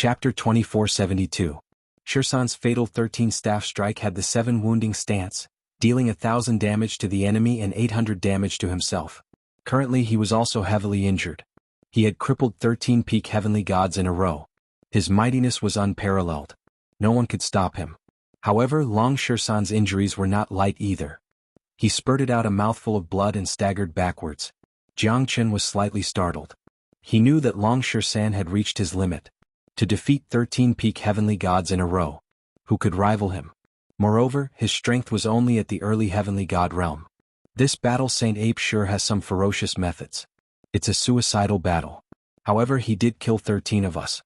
Chapter 2472. Shirsan's fatal 13 staff strike had the 7 wounding stance, dealing 1,000 damage to the enemy and 800 damage to himself. Currently he was also heavily injured. He had crippled 13 peak heavenly gods in a row. His mightiness was unparalleled. No one could stop him. However, Long Shirsan's injuries were not light either. He spurted out a mouthful of blood and staggered backwards. Jiangchen was slightly startled. He knew that Long Shirsan had reached his limit. To defeat 13 peak heavenly gods in a row. Who could rival him? Moreover, his strength was only at the early heavenly god realm. This battle Saint Ape sure has some ferocious methods. It's a suicidal battle. However, he did kill 13 of us.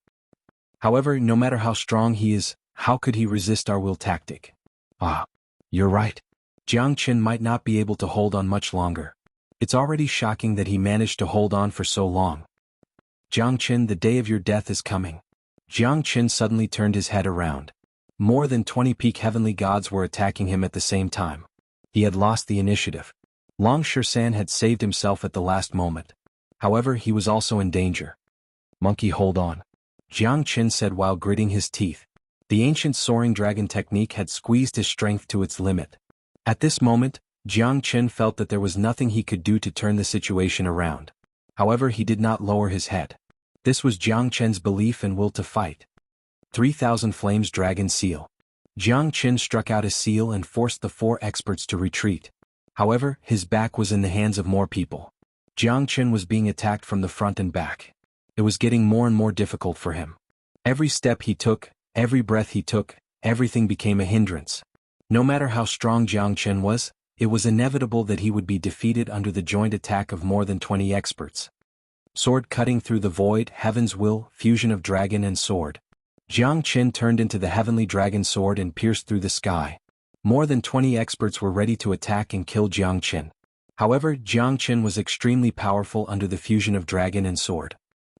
However, no matter how strong he is, how could he resist our will tactic? Ah, you're right. Jiangchen might not be able to hold on much longer. It's already shocking that he managed to hold on for so long. Jiangchen, the day of your death is coming. Jiangchen suddenly turned his head around. More than 20 peak heavenly gods were attacking him at the same time. He had lost the initiative. Long Shirsan had saved himself at the last moment. However, he was also in danger. Monkey, hold on. Jiangchen said while gritting his teeth. The ancient soaring dragon technique had squeezed his strength to its limit. At this moment, Jiangchen felt that there was nothing he could do to turn the situation around. However, he did not lower his head. This was Jiangchen's belief and will to fight. 3,000 Flames Dragon Seal. Jiangchen struck out his seal and forced the 4 experts to retreat. However, his back was in the hands of more people. Jiangchen was being attacked from the front and back. It was getting more and more difficult for him. Every step he took, every breath he took, everything became a hindrance. No matter how strong Jiangchen was, it was inevitable that he would be defeated under the joint attack of more than 20 experts. Sword cutting through the void, heaven's will, fusion of dragon and sword. Jiangchen turned into the heavenly dragon sword and pierced through the sky. More than 20 experts were ready to attack and kill Jiangchen. However, Jiangchen was extremely powerful under the fusion of dragon and sword.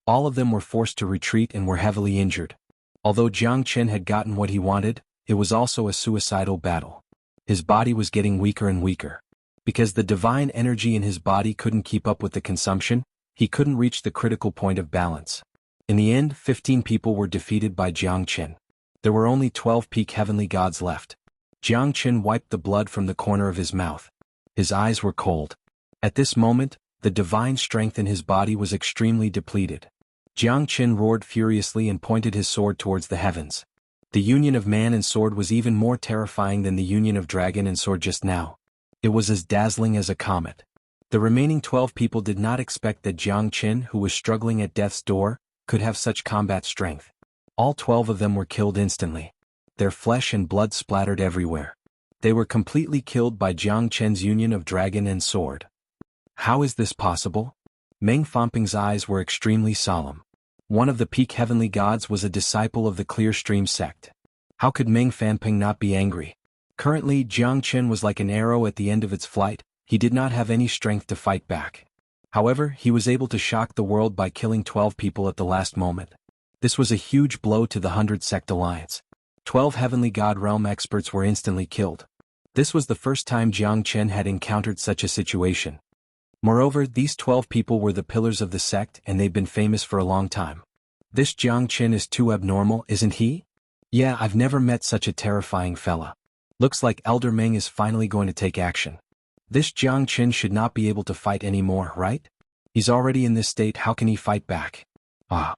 All of them were forced to retreat and were heavily injured. Although Jiangchen had gotten what he wanted, it was also a suicidal battle. His body was getting weaker and weaker. Because the divine energy in his body couldn't keep up with the consumption, he couldn't reach the critical point of balance. In the end, 15 people were defeated by Jiangchen. There were only 12 peak heavenly gods left. Jiangchen wiped the blood from the corner of his mouth. His eyes were cold. At this moment, the divine strength in his body was extremely depleted. Jiangchen roared furiously and pointed his sword towards the heavens. The union of man and sword was even more terrifying than the union of dragon and sword just now. It was as dazzling as a comet. The remaining 12 people did not expect that Jiangchen, who was struggling at death's door, could have such combat strength. All 12 of them were killed instantly. Their flesh and blood splattered everywhere. They were completely killed by Jiangchen's union of dragon and sword. How is this possible? Meng Fanping's eyes were extremely solemn. One of the peak heavenly gods was a disciple of the Clear Stream sect. How could Meng Fanping not be angry? Currently, Jiangchen was like an arrow at the end of its flight. He did not have any strength to fight back. However, he was able to shock the world by killing 12 people at the last moment. This was a huge blow to the 100 Sect Alliance. 12 heavenly god realm experts were instantly killed. This was the first time Jiangchen had encountered such a situation. Moreover, these 12 people were the pillars of the sect and they've been famous for a long time. This Jiangchen is too abnormal, isn't he? Yeah, I've never met such a terrifying fella. Looks like Elder Meng is finally going to take action. This Jiangchen should not be able to fight anymore, right? He's already in this state, how can he fight back? Ah.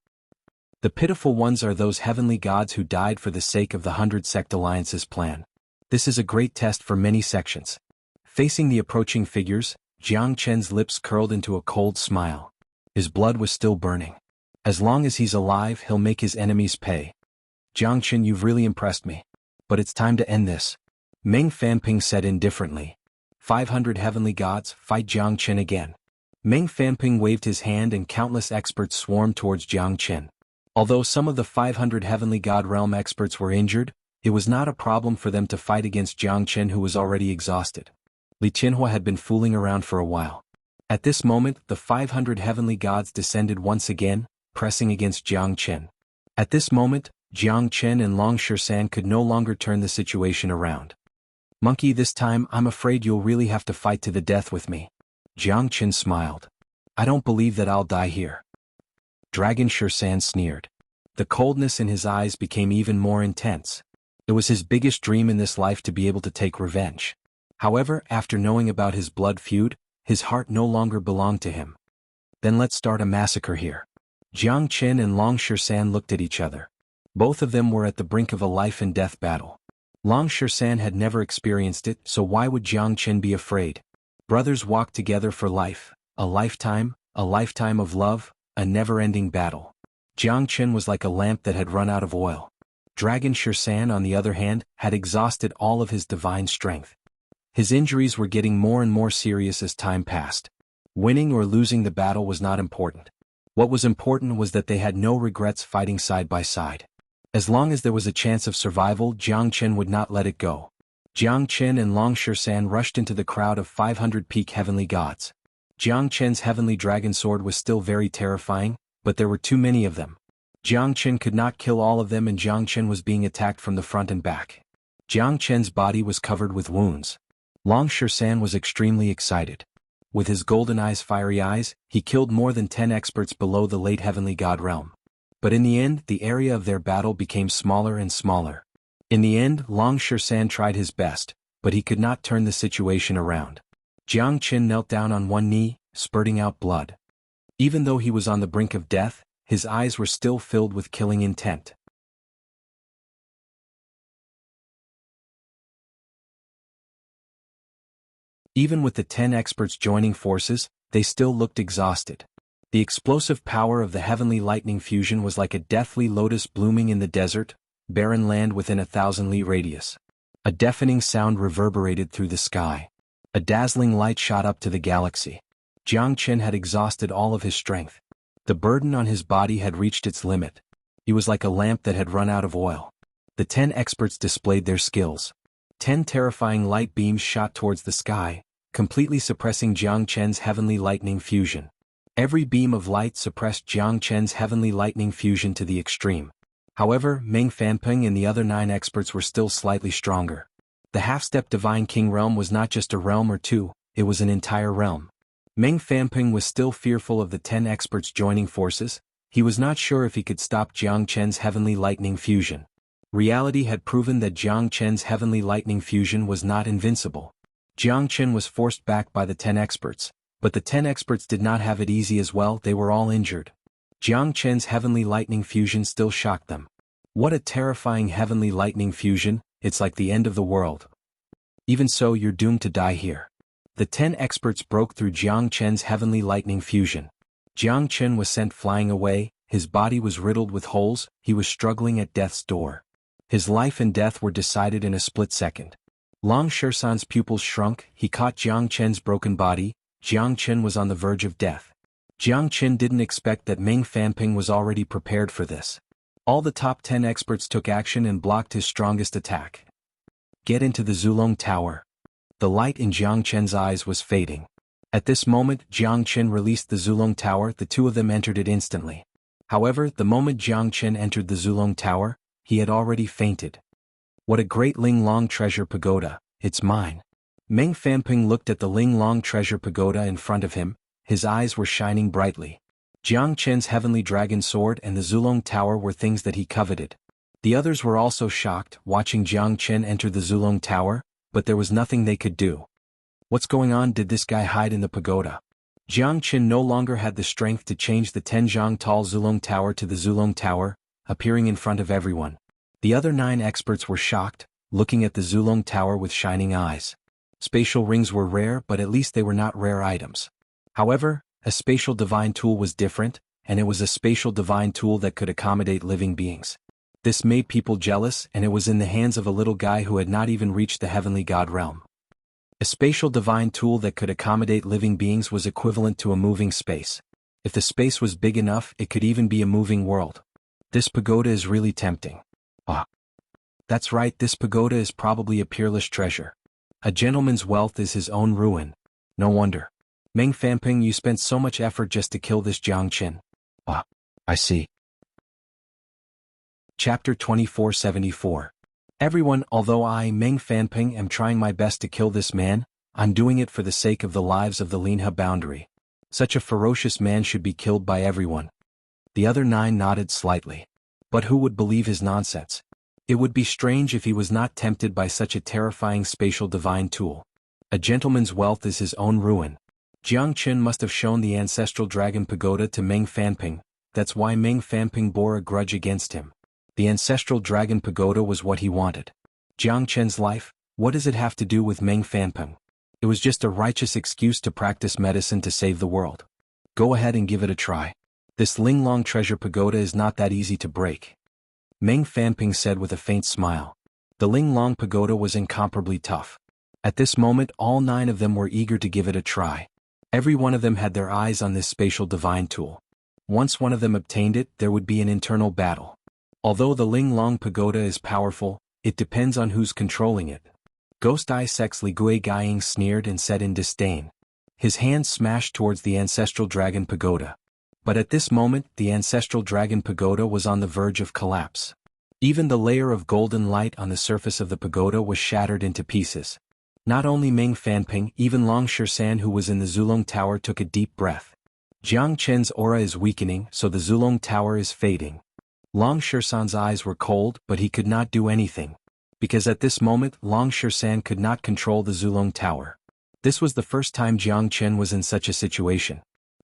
The pitiful ones are those heavenly gods who died for the sake of the 100 Sect Alliance's plan. This is a great test for many sections. Facing the approaching figures, Jiangchen's lips curled into a cold smile. His blood was still burning. As long as he's alive, he'll make his enemies pay. Jiangchen, you've really impressed me. But it's time to end this. Meng Fanping said indifferently. 500 heavenly gods, fight Jiangchen again. Meng Fanping waved his hand and countless experts swarmed towards Jiangchen. Although some of the 500 heavenly god realm experts were injured, it was not a problem for them to fight against Jiangchen, who was already exhausted. Xuanhuan had been fooling around for a while. At this moment, the 500 heavenly gods descended once again, pressing against Jiangchen. At this moment, Jiangchen and Long Shirsan could no longer turn the situation around. Monkey, this time I'm afraid you'll really have to fight to the death with me. Jiangchen smiled. I don't believe that I'll die here. Dragon Shirsan sneered. The coldness in his eyes became even more intense. It was his biggest dream in this life to be able to take revenge. However, after knowing about his blood feud, his heart no longer belonged to him. Then let's start a massacre here. Jiang Qin and Long Shisan looked at each other. Both of them were at the brink of a life-and-death battle. Long Shisan had never experienced it, so why would Jiang Qin be afraid? Brothers walked together for life, a lifetime of love, a never-ending battle. Jiang Qin was like a lamp that had run out of oil. Dragon Shisan, on the other hand, had exhausted all of his divine strength. His injuries were getting more and more serious as time passed. Winning or losing the battle was not important. What was important was that they had no regrets fighting side by side. As long as there was a chance of survival, Jiang Qin would not let it go. Jiang Qin and Long Shisan rushed into the crowd of 500 peak heavenly gods. Jiang Qin's heavenly dragon sword was still very terrifying, but there were too many of them. Jiang Qin could not kill all of them, and Jiang Qin was being attacked from the front and back. Jiang Qin's body was covered with wounds. Long Shisan was extremely excited. With his golden eyes, fiery eyes, he killed more than 10 experts below the late heavenly god realm. But in the end, the area of their battle became smaller and smaller. In the end, Long Shisan tried his best, but he could not turn the situation around. Jiang Qin knelt down on one knee, spurting out blood. Even though he was on the brink of death, his eyes were still filled with killing intent. Even with the 10 experts joining forces, they still looked exhausted. The explosive power of the heavenly lightning fusion was like a deathly lotus blooming in the desert, barren land within a 1,000-li radius. A deafening sound reverberated through the sky. A dazzling light shot up to the galaxy. Jiang Qin had exhausted all of his strength. The burden on his body had reached its limit. He was like a lamp that had run out of oil. The 10 experts displayed their skills. 10 terrifying light beams shot towards the sky, completely suppressing Jiang Qin's heavenly lightning fusion. Every beam of light suppressed Jiang Qin's heavenly lightning fusion to the extreme. However, Meng Fanping and the other 9 experts were still slightly stronger. The half-step Divine King realm was not just a realm or two, it was an entire realm. Meng Fanping was still fearful of the 10 experts joining forces. He was not sure if he could stop Jiang Qin's heavenly lightning fusion. Reality had proven that Jiang Qin's heavenly lightning fusion was not invincible. Jiang Qin was forced back by the 10 experts, but the 10 experts did not have it easy as well. They were all injured. Jiang Qin's heavenly lightning fusion still shocked them. What a terrifying heavenly lightning fusion, it's like the end of the world. Even so, you're doomed to die here. The 10 experts broke through Jiang Qin's heavenly lightning fusion. Jiang Qin was sent flying away, his body was riddled with holes, he was struggling at death's door. His life and death were decided in a split second. Long Shisan's pupils shrunk, he caught Jiang Qin's broken body. Jiang Qin was on the verge of death. Jiang Qin didn't expect that Meng Fanping was already prepared for this. All the top 10 experts took action and blocked his strongest attack. Get into the Zulong Tower. The light in Jiang Qin's eyes was fading. At this moment, Jiang Qin released the Zulong Tower. The two of them entered it instantly. However, the moment Jiang Qin entered the Zulong Tower, he had already fainted. What a great Ling Long treasure pagoda, it's mine. Meng Fanping looked at the Ling Long treasure pagoda in front of him, his eyes were shining brightly. Jiang Qin's heavenly dragon sword and the Zulong Tower were things that he coveted. The others were also shocked, watching Jiang Qin enter the Zulong Tower, but there was nothing they could do. What's going on? Did this guy hide in the pagoda? Jiang Qin no longer had the strength to change the 10-zhang tall Zulong Tower to the Zulong Tower, appearing in front of everyone. The other 9 experts were shocked, looking at the Zulong Tower with shining eyes. Spatial rings were rare, but at least they were not rare items. However, a spatial divine tool was different, and it was a spatial divine tool that could accommodate living beings. This made people jealous, and it was in the hands of a little guy who had not even reached the heavenly god realm. A spatial divine tool that could accommodate living beings was equivalent to a moving space. If the space was big enough, it could even be a moving world. This pagoda is really tempting. Ah. That's right, this pagoda is probably a peerless treasure. A gentleman's wealth is his own ruin. No wonder. Meng Fanping, you spent so much effort just to kill this Jiang Qin. Ah. I see. Chapter 2474. Everyone, although I, Meng Fanping, am trying my best to kill this man, I'm doing it for the sake of the lives of the Linha boundary. Such a ferocious man should be killed by everyone. The other 9 nodded slightly. But who would believe his nonsense? It would be strange if he was not tempted by such a terrifying spatial divine tool. A gentleman's wealth is his own ruin. Jiang Qin must have shown the ancestral dragon pagoda to Meng Fanping, that's why Meng Fanping bore a grudge against him. The ancestral dragon pagoda was what he wanted. Jiang Qin's life, what does it have to do with Meng Fanping? It was just a righteous excuse to practice medicine to save the world. Go ahead and give it a try. This Linglong treasure pagoda is not that easy to break. Meng Fanping said with a faint smile. The Linglong pagoda was incomparably tough. At this moment all 9 of them were eager to give it a try. Every one of them had their eyes on this spatial divine tool. Once one of them obtained it, there would be an internal battle. Although the Linglong pagoda is powerful, it depends on who's controlling it. Ghost Eye Sex Li Gui Gaiying sneered and said in disdain. His hand smashed towards the ancestral dragon pagoda. But at this moment, the ancestral dragon pagoda was on the verge of collapse. Even the layer of golden light on the surface of the pagoda was shattered into pieces. Not only Meng Fanping, even Long Shisan who was in the Zulong Tower took a deep breath. Jiang Chen's aura is weakening, so the Zulong Tower is fading. Long Shisan's eyes were cold, but he could not do anything. Because at this moment, Long Shisan could not control the Zulong Tower. This was the first time Jiang Chen was in such a situation.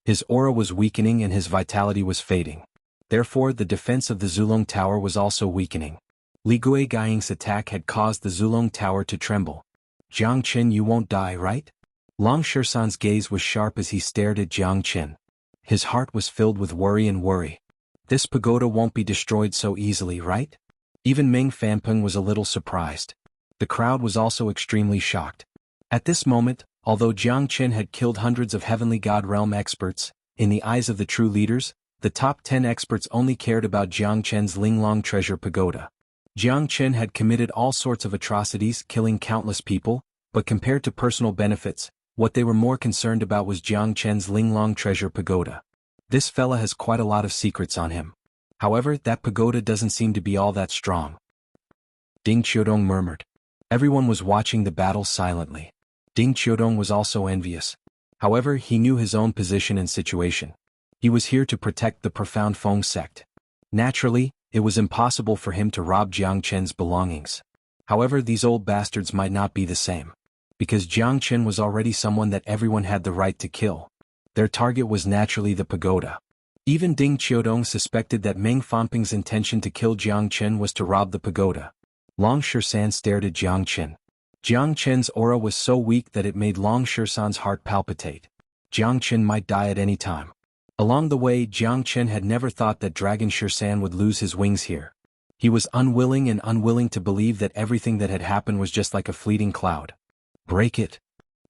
His aura was weakening and his vitality was fading. Therefore, the defense of the Zulong Tower was also weakening. Li Gui Gaiying's attack had caused the Zulong Tower to tremble. Jiang Chen, you won't die, right? Long Shisan's gaze was sharp as he stared at Jiang Chen. His heart was filled with worry and worry. This pagoda won't be destroyed so easily, right? Even Meng Fanping was a little surprised. The crowd was also extremely shocked. At this moment, although Jiang Chen had killed hundreds of Heavenly God Realm experts, in the eyes of the true leaders, the top 10 experts only cared about Jiang Chen's Linglong treasure pagoda. Jiang Chen had committed all sorts of atrocities, killing countless people, but compared to personal benefits, what they were more concerned about was Jiang Chen's Linglong treasure pagoda. This fella has quite a lot of secrets on him. However, that pagoda doesn't seem to be all that strong. Ding Qiudong murmured. Everyone was watching the battle silently. Ding Qiudong was also envious. However, he knew his own position and situation. He was here to protect the profound Feng sect. Naturally, it was impossible for him to rob Jiang Chen's belongings. However, these old bastards might not be the same. Because Jiang Chen was already someone that everyone had the right to kill. Their target was naturally the pagoda. Even Ding Qiudong suspected that Meng Fanping's intention to kill Jiang Chen was to rob the pagoda. Long Shisan stared at Jiang Chen. Jiang Chen's aura was so weak that it made Long Shisan's heart palpitate. Jiang Chen might die at any time. Along the way, Jiang Chen had never thought that Dragon Shisan would lose his wings here. He was unwilling to believe that everything that had happened was just like a fleeting cloud. Break it.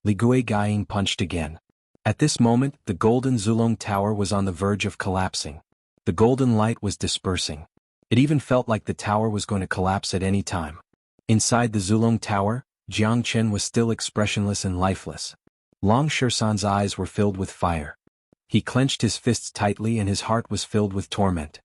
Li Gui Gaiying punched again. At this moment, the golden Zulong Tower was on the verge of collapsing. The golden light was dispersing. It even felt like the tower was going to collapse at any time. Inside the Zulong Tower, Jiang Chen was still expressionless and lifeless. Long Shisan's eyes were filled with fire. He clenched his fists tightly and his heart was filled with torment.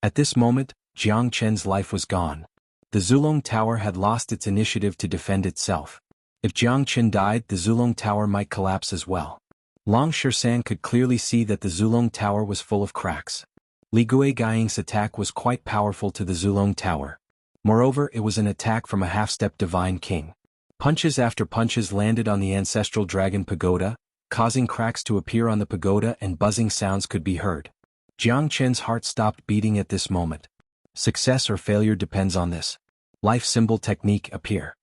At this moment, Jiang Chen's life was gone. The Zulong Tower had lost its initiative to defend itself. If Jiang Chen died, the Zulong Tower might collapse as well. Long Shisan could clearly see that the Zulong Tower was full of cracks. Li Gui Gaiying's attack was quite powerful to the Zulong Tower. Moreover, it was an attack from a half-step divine king. Punches after punches landed on the ancestral dragon pagoda, causing cracks to appear on the pagoda and buzzing sounds could be heard. Jiang Chen's heart stopped beating at this moment. Success or failure depends on this. Life symbol technique appear.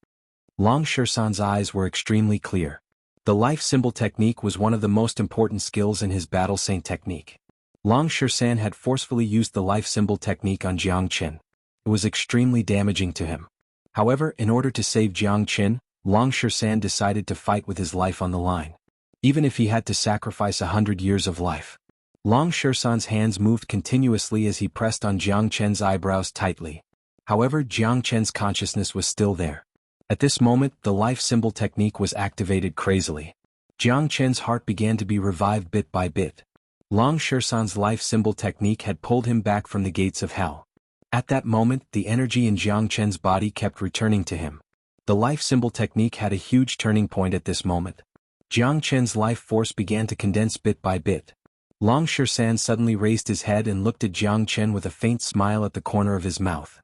Long Shisan's eyes were extremely clear. The life symbol technique was one of the most important skills in his battle saint technique. Long Shisan had forcefully used the life symbol technique on Jiang Chen. It was extremely damaging to him. However, in order to save Jiang Chen, Long Shisan decided to fight with his life on the line. Even if he had to sacrifice 100 years of life. Long Shisan's hands moved continuously as he pressed on Jiang Chen's eyebrows tightly. However, Jiang Chen's consciousness was still there. At this moment, the life symbol technique was activated crazily. Jiang Chen's heart began to be revived bit by bit. Long Shisan's life symbol technique had pulled him back from the gates of hell. At that moment, the energy in Jiang Chen's body kept returning to him. The life symbol technique had a huge turning point at this moment. Jiang Chen's life force began to condense bit by bit. Long Shirshan suddenly raised his head and looked at Jiang Chen with a faint smile at the corner of his mouth.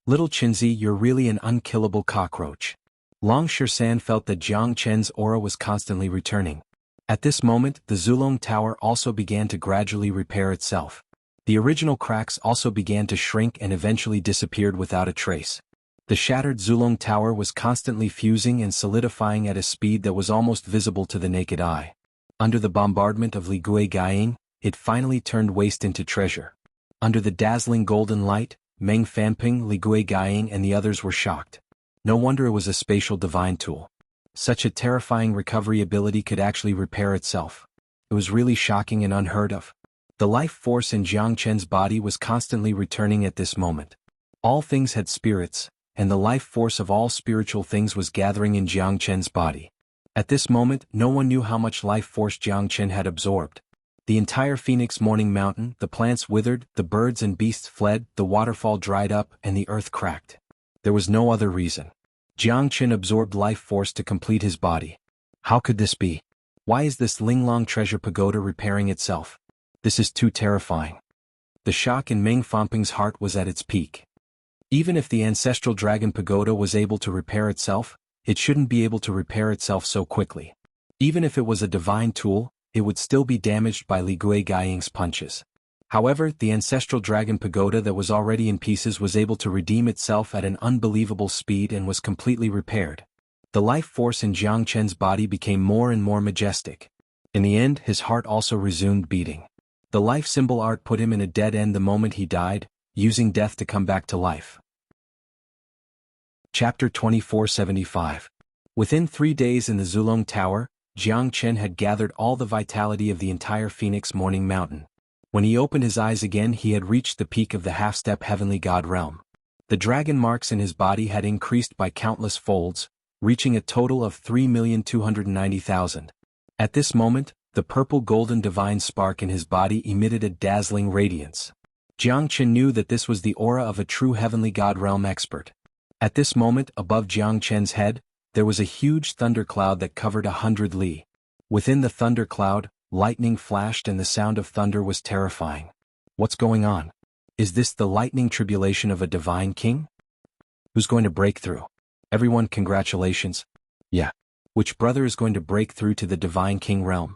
Little Chinzi, you're really an unkillable cockroach. Long Shirshan felt that Jiang Chen's aura was constantly returning. At this moment, the Zulong Tower also began to gradually repair itself. The original cracks also began to shrink and eventually disappeared without a trace. The shattered Zulong Tower was constantly fusing and solidifying at a speed that was almost visible to the naked eye. Under the bombardment of Li Gui Gaiying, it finally turned waste into treasure. Under the dazzling golden light, Meng Fanping, Li Gui Gaiying and the others were shocked. No wonder it was a spatial divine tool. Such a terrifying recovery ability could actually repair itself. It was really shocking and unheard of. The life force in Jiang Chen's body was constantly returning at this moment. All things had spirits, and the life force of all spiritual things was gathering in Jiang Chen's body. At this moment, no one knew how much life force Jiang Chen had absorbed. The entire Phoenix Morning Mountain, the plants withered, the birds and beasts fled, the waterfall dried up, and the earth cracked. There was no other reason. Jiang Chen absorbed life force to complete his body. How could this be? Why is this Linglong treasure pagoda repairing itself? This is too terrifying. The shock in Meng Fanping's heart was at its peak. Even if the ancestral dragon pagoda was able to repair itself, it shouldn't be able to repair itself so quickly. Even if it was a divine tool, it would still be damaged by Li Gui Gaiying's punches. However, the ancestral dragon pagoda that was already in pieces was able to redeem itself at an unbelievable speed and was completely repaired. The life force in Jiang Chen's body became more and more majestic. In the end, his heart also resumed beating. The life symbol art put him in a dead end the moment he died, using death to come back to life. Chapter 2475. Within 3 days in the Zulong Tower, Jiang Chen had gathered all the vitality of the entire Phoenix Morning Mountain. When he opened his eyes again, he had reached the peak of the half-step heavenly god realm. The dragon marks in his body had increased by countless folds, reaching a total of 3,290,000. At this moment, the purple golden divine spark in his body emitted a dazzling radiance. Jiang Chen knew that this was the aura of a true heavenly god realm expert. At this moment, above Jiang Chen's head, there was a huge thundercloud that covered 100 li. Within the thundercloud, lightning flashed and the sound of thunder was terrifying. What's going on? Is this the lightning tribulation of a divine king? Who's going to break through? Everyone, congratulations. Yeah. Which brother is going to break through to the divine king realm?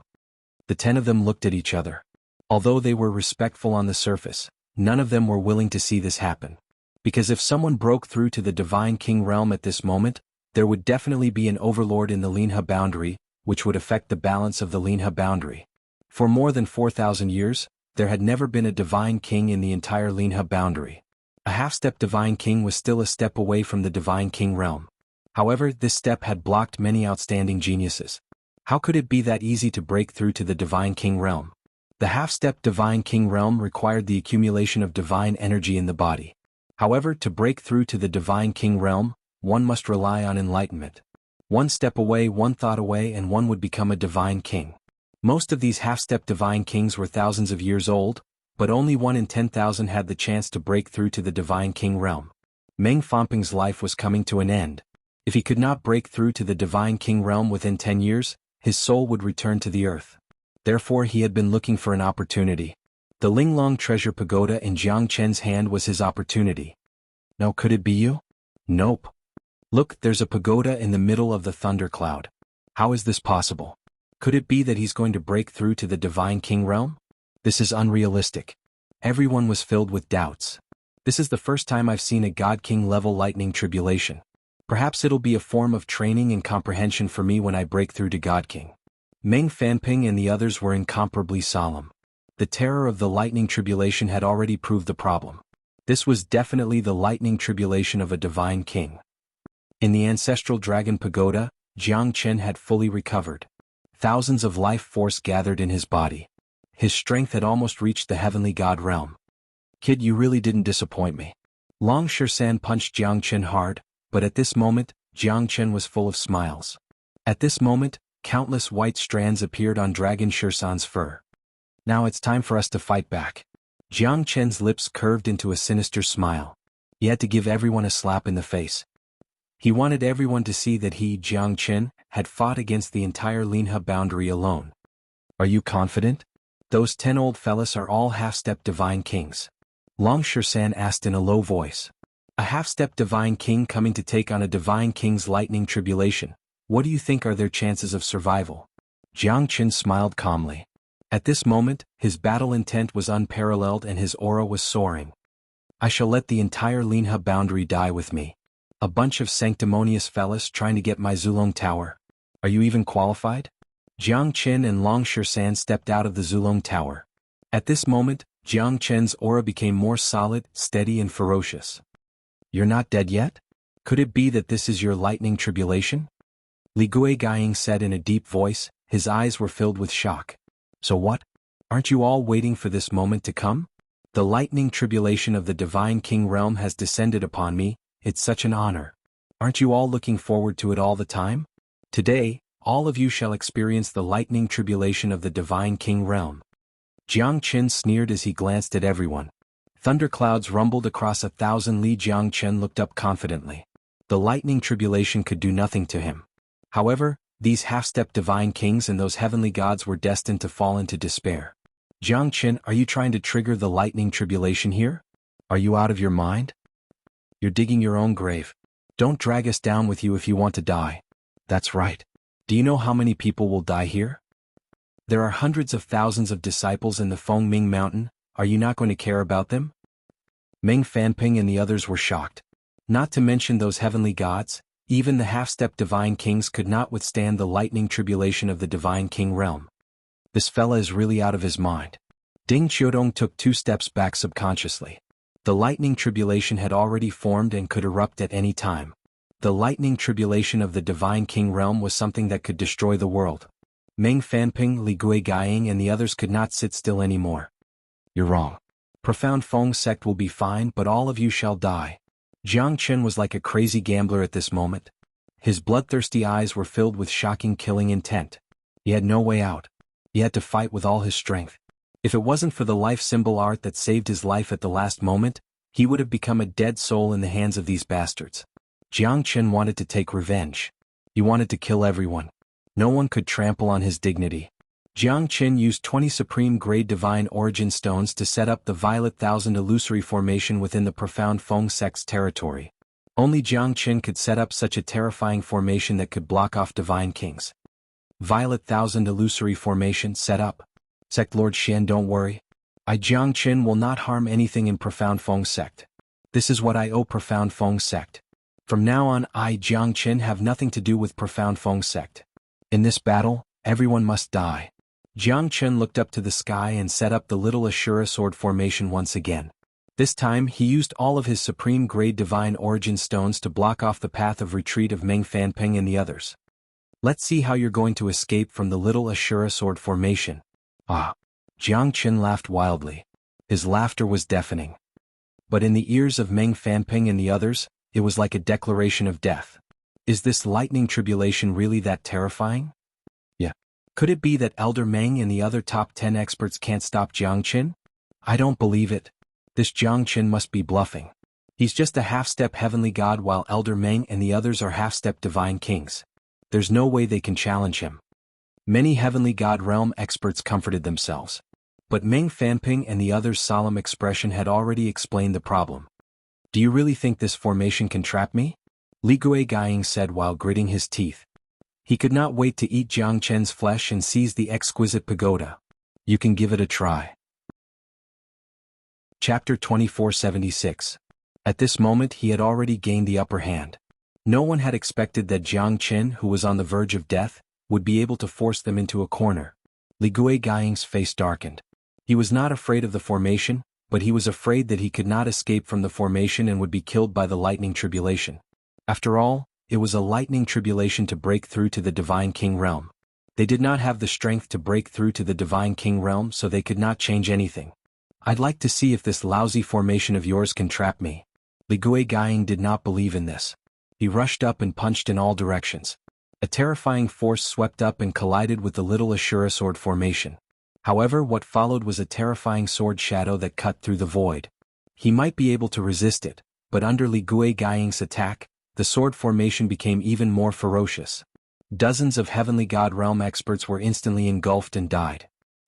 The 10 of them looked at each other. Although they were respectful on the surface, none of them were willing to see this happen. Because if someone broke through to the divine king realm at this moment, there would definitely be an overlord in the Linha boundary, which would affect the balance of the Linha boundary. For more than 4,000 years, there had never been a divine king in the entire Linha boundary. A half-step divine king was still a step away from the divine king realm. However, this step had blocked many outstanding geniuses. How could it be that easy to break through to the divine king realm? The half-step divine king realm required the accumulation of divine energy in the body. However, to break through to the divine king realm, one must rely on enlightenment. One step away, one thought away, and one would become a divine king. Most of these half-step divine kings were thousands of years old, but only 1 in 10,000 had the chance to break through to the divine king realm. Meng Fanping's life was coming to an end. If he could not break through to the divine king realm within 10 years, his soul would return to the earth. Therefore he had been looking for an opportunity. The Linglong treasure pagoda in Jiang Chen's hand was his opportunity. Now could it be you? Nope. Look, there's a pagoda in the middle of the thundercloud. How is this possible? Could it be that he's going to break through to the divine king realm? This is unrealistic. Everyone was filled with doubts. This is the first time I've seen a God King level lightning tribulation. Perhaps it'll be a form of training and comprehension for me when I break through to God King. Meng Fanping and the others were incomparably solemn. The terror of the lightning tribulation had already proved the problem. This was definitely the lightning tribulation of a divine king. In the ancestral dragon pagoda, Jiang Chen had fully recovered. Thousands of life force gathered in his body. His strength had almost reached the heavenly god realm. Kid, you really didn't disappoint me. Long Shirshan punched Jiang Chen hard, but at this moment, Jiang Chen was full of smiles. At this moment, countless white strands appeared on Dragon Shirshan's fur. Now it's time for us to fight back. Jiang Chen's lips curved into a sinister smile. He had to give everyone a slap in the face. He wanted everyone to see that he, Jiang Chen, had fought against the entire Linha boundary alone. Are you confident? Those 10 old fellas are all half-step divine kings. Long Shisan asked in a low voice. A half-step divine king coming to take on a divine king's lightning tribulation. What do you think are their chances of survival? Jiang Qin smiled calmly. At this moment, his battle intent was unparalleled and his aura was soaring. I shall let the entire Linha boundary die with me. A bunch of sanctimonious fellas trying to get my Zulong tower. Are you even qualified? Jiang Qin and Long Shisan stepped out of the Zulong tower. At this moment, Jiang Qin's aura became more solid, steady and ferocious. You're not dead yet? Could it be that this is your lightning tribulation? Li Guiying said in a deep voice, his eyes were filled with shock. So what? Aren't you all waiting for this moment to come? The lightning tribulation of the Divine King realm has descended upon me, it's such an honor. Aren't you all looking forward to it all the time? Today, all of you shall experience the lightning tribulation of the Divine King realm. Jiang Qin sneered as he glanced at everyone. Thunderclouds rumbled across 1,000 li. Jiang Qin looked up confidently. The lightning tribulation could do nothing to him. However, these half-step divine kings and those heavenly gods were destined to fall into despair. Jiang Qin, are you trying to trigger the lightning tribulation here? Are you out of your mind? You're digging your own grave. Don't drag us down with you if you want to die. That's right. Do you know how many people will die here? There are hundreds of thousands of disciples in the Fengming Mountain. Are you not going to care about them? Meng Fanping and the others were shocked. Not to mention those heavenly gods, even the half-step divine kings could not withstand the lightning tribulation of the Divine King realm. This fella is really out of his mind. Ding Xiaodong took 2 steps back subconsciously. The lightning tribulation had already formed and could erupt at any time. The lightning tribulation of the Divine King realm was something that could destroy the world. Meng Fanping, Li Guiying and the others could not sit still anymore. You're wrong. Profound Feng sect will be fine, but all of you shall die. Jiang Qin was like a crazy gambler at this moment. His bloodthirsty eyes were filled with shocking killing intent. He had no way out. He had to fight with all his strength. If it wasn't for the life symbol art that saved his life at the last moment, he would have become a dead soul in the hands of these bastards. Jiang Qin wanted to take revenge. He wanted to kill everyone. No one could trample on his dignity. Jiang Qin used 20 supreme grade divine origin stones to set up the Violet Thousand illusory formation within the profound Feng sect's territory. Only Jiang Qin could set up such a terrifying formation that could block off divine kings. Violet Thousand illusory formation set up. Sect Lord Xian, don't worry. I Jiang Qin will not harm anything in profound Feng sect. This is what I owe profound Feng sect. From now on I Jiang Qin have nothing to do with profound Feng sect. In this battle, everyone must die. Jiang Qin looked up to the sky and set up the little Ashura sword formation once again. This time he used all of his supreme grade divine origin stones to block off the path of retreat of Meng Fanping and the others. Let's see how you're going to escape from the little Ashura sword formation. Ah! Jiang Qin laughed wildly. His laughter was deafening. But in the ears of Meng Fanping and the others, it was like a declaration of death. Is this lightning tribulation really that terrifying? Yeah. Could it be that Elder Meng and the other top 10 experts can't stop Jiang Qin? I don't believe it. This Jiang Qin must be bluffing. He's just a half-step heavenly god while Elder Meng and the others are half-step divine kings. There's no way they can challenge him. Many heavenly god realm experts comforted themselves. But Meng Fanping and the others' solemn expression had already explained the problem. Do you really think this formation can trap me? Li Guiying said while gritting his teeth. He could not wait to eat Jiang Qin's flesh and seize the exquisite pagoda. You can give it a try. Chapter 2476. At this moment he had already gained the upper hand. No one had expected that Jiang Qin, who was on the verge of death, would be able to force them into a corner. Li Guiying's face darkened. He was not afraid of the formation, but he was afraid that he could not escape from the formation and would be killed by the lightning tribulation. After all, it was a lightning tribulation to break through to the Divine King realm. They did not have the strength to break through to the Divine King realm, so they could not change anything. I'd like to see if this lousy formation of yours can trap me. Li Guiying did not believe in this. He rushed up and punched in all directions. A terrifying force swept up and collided with the little Ashura sword formation. However, what followed was a terrifying sword shadow that cut through the void. He might be able to resist it, but under Li Guiying's attack, the sword formation became even more ferocious. Dozens of heavenly god realm experts were instantly engulfed and died.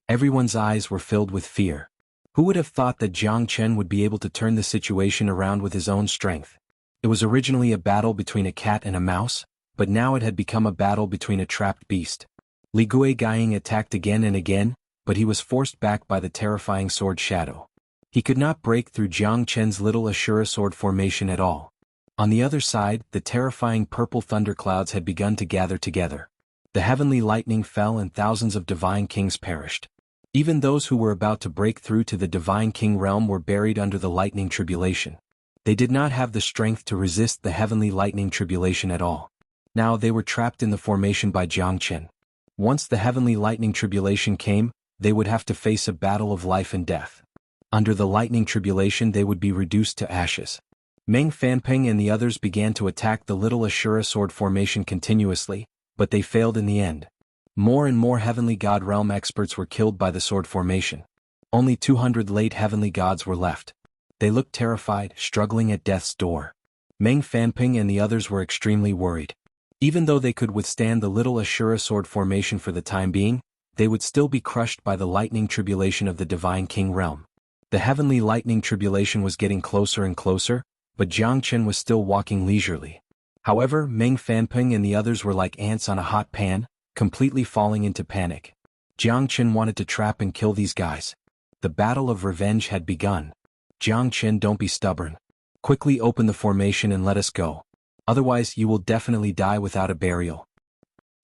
Everyone's eyes were filled with fear. Who would have thought that Jiang Chen would be able to turn the situation around with his own strength? It was originally a battle between a cat and a mouse, but now it had become a battle between a trapped beast. Li Guigang attacked again and again, but he was forced back by the terrifying sword shadow. He could not break through Jiang Chen's little Ashura sword formation at all. On the other side, the terrifying purple thunderclouds had begun to gather together. The heavenly lightning fell and thousands of divine kings perished. Even those who were about to break through to the divine king realm were buried under the lightning tribulation. They did not have the strength to resist the heavenly lightning tribulation at all. Now they were trapped in the formation by Jiang Chen. Once the heavenly lightning tribulation came, they would have to face a battle of life and death. Under the lightning tribulation they would be reduced to ashes. Meng Fanping and the others began to attack the little Ashura sword formation continuously, but they failed in the end. More and more heavenly god realm experts were killed by the sword formation. Only 200 late heavenly gods were left. They looked terrified, struggling at death's door. Meng Fanping and the others were extremely worried. Even though they could withstand the little Ashura sword formation for the time being, they would still be crushed by the lightning tribulation of the divine king realm. The heavenly lightning tribulation was getting closer and closer, but Jiang Chen was still walking leisurely. However, Meng Fanping and the others were like ants on a hot pan, completely falling into panic. Jiang Chen wanted to trap and kill these guys. The battle of revenge had begun. Jiang Chen, don't be stubborn. Quickly open the formation and let us go. Otherwise you will definitely die without a burial.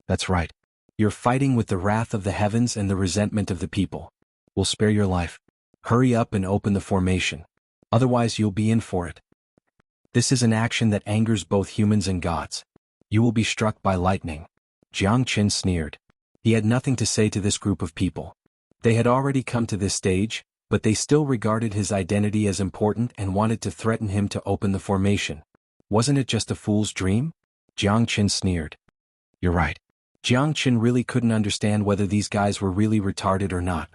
That's right. You're fighting with the wrath of the heavens and the resentment of the people. We'll spare your life. Hurry up and open the formation. Otherwise you'll be in for it. This is an action that angers both humans and gods. You will be struck by lightning. Jiang Chen sneered. He had nothing to say to this group of people. They had already come to this stage, but they still regarded his identity as important and wanted to threaten him to open the formation. Wasn't it just a fool's dream? Jiang Chen sneered. You're right. Jiang Chen really couldn't understand whether these guys were really retarded or not.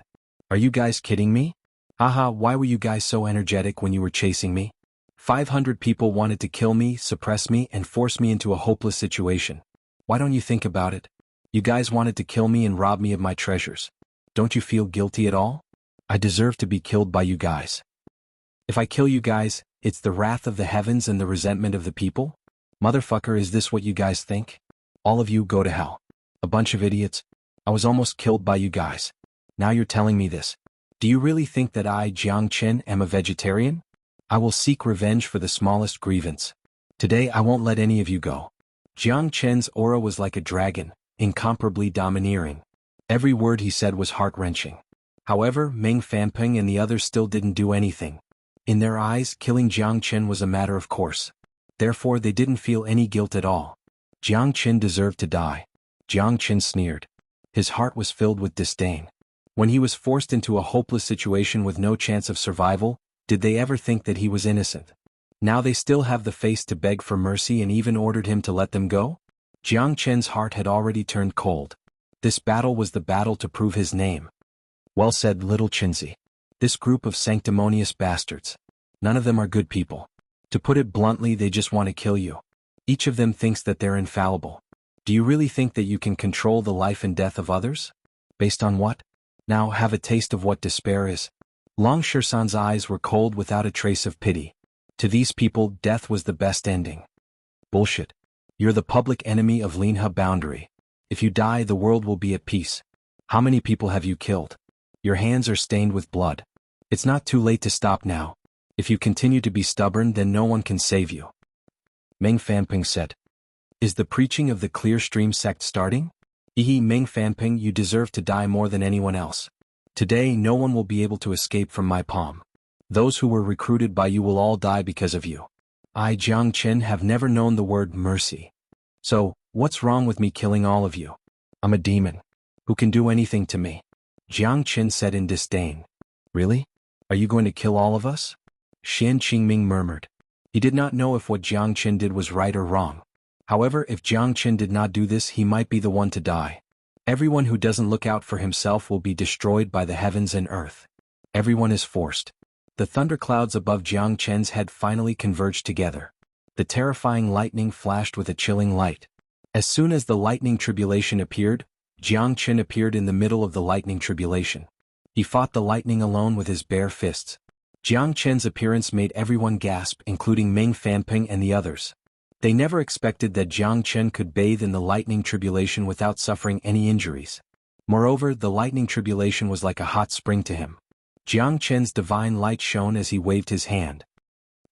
Are you guys kidding me? Haha, why were you guys so energetic when you were chasing me? 500 people wanted to kill me, suppress me, and force me into a hopeless situation. Why don't you think about it? You guys wanted to kill me and rob me of my treasures. Don't you feel guilty at all? I deserve to be killed by you guys. If I kill you guys, it's the wrath of the heavens and the resentment of the people? Motherfucker, is this what you guys think? All of you go to hell. A bunch of idiots. I was almost killed by you guys. Now you're telling me this. Do you really think that I, Jiang Chen, am a vegetarian? I will seek revenge for the smallest grievance. Today I won't let any of you go. Jiang Chen's aura was like a dragon, incomparably domineering. Every word he said was heart-wrenching. However, Meng Fanping and the others still didn't do anything. In their eyes, killing Jiang Chen was a matter of course. Therefore they didn't feel any guilt at all. Jiang Chen deserved to die. Jiang Chen sneered. His heart was filled with disdain. When he was forced into a hopeless situation with no chance of survival, did they ever think that he was innocent? Now they still have the face to beg for mercy and even ordered him to let them go? Jiang Chen's heart had already turned cold. This battle was the battle to prove his name. Well said, little Chinzi. This group of sanctimonious bastards. None of them are good people. To put it bluntly, they just want to kill you. Each of them thinks that they're infallible. Do you really think that you can control the life and death of others? Based on what? Now have a taste of what despair is. Long Shisan's eyes were cold without a trace of pity. To these people, death was the best ending. Bullshit. You're the public enemy of Linha boundary. If you die, the world will be at peace. How many people have you killed? Your hands are stained with blood. It's not too late to stop now. If you continue to be stubborn, then no one can save you. Meng Fanping said. Is the preaching of the Clear Stream sect starting? Meng Fanping, you deserve to die more than anyone else. Today no one will be able to escape from my palm. Those who were recruited by you will all die because of you. I, Jiang Chen, have never known the word mercy. So, what's wrong with me killing all of you? I'm a demon. Who can do anything to me? Jiang Chen said in disdain. Really? Are you going to kill all of us? Xian Qingming murmured. He did not know if what Jiang Chen did was right or wrong. However, if Jiang Chen did not do this, he might be the one to die. Everyone who doesn't look out for himself will be destroyed by the heavens and earth. Everyone is forced. The thunderclouds above Jiang Chen's head finally converged together. The terrifying lightning flashed with a chilling light. As soon as the lightning tribulation appeared, Jiang Chen appeared in the middle of the lightning tribulation. He fought the lightning alone with his bare fists. Jiang Chen's appearance made everyone gasp, including Ming Fanping and the others. They never expected that Jiang Chen could bathe in the lightning tribulation without suffering any injuries. Moreover, the lightning tribulation was like a hot spring to him. Jiang Chen's divine light shone as he waved his hand.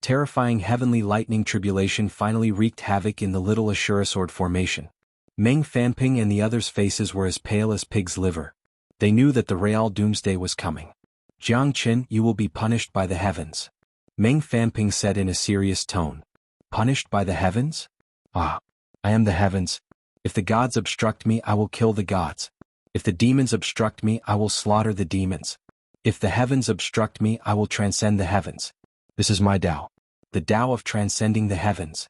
Terrifying heavenly lightning tribulation finally wreaked havoc in the little Ashura sword formation. Ming Fanping and the others' faces were as pale as pig's liver. They knew that the real doomsday was coming. Jiang Chen, you will be punished by the heavens. Ming Fanping said in a serious tone. Punished by the heavens? Ah, I am the heavens. If the gods obstruct me, I will kill the gods. If the demons obstruct me, I will slaughter the demons. If the heavens obstruct me, I will transcend the heavens. This is my Tao. The Tao of transcending the heavens.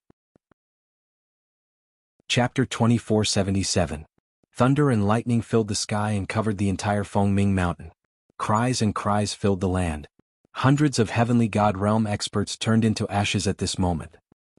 Chapter 2477. Thunder and lightning filled the sky and covered the entire Fengming Mountain. Cries and cries filled the land. Hundreds of heavenly god realm experts turned into ashes at this moment.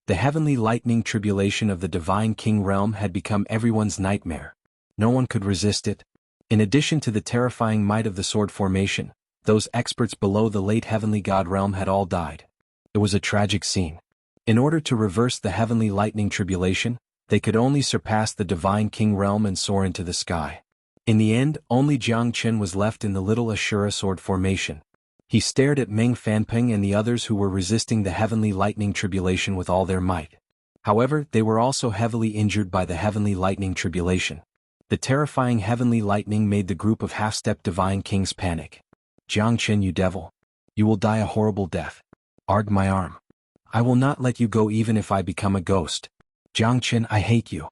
The heavenly lightning tribulation of the divine king realm had become everyone's nightmare. No one could resist it. In addition to the terrifying might of the sword formation, those experts below the late heavenly god realm had all died. It was a tragic scene. In order to reverse the heavenly lightning tribulation, they could only surpass the divine king realm and soar into the sky. In the end, only Jiang Chen was left in the little Ashura sword formation. He stared at Ming Fanping and the others who were resisting the heavenly lightning tribulation with all their might. However, they were also heavily injured by the heavenly lightning tribulation. The terrifying heavenly lightning made the group of half-step divine kings panic. Jiang Chen, you devil. You will die a horrible death. Arg my arm. I will not let you go even if I become a ghost. Jiang Chen, I hate you.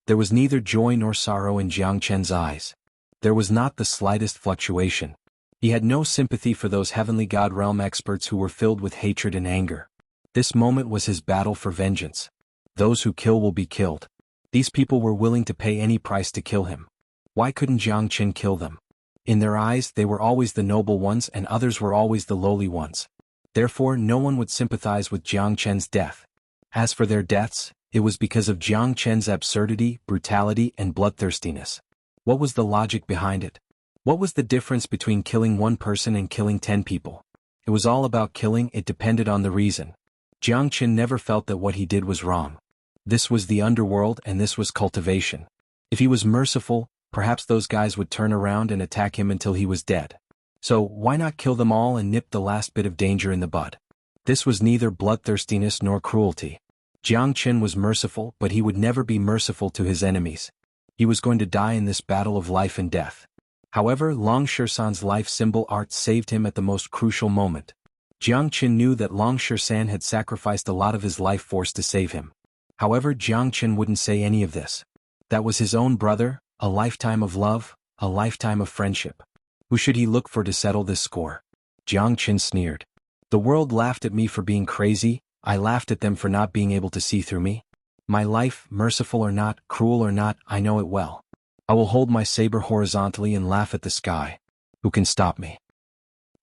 There was neither joy nor sorrow in Jiang Chen's eyes. There was not the slightest fluctuation. He had no sympathy for those heavenly god realm experts who were filled with hatred and anger. This moment was his battle for vengeance. Those who kill will be killed. These people were willing to pay any price to kill him. Why couldn't Jiang Chen kill them? In their eyes, they were always the noble ones and others were always the lowly ones. Therefore, no one would sympathize with Jiang Chen's death. As for their deaths, it was because of Jiang Chen's absurdity, brutality, and bloodthirstiness. What was the logic behind it? What was the difference between killing one person and killing 10 people? It was all about killing, it depended on the reason. Jiang Chen never felt that what he did was wrong. This was the underworld and this was cultivation. If he was merciful, perhaps those guys would turn around and attack him until he was dead. So, why not kill them all and nip the last bit of danger in the bud? This was neither bloodthirstiness nor cruelty. Jiang Chen was merciful, but he would never be merciful to his enemies. He was going to die in this battle of life and death. However, Long Shursan's life symbol art saved him at the most crucial moment. Jiang Chen knew that Long Shursan had sacrificed a lot of his life force to save him. However, Jiang Chen wouldn't say any of this. That was his own brother, a lifetime of love, a lifetime of friendship. Who should he look for to settle this score? Jiang Chen sneered. The world laughed at me for being crazy, I laughed at them for not being able to see through me. My life, merciful or not, cruel or not, I know it well. I will hold my saber horizontally and laugh at the sky. Who can stop me?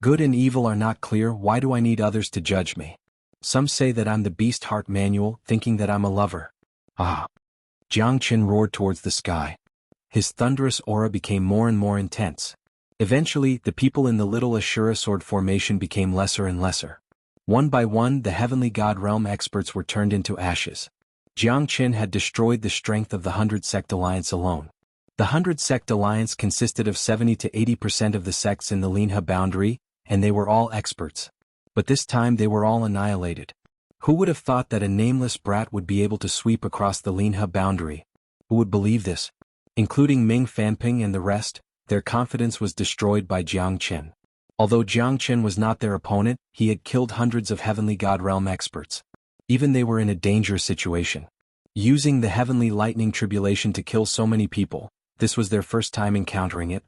Good and evil are not clear, why do I need others to judge me? Some say that I'm the beast heart manual, thinking that I'm a lover. Ah! Jiang Chen roared towards the sky. His thunderous aura became more and more intense. Eventually, the people in the little Ashura sword formation became lesser and lesser. One by one, the heavenly god realm experts were turned into ashes. Jiang Chen had destroyed the strength of the 100 Sect Alliance alone. The 100 Sect Alliance consisted of 70 to 80% of the sects in the Linha boundary, and they were all experts. But this time they were all annihilated. Who would have thought that a nameless brat would be able to sweep across the Linha boundary? Who would believe this? Including Ming Fanping and the rest, their confidence was destroyed by Jiang Chen. Although Jiang Chen was not their opponent, he had killed hundreds of heavenly god realm experts. Even they were in a dangerous situation. Using the heavenly lightning tribulation to kill so many people, this was their first time encountering it.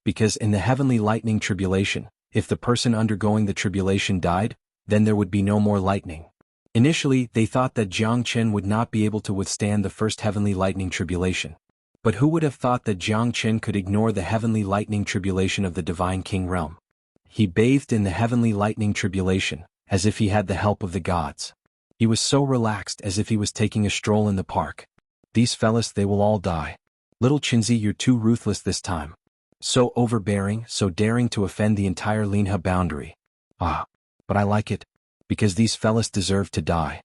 Because in the heavenly lightning tribulation, if the person undergoing the tribulation died, then there would be no more lightning. Initially, they thought that Jiang Chen would not be able to withstand the first heavenly lightning tribulation. But who would have thought that Jiang Chen could ignore the heavenly lightning tribulation of the divine king realm? He bathed in the heavenly lightning tribulation, as if he had the help of the gods. He was so relaxed as if he was taking a stroll in the park. These fellas, they will all die. Little Chinzi, you're too ruthless this time. So overbearing, so daring to offend the entire Linha boundary. Ah, but I like it. Because these fellas deserve to die.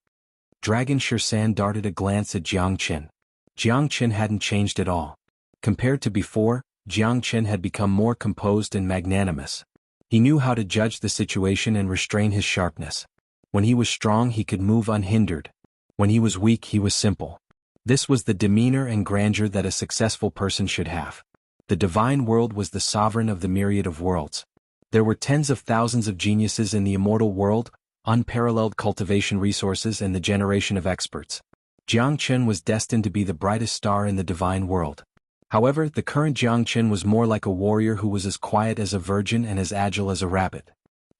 Dragon Shirsan darted a glance at Jiang Qin. Jiang Qin hadn't changed at all. Compared to before, Jiang Qin had become more composed and magnanimous. He knew how to judge the situation and restrain his sharpness. When he was strong he could move unhindered. When he was weak he was simple. This was the demeanor and grandeur that a successful person should have. The divine world was the sovereign of the myriad of worlds. There were tens of thousands of geniuses in the immortal world, unparalleled cultivation resources and the generation of experts. Jiang Qin was destined to be the brightest star in the divine world. However, the current Jiang Qin was more like a warrior who was as quiet as a virgin and as agile as a rabbit.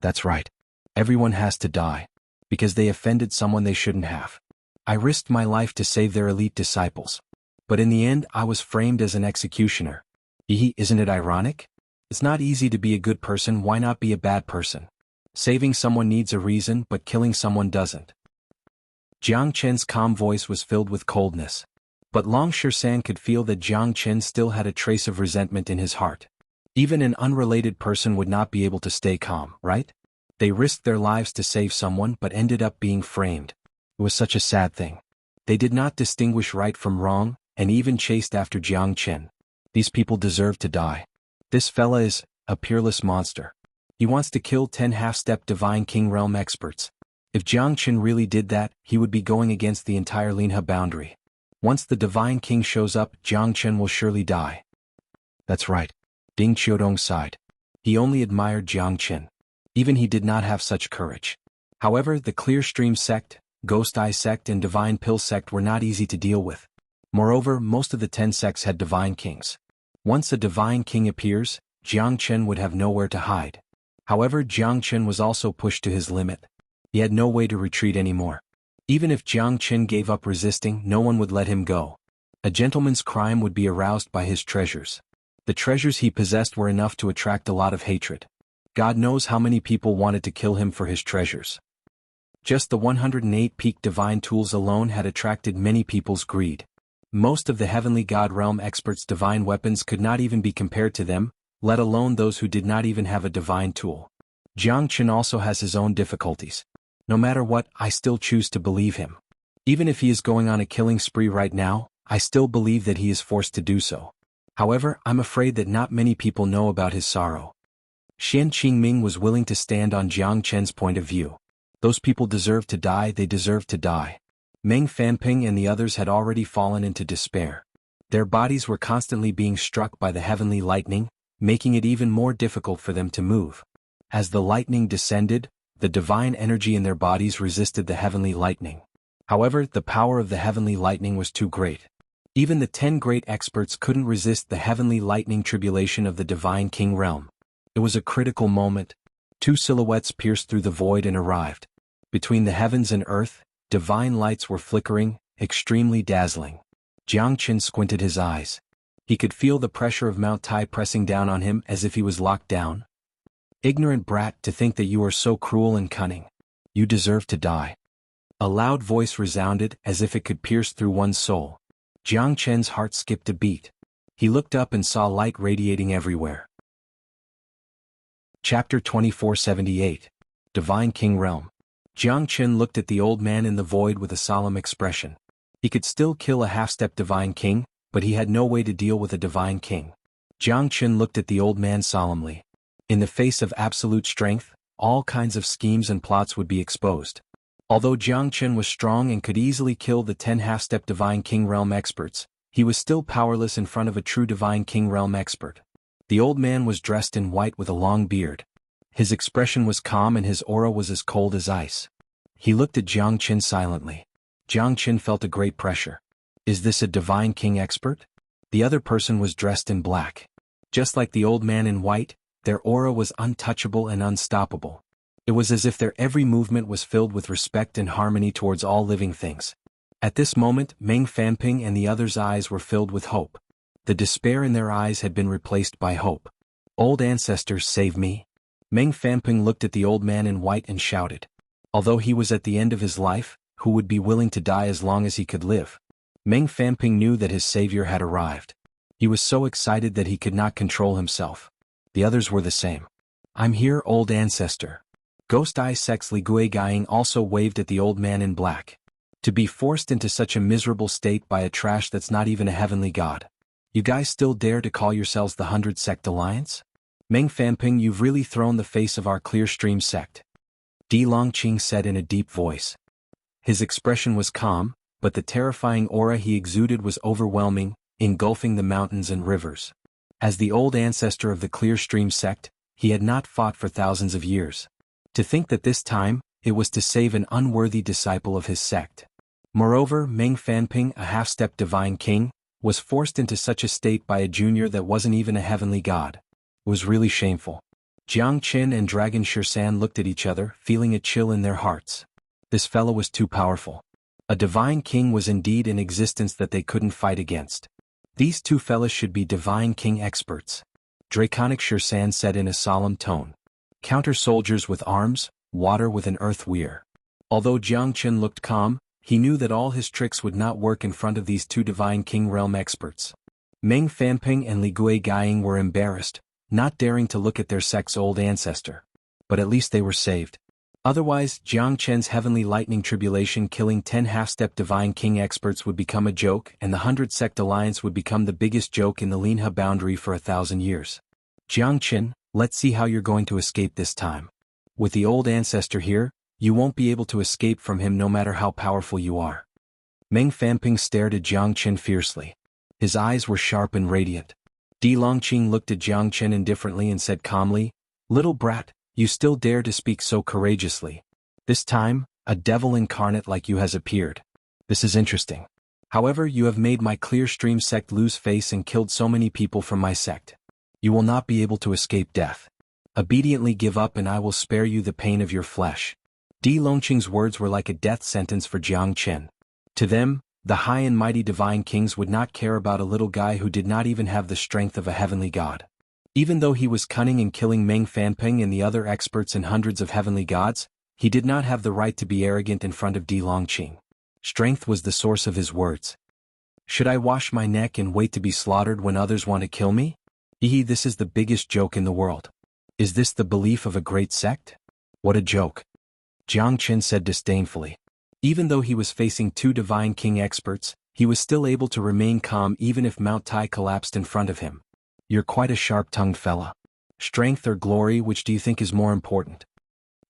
That's right. Everyone has to die. Because they offended someone they shouldn't have. I risked my life to save their elite disciples. But in the end I was framed as an executioner. Isn't it ironic? It's not easy to be a good person, why not be a bad person? Saving someone needs a reason, but killing someone doesn't. Jiang Qin's calm voice was filled with coldness. But Long Shirsan could feel that Jiang Qin still had a trace of resentment in his heart. Even an unrelated person would not be able to stay calm, right? They risked their lives to save someone but ended up being framed. It was such a sad thing. They did not distinguish right from wrong, and even chased after Jiang Qin. These people deserve to die. This fella is a peerless monster. He wants to kill 10 half-step Divine King Realm experts. If Jiang Qin really did that, he would be going against the entire Linha boundary. Once the Divine King shows up, Jiang Qin will surely die. That's right. Ding Qiudong sighed. He only admired Jiang Qin. Even he did not have such courage. However, the Clear Stream sect, Ghost Eye sect and Divine Pill sect were not easy to deal with. Moreover, most of the 10 sects had Divine Kings. Once a Divine King appears, Jiang Qin would have nowhere to hide. However, Jiang Qin was also pushed to his limit. He had no way to retreat anymore. Even if Jiang Qin gave up resisting, no one would let him go. A gentleman's crime would be aroused by his treasures. The treasures he possessed were enough to attract a lot of hatred. God knows how many people wanted to kill him for his treasures. Just the 108 peak divine tools alone had attracted many people's greed. Most of the heavenly god realm experts' divine weapons could not even be compared to them, let alone those who did not even have a divine tool. Jiang Qin also has his own difficulties. No matter what, I still choose to believe him. Even if he is going on a killing spree right now, I still believe that he is forced to do so. However, I'm afraid that not many people know about his sorrow. Xian Qingming was willing to stand on Jiang Qin's point of view. Those people deserve to die, they deserve to die. Meng Fanping and the others had already fallen into despair. Their bodies were constantly being struck by the heavenly lightning, making it even more difficult for them to move. As the lightning descended, the divine energy in their bodies resisted the heavenly lightning. However, the power of the heavenly lightning was too great. Even the 10 great experts couldn't resist the heavenly lightning tribulation of the Divine King realm. It was a critical moment. 2 silhouettes pierced through the void and arrived. Between the heavens and earth, divine lights were flickering, extremely dazzling. Jiang Qin squinted his eyes. He could feel the pressure of Mount Tai pressing down on him as if he was locked down. Ignorant brat, to think that you are so cruel and cunning. You deserve to die. A loud voice resounded as if it could pierce through one's soul. Jiang Qin's heart skipped a beat. He looked up and saw light radiating everywhere. Chapter 2478. Divine King Realm. Jiang Qin looked at the old man in the void with a solemn expression. He could still kill a half-step Divine King, but he had no way to deal with a Divine King. Jiang Qin looked at the old man solemnly. In the face of absolute strength, all kinds of schemes and plots would be exposed. Although Jiang Qin was strong and could easily kill the 10 half-step Divine King Realm experts, he was still powerless in front of a true Divine King Realm expert. The old man was dressed in white with a long beard. His expression was calm and his aura was as cold as ice. He looked at Jiang Qin silently. Jiang Qin felt a great pressure. Is this a Divine King expert? The other person was dressed in black. Just like the old man in white, their aura was untouchable and unstoppable. It was as if their every movement was filled with respect and harmony towards all living things. At this moment, Meng Fanping and the others' eyes were filled with hope. The despair in their eyes had been replaced by hope. Old ancestors, save me. Meng Fanping looked at the old man in white and shouted. Although he was at the end of his life, who would be willing to die as long as he could live? Meng Fanping knew that his savior had arrived. He was so excited that he could not control himself. The others were the same. "I'm here, old ancestor." Ghost Eye Sex Ligui Guying also waved at the old man in black. To be forced into such a miserable state by a trash that's not even a heavenly god. You guys still dare to call yourselves the 100 Sect Alliance? Meng Fanping, you've really thrown the face of our clear stream sect. Di Longqing said in a deep voice. His expression was calm, but the terrifying aura he exuded was overwhelming, engulfing the mountains and rivers. As the old ancestor of the clear stream sect, he had not fought for thousands of years. To think that this time, it was to save an unworthy disciple of his sect. Moreover, Meng Fanping, a half-step divine king, was forced into such a state by a junior that wasn't even a heavenly god. It was really shameful. Jiang Qin and Dragon Shirsan looked at each other, feeling a chill in their hearts. This fellow was too powerful. A divine king was indeed in existence that they couldn't fight against. These two fellas should be divine king experts. Draconic Shirsan said in a solemn tone. Counter soldiers with arms, water with an earth weir. Although Jiang Qin looked calm, he knew that all his tricks would not work in front of these two divine king realm experts. Meng Fanping and Ligui Guying were embarrassed, not daring to look at their sect's old ancestor. But at least they were saved. Otherwise, Jiang Chen's heavenly lightning tribulation killing 10 half-step divine king experts would become a joke, and the 100 Sect Alliance would become the biggest joke in the Linha boundary for 1,000 years. Jiang Chen, let's see how you're going to escape this time. With the old ancestor here, you won't be able to escape from him no matter how powerful you are. Meng Fanping stared at Jiang Chen fiercely. His eyes were sharp and radiant. Di Longqing looked at Jiang Chen indifferently and said calmly, "Little brat, you still dare to speak so courageously. This time, a devil incarnate like you has appeared. This is interesting. However, you have made my clear stream sect lose face and killed so many people from my sect. You will not be able to escape death. Obediently give up and I will spare you the pain of your flesh." Di Longqing's words were like a death sentence for Jiang Chen. To them, the high and mighty divine kings would not care about a little guy who did not even have the strength of a heavenly god. Even though he was cunning in killing Meng Fanping and the other experts and hundreds of heavenly gods, he did not have the right to be arrogant in front of Di Longqing. Strength was the source of his words. "Should I wash my neck and wait to be slaughtered when others want to kill me? This is the biggest joke in the world. Is this the belief of a great sect? What a joke." Jiang Chen said disdainfully. Even though he was facing two divine king experts, he was still able to remain calm even if Mount Tai collapsed in front of him. "You're quite a sharp-tongued fella. Strength or glory, which do you think is more important?"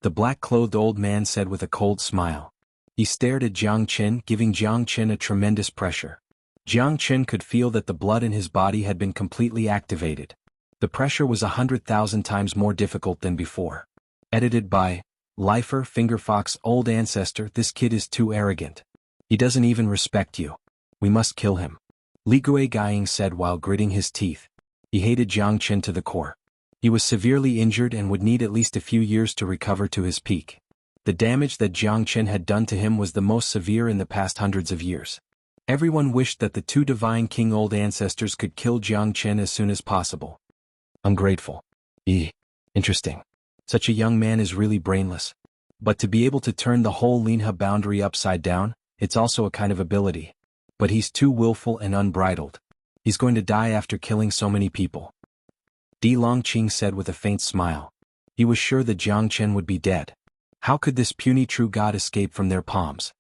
The black-clothed old man said with a cold smile. He stared at Jiang Chen, giving Jiang Chen a tremendous pressure. Jiang Chen could feel that the blood in his body had been completely activated. The pressure was 100,000 times more difficult than before. Edited by Lifer Fingerfox. Old ancestor, this kid is too arrogant. He doesn't even respect you. We must kill him. Ligui Guying said while gritting his teeth. He hated Jiang Chen to the core. He was severely injured and would need at least a few years to recover to his peak. The damage that Jiang Chen had done to him was the most severe in the past hundreds of years. Everyone wished that the two divine king old ancestors could kill Jiang Chen as soon as possible. Ungrateful. Interesting. Such a young man is really brainless. But to be able to turn the whole Linha boundary upside down, it's also a kind of ability. But he's too willful and unbridled. He's going to die after killing so many people. Di Longqing said with a faint smile. He was sure that Jiang Chen would be dead. How could this puny true god escape from their palms?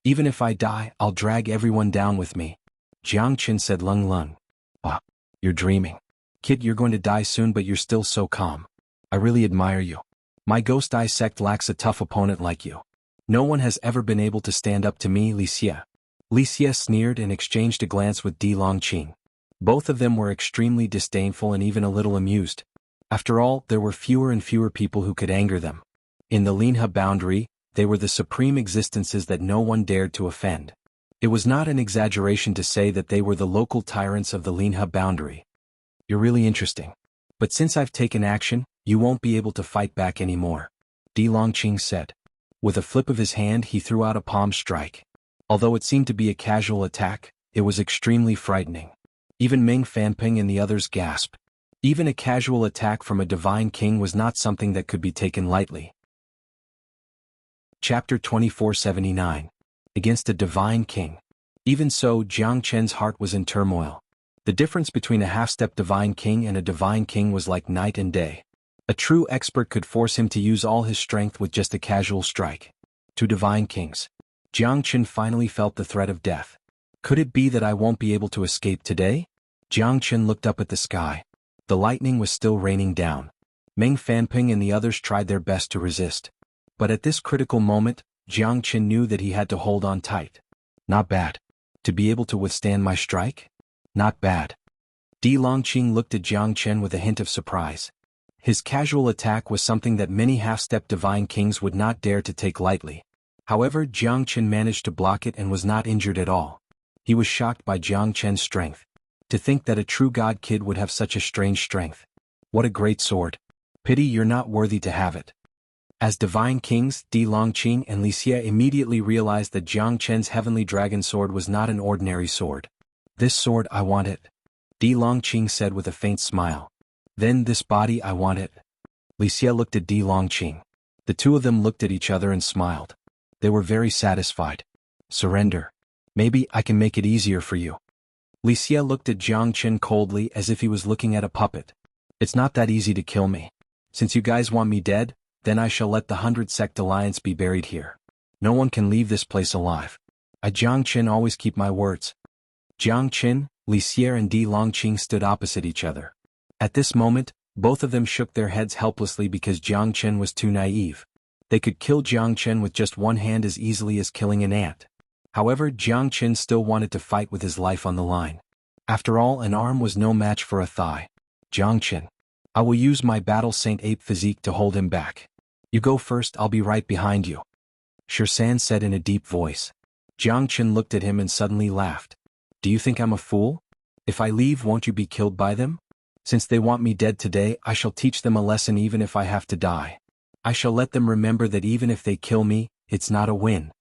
"Even if I die, I'll drag everyone down with me," Jiang Chen said lung lung. "Ah, you're dreaming. Kid, you're going to die soon but you're still so calm. I really admire you. My Ghost Eye sect lacks a tough opponent like you. No one has ever been able to stand up to me." Li Xie sneered and exchanged a glance with Di Longqing. Both of them were extremely disdainful and even a little amused. After all, there were fewer and fewer people who could anger them. In the Linha boundary, they were the supreme existences that no one dared to offend. It was not an exaggeration to say that they were the local tyrants of the Linha boundary. "You're really interesting. But since I've taken action, you won't be able to fight back anymore," Di Longqing said. With a flip of his hand he threw out a palm strike. Although it seemed to be a casual attack, it was extremely frightening. Even Meng Fanping and the others gasped. Even a casual attack from a divine king was not something that could be taken lightly. Chapter 2479. Against a divine king. Even so, Jiang Chen's heart was in turmoil. The difference between a half-step divine king and a divine king was like night and day. A true expert could force him to use all his strength with just a casual strike. Two divine kings. Jiang Chen finally felt the threat of death. Could it be that I won't be able to escape today? Jiang Chen looked up at the sky. The lightning was still raining down. Meng Fanping and the others tried their best to resist. But at this critical moment, Jiang Chen knew that he had to hold on tight. Not bad. To be able to withstand my strike? Not bad. Di Longqing looked at Jiang Chen with a hint of surprise. His casual attack was something that many half-step divine kings would not dare to take lightly. However, Jiang Chen managed to block it and was not injured at all. He was shocked by Jiang Chen's strength. To think that a true god kid would have such a strange strength. What a great sword. Pity you're not worthy to have it. As divine kings, Di Longqing and Li Xie immediately realized that Jiang Chen's heavenly dragon sword was not an ordinary sword. This sword, I want it. Di Longqing said with a faint smile. Then this body, I want it. Li Xie looked at Di Longqing. The two of them looked at each other and smiled. They were very satisfied. Surrender. Maybe I can make it easier for you. Li Xie looked at Jiang Chen coldly as if he was looking at a puppet. It's not that easy to kill me. Since you guys want me dead, then I shall let the 100-sect alliance be buried here. No one can leave this place alive. I Jiang Chen always keep my words. Jiang Chen, Li Xie and Di Longqing stood opposite each other. At this moment, both of them shook their heads helplessly because Jiang Chen was too naive. They could kill Jiang Chen with just one hand as easily as killing an ant. However, Jiang Chen still wanted to fight with his life on the line. After all, an arm was no match for a thigh. Jiang Chen. I will use my battle saint ape physique to hold him back. You go first, I'll be right behind you. Shirsan said in a deep voice. Jiang Chen looked at him and suddenly laughed. Do you think I'm a fool? If I leave, won't you be killed by them? Since they want me dead today, I shall teach them a lesson even if I have to die. I shall let them remember that even if they kill me, it's not a win.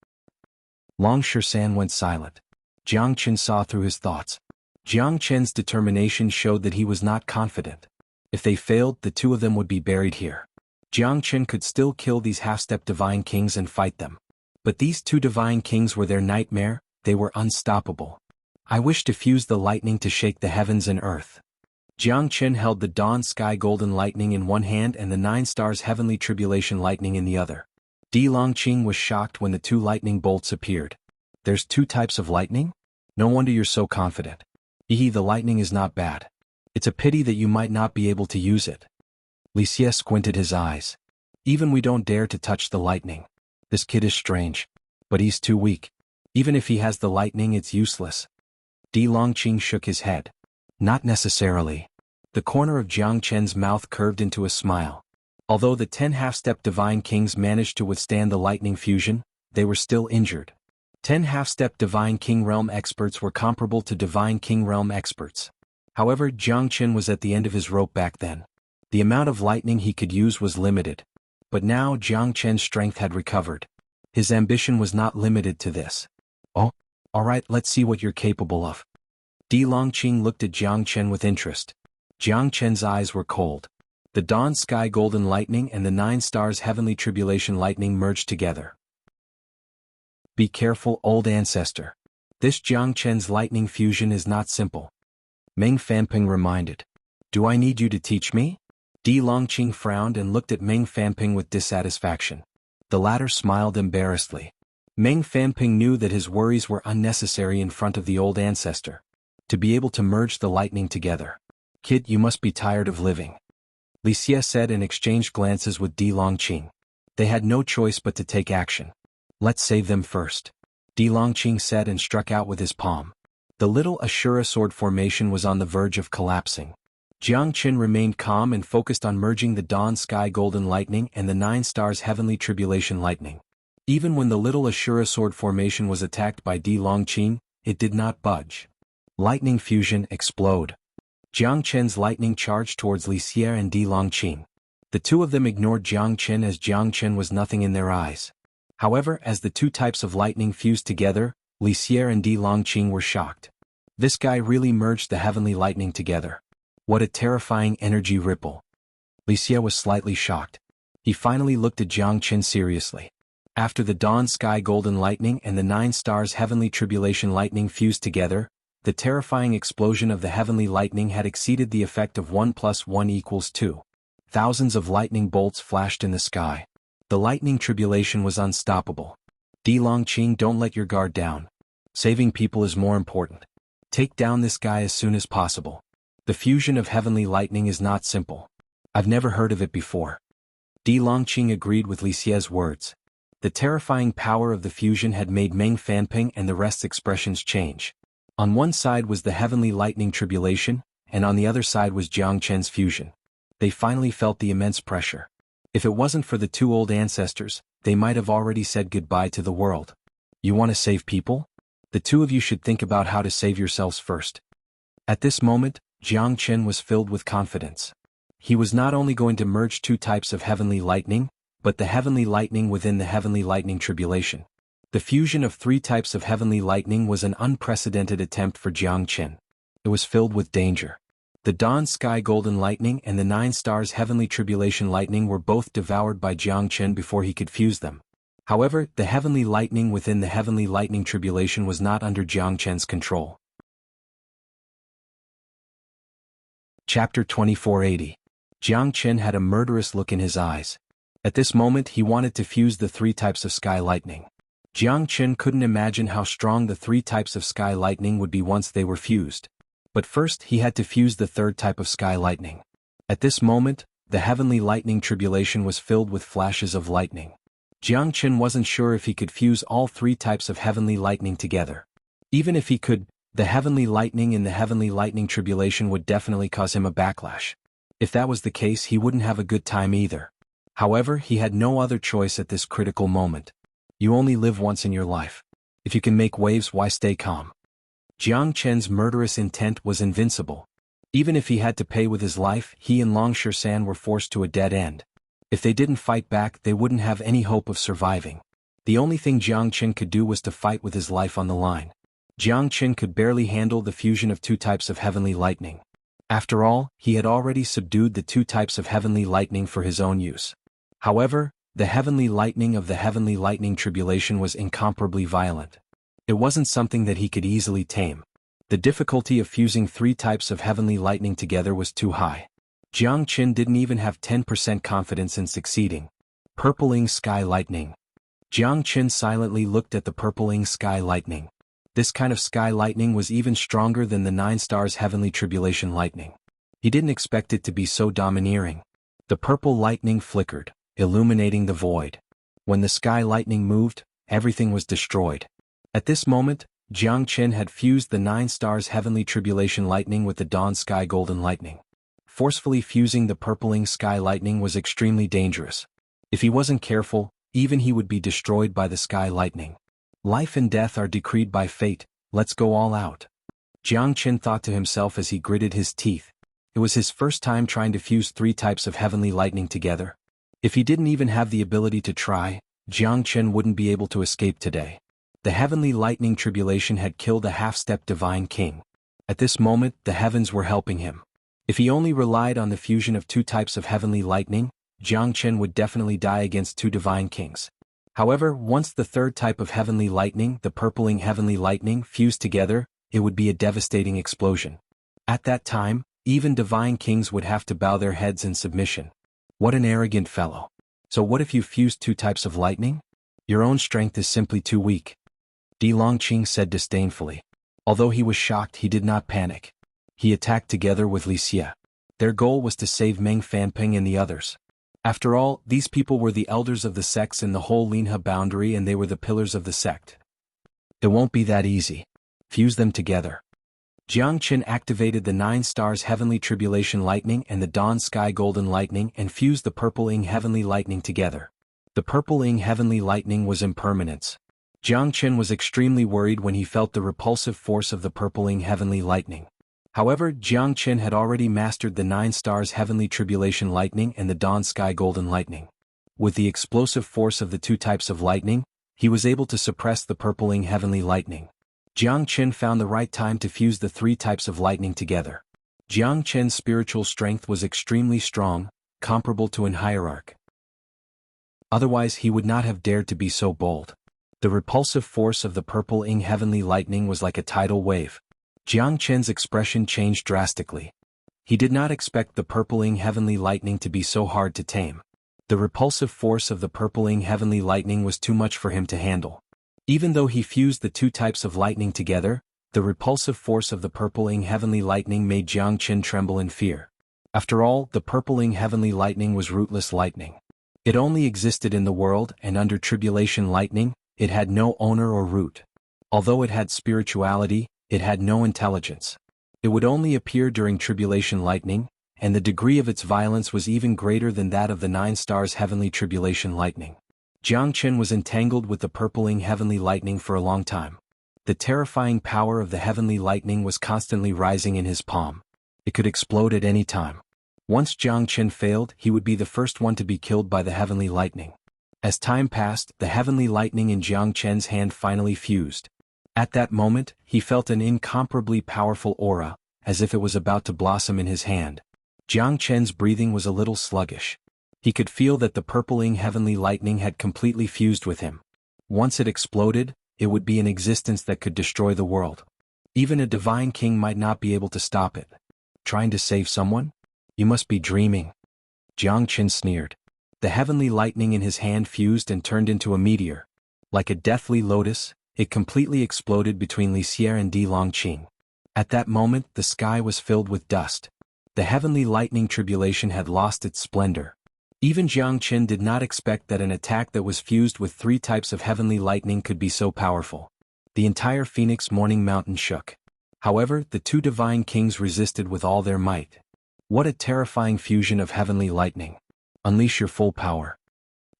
Long Shirsan went silent. Jiang Chen saw through his thoughts. Jiang Chen's determination showed that he was not confident. If they failed, the two of them would be buried here. Jiang Chen could still kill these half-step divine kings and fight them. But these two divine kings were their nightmare, they were unstoppable. I wish to fuse the lightning to shake the heavens and earth. Jiang Chen held the dawn sky golden lightning in one hand and the 9 stars heavenly tribulation lightning in the other. Di Longqing was shocked when the two lightning bolts appeared. There's 2 types of lightning? No wonder you're so confident. The lightning is not bad. It's a pity that you might not be able to use it. Li Xie squinted his eyes. Even we don't dare to touch the lightning. This kid is strange. But he's too weak. Even if he has the lightning, it's useless. Di Longqing shook his head. Not necessarily. The corner of Jiang Chen's mouth curved into a smile. Although the 10 half-step divine kings managed to withstand the lightning fusion, they were still injured. 10 half-step divine king realm experts were comparable to divine king realm experts. However, Jiang Chen was at the end of his rope back then. The amount of lightning he could use was limited. But now Jiang Chen's strength had recovered. His ambition was not limited to this. Oh, alright, let's see what you're capable of. Di Longqing looked at Jiang Chen with interest. Jiang Chen's eyes were cold. The dawn sky golden lightning and the 9 stars heavenly tribulation lightning merged together. Be careful, old ancestor. This Jiang Chen's lightning fusion is not simple. Meng Fanping reminded. Do I need you to teach me? Di Longqing frowned and looked at Meng Fanping with dissatisfaction. The latter smiled embarrassedly. Meng Fanping knew that his worries were unnecessary in front of the old ancestor. To be able to merge the lightning together. Kid, you must be tired of living. Li Xie said and exchanged glances with Di Longqing. They had no choice but to take action. Let's save them first. Di Longqing said and struck out with his palm. The little Ashura sword formation was on the verge of collapsing. Jiang Chen remained calm and focused on merging the dawn sky golden lightning and the 9 stars heavenly tribulation lightning. Even when the little Ashura sword formation was attacked by Di Longqing, it did not budge. Lightning fusion, explode. Jiang Chen's lightning charged towards Li Xie and Di Longqing. The two of them ignored Jiang Chen as Jiang Chen was nothing in their eyes. However, as the 2 types of lightning fused together, Li Xie and Di Longqing were shocked. This guy really merged the heavenly lightning together. What a terrifying energy ripple. Li Xie was slightly shocked. He finally looked at Jiang Chen seriously. After the dawn sky golden lightning and the 9 stars heavenly tribulation lightning fused together, the terrifying explosion of the heavenly lightning had exceeded the effect of 1 + 1 = 2. Thousands of lightning bolts flashed in the sky. The lightning tribulation was unstoppable. Longqing, don't let your guard down. Saving people is more important. Take down this guy as soon as possible. The fusion of heavenly lightning is not simple. I've never heard of it before. Longqing agreed with Li Xie's words. The terrifying power of the fusion had made Meng Fanping and the rest's expressions change. On one side was the heavenly lightning tribulation, and on the other side was Jiang Chen's fusion. They finally felt the immense pressure. If it wasn't for the two old ancestors, they might have already said goodbye to the world. You want to save people? The two of you should think about how to save yourselves first. At this moment, Jiang Chen was filled with confidence. He was not only going to merge two types of heavenly lightning, but the heavenly lightning within the heavenly lightning tribulation. The fusion of three types of heavenly lightning was an unprecedented attempt for Jiang Chen. It was filled with danger. The dawn sky golden lightning and the 9 stars heavenly tribulation lightning were both devoured by Jiang Chen before he could fuse them. However, the heavenly lightning within the heavenly lightning tribulation was not under Jiang Chen's control. Chapter 2480. Jiang Chen had a murderous look in his eyes. At this moment he wanted to fuse the 3 types of sky lightning. Jiang Chen couldn't imagine how strong the 3 types of sky lightning would be once they were fused. But first he had to fuse the 3rd type of sky lightning. At this moment, the heavenly lightning tribulation was filled with flashes of lightning. Jiang Chen wasn't sure if he could fuse all 3 types of heavenly lightning together. Even if he could, the heavenly lightning in the heavenly lightning tribulation would definitely cause him a backlash. If that was the case, he wouldn't have a good time either. However, he had no other choice at this critical moment. You only live once in your life. If you can make waves, why stay calm? Jiang Chen's murderous intent was invincible. Even if he had to pay with his life, he and Long Shisan were forced to a dead end. If they didn't fight back, they wouldn't have any hope of surviving. The only thing Jiang Chen could do was to fight with his life on the line. Jiang Chen could barely handle the fusion of 2 types of heavenly lightning. After all, he had already subdued the 2 types of heavenly lightning for his own use. However, the heavenly lightning of the heavenly lightning tribulation was incomparably violent. It wasn't something that he could easily tame. The difficulty of fusing 3 types of heavenly lightning together was too high. Jiang Chen didn't even have 10% confidence in succeeding. Purpling sky lightning. Jiang Chen silently looked at the purpling sky lightning. This kind of sky lightning was even stronger than the 9 stars heavenly tribulation lightning. He didn't expect it to be so domineering. The purple lightning flickered, illuminating the void. When the sky lightning moved, everything was destroyed. At this moment, Jiang Chen had fused the 9 stars heavenly tribulation lightning with the dawn sky golden lightning. Forcefully fusing the purpling sky lightning was extremely dangerous. If he wasn't careful, even he would be destroyed by the sky lightning. Life and death are decreed by fate, let's go all out. Jiang Chen thought to himself as he gritted his teeth. It was his first time trying to fuse 3 types of heavenly lightning together. If he didn't even have the ability to try, Jiang Chen wouldn't be able to escape today. The heavenly lightning tribulation had killed a half-step divine king. At this moment, the heavens were helping him. If he only relied on the fusion of 2 types of heavenly lightning, Jiang Chen would definitely die against 2 divine kings. However, once the 3rd type of heavenly lightning, the purpling heavenly lightning, fused together, it would be a devastating explosion. At that time, even divine kings would have to bow their heads in submission. What an arrogant fellow. So what if you fused 2 types of lightning? Your own strength is simply too weak. Longqing said disdainfully. Although he was shocked, he did not panic. He attacked together with Li Xie. Their goal was to save Meng Fanping and the others. After all, these people were the elders of the sects in the whole Linhe boundary and they were the pillars of the sect. It won't be that easy. Fuse them together. Jiang Chen activated the 9 stars heavenly tribulation lightning and the dawn sky golden lightning and fused the purpling heavenly lightning together. The purpling heavenly lightning was impermanence. Jiang Chen was extremely worried when he felt the repulsive force of the purpling heavenly lightning. However, Jiang Chen had already mastered the 9 stars heavenly tribulation lightning and the dawn sky golden lightning. With the explosive force of the 2 types of lightning, he was able to suppress the purpling heavenly lightning. Jiang Chen found the right time to fuse the 3 types of lightning together. Jiang Chen's spiritual strength was extremely strong, comparable to an hierarch. Otherwise he would not have dared to be so bold. The repulsive force of the purpling heavenly lightning was like a tidal wave. Jiang Chen's expression changed drastically. He did not expect the purpling heavenly lightning to be so hard to tame. The repulsive force of the purpling heavenly lightning was too much for him to handle. Even though he fused the two types of lightning together, the repulsive force of the purpling heavenly lightning made Jiang Chen tremble in fear. After all, the purpling heavenly lightning was rootless lightning. It only existed in the world, and under tribulation lightning, it had no owner or root. Although it had spirituality, it had no intelligence. It would only appear during tribulation lightning, and the degree of its violence was even greater than that of the 9 stars heavenly tribulation lightning. Jiang Chen was entangled with the purpling heavenly lightning for a long time. The terrifying power of the heavenly lightning was constantly rising in his palm. It could explode at any time. Once Jiang Chen failed, he would be the first one to be killed by the heavenly lightning. As time passed, the heavenly lightning in Jiang Chen's hand finally fused. At that moment, he felt an incomparably powerful aura, as if it was about to blossom in his hand. Jiang Chen's breathing was a little sluggish. He could feel that the purpling heavenly lightning had completely fused with him. Once it exploded, it would be an existence that could destroy the world. Even a divine king might not be able to stop it. Trying to save someone? You must be dreaming. Jiang Chen sneered. The heavenly lightning in his hand fused and turned into a meteor. Like a deathly lotus, it completely exploded between Xianxia and Longqing. At that moment, the sky was filled with dust. The heavenly lightning tribulation had lost its splendor. Even Jiang Chen did not expect that an attack that was fused with 3 types of heavenly lightning could be so powerful. The entire Phoenix Morning Mountain shook. However, the 2 divine kings resisted with all their might. What a terrifying fusion of heavenly lightning. Unleash your full power.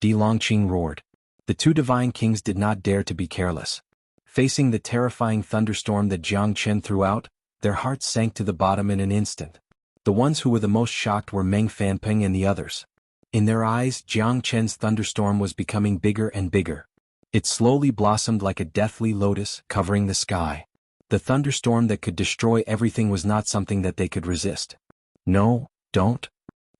Longqing roared. The 2 divine kings did not dare to be careless. Facing the terrifying thunderstorm that Jiang Chen threw out, their hearts sank to the bottom in an instant. The ones who were the most shocked were Meng Fanping and the others. In their eyes, Jiang Chen's thunderstorm was becoming bigger and bigger. It slowly blossomed like a deathly lotus, covering the sky. The thunderstorm that could destroy everything was not something that they could resist. No, don't.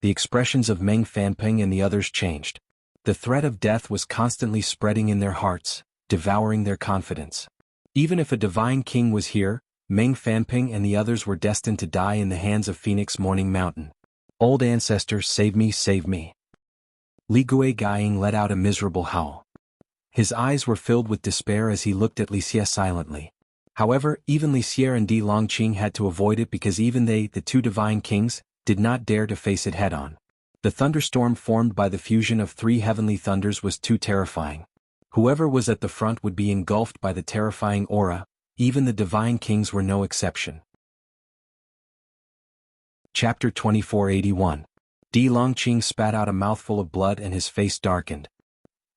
The expressions of Meng Fanping and the others changed. The threat of death was constantly spreading in their hearts, devouring their confidence. Even if a divine king was here, Meng Fanping and the others were destined to die in the hands of Phoenix Morning Mountain. Old ancestor, save me, save me. Li Guiying let out a miserable howl. His eyes were filled with despair as he looked at Xia silently. However, even Xia and Longqing had to avoid it because even they, the 2 divine kings, did not dare to face it head-on. The thunderstorm formed by the fusion of 3 heavenly thunders was too terrifying. Whoever was at the front would be engulfed by the terrifying aura. Even the divine kings were no exception. Chapter 2481. Longqing spat out a mouthful of blood and his face darkened.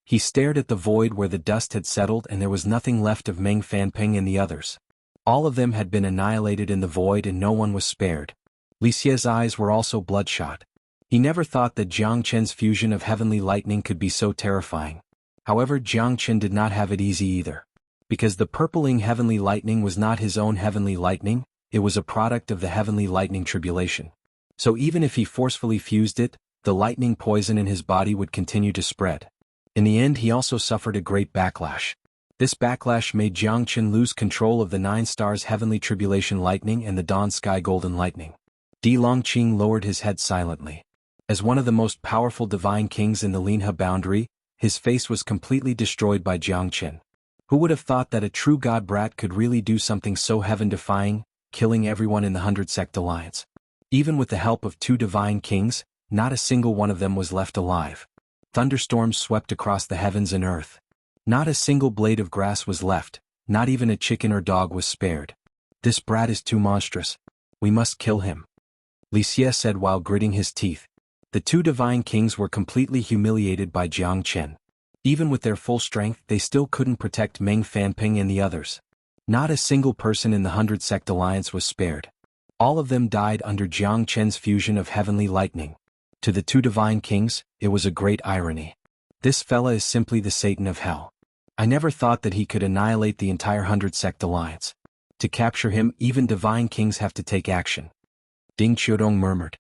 He stared at the void where the dust had settled and there was nothing left of Meng Fanping and the others. All of them had been annihilated in the void and no one was spared. Xia's eyes were also bloodshot. He never thought that Jiang Chen's fusion of heavenly lightning could be so terrifying. However, Jiang Chen did not have it easy either. Because the purpling heavenly lightning was not his own heavenly lightning, it was a product of the heavenly lightning tribulation. So even if he forcefully fused it, the lightning poison in his body would continue to spread. In the end, he also suffered a great backlash. This backlash made Jiang Chen lose control of the 9 stars heavenly tribulation lightning and the dawn sky golden lightning. Longqing lowered his head silently. As one of the most powerful divine kings in the Linha boundary, his face was completely destroyed by Jiang Chen. Who would have thought that a true god brat could really do something so heaven-defying, killing everyone in the 100 Sect Alliance? Even with the help of 2 divine kings, not a single one of them was left alive. Thunderstorms swept across the heavens and earth. Not a single blade of grass was left, not even a chicken or dog was spared. This brat is too monstrous. We must kill him. Xia said while gritting his teeth. The 2 divine kings were completely humiliated by Jiang Chen. Even with their full strength, they still couldn't protect Meng Fanping and the others. Not a single person in the 100 Sect Alliance was spared. All of them died under Jiang Chen's fusion of heavenly lightning. To the 2 divine kings, it was a great irony. This fella is simply the Satan of hell. I never thought that he could annihilate the entire 100 Sect Alliance. To capture him, even divine kings have to take action. Ding Xiudong murmured.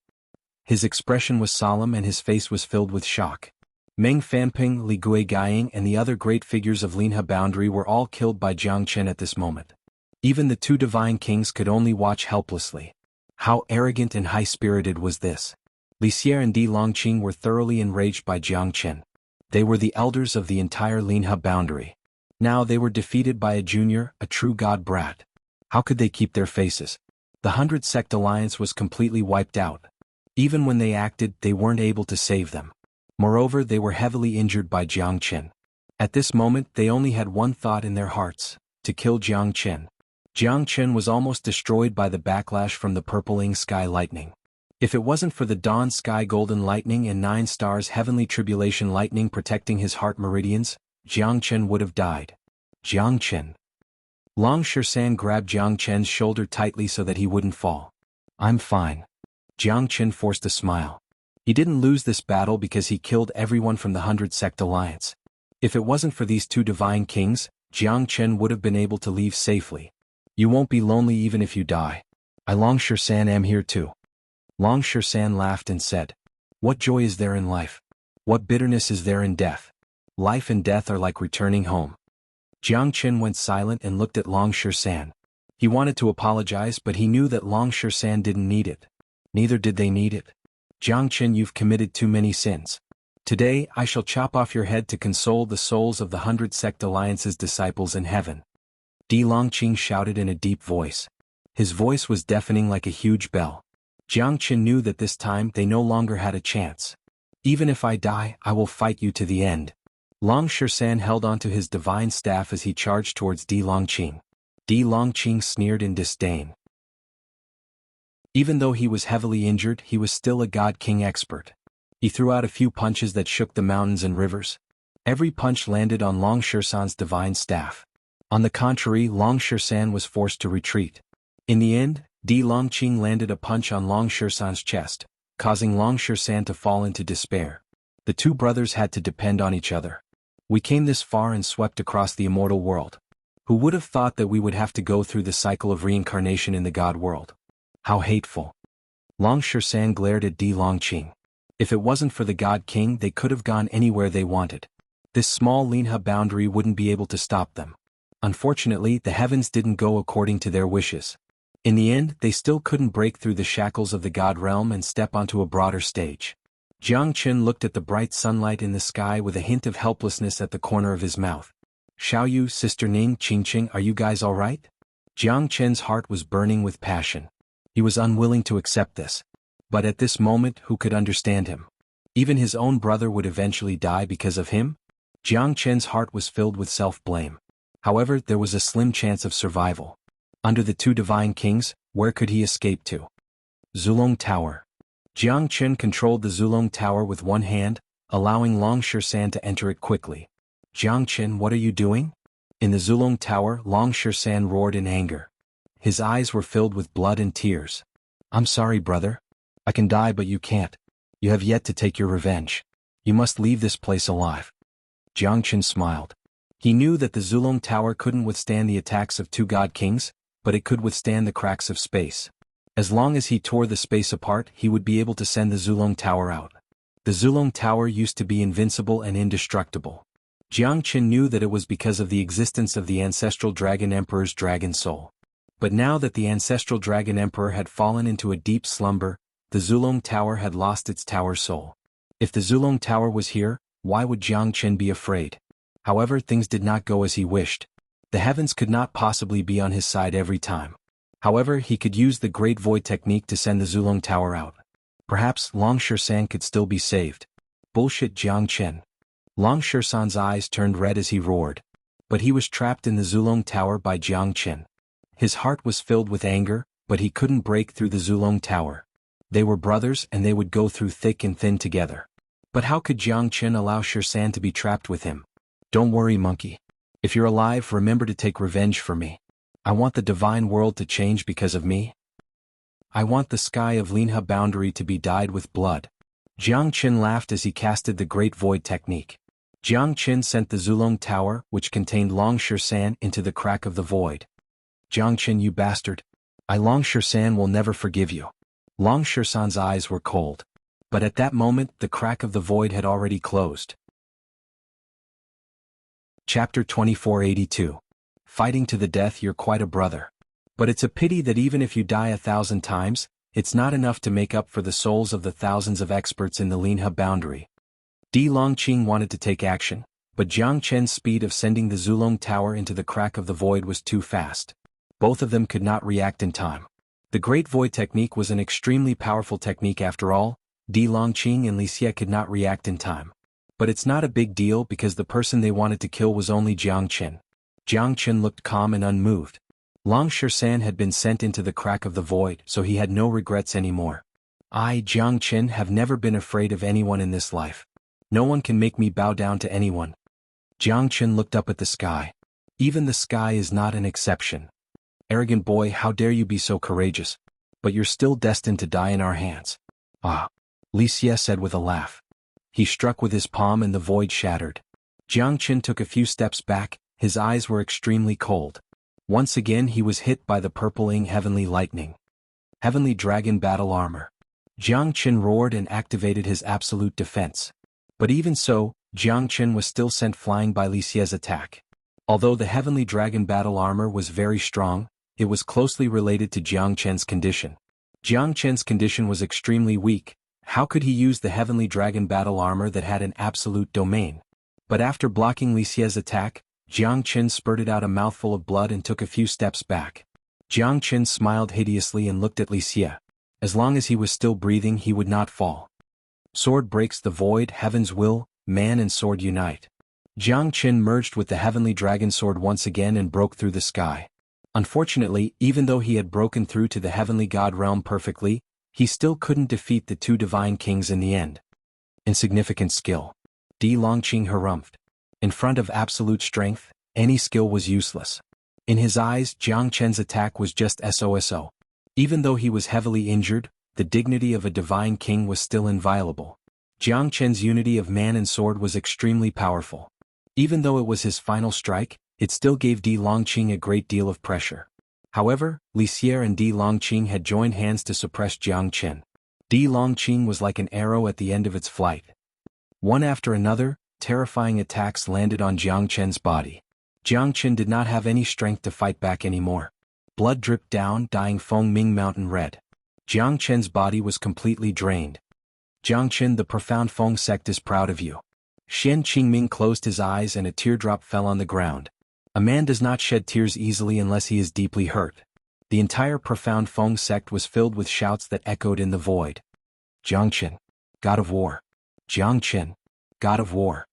His expression was solemn and his face was filled with shock. Meng Fanping, Li Guiying and the other great figures of Linha boundary were all killed by Jiang Chen at this moment. Even the two divine kings could only watch helplessly. How arrogant and high-spirited was this? Li Xie and Di Longqing were thoroughly enraged by Jiang Chen. They were the elders of the entire Linhe boundary. Now they were defeated by a junior, a true god brat. How could they keep their faces? The 100 Sect Alliance was completely wiped out. Even when they acted, they weren't able to save them. Moreover, they were heavily injured by Jiang Chen. At this moment, they only had one thought in their hearts: to kill Jiang Chen. Jiang Chen was almost destroyed by the backlash from the purpling sky lightning. If it wasn't for the dawn sky golden lightning and 9 stars heavenly tribulation lightning protecting his heart meridians, Jiang Chen would have died. Jiang Chen. Long Shirshan grabbed Jiang Chen's shoulder tightly so that he wouldn't fall. I'm fine. Jiang Chen forced a smile. He didn't lose this battle because he killed everyone from the 100 Sect Alliance. If it wasn't for these two divine kings, Jiang Chen would have been able to leave safely. You won't be lonely even if you die. I Long Shirshan am here too. Long Shirshan laughed and said, what joy is there in life? What bitterness is there in death? Life and death are like returning home. Jiang Chen went silent and looked at Long Shirshan. He wanted to apologize, but he knew that Long Shirshan didn't need it. Neither did they need it. Jiang Chen, you've committed too many sins. Today I shall chop off your head to console the souls of the 100 Sect Alliance's disciples in heaven. Di Longqing shouted in a deep voice. His voice was deafening like a huge bell. Jiang Chen knew that this time they no longer had a chance. Even if I die, I will fight you to the end. Long Shirshan held onto his divine staff as he charged towards Di Longqing. Di Longqing sneered in disdain. Even though he was heavily injured, he was still a God King expert. He threw out a few punches that shook the mountains and rivers. Every punch landed on Long Shirshan's divine staff. On the contrary, Long Shirshan was forced to retreat. In the end, Di Longqing landed a punch on Long Shirshan's chest, causing Long Shirshan to fall into despair. The two brothers had to depend on each other. We came this far and swept across the immortal world. Who would have thought that we would have to go through the cycle of reincarnation in the God world? How hateful. Long Shirshan glared at Di Longqing. If it wasn't for the God King, they could have gone anywhere they wanted. This small Linhe boundary wouldn't be able to stop them. Unfortunately, the heavens didn't go according to their wishes. In the end, they still couldn't break through the shackles of the God realm and step onto a broader stage. Jiang Chen looked at the bright sunlight in the sky with a hint of helplessness at the corner of his mouth. Xiaoyu, Sister Ning, Qingqing, are you guys all right? Jiang Chen's heart was burning with passion. He was unwilling to accept this. But at this moment, who could understand him? Even his own brother would eventually die because of him? Jiang Chen's heart was filled with self-blame. However, there was a slim chance of survival. Under the two divine kings, where could he escape to? Zulong Tower. Jiang Chen controlled the Zulong Tower with one hand, allowing Long Shirshan to enter it quickly. Jiang Chen, what are you doing? In the Zulong Tower, Long Shirshan roared in anger. His eyes were filled with blood and tears. I'm sorry, brother. I can die, but you can't. You have yet to take your revenge. You must leave this place alive. Jiang Chen smiled. He knew that the Zulong Tower couldn't withstand the attacks of two God Kings, but it could withstand the cracks of space. As long as he tore the space apart, he would be able to send the Zulong Tower out. The Zulong Tower used to be invincible and indestructible. Jiang Chen knew that it was because of the existence of the ancestral Dragon Emperor's dragon soul. But now that the ancestral Dragon Emperor had fallen into a deep slumber, the Zulong Tower had lost its tower soul. If the Zulong Tower was here, why would Jiang Chen be afraid? However, things did not go as he wished. The heavens could not possibly be on his side every time. However, he could use the Great Void technique to send the Zulong Tower out. Perhaps Long Shirshan could still be saved. Bullshit, Jiang Chen. Long Shirshan's eyes turned red as he roared. But he was trapped in the Zulong Tower by Jiang Chen. His heart was filled with anger, but he couldn't break through the Zulong Tower. They were brothers and they would go through thick and thin together. But how could Jiang Chen allow Shirshan to be trapped with him? Don't worry, monkey. If you're alive, remember to take revenge for me. I want the divine world to change because of me. I want the sky of Linhe boundary to be dyed with blood. Jiang Chen laughed as he casted the Great Void technique. Jiang Chen sent the Zulong Tower, which contained Long Shirshan, into the crack of the void. Jiang Chen, you bastard. I Long Shirshan will never forgive you. Long Shirshan's eyes were cold. But at that moment, the crack of the void had already closed. Chapter 2482. Fighting to the death, you're quite a brother. But it's a pity that even if you die 1,000 times, it's not enough to make up for the souls of the thousands of experts in the Linha boundary. Di Longqing wanted to take action, but Jiang Chen's speed of sending the Zulong Tower into the crack of the void was too fast. Both of them could not react in time. The Great Void technique was an extremely powerful technique after all. Di Longqing and Li Xie could not react in time. But it's not a big deal because the person they wanted to kill was only Jiang Chen. Jiang Chen looked calm and unmoved. Long Shirshan had been sent into the crack of the void, so he had no regrets anymore. I, Jiang Chen, have never been afraid of anyone in this life. No one can make me bow down to anyone. Jiang Chen looked up at the sky. Even the sky is not an exception. Arrogant boy, how dare you be so courageous? But you're still destined to die in our hands. Ah, Li Xie said with a laugh. He struck with his palm and the void shattered. Jiang Chen took a few steps back, his eyes were extremely cold. Once again he was hit by the purpling heavenly lightning. Heavenly Dragon Battle Armor. Jiang Chen roared and activated his absolute defense. But even so, Jiang Chen was still sent flying by Li Xie's attack. Although the Heavenly Dragon Battle Armor was very strong, it was closely related to Jiang Chen's condition. Jiang Chen's condition was extremely weak. How could he use the Heavenly Dragon Battle Armor that had an absolute domain? But after blocking Li Xie's attack, Jiang Chen spurted out a mouthful of blood and took a few steps back. Jiang Chen smiled hideously and looked at Li Xie. As long as he was still breathing he would not fall. Sword breaks the void, heaven's will, man and sword unite. Jiang Chen merged with the heavenly dragon sword once again and broke through the sky. Unfortunately, even though he had broken through to the heavenly god realm perfectly, he still couldn't defeat the two divine kings in the end. Insignificant skill. Di Longqing harumphed. In front of absolute strength, any skill was useless. In his eyes, Jiang Chen's attack was just SOSO. Even though he was heavily injured, the dignity of a divine king was still inviolable. Jiang Chen's unity of man and sword was extremely powerful. Even though it was his final strike, it still gave Di Longqing a great deal of pressure. However, Li Xie and Di Longqing had joined hands to suppress Jiang Chen. Di Longqing was like an arrow at the end of its flight. One after another, terrifying attacks landed on Jiang Chen's body. Jiang Chen did not have any strength to fight back anymore. Blood dripped down, dyeing Feng Ming Mountain red. Jiang Chen's body was completely drained. Jiang Chen, the profound Feng sect is proud of you. Xian Qingming closed his eyes and a teardrop fell on the ground. A man does not shed tears easily unless he is deeply hurt. The entire profound Feng sect was filled with shouts that echoed in the void. Jiang Chen, God of War. Jiang Chen, God of War.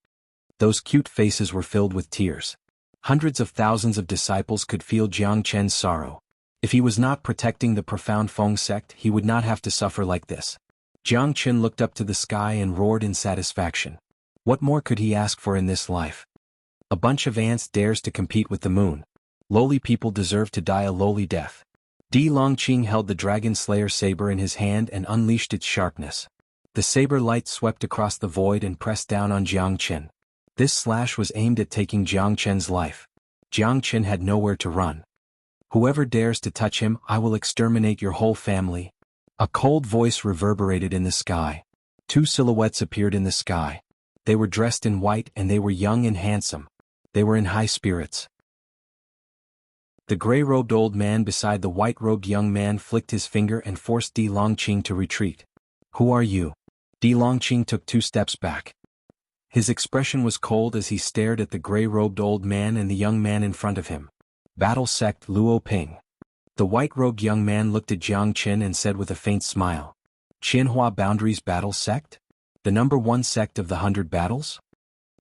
Those cute faces were filled with tears. Hundreds of thousands of disciples could feel Jiang Chen's sorrow. If he was not protecting the profound Feng sect, he would not have to suffer like this. Jiang Chen looked up to the sky and roared in satisfaction. What more could he ask for in this life? A bunch of ants dares to compete with the moon. Lowly people deserve to die a lowly death. Di Longqing held the Dragon Slayer saber in his hand and unleashed its sharpness. The saber light swept across the void and pressed down on Jiang Chen. This slash was aimed at taking Jiang Chen's life. Jiang Chen had nowhere to run. Whoever dares to touch him, I will exterminate your whole family. A cold voice reverberated in the sky. Two silhouettes appeared in the sky. They were dressed in white and they were young and handsome. They were in high spirits. The gray-robed old man beside the white-robed young man flicked his finger and forced Di Longqing to retreat. Who are you? Di Longqing took 2 steps back. His expression was cold as he stared at the gray-robed old man and the young man in front of him. Battle sect Luo Ping. The white-robed young man looked at Jiang Chen and said with a faint smile. Xianhua Boundaries Battle Sect? The number 1 sect of the 100 battles?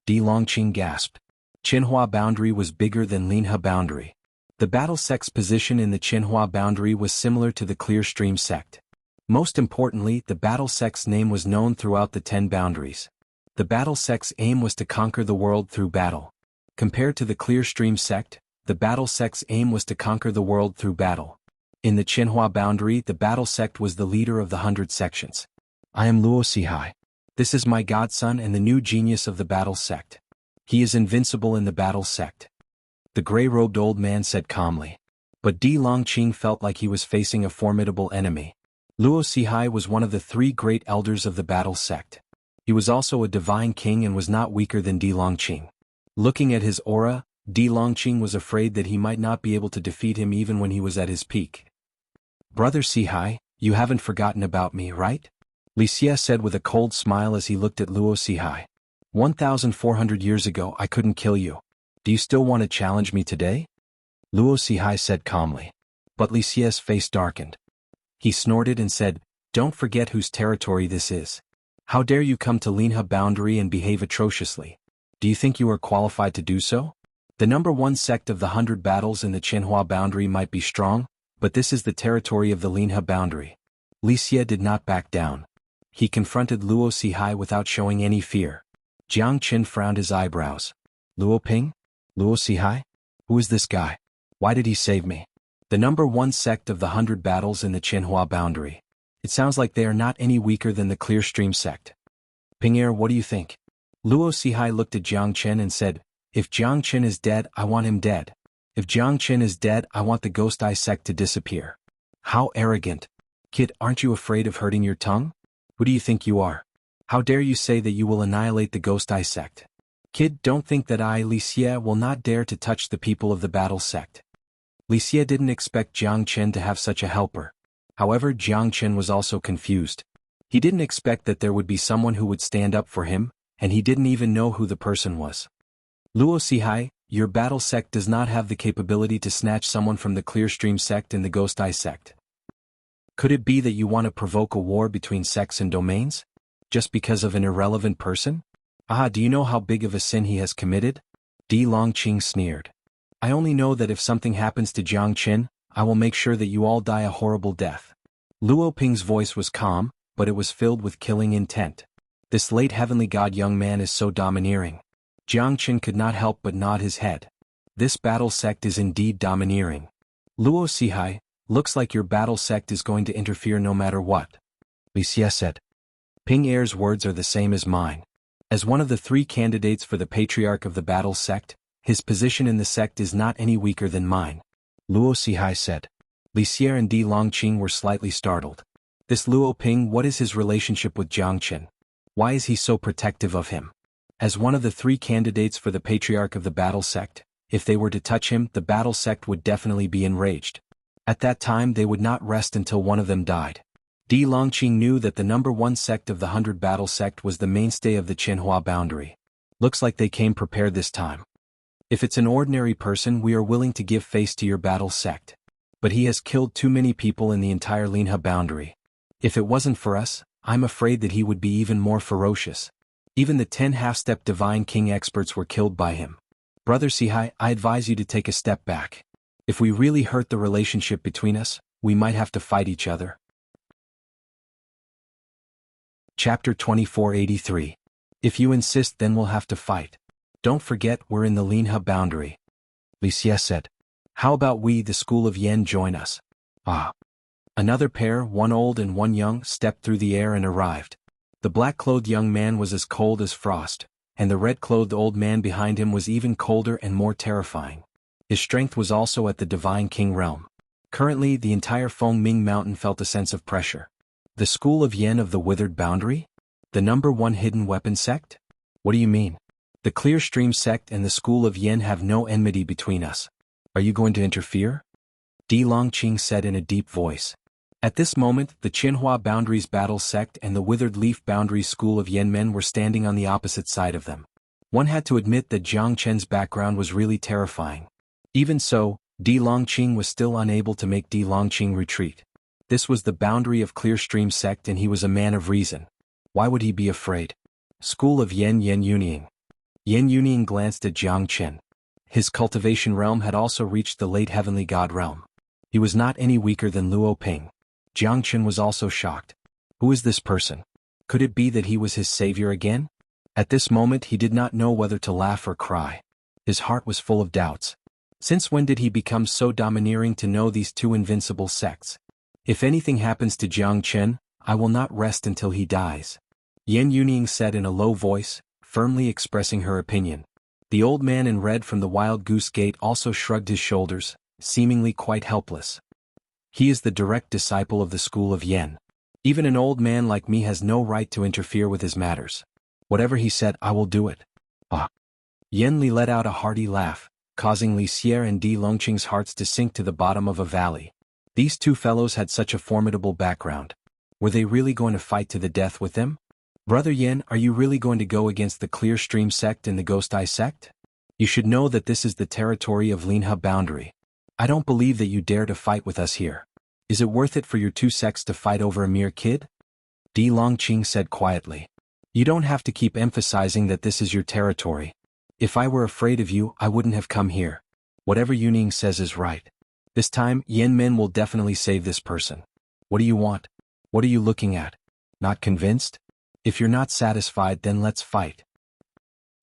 Di Longqing gasped. Xianhua Boundary was bigger than Linha Boundary. The battle sect's position in the Xianhua Boundary was similar to the Clear Stream sect. Most importantly, the battle sect's name was known throughout the 10 boundaries. The battle sect's aim was to conquer the world through battle. Compared to the Clear Stream sect, the battle sect's aim was to conquer the world through battle. In the Xianhua Boundary, the battle sect was the leader of the 100 sections. I am Luo Sihai. This is my godson and the new genius of the battle sect. He is invincible in the battle sect. The gray-robed old man said calmly. But Di Longqing felt like he was facing a formidable enemy. Luo Sihai was one of the 3 great elders of the battle sect. He was also a divine king and was not weaker than Di Longqing. Looking at his aura, Di Longqing was afraid that he might not be able to defeat him even when he was at his peak. "Brother Sihai, you haven't forgotten about me, right?" Li Xie said with a cold smile as he looked at Luo Sihai. 1,400 years ago I couldn't kill you. Do you still want to challenge me today? Luo Sihai said calmly. But Li Xie's face darkened. He snorted and said, "Don't forget whose territory this is. How dare you come to Linhe boundary and behave atrociously? Do you think you are qualified to do so? The number one sect of the 100 battles in the Xianhua boundary might be strong, but this is the territory of the Linhe boundary." Li Xie did not back down. He confronted Luo Sihai without showing any fear. Jiang Qin frowned his eyebrows. "Luo Ping? Luo Sihai? Who is this guy? Why did he save me? The number one sect of the 100 battles in the Xianhua boundary. It sounds like they are not any weaker than the Clear Stream sect. Pingair, what do you think?" Luo Sihai looked at Jiang Qin and said, "If Jiang Qin is dead, I want him dead. If Jiang Qin is dead, I want the Ghost Eye sect to disappear." "How arrogant. Kid, aren't you afraid of hurting your tongue? Who do you think you are? How dare you say that you will annihilate the Ghost Eye sect? Kid, don't think that I, Li Xie, will not dare to touch the people of the Battle sect." Li Xie didn't expect Jiang Qin to have such a helper. However, Jiang Qin was also confused. He didn't expect that there would be someone who would stand up for him, and he didn't even know who the person was. "Luo Sihai, your Battle sect does not have the capability to snatch someone from the Clear Stream sect and the Ghost Eye sect. Could it be that you want to provoke a war between sects and domains? Just because of an irrelevant person? Ah, do you know how big of a sin he has committed?" Di Longqing sneered. "I only know that if something happens to Jiang Qin, I will make sure that you all die a horrible death." Luo Ping's voice was calm, but it was filled with killing intent. This late heavenly god young man is so domineering. Jiang Qin could not help but nod his head. This battle sect is indeed domineering. "Luo Sihai, looks like your battle sect is going to interfere no matter what," Li Xie said. Ping Er's words are the same as mine. As one of the 3 candidates for the patriarch of the battle sect, his position in the sect is not any weaker than mine, Luo Sihai said. Li Xie and Di Longqing were slightly startled. This Luo Ping, what is his relationship with Jiang Qin? Why is he so protective of him? As one of the 3 candidates for the patriarch of the battle sect, if they were to touch him, the battle sect would definitely be enraged. At that time they would not rest until one of them died. Di Longqing knew that the number one sect of the 100 battle sect was the mainstay of the Xianhua boundary. Looks like they came prepared this time. "If it's an ordinary person, we are willing to give face to your battle sect. But he has killed too many people in the entire Linhe boundary. If it wasn't for us, I'm afraid that he would be even more ferocious. Even the 10 half-step Divine King experts were killed by him. Brother Sihai, I advise you to take a step back. If we really hurt the relationship between us, we might have to fight each other." Chapter 2483. "If you insist, then we'll have to fight. Don't forget we're in the Linhe boundary," Li Xie said. "How about we, the school of Yen, join us?" Ah. Another pair, one old and one young, stepped through the air and arrived. The black-clothed young man was as cold as frost, and the red-clothed old man behind him was even colder and more terrifying. His strength was also at the Divine King realm. Currently, the entire Fengming Mountain felt a sense of pressure. The school of Yen of the Withered Boundary? The number one hidden weapon sect? What do you mean? The Clear Stream sect and the school of Yen have no enmity between us. Are you going to interfere? Di Longqing said in a deep voice. At this moment, the Xianhua Boundaries Battle Sect and the Withered Leaf Boundaries School of Yen men were standing on the opposite side of them. One had to admit that Jiang Chen's background was really terrifying. Even so, Di Longqing was still unable to make Di Longqing retreat. This was the boundary of Clear Stream sect and he was a man of reason. Why would he be afraid? School of Yen Yunying. Yen Yunying glanced at Jiang Chen. His cultivation realm had also reached the late heavenly god realm. He was not any weaker than Luo Ping. Jiang Chen was also shocked. Who is this person? Could it be that he was his savior again? At this moment he did not know whether to laugh or cry. His heart was full of doubts. Since when did he become so domineering to know these two invincible sects? If anything happens to Jiang Chen, I will not rest until he dies. Yen Yunying said in a low voice, firmly expressing her opinion. The old man in red from the Wild Goose Gate also shrugged his shoulders, seemingly quite helpless. He is the direct disciple of the school of Yen. Even an old man like me has no right to interfere with his matters. Whatever he said, I will do it. Ah. Yen Li let out a hearty laugh, causing Li Xie and Di Longqing's hearts to sink to the bottom of a valley. These two fellows had such a formidable background. Were they really going to fight to the death with them? Brother Yen, are you really going to go against the Clear Stream sect and the Ghost Eye sect? You should know that this is the territory of Linha boundary. I don't believe that you dare to fight with us here. Is it worth it for your two sects to fight over a mere kid? Di Longqing said quietly. You don't have to keep emphasizing that this is your territory. If I were afraid of you, I wouldn't have come here. Whatever Yuning says is right. This time, Yen Men will definitely save this person. What do you want? What are you looking at? Not convinced? If you're not satisfied, then let's fight.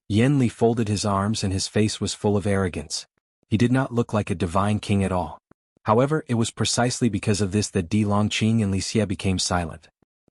Yen Li folded his arms and his face was full of arrogance. He did not look like a divine king at all. However, it was precisely because of this that Di Longqing and Li Xie became silent.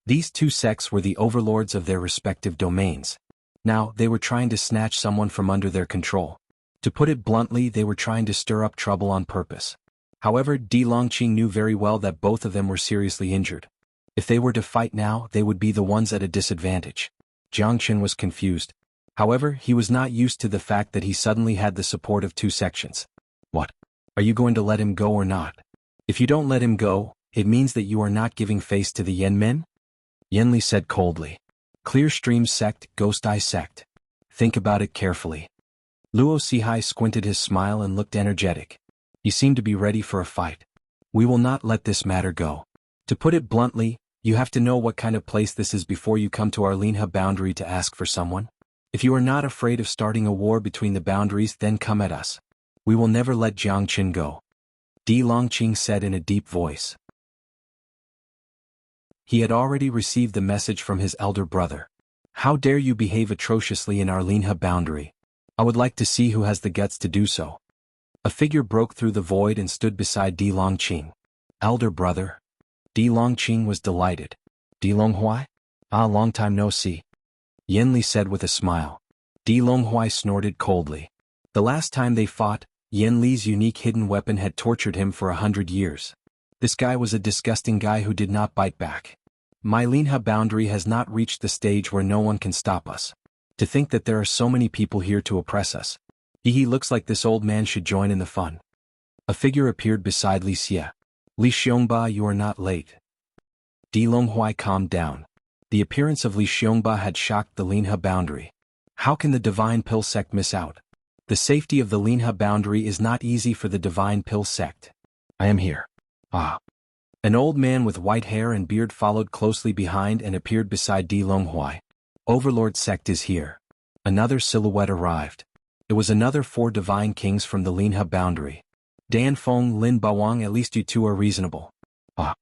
These two sects were the overlords of their respective domains. Now, they were trying to snatch someone from under their control. To put it bluntly, they were trying to stir up trouble on purpose. However, Di Longqing knew very well that both of them were seriously injured. If they were to fight now, they would be the ones at a disadvantage. Jiangchen was confused. However, he was not used to the fact that he suddenly had the support of two sections. What? Are you going to let him go or not? If you don't let him go, it means that you are not giving face to the Yen Men? Yen Li said coldly. Clear Stream sect, Ghost Eye sect. Think about it carefully. Luo Sihai squinted his smile and looked energetic. He seemed to be ready for a fight. We will not let this matter go. To put it bluntly, you have to know what kind of place this is before you come to our Linha boundary to ask for someone. If you are not afraid of starting a war between the boundaries, then come at us. We will never let Jiangchen go. Di Longqing said in a deep voice. He had already received the message from his elder brother. How dare you behave atrociously in our Linha boundary? I would like to see who has the guts to do so. A figure broke through the void and stood beside Di Longqing. Elder brother. Di Longqing was delighted. Di Longhuai? Ah, long time no see. Yen Li said with a smile. Di Longhuai snorted coldly. The last time they fought, Yen Li's unique hidden weapon had tortured him for 100 years. This guy was a disgusting guy who did not bite back. My Linha boundary has not reached the stage where no one can stop us. To think that there are so many people here to oppress us. He looks like this old man should join in the fun. A figure appeared beside Li Xie. Li Xiongba, you are not late. Di Longhuai calmed down. The appearance of Li Xiongba had shocked the Linha boundary. How can the Divine Pill sect miss out? The safety of the Linha boundary is not easy for the Divine Pill sect. I am here. Ah. An old man with white hair and beard followed closely behind and appeared beside Di Longhuai. Overlord sect is here. Another silhouette arrived. It was another 4 divine kings from the Linha boundary. Dan Feng, Lin Bawang, at least you two are reasonable. Ah.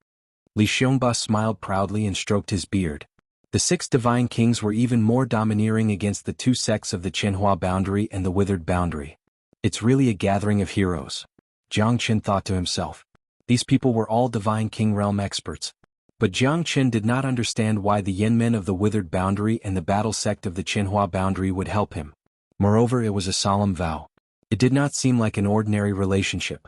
Li Xiongba smiled proudly and stroked his beard. The 6 divine kings were even more domineering against the 2 sects of the Qianhua boundary and the Withered boundary. It's really a gathering of heroes. Jiang Chen thought to himself. These people were all divine king realm experts. But Jiang Chen did not understand why the Yen Men of the Withered boundary and the battle sect of the Qianhua boundary would help him. Moreover, it was a solemn vow. It did not seem like an ordinary relationship.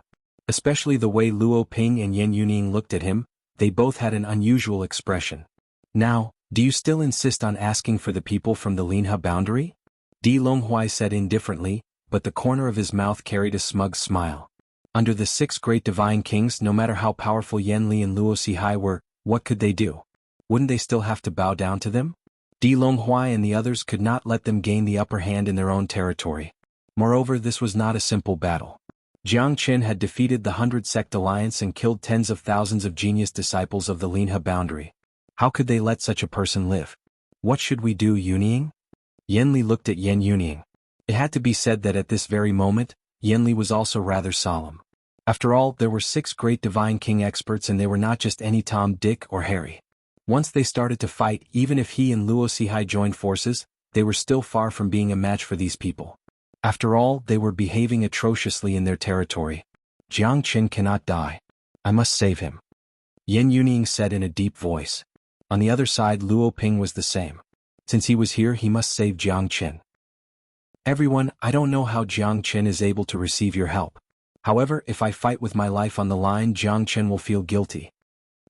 Especially the way Luo Ping and Yen Yuning looked at him, they both had an unusual expression. Now, do you still insist on asking for the people from the Linha boundary? Di Longhuai said indifferently, but the corner of his mouth carried a smug smile. Under the 6 great divine kings, no matter how powerful Yen Li and Luo Sihai were, what could they do? Wouldn't they still have to bow down to them? Di Longhuai and the others could not let them gain the upper hand in their own territory. Moreover, this was not a simple battle. Jiang Chen had defeated the 100 Sect Alliance and killed tens of thousands of genius disciples of the Linha boundary. How could they let such a person live? What should we do, Yuning? Yen Li looked at Yen Yuning. It had to be said that at this very moment, Yen Li was also rather solemn. After all, there were 6 great divine king experts and they were not just any Tom, Dick, or Harry. Once they started to fight, even if he and Luo Sihai joined forces, they were still far from being a match for these people. After all, they were behaving atrociously in their territory. Jiang Chen cannot die. I must save him. Yen Yuning said in a deep voice. On the other side, Luo Ping was the same. Since he was here, he must save Jiang Chen. Everyone, I don't know how Jiang Chen is able to receive your help. However, if I fight with my life on the line, Jiang Chen will feel guilty.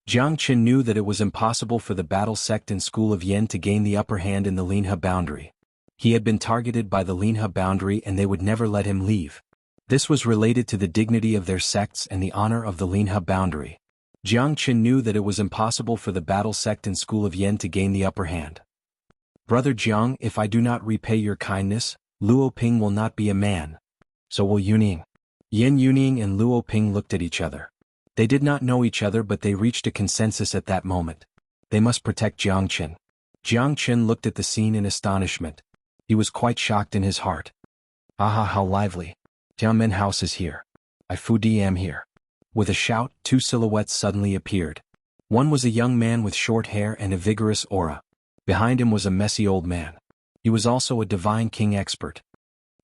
Jiang Chen knew that it was impossible for the battle sect and school of Yen to gain the upper hand in the Linha boundary. He had been targeted by the Linha boundary and they would never let him leave. This was related to the dignity of their sects and the honor of the Linha boundary. Jiang Qin knew that it was impossible for the battle sect and school of Yen to gain the upper hand. Brother Jiang, if I do not repay your kindness, Luo Ping will not be a man. So will Yuning. Yen Yuning and Luo Ping looked at each other. They did not know each other, but they reached a consensus at that moment. They must protect Jiang Qin. Jiang Qin looked at the scene in astonishment. He was quite shocked in his heart. Aha, how lively. Tianmen house is here. I Fu Di am here. With a shout, two silhouettes suddenly appeared. One was a young man with short hair and a vigorous aura. Behind him was a messy old man. He was also a divine king expert.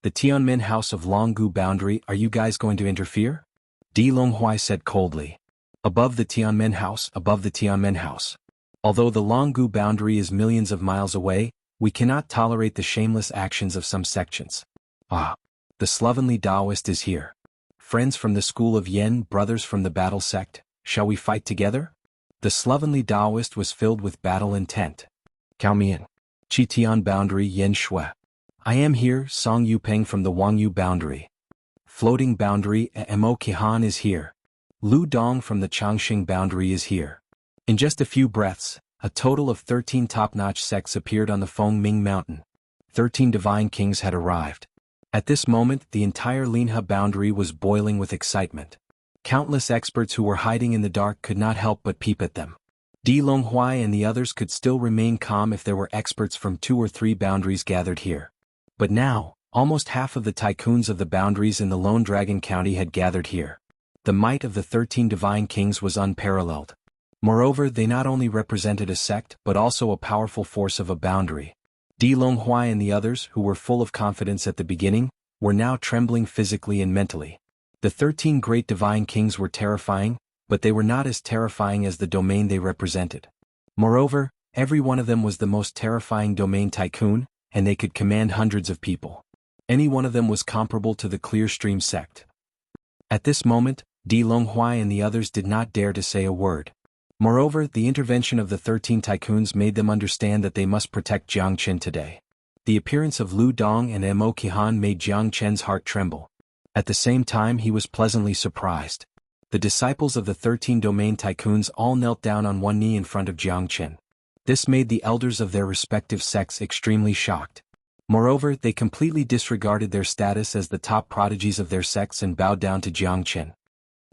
The Tianmen house of Longgu boundary, are you guys going to interfere? Di Longhuai said coldly. Above the Tianmen house, above the Tianmen house. Although the Longgu boundary is millions of miles away, we cannot tolerate the shameless actions of some sections. Ah, the slovenly Taoist is here. Friends from the school of Yen, brothers from the battle sect, shall we fight together? The slovenly Taoist was filled with battle intent. Kaomian. Qitian boundary Yen Shui. I am here, Song Yupeng from the Wangyu boundary. Floating boundary Mo Qihan is here. Lu Dong from the Changxing boundary is here. In just a few breaths, a total of 13 top-notch sects appeared on the Fengming mountain. 13 divine kings had arrived. At this moment, the entire Linha boundary was boiling with excitement. Countless experts who were hiding in the dark could not help but peep at them. Di Longhuai and the others could still remain calm if there were experts from 2 or 3 boundaries gathered here. But now, almost half of the tycoons of the boundaries in the Lone Dragon County had gathered here. The might of the 13 divine kings was unparalleled. Moreover, they not only represented a sect but also a powerful force of a boundary. Di Longhuai and the others, who were full of confidence at the beginning, were now trembling physically and mentally. The 13 great divine kings were terrifying, but they were not as terrifying as the domain they represented. Moreover, every one of them was the most terrifying domain tycoon, and they could command hundreds of people. Any one of them was comparable to the Clearstream sect. At this moment, Di Longhuai and the others did not dare to say a word. Moreover, the intervention of the 13 tycoons made them understand that they must protect Jiang Qin today. The appearance of Lu Dong and Mo Qihan made Jiang Qin's heart tremble. At the same time, he was pleasantly surprised. The disciples of the 13 domain tycoons all knelt down on one knee in front of Jiang Qin. This made the elders of their respective sects extremely shocked. Moreover, they completely disregarded their status as the top prodigies of their sects and bowed down to Jiang Qin.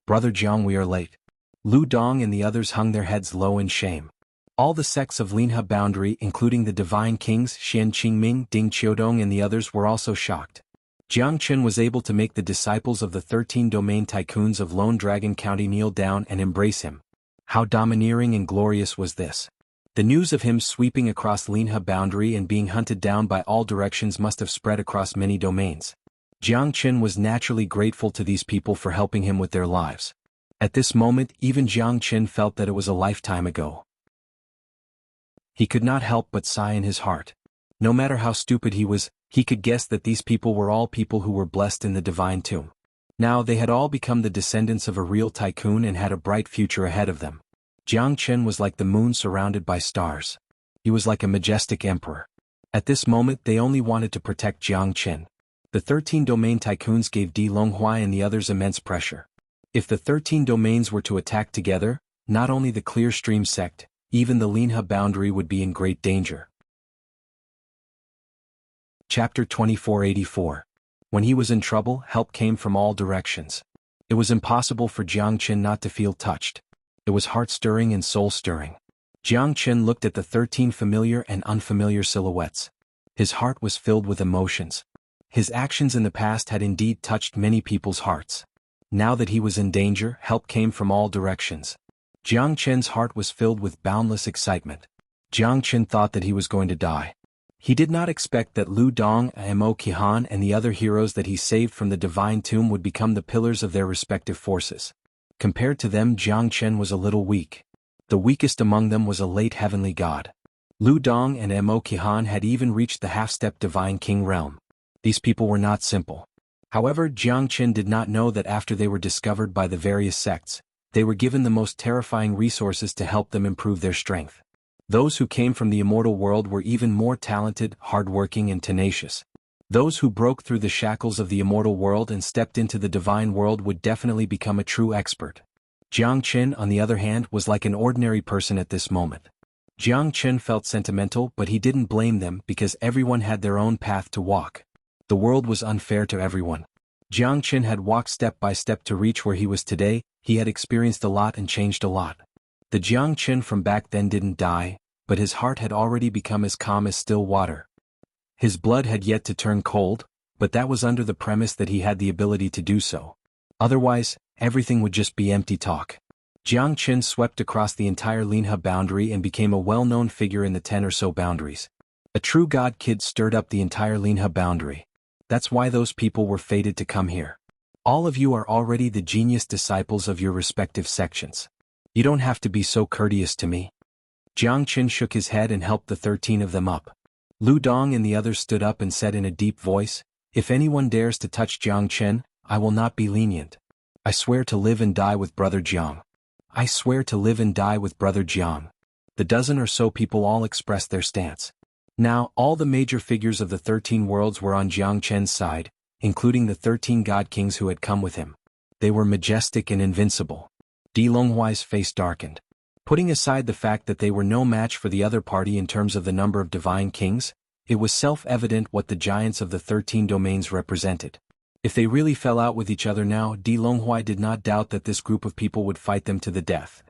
Brother Jiang, we are late. Lu Dong and the others hung their heads low in shame. All the sects of Linha boundary, including the divine kings Xian Qingming, Ding Qiudong and the others, were also shocked. Jiang Qin was able to make the disciples of the 13 domain tycoons of Lone Dragon County kneel down and embrace him. How domineering and glorious was this! The news of him sweeping across Linha boundary and being hunted down by all directions must have spread across many domains. Jiang Qin was naturally grateful to these people for helping him with their lives. At this moment, even Jiang Qin felt that it was a lifetime ago. He could not help but sigh in his heart. No matter how stupid he was, he could guess that these people were all people who were blessed in the divine tomb. Now they had all become the descendants of a real tycoon and had a bright future ahead of them. Jiang Qin was like the moon surrounded by stars. He was like a majestic emperor. At this moment they only wanted to protect Jiang Qin. The 13 domain tycoons gave Di Longhuai and the others immense pressure. If the 13 domains were to attack together, not only the Clearstream sect, even the Linha boundary would be in great danger. Chapter 2484. When he was in trouble, help came from all directions. It was impossible for Jiang Qin not to feel touched. It was heart-stirring and soul-stirring. Jiang Qin looked at the 13 familiar and unfamiliar silhouettes. His heart was filled with emotions. His actions in the past had indeed touched many people's hearts. Now that he was in danger, help came from all directions. Jiang Qin's heart was filled with boundless excitement. Jiang Qin thought that he was going to die. He did not expect that Lu Dong, Mo Qihan and the other heroes that he saved from the divine tomb would become the pillars of their respective forces. Compared to them, Jiang Qin was a little weak. The weakest among them was a late heavenly god. Lu Dong and Mo Qihan had even reached the half-step divine king realm. These people were not simple. However, Jiang Qin did not know that after they were discovered by the various sects, they were given the most terrifying resources to help them improve their strength. Those who came from the immortal world were even more talented, hardworking and tenacious. Those who broke through the shackles of the immortal world and stepped into the divine world would definitely become a true expert. Jiang Qin, on the other hand, was like an ordinary person at this moment. Jiang Qin felt sentimental, but he didn't blame them because everyone had their own path to walk. The world was unfair to everyone. Jiang Qin had walked step by step to reach where he was today. He had experienced a lot and changed a lot. The Jiang Qin from back then didn't die, but his heart had already become as calm as still water. His blood had yet to turn cold, but that was under the premise that he had the ability to do so. Otherwise, everything would just be empty talk. Jiang Qin swept across the entire Linha boundary and became a well-known figure in the 10 or so boundaries. A true god kid stirred up the entire Linha boundary. That's why those people were fated to come here. All of you are already the genius disciples of your respective sections. You don't have to be so courteous to me. Jiang Qin shook his head and helped the 13 of them up. Lu Dong and the others stood up and said in a deep voice, "If anyone dares to touch Jiang Qin, I will not be lenient. I swear to live and die with Brother Jiang. I swear to live and die with Brother Jiang." The dozen or so people all expressed their stance. Now, all the major figures of the 13 worlds were on Jiang Qin's side, including the 13 god kings who had come with him. They were majestic and invincible. Di Longhuai's face darkened. Putting aside the fact that they were no match for the other party in terms of the number of divine kings, it was self-evident what the giants of the 13 domains represented. If they really fell out with each other now, Di Longhuai did not doubt that this group of people would fight them to the death.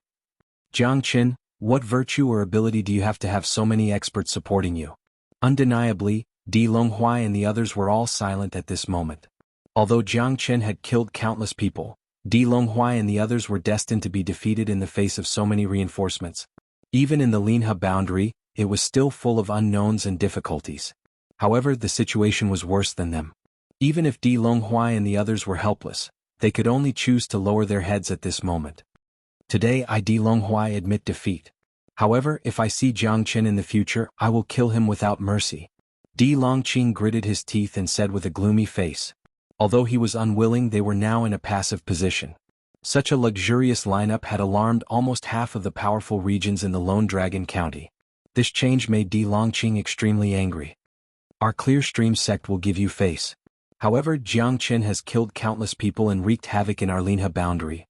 Jiang Qin, what virtue or ability do you have to have so many experts supporting you? Undeniably, Di Longhuai and the others were all silent at this moment. Although Jiang Qin had killed countless people, Di Longhuai and the others were destined to be defeated in the face of so many reinforcements. Even in the Linha boundary, it was still full of unknowns and difficulties. However, the situation was worse than them. Even if Di Longhuai and the others were helpless, they could only choose to lower their heads at this moment. Today I, Di Longhuai, admit defeat. However, if I see Jiang Qin in the future, I will kill him without mercy. Di Longqing gritted his teeth and said with a gloomy face. Although he was unwilling, they were now in a passive position. Such a luxurious lineup had alarmed almost half of the powerful regions in the Lone Dragon County. This change made Di Longqing extremely angry. Our Clear Stream sect will give you face. However, Jiang Qin has killed countless people and wreaked havoc in our Linha boundary.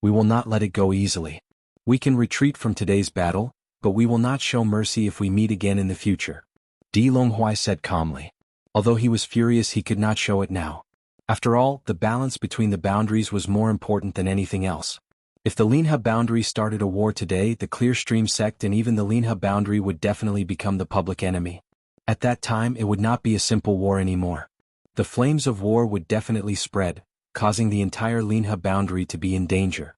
We will not let it go easily. We can retreat from today's battle, but we will not show mercy if we meet again in the future. Di Longhuai said calmly. Although he was furious, he could not show it now. After all, the balance between the boundaries was more important than anything else. If the Linha boundary started a war today, the Clear Stream sect and even the Linha boundary would definitely become the public enemy. At that time, it would not be a simple war anymore. The flames of war would definitely spread, causing the entire Linha boundary to be in danger.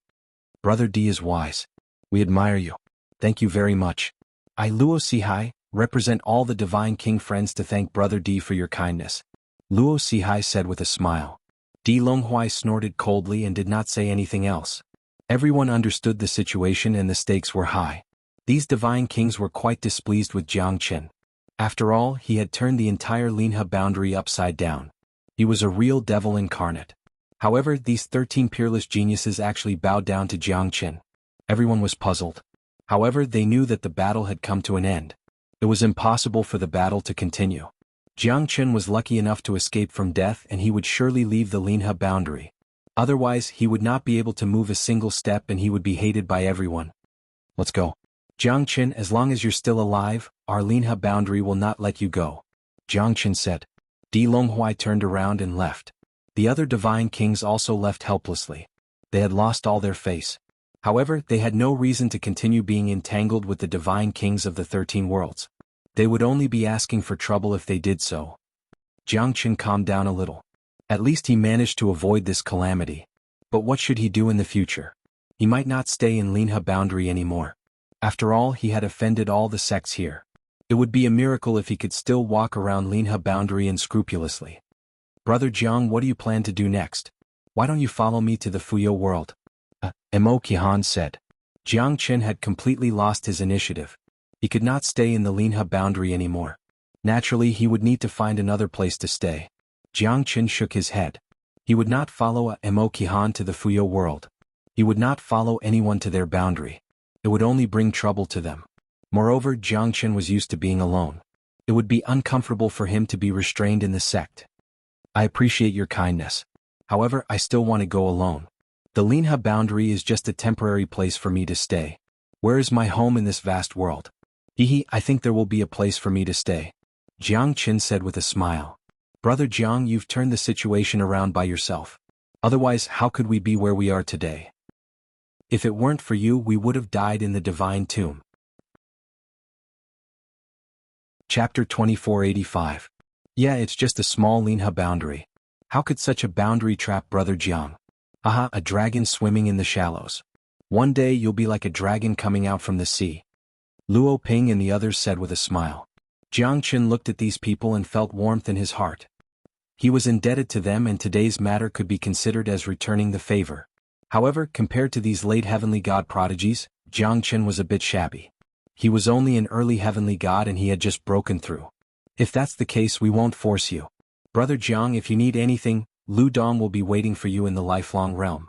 Brother Di is wise. We admire you. Thank you very much. I, Luo Sihai, represent all the Divine King friends to thank Brother Di for your kindness. Luo Sihai said with a smile. Di Longhuai snorted coldly and did not say anything else. Everyone understood the situation and the stakes were high. These Divine Kings were quite displeased with Jiang Qin. After all, he had turned the entire Linha boundary upside down. He was a real devil incarnate. However, these 13 peerless geniuses actually bowed down to Jiang Qin. Everyone was puzzled. However, they knew that the battle had come to an end. It was impossible for the battle to continue. Jiang Qin was lucky enough to escape from death and he would surely leave the Linha boundary. Otherwise, he would not be able to move a single step and he would be hated by everyone. Let's go. Jiang Qin, as long as you're still alive, our Linha boundary will not let you go. Jiang Qin said. Di Longhuai turned around and left. The other Divine Kings also left helplessly. They had lost all their face. However, they had no reason to continue being entangled with the Divine Kings of the 13 worlds. They would only be asking for trouble if they did so. Jiang Qin calmed down a little. At least he managed to avoid this calamity. But what should he do in the future? He might not stay in Linha boundary anymore. After all, he had offended all the sects here. It would be a miracle if he could still walk around Linha boundary unscrupulously. Brother Jiang, what do you plan to do next? Why don't you follow me to the Fuyo world? Mo Qihan said. Jiang Qin had completely lost his initiative. He could not stay in the Linha boundary anymore. Naturally, he would need to find another place to stay. Jiang Qin shook his head. He would not follow Mo Qihan to the Fuyo world. He would not follow anyone to their boundary. It would only bring trouble to them. Moreover, Jiang Qin was used to being alone. It would be uncomfortable for him to be restrained in the sect. I appreciate your kindness. However, I still want to go alone. The Linha boundary is just a temporary place for me to stay. Where is my home in this vast world? I think there will be a place for me to stay, Jiang Qin said with a smile. Brother Jiang, you've turned the situation around by yourself. Otherwise, how could we be where we are today? If it weren't for you, we would have died in the divine tomb. Chapter 2485. Yeah, it's just a small Linha boundary. How could such a boundary trap Brother Jiang? Aha, a dragon swimming in the shallows. One day you'll be like a dragon coming out from the sea, Luo Ping and the others said with a smile. Jiang Qin looked at these people and felt warmth in his heart. He was indebted to them, and today's matter could be considered as returning the favor. However, compared to these late heavenly god prodigies, Jiang Qin was a bit shabby. He was only an early heavenly god and he had just broken through. If that's the case, we won't force you. Brother Jiang, if you need anything, Lu Dong will be waiting for you in the lifelong realm.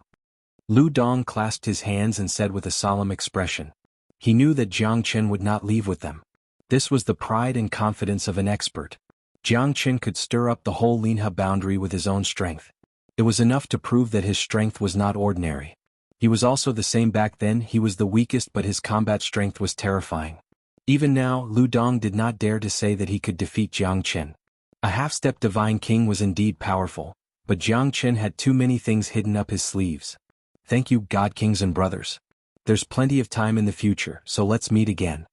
Lu Dong clasped his hands and said with a solemn expression. He knew that Jiang Qin would not leave with them. This was the pride and confidence of an expert. Jiang Qin could stir up the whole Linha boundary with his own strength. It was enough to prove that his strength was not ordinary. He was also the same back then. He was the weakest, but his combat strength was terrifying. Even now, Lu Dong did not dare to say that he could defeat Jiang Qin. A half-step divine king was indeed powerful, but Jiang Qin had too many things hidden up his sleeves. Thank you, God Kings and brothers. There's plenty of time in the future, so let's meet again,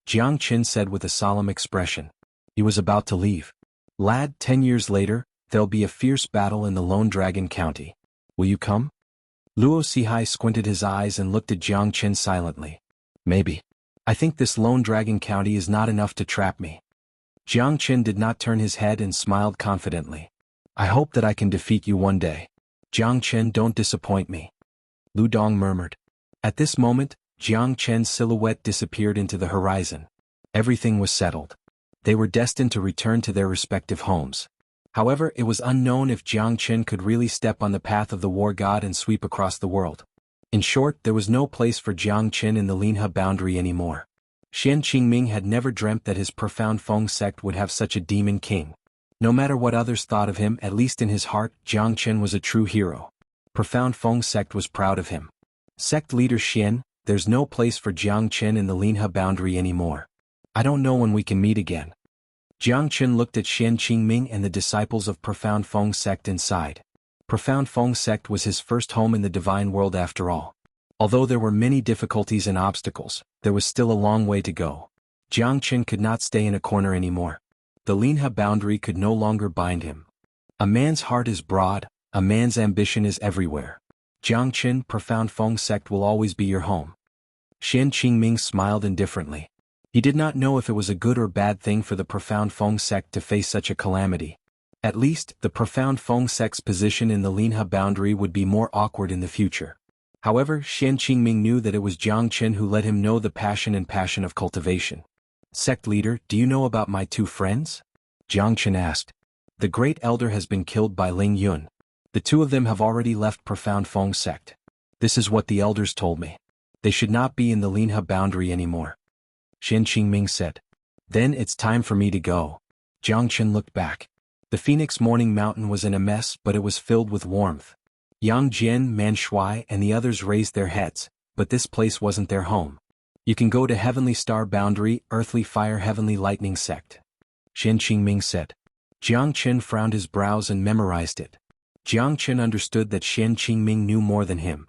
Jiang Qin said with a solemn expression. He was about to leave. Lad, 10 years later, there'll be a fierce battle in the Lone Dragon County. Will you come? Luo Sihai squinted his eyes and looked at Jiang Qin silently. Maybe. I think this Lone Dragon County is not enough to trap me. Jiang Qin did not turn his head and smiled confidently. I hope that I can defeat you one day. Jiang Qin, don't disappoint me, Lu Dong murmured. At this moment, Jiang Qin's silhouette disappeared into the horizon. Everything was settled. They were destined to return to their respective homes. However, it was unknown if Jiang Qin could really step on the path of the war god and sweep across the world. In short, there was no place for Jiang Qin in the Linha boundary anymore. Xian Qingming had never dreamt that his profound Feng sect would have such a demon king. No matter what others thought of him, at least in his heart, Jiang Qin was a true hero. Profound Feng sect was proud of him. Sect leader Xian, there's no place for Jiang Qin in the Linha boundary anymore. I don't know when we can meet again. Jiang Qin looked at Xian Qingming and the disciples of Profound Feng sect and sighed. Profound Feng sect was his first home in the divine world after all. Although there were many difficulties and obstacles, there was still a long way to go. Jiang Qin could not stay in a corner anymore. The Linha boundary could no longer bind him. A man's heart is broad, a man's ambition is everywhere. Jiang Qin, Profound Feng sect will always be your home. Xian Qingming smiled indifferently. He did not know if it was a good or bad thing for the Profound Feng sect to face such a calamity. At least, the Profound Feng sect's position in the Linha boundary would be more awkward in the future. However, Xian Qingming knew that it was Jiang Qin who let him know the passion of cultivation. Sect leader, do you know about my two friends? Jiang Qin asked. The great elder has been killed by Ling Yun. The two of them have already left Profound Feng sect. This is what the elders told me. They should not be in the Linha boundary anymore, Xian Qingming said. Then it's time for me to go. Jiang Qin looked back. The Phoenix Morning Mountain was in a mess, but it was filled with warmth. Yang Jian, Man Shuai and the others raised their heads, but this place wasn't their home. You can go to Heavenly Star Boundary, Earthly Fire Heavenly Lightning Sect, Xian Qingming said. Jiang Qin frowned his brows and memorized it. Jiang Qin understood that Xian Qingming knew more than him.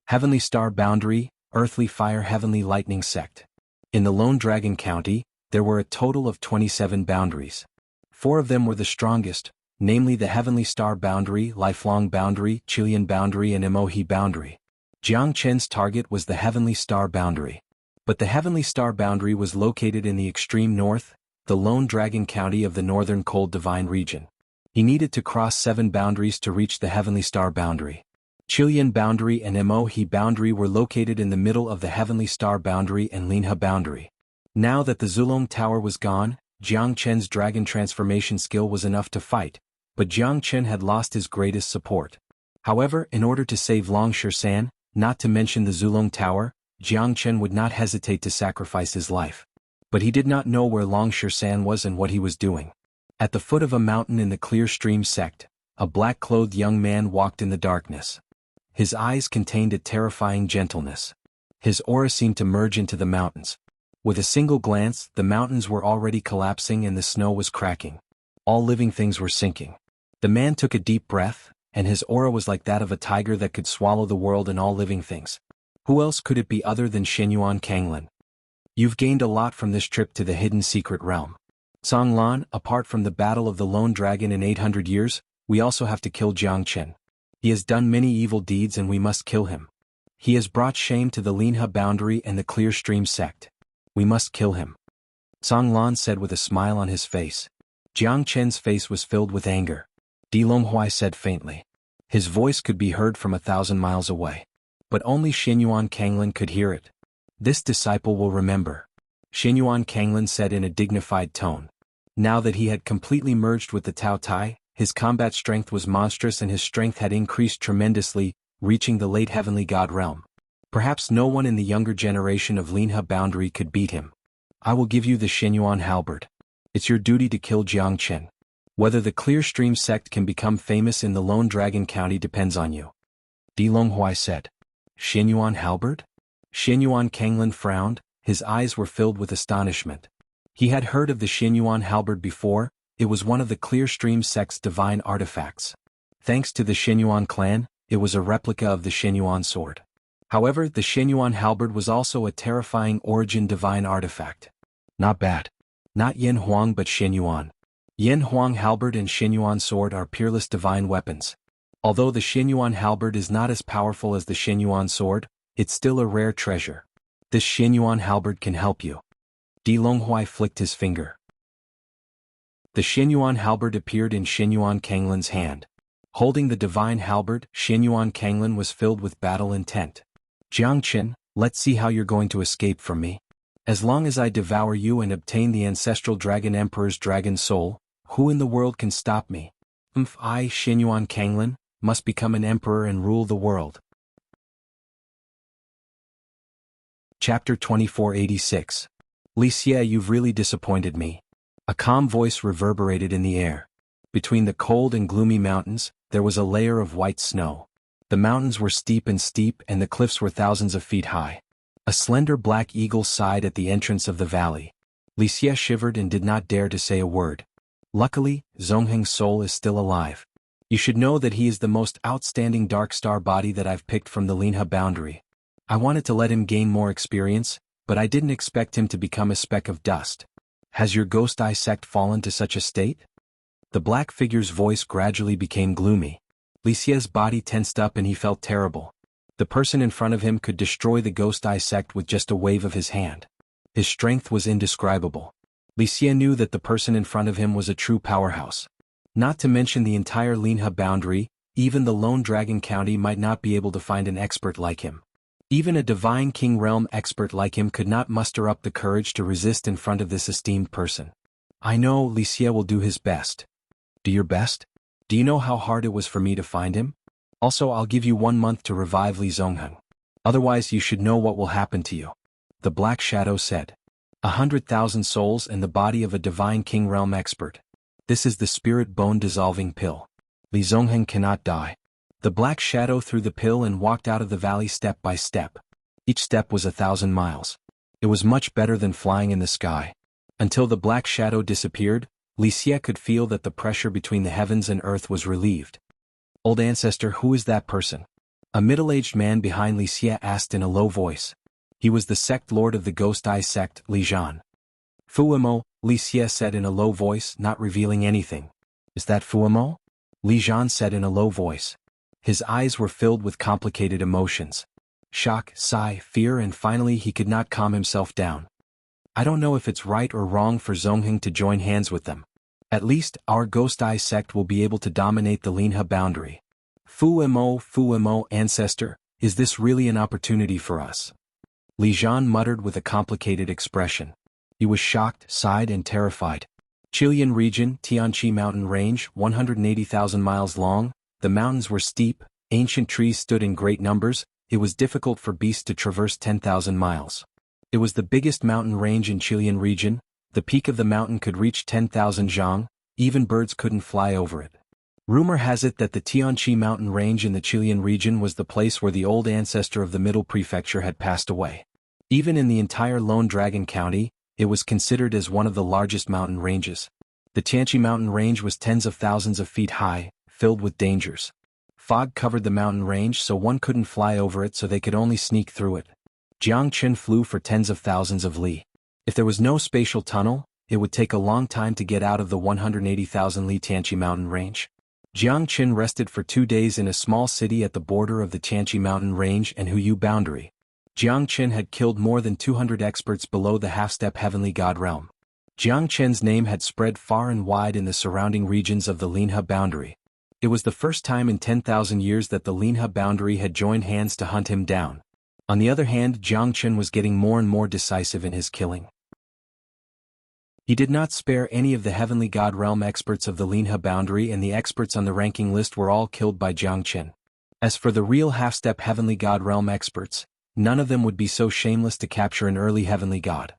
Heavenly Star Boundary, Earthly Fire Heavenly Lightning Sect. In the Lone Dragon County, there were a total of 27 boundaries. 4 of them were the strongest, namely the Heavenly Star Boundary, Lifelong Boundary, Chilean Boundary and Emohi Boundary. Jiang Qin's target was the Heavenly Star Boundary. But the Heavenly Star Boundary was located in the extreme north, the Lone Dragon County of the Northern Cold Divine region. He needed to cross 7 boundaries to reach the Heavenly Star Boundary. Chilean Boundary and Emohi Boundary were located in the middle of the Heavenly Star Boundary and Linha Boundary. Now that the Zulong Tower was gone, Jiang Qin's dragon transformation skill was enough to fight, but Jiang Qin had lost his greatest support. However, in order to save Long Shirshan, not to mention the Zulong Tower, Jiang Qin would not hesitate to sacrifice his life. But he did not know where Long Shirsan was and what he was doing. At the foot of a mountain in the Clear Stream sect, a black-clothed young man walked in the darkness. His eyes contained a terrifying gentleness. His aura seemed to merge into the mountains. With a single glance, the mountains were already collapsing and the snow was cracking. All living things were sinking. The man took a deep breath, and his aura was like that of a tiger that could swallow the world and all living things. Who else could it be other than Xuanhuan Kanglin? You've gained a lot from this trip to the hidden secret realm. Songlan, apart from the battle of the lone dragon in 800 years, we also have to kill Jiangchen. He has done many evil deeds and we must kill him. He has brought shame to the Linha boundary and the Clear Stream sect. We must kill him. Songlan said with a smile on his face. Jiangchen's face was filled with anger. Di Longhuai said faintly. His voice could be heard from 1,000 miles away. But only Xuanhuan Kanglin could hear it. This disciple will remember. Xuanhuan Kanglin said in a dignified tone. Now that he had completely merged with the Tao Tai, his combat strength was monstrous and his strength had increased tremendously, reaching the late heavenly god realm. Perhaps no one in the younger generation of Linha boundary could beat him. I will give you the Xuanhuan halberd. It's your duty to kill Jiangchen. Whether the Clear Stream sect can become famous in the Lone Dragon County depends on you. Di Longhuai said. Xuanhuan halberd? Xuanhuan Kanglin frowned, his eyes were filled with astonishment. He had heard of the Xuanhuan halberd before, it was one of the Clear Stream sect's divine artifacts. Thanks to the Xuanhuan clan, it was a replica of the Xuanhuan sword. However, the Xuanhuan halberd was also a terrifying origin divine artifact. Not bad. Not Yen Huang but Xuanhuan. Yen Huang halberd and Xuanhuan sword are peerless divine weapons. Although the Xuanhuan halberd is not as powerful as the Xuanhuan sword, it's still a rare treasure. This Xuanhuan halberd can help you. Di Longhuai flicked his finger. The Xuanhuan halberd appeared in Xuanhuan Kanglin's hand. Holding the divine halberd, Xuanhuan Kanglin was filled with battle intent. Jiangchen, let's see how you're going to escape from me. As long as I devour you and obtain the ancestral dragon emperor's dragon soul, who in the world can stop me? I, Xuanhuan Kanglin, must become an emperor and rule the world. Chapter 2486. Xia, you've really disappointed me. A calm voice reverberated in the air. Between the cold and gloomy mountains, there was a layer of white snow. The mountains were steep and the cliffs were thousands of feet high. A slender black eagle sighed at the entrance of the valley. Xia shivered and did not dare to say a word. Luckily, Zongheng's soul is still alive. You should know that he is the most outstanding dark star body that I've picked from the Linha boundary. I wanted to let him gain more experience, but I didn't expect him to become a speck of dust. Has your ghost eye sect fallen to such a state? The black figure's voice gradually became gloomy. Xia's body tensed up and he felt terrible. The person in front of him could destroy the ghost eye sect with just a wave of his hand. His strength was indescribable. Xia knew that the person in front of him was a true powerhouse. Not to mention the entire Linha boundary, even the Lone Dragon County might not be able to find an expert like him. Even a Divine King Realm expert like him could not muster up the courage to resist in front of this esteemed person. I know Xia will do his best. Do your best? Do you know how hard it was for me to find him? Also, I'll give you 1 month to revive Li Zongheng. Otherwise you should know what will happen to you. The Black Shadow said. 100,000 souls and the body of a Divine King Realm expert. This is the spirit bone dissolving pill. Li Zongheng cannot die. The Black Shadow threw the pill and walked out of the valley step by step. Each step was 1,000 miles. It was much better than flying in the sky. Until the Black Shadow disappeared, Xia could feel that the pressure between the heavens and earth was relieved. Old ancestor, who is that person? A middle-aged man behind Xia asked in a low voice. He was the sect lord of the Ghost Eye sect, Li Zhan. Fuimo, Xia said in a low voice, not revealing anything. Is that Fuimo? Li Zhan said in a low voice. His eyes were filled with complicated emotions. Shock, sigh, fear, and finally he could not calm himself down. I don't know if it's right or wrong for Zongheng to join hands with them. At least, our Ghost Eye sect will be able to dominate the Linha boundary. Fuimo, ancestor, is this really an opportunity for us? Li Zhan muttered with a complicated expression. He was shocked, sighed, and terrified. Qilian region, Tianqi mountain range, 180,000 miles long, the mountains were steep, ancient trees stood in great numbers, it was difficult for beasts to traverse 10,000 miles. It was the biggest mountain range in Chilean region. The peak of the mountain could reach 10,000 jianghu, even birds couldn't fly over it. Rumor has it that the Tianqi mountain range in the Chilean region was the place where the old ancestor of the Middle Prefecture had passed away. Even in the entire Lone Dragon County, it was considered as one of the largest mountain ranges. The Tianqi mountain range was tens of thousands of feet high, filled with dangers. Fog covered the mountain range so one couldn't fly over it, so they could only sneak through it. Jianghu flew for tens of thousands of li. If there was no spatial tunnel, it would take a long time to get out of the 180,000 li Tianqi mountain range. Jianghu rested for 2 days in a small city at the border of the Tianqi mountain range and Huyu boundary. Jianghu had killed more than 200 experts below the half-step heavenly god realm. Jianghu's name had spread far and wide in the surrounding regions of the Linhe boundary. It was the first time in 10,000 years that the Linhe boundary had joined hands to hunt him down. On the other hand, Jianghu was getting more and more decisive in his killing. He did not spare any of the heavenly god realm experts of the Linhe boundary, and the experts on the ranking list were all killed by Jianghu. As for the real half-step heavenly god realm experts, none of them would be so shameless to capture an early heavenly god.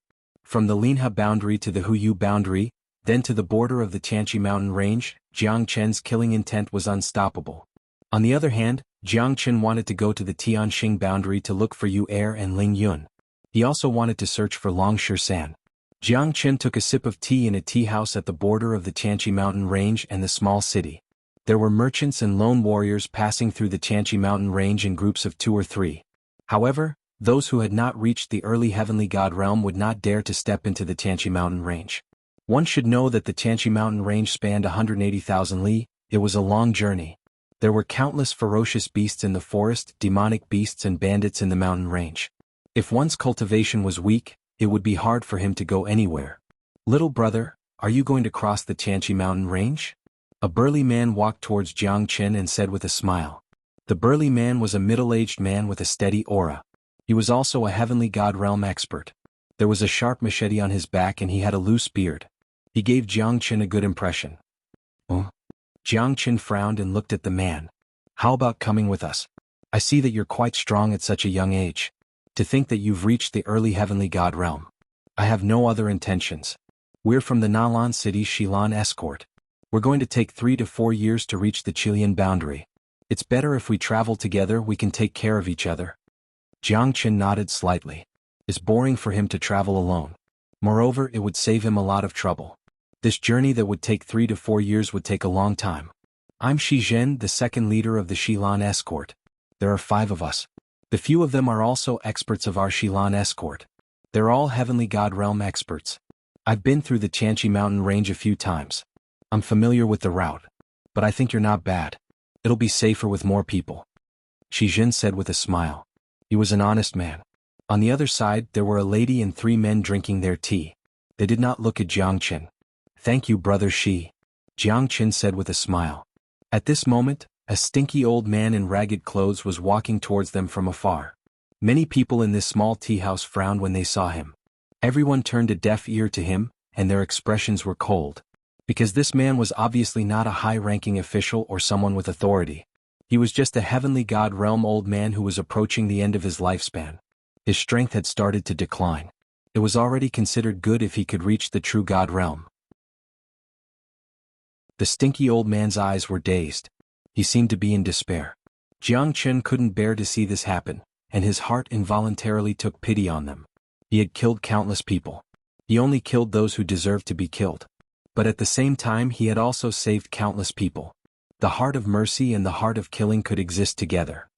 From the Linhe boundary to the Huyu boundary, then to the border of the Tianqi mountain range, Jianghu's killing intent was unstoppable. On the other hand, Jianghu wanted to go to the Tianxing boundary to look for Yu Er and Ling Yun. He also wanted to search for Long Shisan. Jianghu took a sip of tea in a tea house at the border of the Tianqi mountain range and the small city. There were merchants and lone warriors passing through the Tianqi mountain range in groups of 2 or 3. However, those who had not reached the early heavenly god realm would not dare to step into the Tianqi mountain range. One should know that the Tianqi mountain range spanned 180,000 li. It was a long journey. There were countless ferocious beasts in the forest, demonic beasts and bandits in the mountain range. If one's cultivation was weak, it would be hard for him to go anywhere. "Little brother, are you going to cross the Tianqi mountain range?" A burly man walked towards Jianghu and said with a smile. The burly man was a middle-aged man with a steady aura. He was also a heavenly god realm expert. There was a sharp machete on his back and he had a loose beard. He gave Jianghu a good impression. "Oh?" Jianghu frowned and looked at the man. "How about coming with us? I see that you're quite strong at such a young age. To think that you've reached the early heavenly god realm. I have no other intentions. We're from the Nalan city Xilan escort. We're going to take 3 to 4 years to reach the Chilean boundary. It's better if we travel together, we can take care of each other." Jianghu nodded slightly. It's boring for him to travel alone. Moreover, it would save him a lot of trouble. This journey that would take 3 to 4 years would take a long time. "I'm Shi Zhen, the second leader of the Xilan escort. There are 5 of us. The few of them are also experts of our Xilan escort. They're all heavenly god realm experts. I've been through the Tianqi mountain range a few times. I'm familiar with the route. But I think you're not bad. It'll be safer with more people," Shi Zhen said with a smile. He was an honest man. On the other side, there were a lady and 3 men drinking their tea. They did not look at Jianghu. "Thank you, brother Shi," Jianghu said with a smile. At this moment, a stinky old man in ragged clothes was walking towards them from afar. Many people in this small tea house frowned when they saw him. Everyone turned a deaf ear to him, and their expressions were cold. Because this man was obviously not a high-ranking official or someone with authority. He was just a heavenly god realm old man who was approaching the end of his lifespan. His strength had started to decline. It was already considered good if he could reach the true god realm. The stinky old man's eyes were dazed. He seemed to be in despair. Jianghu couldn't bear to see this happen, and his heart involuntarily took pity on them. He had killed countless people. He only killed those who deserved to be killed. But at the same time he had also saved countless people. The heart of mercy and the heart of killing could exist together.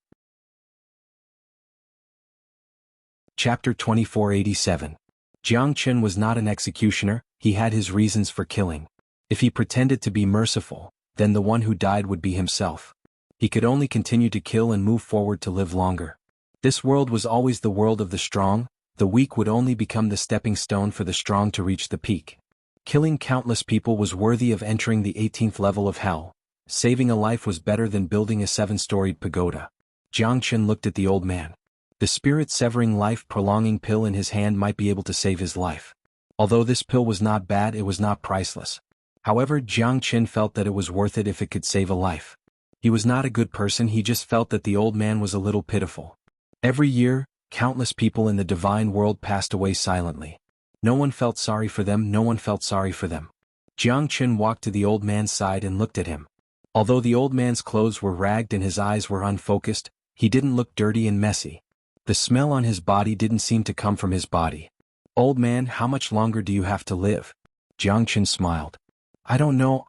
Chapter 2487. Jianghu was not an executioner, he had his reasons for killing. If he pretended to be merciful, then the one who died would be himself. He could only continue to kill and move forward to live longer. This world was always the world of the strong, the weak would only become the stepping stone for the strong to reach the peak. Killing countless people was worthy of entering the 18th level of hell. Saving a life was better than building a 7-storied pagoda. Jianghu looked at the old man. The spirit-severing life-prolonging pill in his hand might be able to save his life. Although this pill was not bad, it was not priceless. However, Jianghu felt that it was worth it if it could save a life. He was not a good person, he just felt that the old man was a little pitiful. Every year, Countless people in the divine world passed away silently. No one felt sorry for them, no one felt sorry for them. Jiang Qin walked to the old man's side and looked at him. Although the old man's clothes were ragged and his eyes were unfocused, he didn't look dirty and messy. The smell on his body didn't seem to come from his body. "Old man, how much longer do you have to live?" Jiang Qin smiled. I don't know,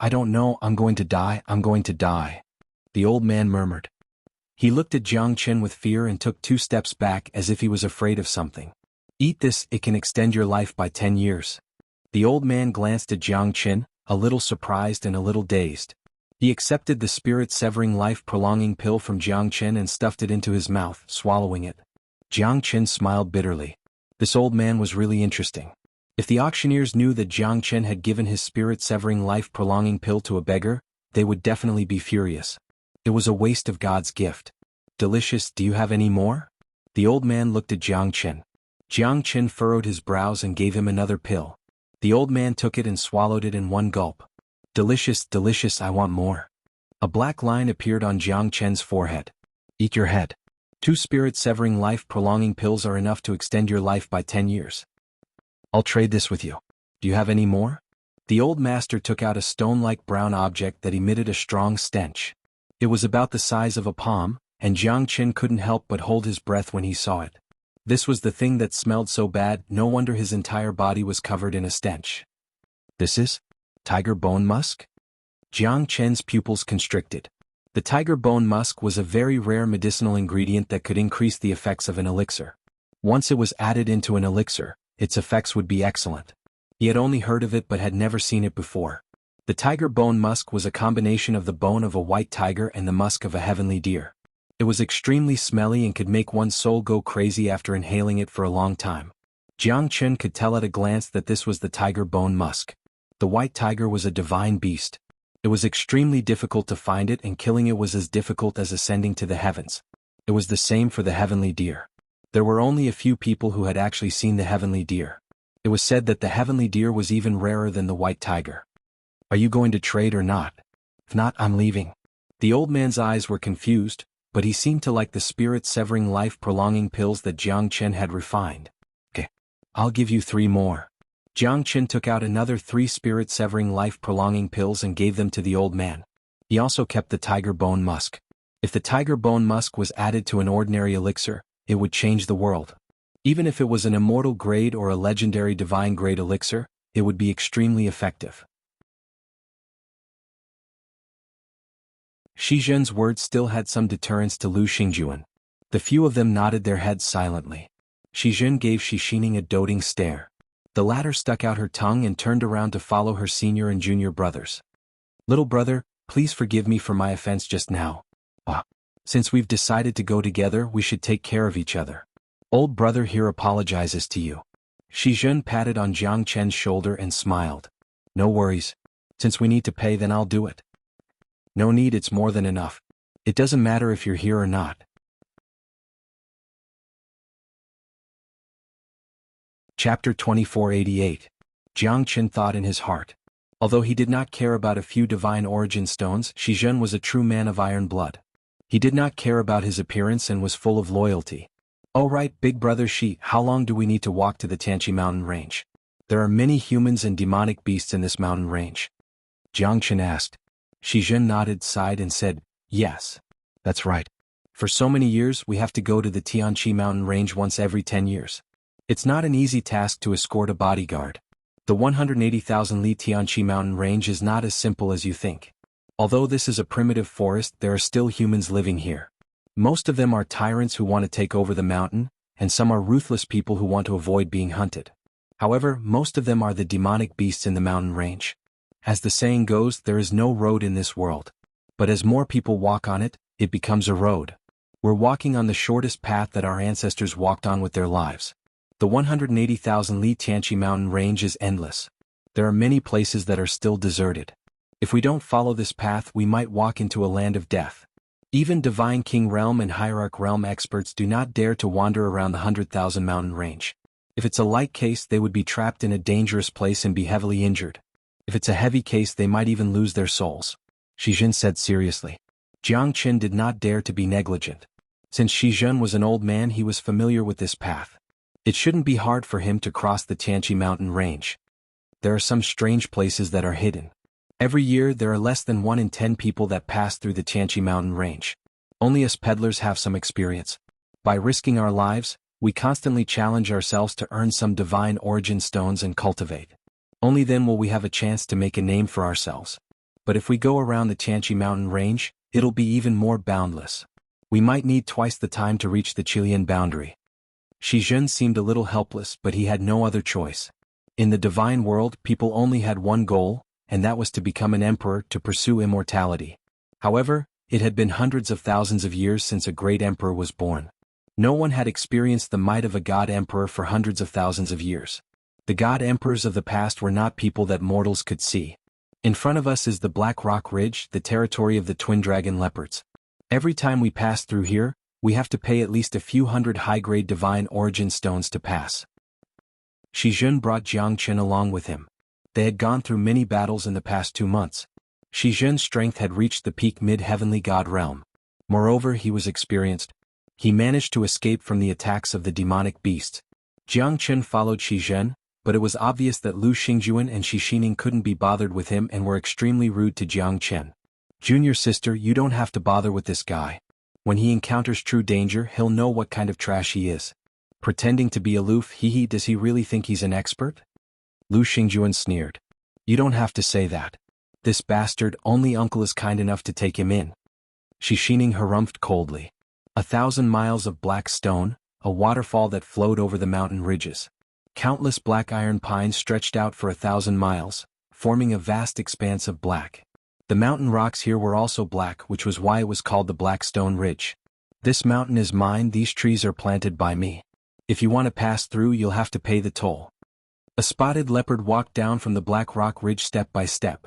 I'm going to die, I'm going to die," the old man murmured. He looked at Jiang Qin with fear and took 2 steps back as if he was afraid of something. "Eat this, it can extend your life by 10 years. The old man glanced at Jiang Qin, a little surprised and a little dazed. He accepted the spirit-severing life-prolonging pill from Jiang Qin and stuffed it into his mouth, swallowing it. Jiang Qin smiled bitterly. This old man was really interesting. If the auctioneers knew that Jiang Qin had given his spirit-severing life-prolonging pill to a beggar, they would definitely be furious. It was a waste of God's gift. "Delicious, do you have any more?" The old man looked at Jiang Qin. Jiang Qin furrowed his brows and gave him another pill. The old man took it and swallowed it in one gulp. "Delicious, delicious, I want more." A black line appeared on Jiang Qin's forehead. "Eat your head. 2 spirit-severing life-prolonging pills are enough to extend your life by 10 years. I'll trade this with you. Do you have any more?" The old master took out a stone-like brown object that emitted a strong stench. It was about the size of a palm, and Jiang Qin couldn't help but hold his breath when he saw it. This was the thing that smelled so bad, no wonder his entire body was covered in a stench. "This is tiger bone musk?" Jiang Qin's pupils constricted. The tiger bone musk was a very rare medicinal ingredient that could increase the effects of an elixir. Once it was added into an elixir, its effects would be excellent. He had only heard of it but had never seen it before. The tiger bone musk was a combination of the bone of a white tiger and the musk of a heavenly deer. It was extremely smelly and could make one's soul go crazy after inhaling it for a long time. Jiang Qin could tell at a glance that this was the tiger bone musk. The white tiger was a divine beast. It was extremely difficult to find it, and killing it was as difficult as ascending to the heavens. It was the same for the heavenly deer. There were only a few people who had actually seen the heavenly deer. It was said that the heavenly deer was even rarer than the white tiger. "Are you going to trade or not? If not, I'm leaving." The old man's eyes were confused, but he seemed to like the spirit-severing life-prolonging pills that Jiang Qin had refined. "Okay, I'll give you 3 more." Jiang Qin took out another 3 spirit-severing life-prolonging pills and gave them to the old man. He also kept the tiger bone musk. If the tiger bone musk was added to an ordinary elixir, it would change the world. Even if it was an immortal grade or a legendary divine grade elixir, it would be extremely effective. Shi Zhen's words still had some deterrence to Lu Xingjuan. The few of them nodded their heads silently. Shi Zhen gave Shi Xining a doting stare. The latter stuck out her tongue and turned around to follow her senior and junior brothers. "Little brother, please forgive me for my offense just now. Since we've decided to go together, we should take care of each other. Old brother here apologizes to you." Shi Zhen patted on Jiang Qin's shoulder and smiled. "No worries. Since we need to pay, then I'll do it." "No need, it's more than enough. It doesn't matter if you're here or not." Chapter 2488. Jiang Qin thought in his heart. Although he did not care about a few divine origin stones, Shi Zhen was a true man of iron blood. He did not care about his appearance and was full of loyalty. "All right, big brother Shi, how long do we need to walk to the Tianqi mountain range? There are many humans and demonic beasts in this mountain range." Jiang Qin asked. Shi Zhen nodded, sighed and said, "Yes. That's right. For so many years we have to go to the Tianqi mountain range once every 10 years. It's not an easy task to escort a bodyguard. The 180,000 li Tianqi mountain range is not as simple as you think. Although this is a primitive forest, there are still humans living here. Most of them are tyrants who want to take over the mountain, and some are ruthless people who want to avoid being hunted. However, most of them are the demonic beasts in the mountain range. As the saying goes, there is no road in this world. But as more people walk on it, it becomes a road. We're walking on the shortest path that our ancestors walked on with their lives. The 180,000 li Tianqi mountain range is endless. There are many places that are still deserted. If we don't follow this path, we might walk into a land of death. Even Divine King Realm and Hierarch Realm experts do not dare to wander around the 100,000 mountain range. If it's a light case, they would be trapped in a dangerous place and be heavily injured. If it's a heavy case, they might even lose their souls. Shi Zhen said seriously. Jiang Qin did not dare to be negligent. Since Xizhen was an old man, he was familiar with this path. It shouldn't be hard for him to cross the Tianqi mountain range. There are some strange places that are hidden. Every year there are less than 1 in 10 people that pass through the Tianqi mountain range. Only us peddlers have some experience. By risking our lives, we constantly challenge ourselves to earn some divine origin stones and cultivate. Only then will we have a chance to make a name for ourselves. But if we go around the Tianqi mountain range, it'll be even more boundless. We might need twice the time to reach the Qilian boundary. Xizhen seemed a little helpless, but he had no other choice. In the divine world, people only had one goal, and that was to become an emperor to pursue immortality. However, it had been hundreds of thousands of years since a great emperor was born. No one had experienced the might of a god emperor for hundreds of thousands of years. The god emperors of the past were not people that mortals could see. In front of us is the Black Rock Ridge, the territory of the twin dragon leopards. Every time we pass through here, we have to pay at least a few hundred high-grade divine origin stones to pass. Xizhen brought Jiangchen along with him. They had gone through many battles in the past 2 months. Xizhen's strength had reached the peak mid-heavenly god realm. Moreover, he was experienced. He managed to escape from the attacks of the demonic beasts. Jiangchen followed Xizhen, but it was obvious that Lu Xingjuan and Xixining couldn't be bothered with him and were extremely rude to Jiangchen. "Junior sister, you don't have to bother with this guy. When he encounters true danger, he'll know what kind of trash he is. Pretending to be aloof, hee, does he really think he's an expert?" Lu Xingjuan sneered. "You don't have to say that. This bastard, only uncle is kind enough to take him in." Xixining harumphed coldly. 1,000 miles of black stone, a waterfall that flowed over the mountain ridges. Countless black iron pines stretched out for 1,000 miles, forming a vast expanse of black. The mountain rocks here were also black, which was why it was called the Black Stone Ridge. "This mountain is mine, these trees are planted by me. If you want to pass through, you'll have to pay the toll." A spotted leopard walked down from the Black Rock Ridge step by step.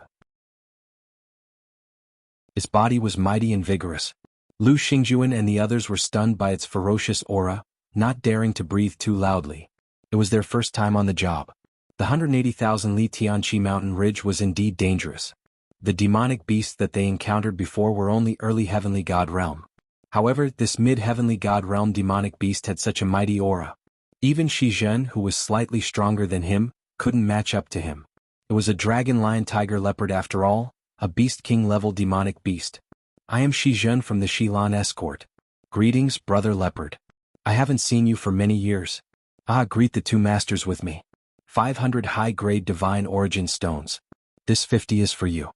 Its body was mighty and vigorous. Lu Xingjuan and the others were stunned by its ferocious aura, not daring to breathe too loudly. It was their first time on the job. The 180,000 li Tianqi mountain ridge was indeed dangerous. The demonic beasts that they encountered before were only early heavenly god realm. However, this mid-heavenly god realm demonic beast had such a mighty aura. Even Xizhen, who was slightly stronger than him, couldn't match up to him. It was a dragon lion tiger leopard after all, a beast king level demonic beast. "I am Xizhen from the Xilan escort. Greetings, brother leopard. I haven't seen you for many years. Greet the two masters with me. 500 high-grade divine origin stones. This 50 is for you."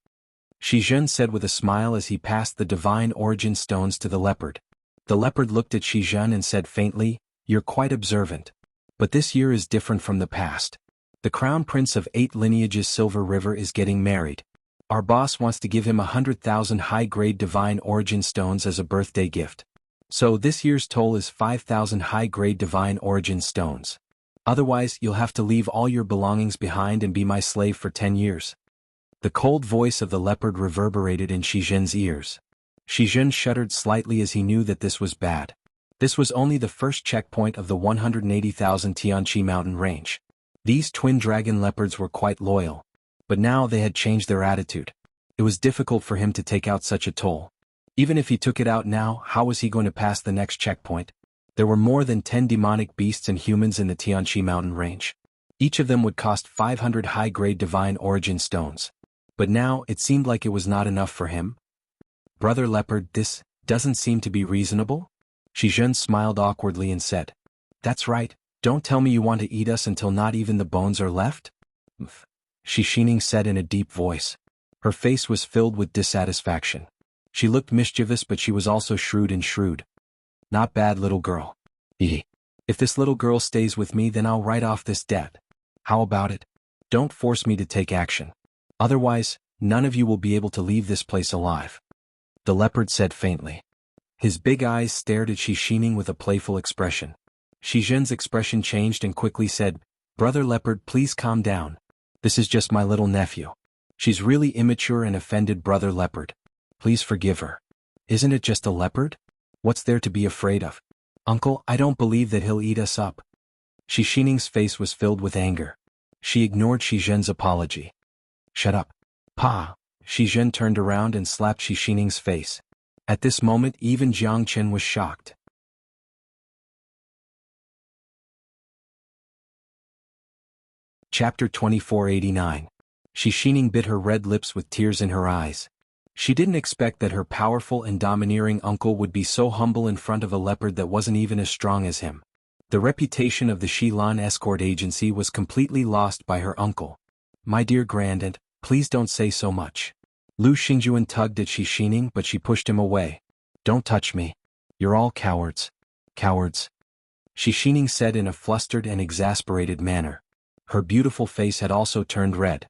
Xizhen said with a smile as he passed the divine origin stones to the leopard. The leopard looked at Xizhen and said faintly, "You're quite observant. But this year is different from the past. The crown prince of 8 lineages Silver River is getting married. Our boss wants to give him 100,000 high-grade divine origin stones as a birthday gift. So this year's toll is 5,000 high-grade divine origin stones. Otherwise, you'll have to leave all your belongings behind and be my slave for 10 years. The cold voice of the leopard reverberated in Xizhen's ears. Xizhen shuddered slightly as he knew that this was bad. This was only the first checkpoint of the 180,000 Tianqi mountain range. These twin dragon leopards were quite loyal. But now they had changed their attitude. It was difficult for him to take out such a toll. Even if he took it out now, how was he going to pass the next checkpoint? There were more than 10 demonic beasts and humans in the Tianqi mountain range. Each of them would cost 500 high-grade divine origin stones. But now, it seemed like it was not enough for him. "Brother leopard, this doesn't seem to be reasonable?" Xizhen smiled awkwardly and said, "That's right, don't tell me you want to eat us until not even the bones are left?" Xixining said in a deep voice. Her face was filled with dissatisfaction. She looked mischievous, but she was also shrewd. "Not bad, little girl. If this little girl stays with me, then I'll write off this debt. How about it? Don't force me to take action. Otherwise, none of you will be able to leave this place alive." The leopard said faintly. His big eyes stared at Xixining with a playful expression. Xizhen's expression changed and quickly said, "Brother leopard, please calm down. This is just my little nephew. She's really immature and offended, brother leopard. Please forgive her. Isn't it just a leopard? What's there to be afraid of? Uncle, I don't believe that he'll eat us up." Xixining's face was filled with anger. She ignored Xizhen's apology. "Shut up. Pa." Xizhen turned around and slapped Xixining's face. At this moment even Jiangchen was shocked. Chapter 2489. Xianxia bit her red lips with tears in her eyes. She didn't expect that her powerful and domineering uncle would be so humble in front of a leopard that wasn't even as strong as him. The reputation of the Xilan escort agency was completely lost by her uncle. "My dear grandaunt, please don't say so much." Lu Xingjuan tugged at Xianxia but she pushed him away. "Don't touch me. You're all cowards. Cowards." Xianxia said in a flustered and exasperated manner. Her beautiful face had also turned red.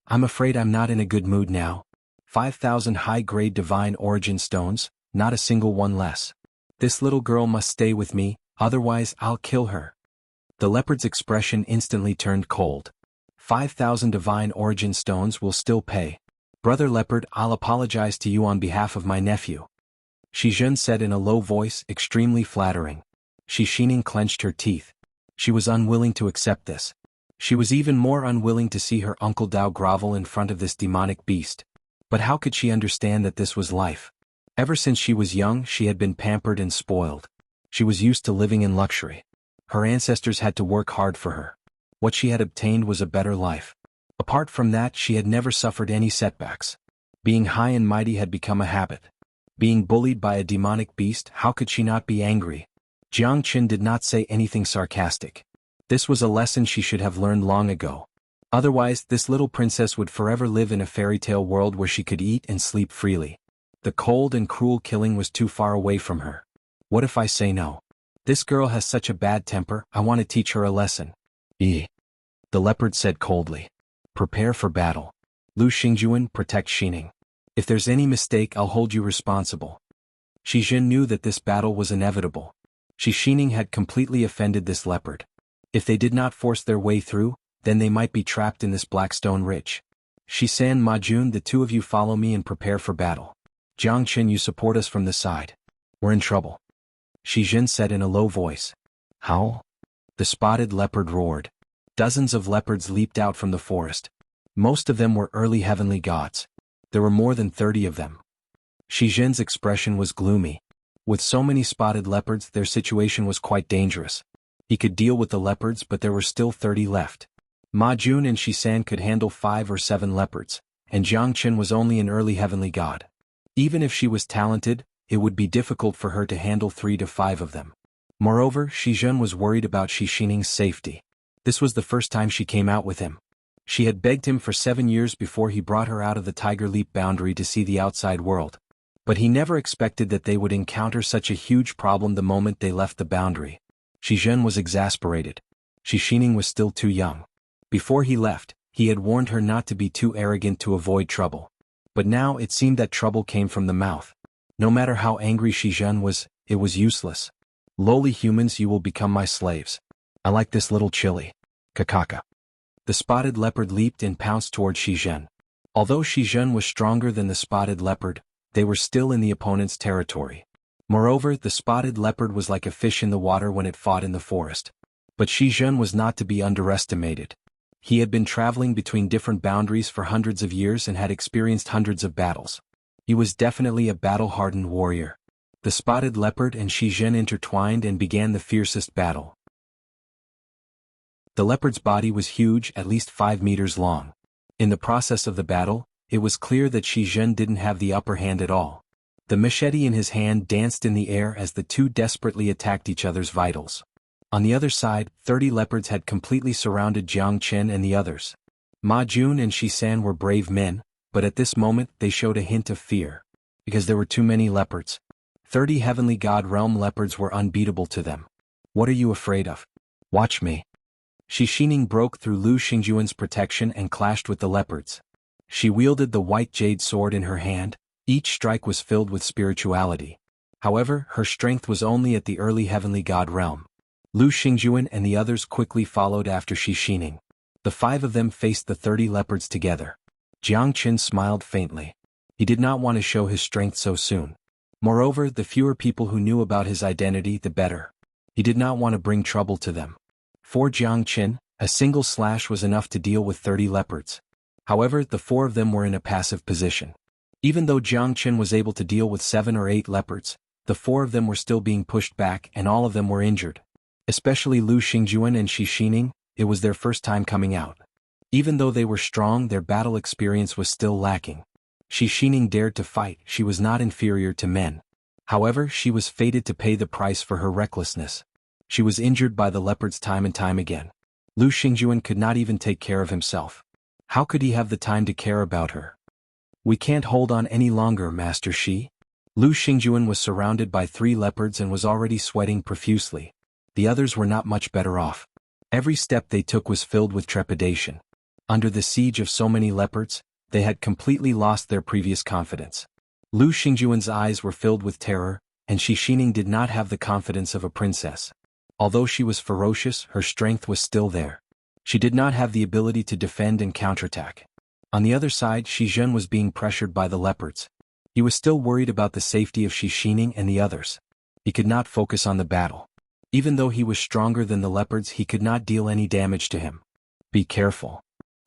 "I'm afraid I'm not in a good mood now. 5,000 high-grade divine origin stones, not a single one less. This little girl must stay with me, otherwise I'll kill her." The leopard's expression instantly turned cold. 5,000 divine origin stones will still pay. "Brother Leopard, I'll apologize to you on behalf of my nephew," Xianxia said in a low voice, extremely flattering. Xianxia clenched her teeth. She was unwilling to accept this. She was even more unwilling to see her Uncle Dao grovel in front of this demonic beast. But how could she understand that this was life? Ever since she was young, she had been pampered and spoiled. She was used to living in luxury. Her ancestors had to work hard for her. What she had obtained was a better life. Apart from that, she had never suffered any setbacks. Being high and mighty had become a habit. Being bullied by a demonic beast, how could she not be angry? Jiang Qin did not say anything sarcastic. This was a lesson she should have learned long ago. Otherwise, this little princess would forever live in a fairy tale world where she could eat and sleep freely. The cold and cruel killing was too far away from her. What if I say no? This girl has such a bad temper, I want to teach her a lesson. The leopard said coldly. "Prepare for battle. Lu Xingjuan, protect Xianxia. If there's any mistake, I'll hold you responsible." Xianxia knew that this battle was inevitable. Xianxia had completely offended this leopard. If they did not force their way through, then they might be trapped in this Blackstone Ridge. "Shisan Majun, the two of you follow me and prepare for battle. Jiang Qin, you support us from the side. We're in trouble," Xianxia said in a low voice. "Howl?" The spotted leopard roared. Dozens of leopards leaped out from the forest. Most of them were early heavenly gods. There were more than 30 of them. Xianxia's expression was gloomy. With so many spotted leopards, their situation was quite dangerous. He could deal with the leopards, but there were still 30 left. Ma Jun and Shisan could handle 5 or 7 leopards, and Jiang Qin was only an early heavenly god. Even if she was talented, it would be difficult for her to handle 3 to 5 of them. Moreover, Xianxia was worried about Xianxia's safety. This was the first time she came out with him. She had begged him for 7 years before he brought her out of the Tiger Leap boundary to see the outside world. But he never expected that they would encounter such a huge problem the moment they left the boundary. Xianxia was exasperated. Xianxia was still too young. Before he left, he had warned her not to be too arrogant to avoid trouble. But now it seemed that trouble came from the mouth. No matter how angry Xianxia was, it was useless. "Lowly humans, you will become my slaves. I like this little chili. Kakaka." The spotted leopard leaped and pounced toward Xianxia. Although Xianxia was stronger than the spotted leopard, they were still in the opponent's territory. Moreover, the spotted leopard was like a fish in the water when it fought in the forest. But Xianxia was not to be underestimated. He had been traveling between different boundaries for hundreds of years and had experienced hundreds of battles. He was definitely a battle-hardened warrior. The spotted leopard and Xianxia intertwined and began the fiercest battle. The leopard's body was huge, at least 5 meters long. In the process of the battle, it was clear that Xianxia didn't have the upper hand at all. The machete in his hand danced in the air as the two desperately attacked each other's vitals. On the other side, 30 leopards had completely surrounded Jiang Qin and the others. Ma Jun and Shisan were brave men, but at this moment they showed a hint of fear. Because there were too many leopards. 30 heavenly god realm leopards were unbeatable to them. "What are you afraid of? Watch me." Xianxia broke through Lu Xingjuan's protection and clashed with the leopards. She wielded the white jade sword in her hand. Each strike was filled with spirituality. However, her strength was only at the early heavenly god realm. Lu Xingjuan and the others quickly followed after Xianxia. The 5 of them faced the 30 leopards together. Jiang Qin smiled faintly. He did not want to show his strength so soon. Moreover, the fewer people who knew about his identity, the better. He did not want to bring trouble to them. For Jiang Qin, a single slash was enough to deal with 30 leopards. However, the 4 of them were in a passive position. Even though Jiang Qin was able to deal with 7 or 8 leopards, the 4 of them were still being pushed back and all of them were injured. Especially Lu Xingjuan and Xianxia, it was their first time coming out. Even though they were strong, their battle experience was still lacking. Xianxia dared to fight, she was not inferior to men. However, she was fated to pay the price for her recklessness. She was injured by the leopards time and time again. Lu Xingjuan could not even take care of himself. How could he have the time to care about her? We can't hold on any longer, Master Shi. Lu Xingjuan was surrounded by 3 leopards and was already sweating profusely. The others were not much better off. Every step they took was filled with trepidation. Under the siege of so many leopards, they had completely lost their previous confidence. Lu Xingjuan's eyes were filled with terror, and Xianxia did not have the confidence of a princess. Although she was ferocious, her strength was still there. She did not have the ability to defend and counterattack. On the other side, Xizhen was being pressured by the leopards. He was still worried about the safety of Xianxia and the others. He could not focus on the battle. Even though he was stronger than the leopards, he could not deal any damage to him. Be careful.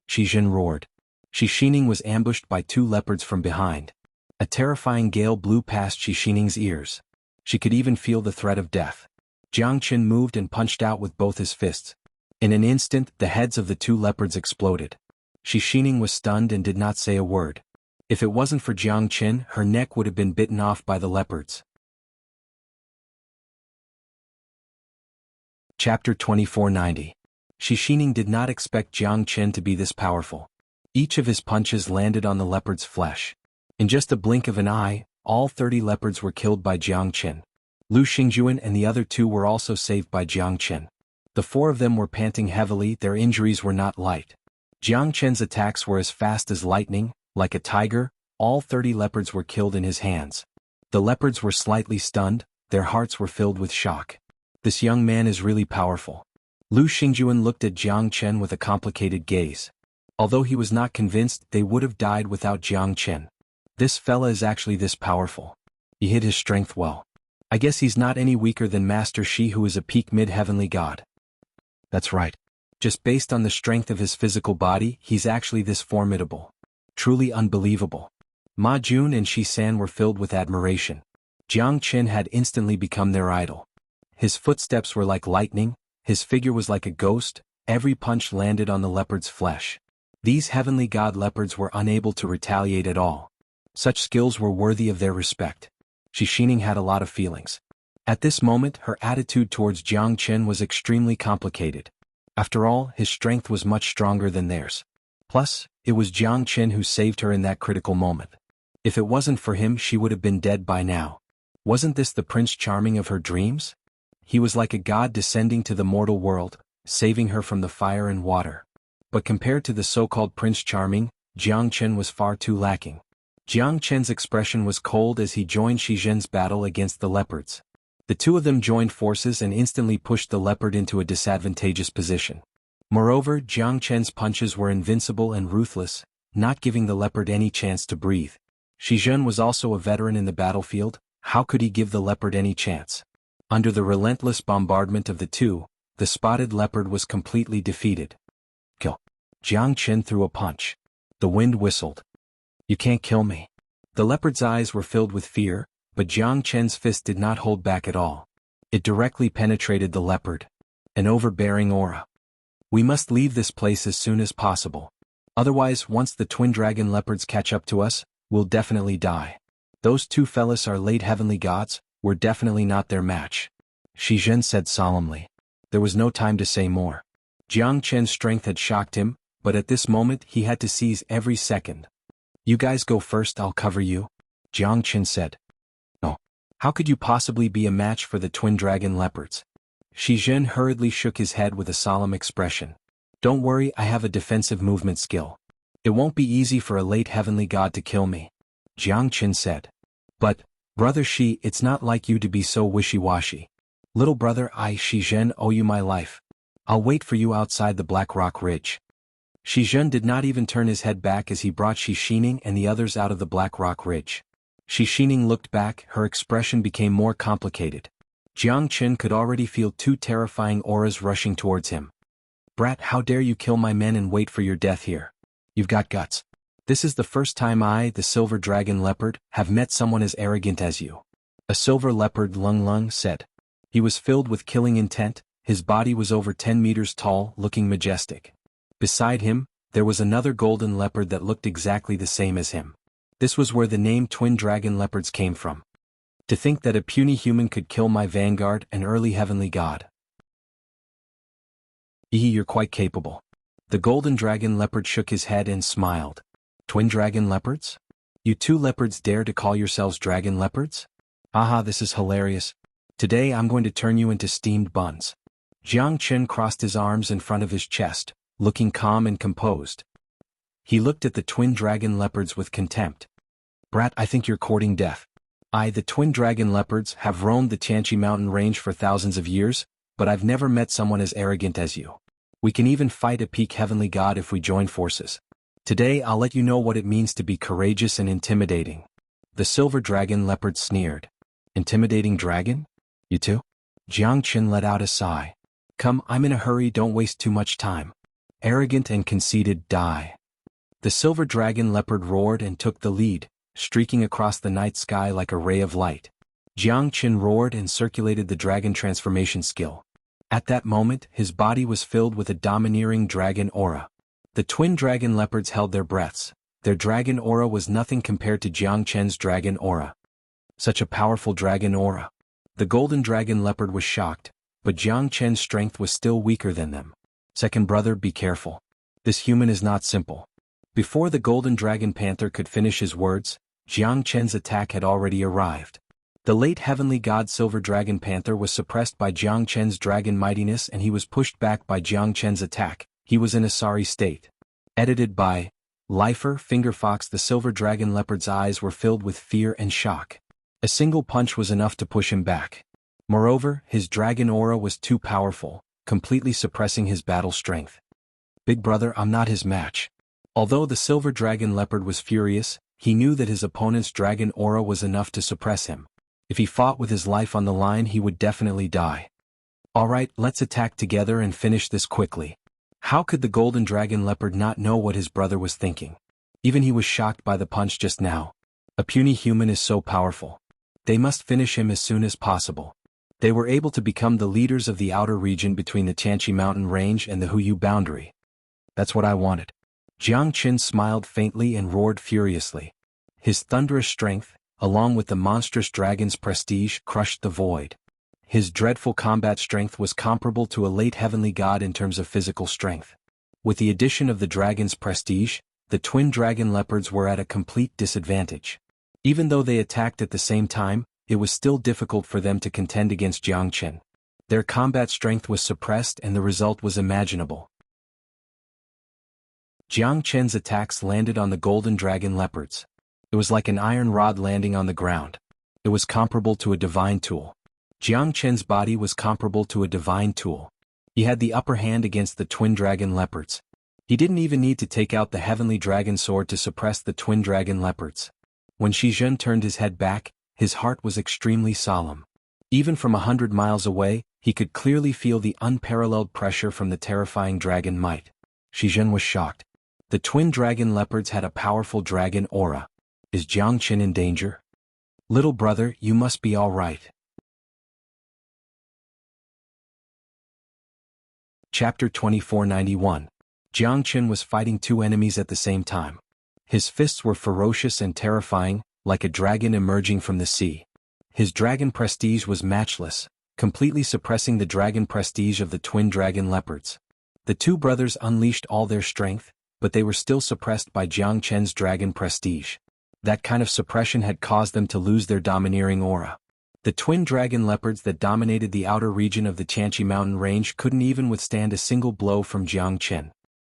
Xizhen roared. Xianxia was ambushed by 2 leopards from behind. A terrifying gale blew past Xianxia's ears. She could even feel the threat of death. Jiang Qin moved and punched out with both his fists. In an instant, the heads of the 2 leopards exploded. Xianxia was stunned and did not say a word. If it wasn't for Jiang Qin, her neck would have been bitten off by the leopards. Chapter 2490. Xianxia did not expect Jiang Qin to be this powerful. Each of his punches landed on the leopard's flesh. In just a blink of an eye, all 30 leopards were killed by Jiang Qin. Lu Xingjuan and the other 2 were also saved by Jiang Qin. The 4 of them were panting heavily, their injuries were not light. Jiang Qin's attacks were as fast as lightning, like a tiger. All 30 leopards were killed in his hands. The leopards were slightly stunned, their hearts were filled with shock. This young man is really powerful. Lu Xingjuan looked at Jiang Qin with a complicated gaze. Although he was not convinced, they would have died without Jiang Qin. This fella is actually this powerful. He hid his strength well. I guess he's not any weaker than Master Shi, who is a peak mid-heavenly god. That's right. Just based on the strength of his physical body, he's actually this formidable. Truly unbelievable. Ma Jun and Shi San were filled with admiration. Jiang Qin had instantly become their idol. His footsteps were like lightning, his figure was like a ghost, every punch landed on the leopard's flesh. These heavenly god leopards were unable to retaliate at all. Such skills were worthy of their respect. Xianxia had a lot of feelings. At this moment, her attitude towards Jiang Qin was extremely complicated. After all, his strength was much stronger than theirs. Plus, it was Jiang Qin who saved her in that critical moment. If it wasn't for him, she would have been dead by now. Wasn't this the Prince Charming of her dreams? He was like a god descending to the mortal world, saving her from the fire and water. But compared to the so-called Prince Charming, Jiang Qin was far too lacking. Jiang Qin's expression was cold as he joined Xizhen's battle against the leopards. The 2 of them joined forces and instantly pushed the leopard into a disadvantageous position. Moreover, Jiang Qin's punches were invincible and ruthless, not giving the leopard any chance to breathe. Xizhen was also a veteran in the battlefield. How could he give the leopard any chance? Under the relentless bombardment of the 2, the spotted leopard was completely defeated. Kill. Jiang Qin threw a punch. The wind whistled. You can't kill me. The leopard's eyes were filled with fear, but Jiang Qin's fist did not hold back at all. It directly penetrated the leopard. An overbearing aura. We must leave this place as soon as possible. Otherwise, once the twin dragon leopards catch up to us, we'll definitely die. Those 2 fellas are late heavenly gods, we're definitely not their match. Xizhen said solemnly. There was no time to say more. Jiang Qin's strength had shocked him, but at this moment he had to seize every second. You guys go first, I'll cover you, Jiang Qin said. No. How could you possibly be a match for the twin dragon leopards? Xizhen hurriedly shook his head with a solemn expression. Don't worry, I have a defensive movement skill. It won't be easy for a late heavenly god to kill me, Jiang Qin said. But, Brother Shi, it's not like you to be so wishy-washy. Little brother, I, Xizhen, owe you my life. I'll wait for you outside the Black Rock Ridge. Xizhen did not even turn his head back as he brought Xianxia and the others out of the Black Rock Ridge. Xianxia looked back, her expression became more complicated. Jiang Qin could already feel 2 terrifying auras rushing towards him. Brat, how dare you kill my men and wait for your death here? You've got guts. This is the first time I, the silver dragon leopard, have met someone as arrogant as you. A silver leopard, Lung Lung, said. He was filled with killing intent, his body was over 10 meters tall, looking majestic. Beside him, there was another golden leopard that looked exactly the same as him. This was where the name twin dragon leopards came from. To think that a puny human could kill my vanguard, an early heavenly god. You're quite capable. The golden dragon leopard shook his head and smiled. Twin dragon leopards? You two leopards dare to call yourselves dragon leopards? Aha, this is hilarious. Today I'm going to turn you into steamed buns. Xianxia crossed his arms in front of his chest, looking calm and composed. He looked at the twin dragon leopards with contempt. Brat, I think you're courting death. The twin dragon leopards, have roamed the Xianxia mountain range for thousands of years, but I've never met someone as arrogant as you. We can even fight a peak heavenly god if we join forces. Today I'll let you know what it means to be courageous and intimidating. The silver dragon leopard sneered. Intimidating dragon? You too? Xianxia let out a sigh. Come, I'm in a hurry, don't waste too much time. Arrogant and conceited, die. The silver dragon leopard roared and took the lead, streaking across the night sky like a ray of light. Xianxia roared and circulated the dragon transformation skill. At that moment, his body was filled with a domineering dragon aura. The twin dragon leopards held their breaths. Their dragon aura was nothing compared to Xianxia's dragon aura. Such a powerful dragon aura. The golden dragon leopard was shocked, but Xianxia's strength was still weaker than them. Second brother, be careful. This human is not simple. Before the golden dragon panther could finish his words, Xianxia's attack had already arrived. The late heavenly god silver dragon panther was suppressed by Xianxia's dragon mightiness and he was pushed back by Xianxia's attack. He was in a sorry state. Edited by Lifer Fingerfox. The silver dragon leopard's eyes were filled with fear and shock. A single punch was enough to push him back. Moreover, his dragon aura was too powerful, completely suppressing his battle strength. Big brother, I'm not his match. Although the silver dragon leopard was furious, he knew that his opponent's dragon aura was enough to suppress him. If he fought with his life on the line, he would definitely die. Alright, let's attack together and finish this quickly. How could the golden dragon leopard not know what his brother was thinking? Even he was shocked by the punch just now. A puny human is so powerful. They must finish him as soon as possible. They were able to become the leaders of the outer region between the Xianxia mountain range and the Huyu boundary. That's what I wanted. Xianxia smiled faintly and roared furiously. His thunderous strength, along with the monstrous dragon's prestige, crushed the void. His dreadful combat strength was comparable to a late heavenly god in terms of physical strength. With the addition of the dragon's prestige, the twin dragon leopards were at a complete disadvantage. Even though they attacked at the same time, it was still difficult for them to contend against Xianxia. Their combat strength was suppressed and the result was imaginable. Xianxia's attacks landed on the golden dragon leopards. It was like an iron rod landing on the ground. It was comparable to a divine tool. Xianxia's body was comparable to a divine tool. He had the upper hand against the twin dragon leopards. He didn't even need to take out the heavenly dragon sword to suppress the twin dragon leopards. When Xianxia turned his head back, his heart was extremely solemn. Even from 100 miles away, he could clearly feel the unparalleled pressure from the terrifying dragon might. Xianxia was shocked. The twin dragon leopards had a powerful dragon aura. Is Xianxia in danger? Little brother, you must be all right. Chapter 2491. Xianxia was fighting two enemies at the same time. His fists were ferocious and terrifying, like a dragon emerging from the sea. His dragon prestige was matchless, completely suppressing the dragon prestige of the twin dragon leopards. The two brothers unleashed all their strength, but they were still suppressed by Xianxia's dragon prestige. That kind of suppression had caused them to lose their domineering aura. The twin dragon leopards that dominated the outer region of the Xianxia mountain range couldn't even withstand a single blow from Xianxia.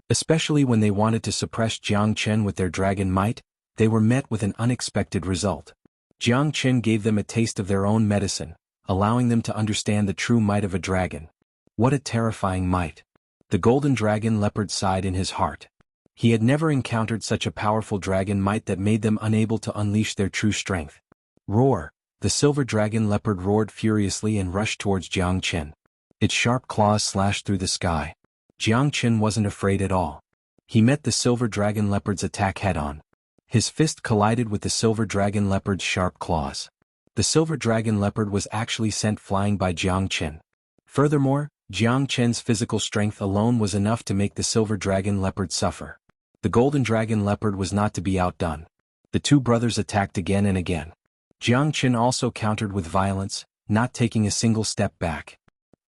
Especially when they wanted to suppress Xianxia with their dragon might, they were met with an unexpected result. Xianxia gave them a taste of their own medicine, allowing them to understand the true might of a dragon. What a terrifying might! The golden dragon leopard sighed in his heart. He had never encountered such a powerful dragon might that made them unable to unleash their true strength. Roar! The silver dragon leopard roared furiously and rushed towards Xianxia. Its sharp claws slashed through the sky. Xianxia wasn't afraid at all. He met the silver dragon leopard's attack head-on. His fist collided with the silver dragon leopard's sharp claws. The silver dragon leopard was actually sent flying by Xianxia. Furthermore, Xianxia's physical strength alone was enough to make the silver dragon leopard suffer. The golden dragon leopard was not to be outdone. The two brothers attacked again and again. Jianghu also countered with violence, not taking a single step back.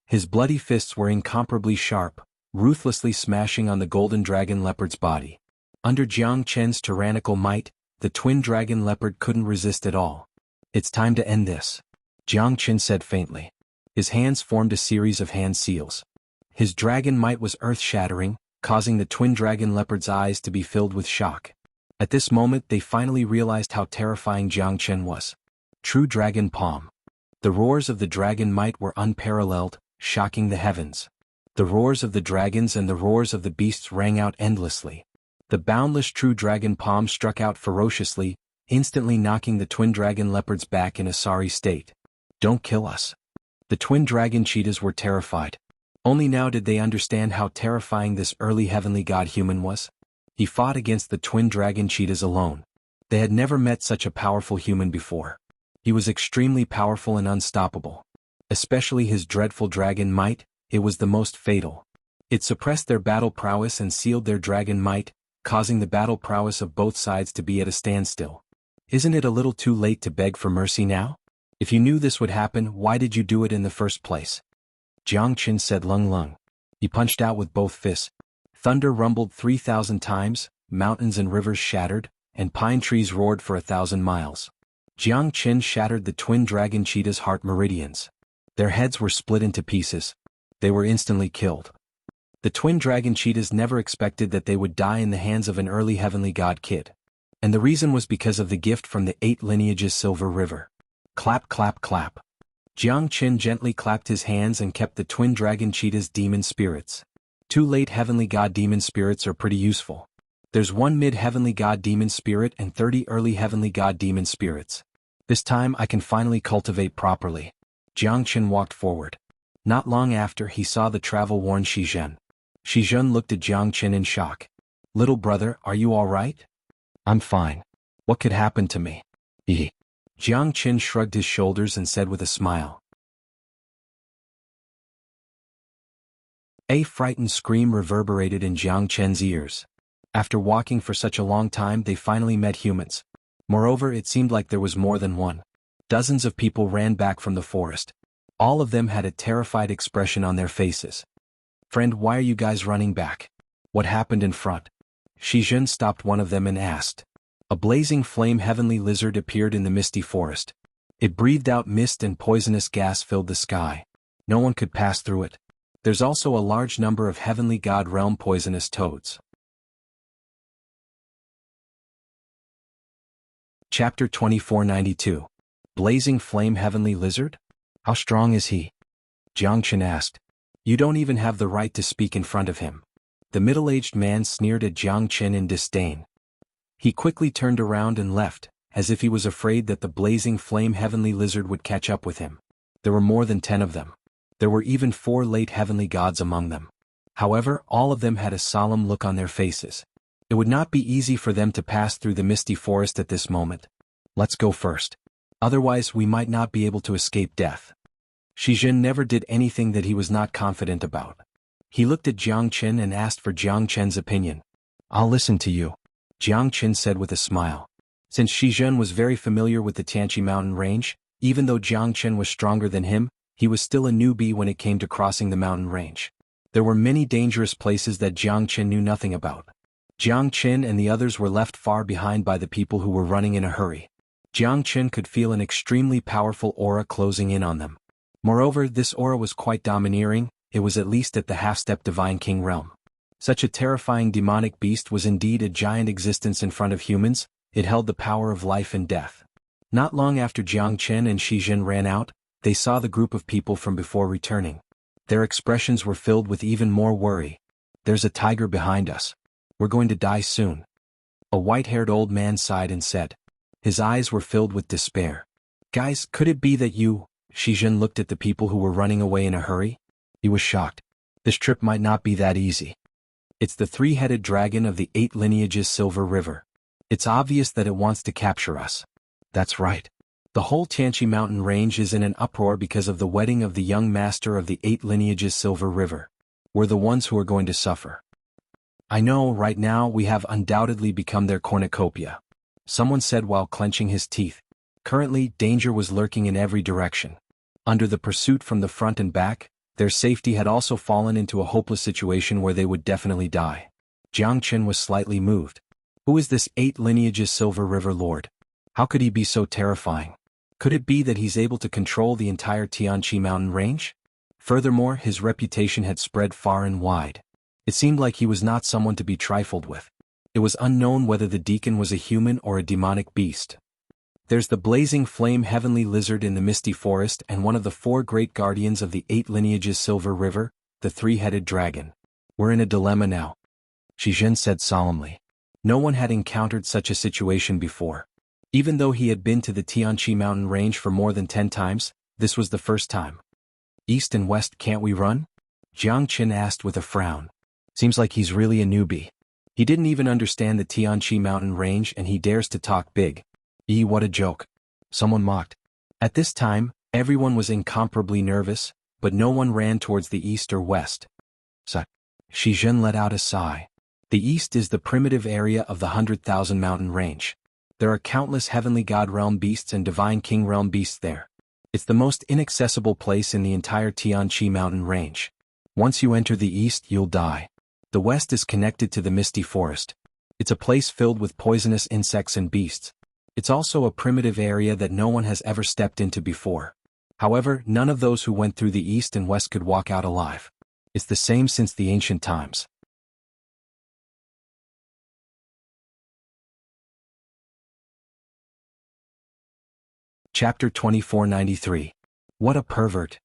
His bloody fists were incomparably sharp, ruthlessly smashing on the golden dragon leopard's body. Under Jianghu's tyrannical might, the twin dragon leopard couldn't resist at all. "It's time to end this," Jianghu said faintly. His hands formed a series of hand seals. His dragon might was earth-shattering, causing the twin dragon leopard's eyes to be filled with shock. At this moment they finally realized how terrifying Jianghu was. True dragon palm. The roars of the dragon might were unparalleled, shocking the heavens. The roars of the dragons and the roars of the beasts rang out endlessly. The boundless true dragon palm struck out ferociously, instantly knocking the twin dragon leopards back in a sorry state. "Don't kill us." The twin dragon cheetahs were terrified. Only now did they understand how terrifying this early heavenly god human was. He fought against the twin dragon cheetahs alone. They had never met such a powerful human before. He was extremely powerful and unstoppable. Especially his dreadful dragon might, it was the most fatal. It suppressed their battle prowess and sealed their dragon might, causing the battle prowess of both sides to be at a standstill. Isn't it a little too late to beg for mercy now? If you knew this would happen, why did you do it in the first place? Jianghu said lung lung. He punched out with both fists. Thunder rumbled 3,000 times, mountains and rivers shattered, and pine trees roared for 1,000 miles. Jianghu shattered the twin dragon cheetah's heart meridians. Their heads were split into pieces. They were instantly killed. The twin dragon cheetahs never expected that they would die in the hands of an early heavenly god kid. And the reason was because of the gift from the 8 lineages Silver River. Clap clap clap. Jianghu gently clapped his hands and kept the twin dragon cheetah's demon spirits. 2 late heavenly god demon spirits are pretty useful. There's 1 mid-heavenly god demon spirit and 30 early heavenly god demon spirits. This time I can finally cultivate properly. Jianghu walked forward. Not long after he saw the travel-worn Shizhen. Shizhen looked at Jianghu in shock. "Little brother, are you all right?" "I'm fine. What could happen to me?" Jianghu shrugged his shoulders and said with a smile. A frightened scream reverberated in Jianghu's ears. After walking for such a long time they finally met humans. Moreover, it seemed like there was more than one. Dozens of people ran back from the forest. All of them had a terrified expression on their faces. "Friend, why are you guys running back? What happened in front?" Shizhen stopped one of them and asked. A blazing flame heavenly lizard appeared in the misty forest. It breathed out mist and poisonous gas filled the sky. No one could pass through it. There's also a large number of heavenly god realm poisonous toads. Chapter 2492. Blazing Flame Heavenly Lizard? How strong is he? Jianghu asked. You don't even have the right to speak in front of him. The middle-aged man sneered at Jianghu in disdain. He quickly turned around and left, as if he was afraid that the blazing flame heavenly lizard would catch up with him. There were more than 10 of them. There were even 4 late heavenly gods among them. However, all of them had a solemn look on their faces. It would not be easy for them to pass through the misty forest at this moment. Let's go first. Otherwise we might not be able to escape death. Shizhen never did anything that he was not confident about. He looked at Jianghu and asked for Jianghu's opinion. I'll listen to you, Jianghu said with a smile. Since Shizhen was very familiar with the Tianqi mountain range, even though Jianghu was stronger than him, he was still a newbie when it came to crossing the mountain range. There were many dangerous places that Jianghu knew nothing about. Jianghu and the others were left far behind by the people who were running in a hurry. Jianghu could feel an extremely powerful aura closing in on them. Moreover, this aura was quite domineering. It was at least at the half-step divine king realm. Such a terrifying demonic beast was indeed a giant existence in front of humans. It held the power of life and death. Not long after Jianghu and Shizhen ran out, they saw the group of people from before returning. Their expressions were filled with even more worry. There's a tiger behind us. We're going to die soon. A white-haired old man sighed and said. His eyes were filled with despair. Guys, could it be that you? Shizhen looked at the people who were running away in a hurry. He was shocked. This trip might not be that easy. It's the 3-headed dragon of the 8 lineages Silver River. It's obvious that it wants to capture us. That's right. The whole Tianqi mountain range is in an uproar because of the wedding of the young master of the 8 lineages Silver River. We're the ones who are going to suffer. I know, right now we have undoubtedly become their cornucopia. Someone said while clenching his teeth. Currently, danger was lurking in every direction. Under the pursuit from the front and back, their safety had also fallen into a hopeless situation where they would definitely die. Jiang Chen was slightly moved. Who is this 8 lineages Silver River Lord? How could he be so terrifying? Could it be that he's able to control the entire Tianqi mountain range? Furthermore, his reputation had spread far and wide. It seemed like he was not someone to be trifled with. It was unknown whether the deacon was a human or a demonic beast. There's the blazing flame heavenly lizard in the misty forest and one of the 4 great guardians of the 8 lineages Silver River, the 3-headed dragon. We're in a dilemma now, Shi Zhen said solemnly. No one had encountered such a situation before. Even though he had been to the Tianqi mountain range for more than 10 times, this was the first time. East and west, can't we run? Jiang Chen asked with a frown. Seems like he's really a newbie. He didn't even understand the Tianqi mountain range and he dares to talk big. What a joke. Someone mocked. At this time, everyone was incomparably nervous, but no one ran towards the east or west. Shi Zhen let out a sigh. The east is the primitive area of the 100,000 mountain range. There are countless heavenly god realm beasts and divine king realm beasts there. It's the most inaccessible place in the entire Tianqi mountain range. Once you enter the east, you'll die. The west is connected to the misty forest. It's a place filled with poisonous insects and beasts. It's also a primitive area that no one has ever stepped into before. However, none of those who went through the east and west could walk out alive. It's the same since the ancient times. Chapter 2493. What a pervert.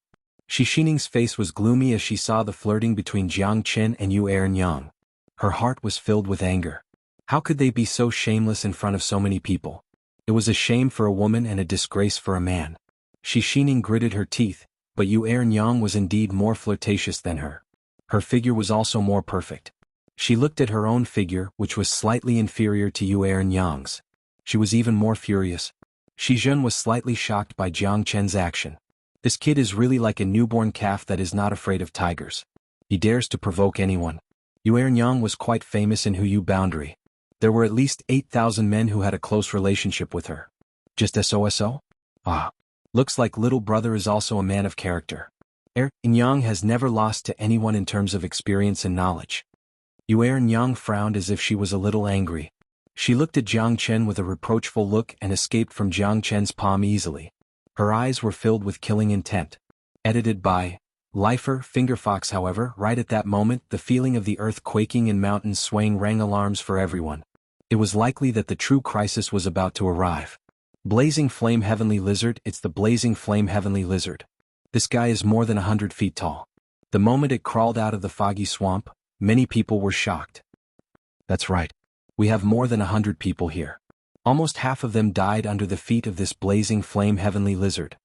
Shi Xining's face was gloomy as she saw the flirting between Jiang Chen and Yu Ernyang. Her heart was filled with anger. How could they be so shameless in front of so many people? It was a shame for a woman and a disgrace for a man. Shi Xining gritted her teeth, but Yu Ernyang was indeed more flirtatious than her. Her figure was also more perfect. She looked at her own figure, which was slightly inferior to Yu Ernyang's. She was even more furious. Shi Zhen was slightly shocked by Jiang Chen's action. This kid is really like a newborn calf that is not afraid of tigers. He dares to provoke anyone. Yu Ernyang was quite famous in Huyu boundary. There were at least 8,000 men who had a close relationship with her. Just SOSO? Looks like little brother is also a man of character. Ernyang has never lost to anyone in terms of experience and knowledge. Yu Ernyang frowned as if she was a little angry. She looked at Jiang Chen with a reproachful look and escaped from Jiang Chen's palm easily. Her eyes were filled with killing intent. Edited by Lifer Fingerfox. However, right at that moment, the feeling of the earth quaking and mountains swaying rang alarms for everyone. It was likely that the true crisis was about to arrive. Blazing Flame Heavenly Lizard. It's the Blazing Flame Heavenly Lizard. This guy is more than 100 feet tall. The moment it crawled out of the foggy swamp, many people were shocked. That's right. We have more than 100 people here. Almost half of them died under the feet of this Blazing Flame Heavenly Lizard.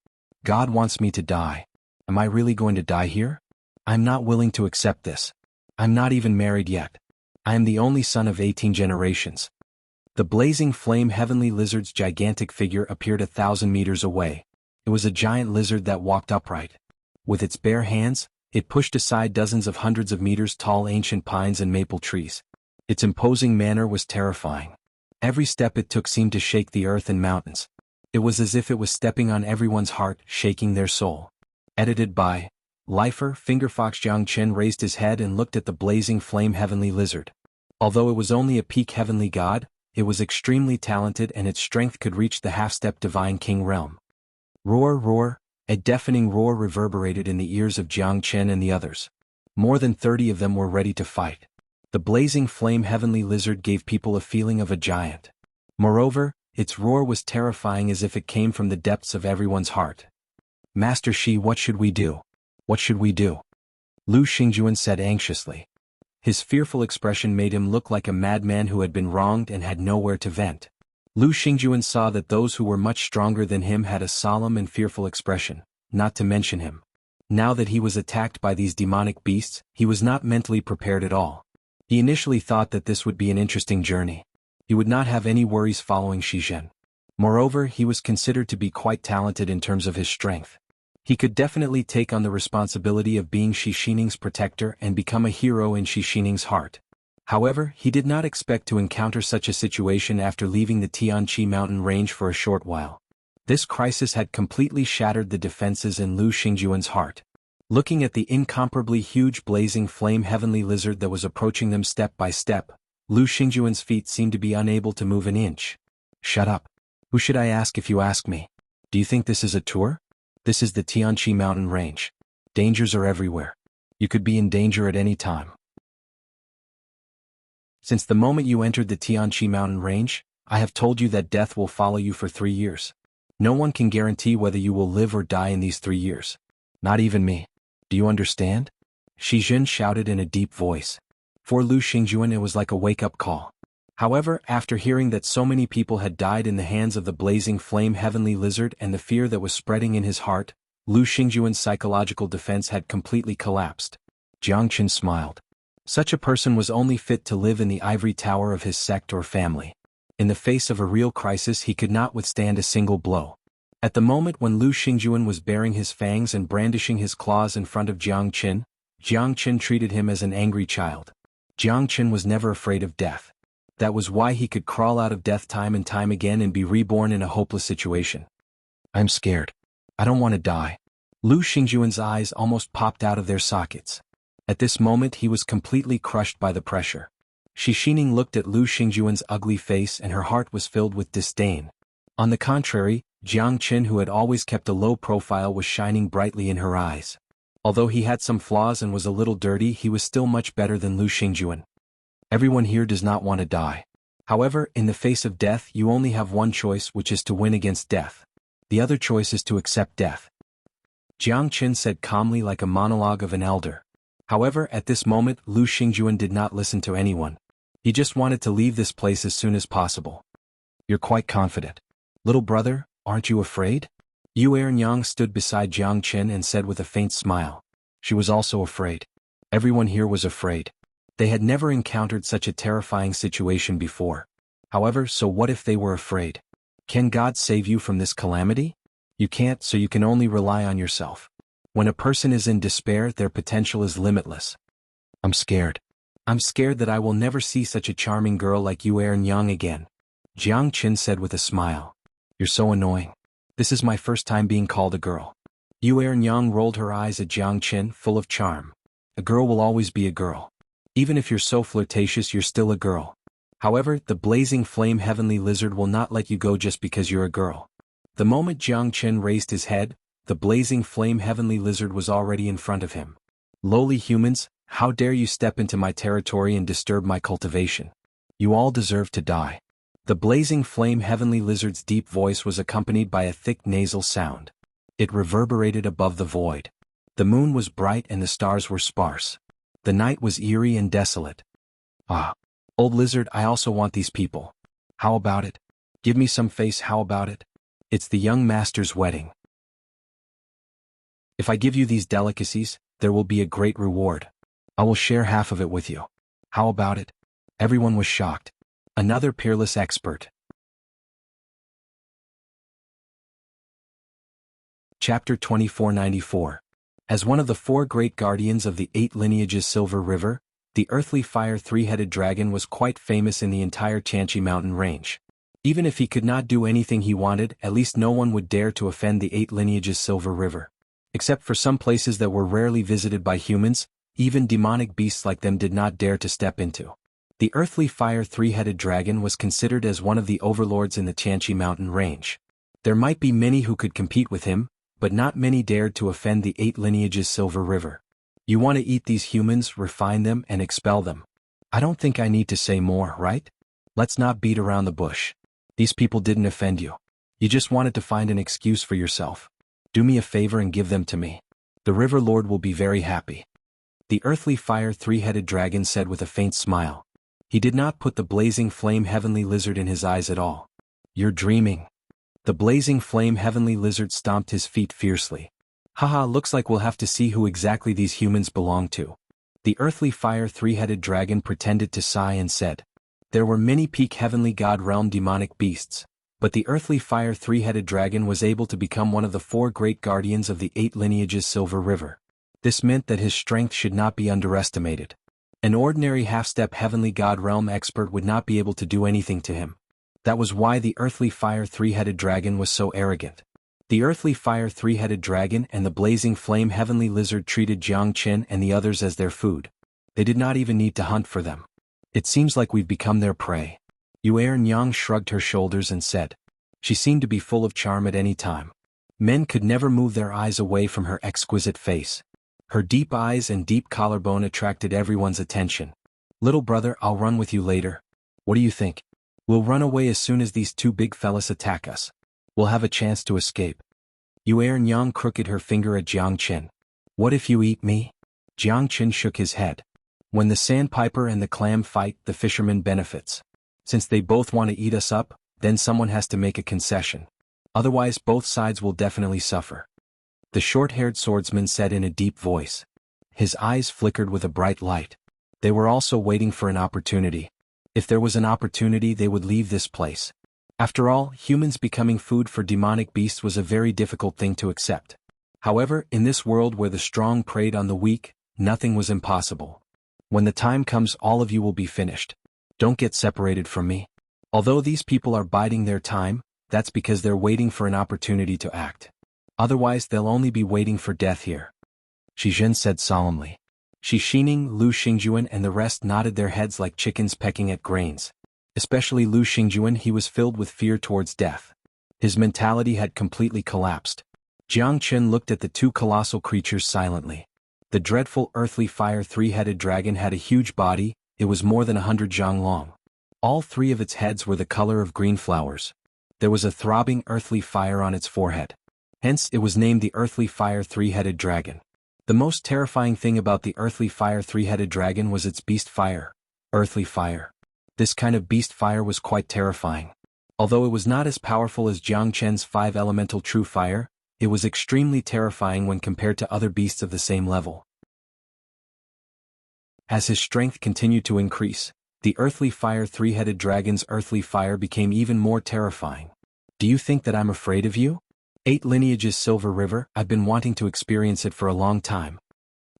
God wants me to die. Am I really going to die here? I'm not willing to accept this. I'm not even married yet. I am the only son of 18 generations. The Blazing Flame Heavenly Lizard's gigantic figure appeared 1,000 meters away. It was a giant lizard that walked upright. With its bare hands, it pushed aside dozens of hundreds of meters tall ancient pines and maple trees. Its imposing manner was terrifying. Every step it took seemed to shake the earth and mountains. It was as if it was stepping on everyone's heart, shaking their soul. Edited by Lifer Fingerfox. Jiang Chen raised his head and looked at the Blazing Flame Heavenly Lizard. Although it was only a peak heavenly god, it was extremely talented and its strength could reach the half-step divine king realm. Roar, roar! A deafening roar reverberated in the ears of Jiang Chen and the others. More than 30 of them were ready to fight. The Blazing Flame Heavenly Lizard gave people a feeling of a giant. Moreover, its roar was terrifying as if it came from the depths of everyone's heart. Master Shi, what should we do? What should we do? Lu Xingjuan said anxiously. His fearful expression made him look like a madman who had been wronged and had nowhere to vent. Lu Xingjuan saw that those who were much stronger than him had a solemn and fearful expression, not to mention him. Now that he was attacked by these demonic beasts, he was not mentally prepared at all. He initially thought that this would be an interesting journey. He would not have any worries following Shi Zhen. Moreover, he was considered to be quite talented in terms of his strength. He could definitely take on the responsibility of being Shi Xining's protector and become a hero in Shi Xining's heart. However, he did not expect to encounter such a situation after leaving the Tianqi mountain range for a short while. This crisis had completely shattered the defenses in Lu Xingjuan's heart. Looking at the incomparably huge blazing flame heavenly lizard that was approaching them step by step, Lu Xingjuan's feet seemed to be unable to move an inch. Shut up. Who should I ask if you ask me? Do you think this is a tour? This is the Tianqi mountain range. Dangers are everywhere. You could be in danger at any time. Since the moment you entered the Tianqi mountain range, I have told you that death will follow you for 3 years. No one can guarantee whether you will live or die in these 3 years. Not even me. Do you understand? Shi Jin shouted in a deep voice. For Lu Xingjuan it was like a wake-up call. However, after hearing that so many people had died in the hands of the blazing flame heavenly lizard and the fear that was spreading in his heart, Lu Xingjuan's psychological defense had completely collapsed. Jiang Qin smiled. Such a person was only fit to live in the ivory tower of his sect or family. In the face of a real crisis he could not withstand a single blow. At the moment when Lu Xingjuan was baring his fangs and brandishing his claws in front of Jiang Qin treated him as an angry child. Jiang Qin was never afraid of death. That was why he could crawl out of death time and time again and be reborn in a hopeless situation. I'm scared. I don't want to die. Lu Xingjuan's eyes almost popped out of their sockets. At this moment he was completely crushed by the pressure. Shi Xining looked at Lu Xingjuan's ugly face and her heart was filled with disdain. On the contrary, Jiang Qin, who had always kept a low profile, was shining brightly in her eyes. Although he had some flaws and was a little dirty, he was still much better than Lu Xingjuan. Everyone here does not want to die. However, in the face of death you only have one choice, which is to win against death. The other choice is to accept death. Jiang Qin said calmly, like a monologue of an elder. However, at this moment Lu Xingjuan did not listen to anyone. He just wanted to leave this place as soon as possible. You're quite confident. Little brother, aren't you afraid? Yu Ernyang stood beside Jiang Qin and said with a faint smile. She was also afraid. Everyone here was afraid. They had never encountered such a terrifying situation before. However, so what if they were afraid? Can God save you from this calamity? You can't, so you can only rely on yourself. When a person is in despair, their potential is limitless. I'm scared. I'm scared that I will never see such a charming girl like Yu Ernyang again. Jiang Qin said with a smile. You're so annoying. This is my first time being called a girl. Yu Ernyang rolled her eyes at Jiang Qin, full of charm. A girl will always be a girl. Even if you're so flirtatious, you're still a girl. However, the blazing flame heavenly lizard will not let you go just because you're a girl. The moment Jiang Qin raised his head, the blazing flame heavenly lizard was already in front of him. Lowly humans, how dare you step into my territory and disturb my cultivation? You all deserve to die. The blazing flame heavenly lizard's deep voice was accompanied by a thick nasal sound. It reverberated above the void. The moon was bright and the stars were sparse. The night was eerie and desolate. Ah, old lizard, I also want these people. How about it? Give me some face, how about it? It's the young master's wedding. If I give you these delicacies, there will be a great reward. I will share half of it with you. How about it? Everyone was shocked. Another peerless expert. Chapter 2494. As one of the 4 great guardians of the 8 lineages Silver River, the earthly fire 3-headed dragon was quite famous in the entire Tianqi mountain range. Even if he could not do anything he wanted, at least no one would dare to offend the 8 lineages Silver River. Except for some places that were rarely visited by humans, even demonic beasts like them did not dare to step into. The earthly fire 3-headed dragon was considered as one of the overlords in the Tianqi mountain range. There might be many who could compete with him, but not many dared to offend the 8 lineages Silver River. You want to eat these humans, refine them, and expel them. I don't think I need to say more, right? Let's not beat around the bush. These people didn't offend you. You just wanted to find an excuse for yourself. Do me a favor and give them to me. The River Lord will be very happy. The earthly fire 3-headed dragon said with a faint smile. He did not put the blazing flame heavenly lizard in his eyes at all. You're dreaming. The blazing flame heavenly lizard stomped his feet fiercely. Haha, looks like we'll have to see who exactly these humans belong to. The earthly fire 3-headed dragon pretended to sigh and said. There were many peak heavenly god realm demonic beasts, but the earthly fire 3-headed dragon was able to become one of the 4 great guardians of the 8 lineages Silver River. This meant that his strength should not be underestimated. An ordinary half-step heavenly god realm expert would not be able to do anything to him. That was why the earthly fire three-headed dragon was so arrogant. The earthly fire three-headed dragon and the blazing flame heavenly lizard treated Jianghu and the others as their food. They did not even need to hunt for them. It seems like we've become their prey. Xuanhuan shrugged her shoulders and said. She seemed to be full of charm at any time. Men could never move their eyes away from her exquisite face. Her deep eyes and deep collarbone attracted everyone's attention. Little brother, I'll run with you later. What do you think? We'll run away as soon as these two big fellas attack us. We'll have a chance to escape. Xuanhuan crooked her finger at Jianghu. What if you eat me? Jianghu shook his head. When the sandpiper and the clam fight, the fisherman benefits. Since they both want to eat us up, then someone has to make a concession. Otherwise both sides will definitely suffer. The short-haired swordsman said in a deep voice. His eyes flickered with a bright light. They were also waiting for an opportunity. If there was an opportunity, they would leave this place. After all, humans becoming food for demonic beasts was a very difficult thing to accept. However, in this world where the strong preyed on the weak, nothing was impossible. When the time comes, all of you will be finished. Don't get separated from me. Although these people are biding their time, that's because they're waiting for an opportunity to act. Otherwise they'll only be waiting for death here. Shizhen said solemnly. Xixing, Lu Xingjuan and the rest nodded their heads like chickens pecking at grains. Especially Lu Xingjuan, he was filled with fear towards death. His mentality had completely collapsed. Jianghu looked at the two colossal creatures silently. The dreadful earthly fire three-headed dragon had a huge body, it was more than 100 zhang long. All three of its heads were the color of green flowers. There was a throbbing earthly fire on its forehead. Hence, it was named the earthly fire three-headed dragon. The most terrifying thing about the earthly fire three-headed dragon was its beast fire. Earthly fire. This kind of beast fire was quite terrifying. Although it was not as powerful as Jianghu's five-elemental true fire, it was extremely terrifying when compared to other beasts of the same level. As his strength continued to increase, the earthly fire three-headed dragon's earthly fire became even more terrifying. Do you think that I'm afraid of you? 8 lineages Silver River, I've been wanting to experience it for a long time.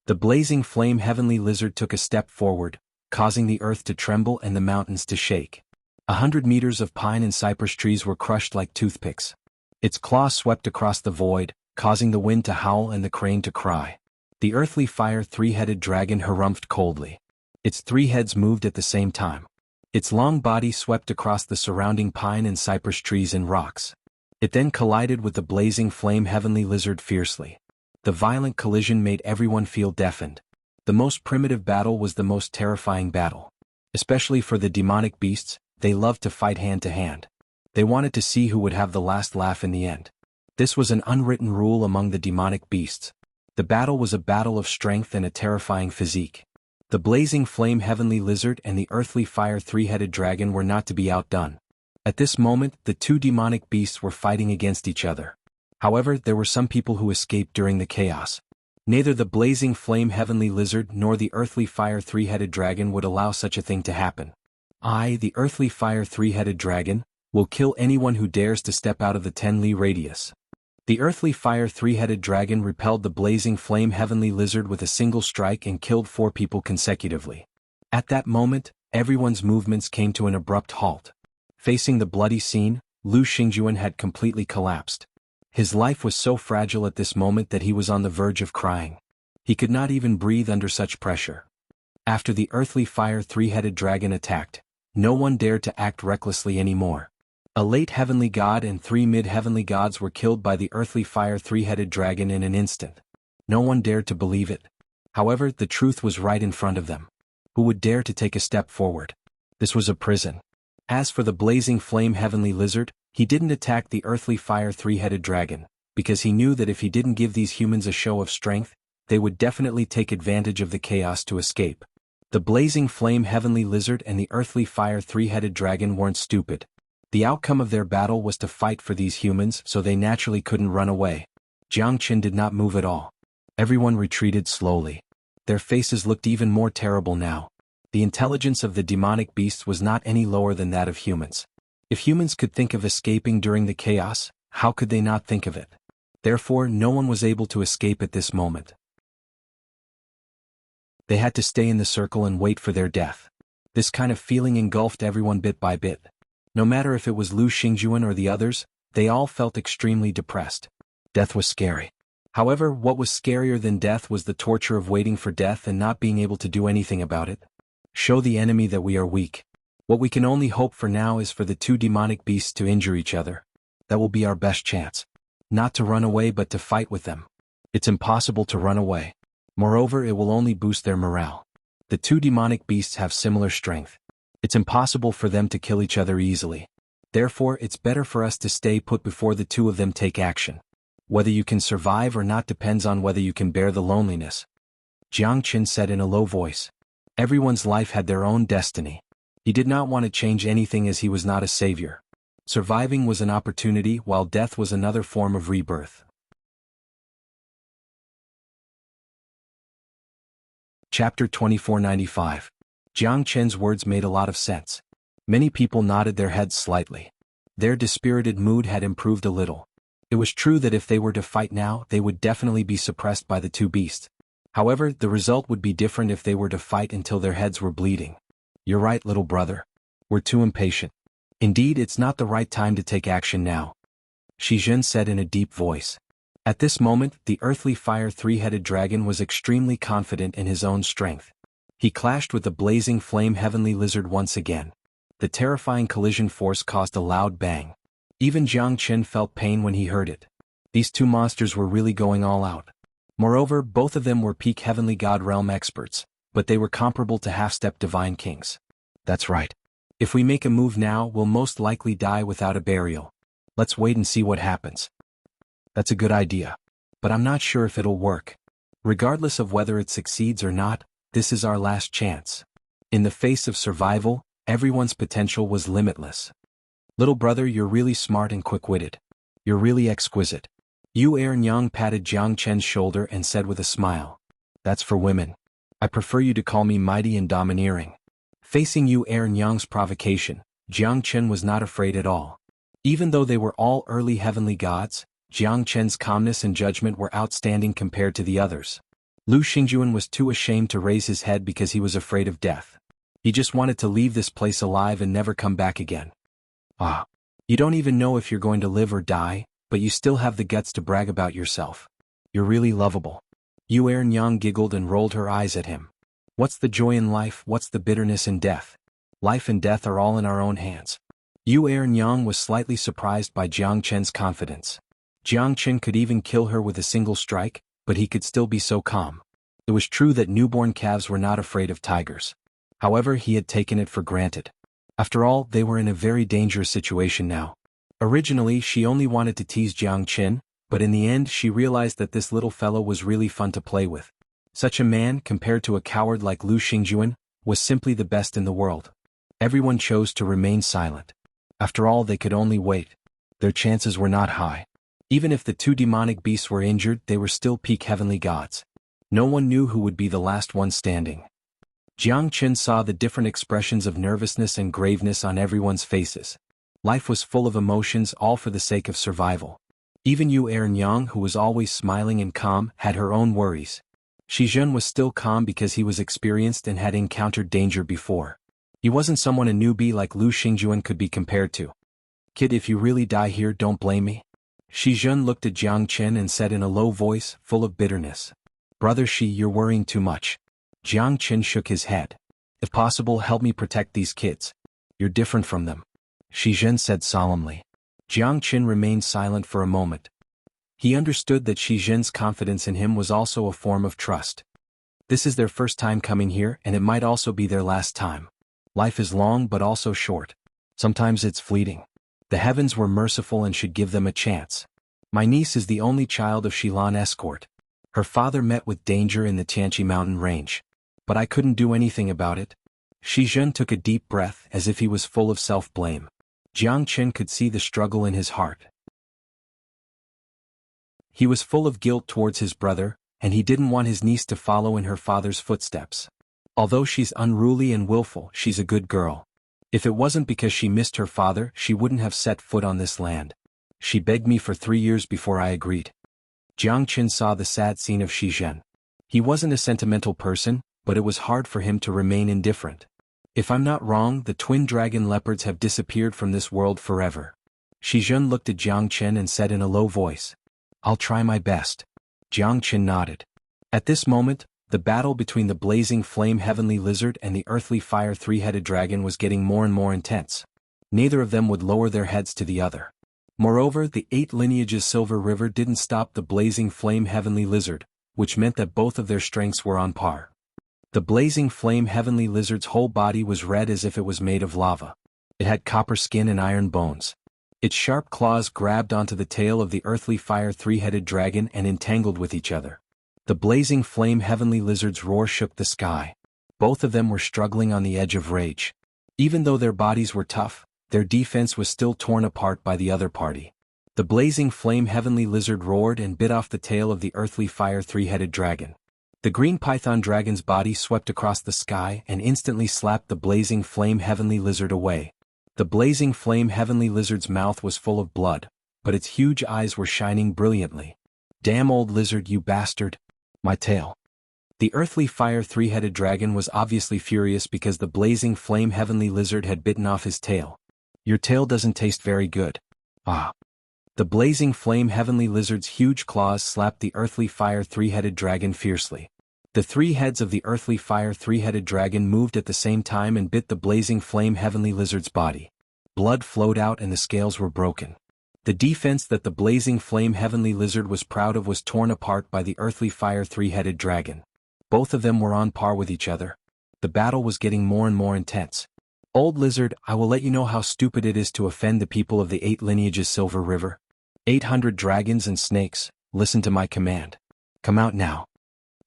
The blazing flame heavenly lizard took a step forward, causing the earth to tremble and the mountains to shake. 100 meters of pine and cypress trees were crushed like toothpicks. Its claws swept across the void, causing the wind to howl and the crane to cry. The earthly fire three-headed dragon harumphed coldly. Its 3 heads moved at the same time. Its long body swept across the surrounding pine and cypress trees and rocks. It then collided with the blazing flame heavenly lizard fiercely. The violent collision made everyone feel deafened. The most primitive battle was the most terrifying battle. Especially for the demonic beasts, they loved to fight hand to hand. They wanted to see who would have the last laugh in the end. This was an unwritten rule among the demonic beasts. The battle was a battle of strength and a terrifying physique. The blazing flame heavenly lizard and the earthly fire three-headed dragon were not to be outdone. At this moment, the two demonic beasts were fighting against each other. However, there were some people who escaped during the chaos. Neither the blazing flame heavenly lizard nor the earthly fire three-headed dragon would allow such a thing to happen. I, the earthly fire three-headed dragon, will kill anyone who dares to step out of the 10 li radius. The earthly fire three-headed dragon repelled the blazing flame heavenly lizard with a single strike and killed 4 people consecutively. At that moment, everyone's movements came to an abrupt halt. Facing the bloody scene, Lu Xingjuan had completely collapsed. His life was so fragile at this moment that he was on the verge of crying. He could not even breathe under such pressure. After the earthly fire three-headed dragon attacked, no one dared to act recklessly anymore. A late heavenly god and 3 mid-heavenly gods were killed by the earthly fire three-headed dragon in an instant. No one dared to believe it. However, the truth was right in front of them. Who would dare to take a step forward? This was a prison. As for the blazing flame heavenly lizard, he didn't attack the earthly fire three-headed dragon, because he knew that if he didn't give these humans a show of strength, they would definitely take advantage of the chaos to escape. The blazing flame heavenly lizard and the earthly fire three-headed dragon weren't stupid. The outcome of their battle was to fight for these humans, so they naturally couldn't run away. Jianghu did not move at all. Everyone retreated slowly. Their faces looked even more terrible now. The intelligence of the demonic beasts was not any lower than that of humans. If humans could think of escaping during the chaos, how could they not think of it? Therefore, no one was able to escape at this moment. They had to stay in the circle and wait for their death. This kind of feeling engulfed everyone bit by bit. No matter if it was Lu Xingjuan or the others, they all felt extremely depressed. Death was scary. However, what was scarier than death was the torture of waiting for death and not being able to do anything about it. Show the enemy that we are weak. What we can only hope for now is for the two demonic beasts to injure each other. That will be our best chance. Not to run away but to fight with them. It's impossible to run away. Moreover, it will only boost their morale. The two demonic beasts have similar strength. It's impossible for them to kill each other easily. Therefore, it's better for us to stay put before the two of them take action. Whether you can survive or not depends on whether you can bear the loneliness. Jiang Qin said in a low voice. Everyone's life had their own destiny. He did not want to change anything as he was not a savior. Surviving was an opportunity while death was another form of rebirth. Chapter 2495. Jiang Qin's words made a lot of sense. Many people nodded their heads slightly. Their dispirited mood had improved a little. It was true that if they were to fight now, they would definitely be suppressed by the two beasts. However, the result would be different if they were to fight until their heads were bleeding. You're right, little brother. We're too impatient. Indeed, it's not the right time to take action now. Shizhen said in a deep voice. At this moment, the earthly fire three-headed dragon was extremely confident in his own strength. He clashed with the blazing flame heavenly lizard once again. The terrifying collision force caused a loud bang. Even Jiang Qin felt pain when he heard it. These two monsters were really going all out. Moreover, both of them were peak heavenly god realm experts, but they were comparable to half-step divine kings. That's right. If we make a move now, we'll most likely die without a burial. Let's wait and see what happens. That's a good idea. But I'm not sure if it'll work. Regardless of whether it succeeds or not, this is our last chance. In the face of survival, everyone's potential was limitless. Little brother, you're really smart and quick-witted. You're really exquisite. Yu Ernyang patted Jiang Qin's shoulder and said with a smile. That's for women. I prefer you to call me mighty and domineering. Facing Yu Ernyang's provocation, Jiang Qin was not afraid at all. Even though they were all early heavenly gods, Jiang Qin's calmness and judgment were outstanding compared to the others. Lu Xingjuan was too ashamed to raise his head because he was afraid of death. He just wanted to leave this place alive and never come back again. Ah. You don't even know if you're going to live or die, but you still have the guts to brag about yourself. You're really lovable. Yu Ernyang giggled and rolled her eyes at him. What's the joy in life, what's the bitterness in death? Life and death are all in our own hands. Yu Ernyang was slightly surprised by Jiang Qin's confidence. Jiang Qin could even kill her with a single strike, but he could still be so calm. It was true that newborn calves were not afraid of tigers. However, he had taken it for granted. After all, they were in a very dangerous situation now. Originally, she only wanted to tease Jiang Qin, but in the end she realized that this little fellow was really fun to play with. Such a man, compared to a coward like Lu Xingjuan, was simply the best in the world. Everyone chose to remain silent. After all, they could only wait. Their chances were not high. Even if the two demonic beasts were injured, they were still peak heavenly gods. No one knew who would be the last one standing. Jiang Qin saw the different expressions of nervousness and graveness on everyone's faces. Life was full of emotions, all for the sake of survival. Even Yu Ernyang, who was always smiling and calm, had her own worries. Shizhen was still calm because he was experienced and had encountered danger before. He wasn't someone a newbie like Lu Xingjuan could be compared to. Kid, if you really die here, don't blame me. Shizhen looked at Jiang Qin and said in a low voice, full of bitterness. Brother Shi, you're worrying too much. Jiang Qin shook his head. If possible, help me protect these kids. You're different from them. Shizhen said solemnly. Jiang Qin remained silent for a moment. He understood that Shizhen's confidence in him was also a form of trust. This is their first time coming here, and it might also be their last time. Life is long but also short. Sometimes it's fleeting. The heavens were merciful and should give them a chance. My niece is the only child of Shilan escort. Her father met with danger in the Tianqi mountain range. But I couldn't do anything about it. Shizhen took a deep breath as if he was full of self-blame. Jiang Qin could see the struggle in his heart. He was full of guilt towards his brother, and he didn't want his niece to follow in her father's footsteps. Although she's unruly and willful, she's a good girl. If it wasn't because she missed her father, she wouldn't have set foot on this land. She begged me for 3 years before I agreed. Jiang Qin saw the sad scene of Shizhen. He wasn't a sentimental person, but it was hard for him to remain indifferent. If I'm not wrong, the twin dragon leopards have disappeared from this world forever. Shizhen looked at Jiang Chen and said in a low voice, "I'll try my best." Jiang Chen nodded. At this moment, the battle between the blazing flame heavenly lizard and the earthly fire three-headed dragon was getting more and more intense. Neither of them would lower their heads to the other. Moreover, the 8 lineages Silver River didn't stop the blazing flame heavenly lizard, which meant that both of their strengths were on par. The blazing flame heavenly lizard's whole body was red as if it was made of lava. It had copper skin and iron bones. Its sharp claws grabbed onto the tail of the earthly fire three-headed dragon and entangled with each other. The blazing flame heavenly lizard's roar shook the sky. Both of them were struggling on the edge of rage. Even though their bodies were tough, their defense was still torn apart by the other party. The blazing flame heavenly lizard roared and bit off the tail of the earthly fire three-headed dragon. The green python dragon's body swept across the sky and instantly slapped the blazing flame heavenly lizard away. The blazing flame heavenly lizard's mouth was full of blood, but its huge eyes were shining brilliantly. "Damn old lizard, you bastard! My tail." The earthly fire three-headed dragon was obviously furious because the blazing flame heavenly lizard had bitten off his tail. "Your tail doesn't taste very good." "Ah." The blazing flame heavenly lizard's huge claws slapped the earthly fire three-headed dragon fiercely. The 3 heads of the earthly fire three-headed dragon moved at the same time and bit the blazing flame heavenly lizard's body. Blood flowed out and the scales were broken. The defense that the blazing flame heavenly lizard was proud of was torn apart by the earthly fire three-headed dragon. Both of them were on par with each other. The battle was getting more and more intense. "Old lizard, I will let you know how stupid it is to offend the people of the 8 lineages Silver River. 800 dragons and snakes, listen to my command. Come out now."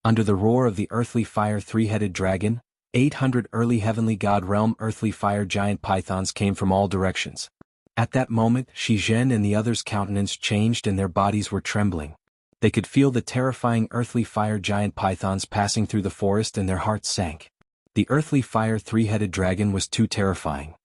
Under the roar of the earthly fire three-headed dragon, 800 early heavenly god realm earthly fire giant pythons came from all directions. At that moment, Shizhen and the others' countenance changed and their bodies were trembling. They could feel the terrifying earthly fire giant pythons passing through the forest and their hearts sank. The earthly fire three-headed dragon was too terrifying.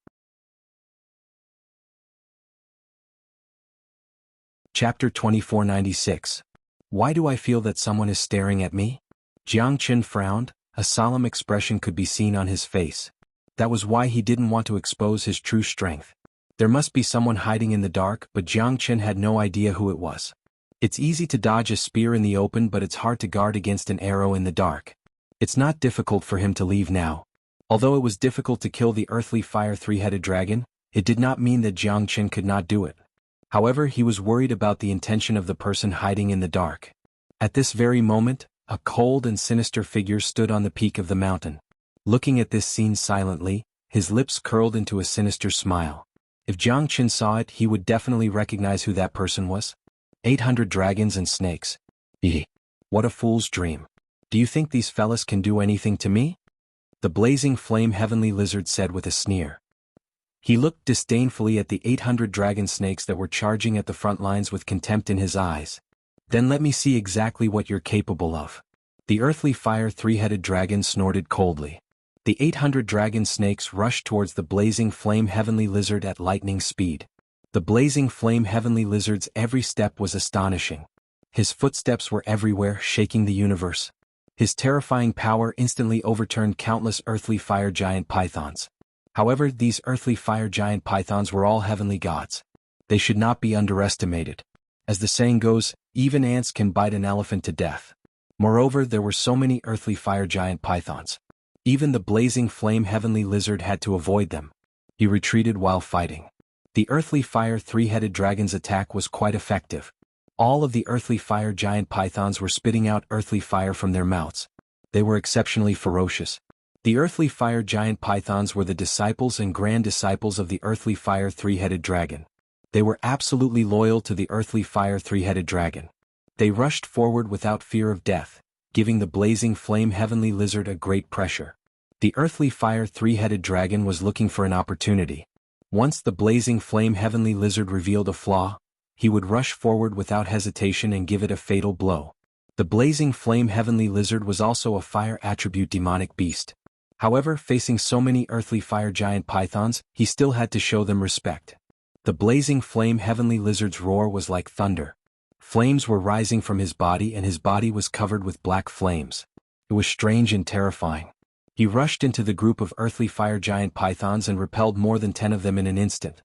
Chapter 2496. Why do I feel that someone is staring at me? Jiang Chen frowned, a solemn expression could be seen on his face. That was why he didn't want to expose his true strength. There must be someone hiding in the dark, but Jiang Chen had no idea who it was. It's easy to dodge a spear in the open, but it's hard to guard against an arrow in the dark. It's not difficult for him to leave now. Although it was difficult to kill the earthly fire three-headed dragon, it did not mean that Jiang Chen could not do it. However, he was worried about the intention of the person hiding in the dark. At this very moment, a cold and sinister figure stood on the peak of the mountain. Looking at this scene silently, his lips curled into a sinister smile. If Jiang Chen saw it, he would definitely recognize who that person was. 800 dragons and snakes. What a fool's dream. Do you think these fellas can do anything to me? The blazing flame heavenly lizard said with a sneer. He looked disdainfully at the 800 dragon snakes that were charging at the front lines with contempt in his eyes. "Then let me see exactly what you're capable of." The earthly fire three-headed dragon snorted coldly. The 800 dragon snakes rushed towards the blazing flame heavenly lizard at lightning speed. The blazing flame heavenly lizard's every step was astonishing. His footsteps were everywhere, shaking the universe. His terrifying power instantly overturned countless earthly fire giant pythons. However, these earthly fire giant pythons were all heavenly gods. They should not be underestimated. As the saying goes, even ants can bite an elephant to death. Moreover, there were so many earthly fire giant pythons. Even the blazing flame heavenly lizard had to avoid them. He retreated while fighting. The earthly fire three-headed dragon's attack was quite effective. All of the earthly fire giant pythons were spitting out earthly fire from their mouths. They were exceptionally ferocious. The earthly fire giant pythons were the disciples and grand disciples of the earthly fire three-headed dragon. They were absolutely loyal to the earthly fire three-headed dragon. They rushed forward without fear of death, giving the blazing flame heavenly lizard a great pressure. The earthly fire three-headed dragon was looking for an opportunity. Once the blazing flame heavenly lizard revealed a flaw, he would rush forward without hesitation and give it a fatal blow. The blazing flame heavenly lizard was also a fire attribute demonic beast. However, facing so many earthly fire giant pythons, he still had to show them respect. The blazing flame heavenly lizard's roar was like thunder. Flames were rising from his body and his body was covered with black flames. It was strange and terrifying. He rushed into the group of earthly fire giant pythons and repelled more than 10 of them in an instant.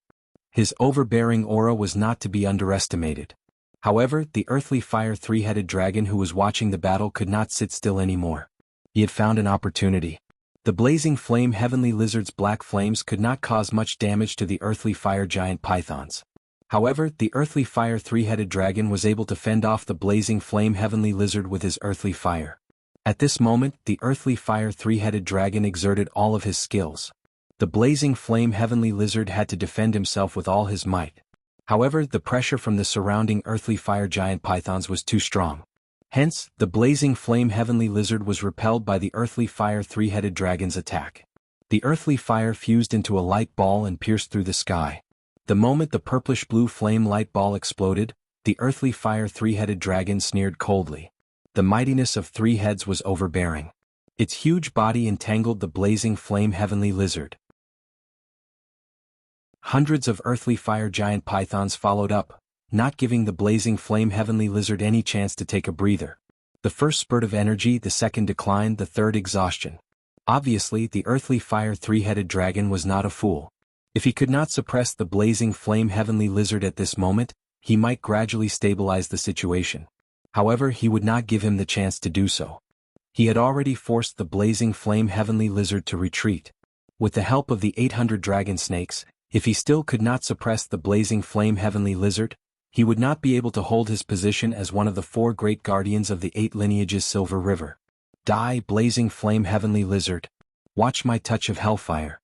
His overbearing aura was not to be underestimated. However, the earthly fire three-headed dragon who was watching the battle could not sit still anymore. He had found an opportunity. The blazing flame heavenly lizard's black flames could not cause much damage to the earthly fire giant pythons. However, the earthly fire three-headed dragon was able to fend off the blazing flame heavenly lizard with his earthly fire. At this moment, the earthly fire three-headed dragon exerted all of his skills. The blazing flame heavenly lizard had to defend himself with all his might. However, the pressure from the surrounding earthly fire giant pythons was too strong. Hence, the blazing flame heavenly lizard was repelled by the earthly fire three-headed dragon's attack. The earthly fire fused into a light ball and pierced through the sky. The moment the purplish-blue flame light ball exploded, the earthly fire three-headed dragon sneered coldly. The mightiness of 3 heads was overbearing. Its huge body entangled the blazing flame heavenly lizard. Hundreds of earthly fire giant pythons followed up, not giving the blazing flame heavenly lizard any chance to take a breather. The first spurt of energy, the second decline, the third exhaustion. Obviously, the earthly fire three-headed dragon was not a fool. If he could not suppress the blazing flame heavenly lizard at this moment, he might gradually stabilize the situation. However, he would not give him the chance to do so. He had already forced the blazing flame heavenly lizard to retreat. With the help of the 800 dragon snakes, if he still could not suppress the blazing flame heavenly lizard, he would not be able to hold his position as one of the 4 great guardians of the 8 lineages Silver River. Die, blazing flame heavenly lizard. Watch my touch of hellfire.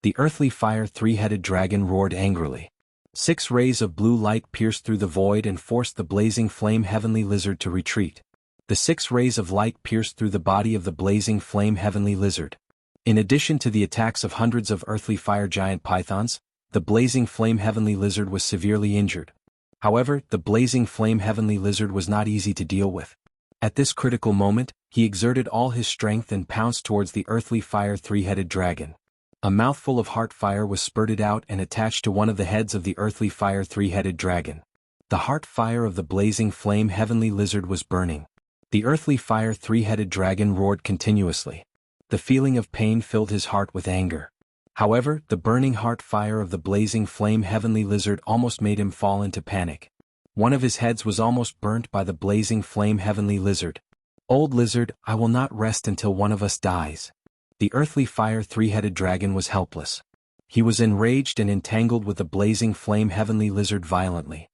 The earthly fire three-headed dragon roared angrily. 6 rays of blue light pierced through the void and forced the blazing flame heavenly lizard to retreat. The 6 rays of light pierced through the body of the blazing flame heavenly lizard. In addition to the attacks of hundreds of earthly fire giant pythons, the blazing flame heavenly lizard was severely injured. However, the blazing flame heavenly lizard was not easy to deal with. At this critical moment, he exerted all his strength and pounced towards the earthly fire three-headed dragon. A mouthful of heart fire was spurted out and attached to one of the heads of the earthly fire three-headed dragon. The heart fire of the blazing flame heavenly lizard was burning. The earthly fire three-headed dragon roared continuously. The feeling of pain filled his heart with anger. However, the burning heart fire of the blazing flame heavenly lizard almost made him fall into panic. One of his heads was almost burnt by the blazing flame heavenly lizard. Old lizard, I will not rest until one of us dies. The earthly fire three-headed dragon was helpless. He was enraged and entangled with the blazing flame heavenly lizard violently.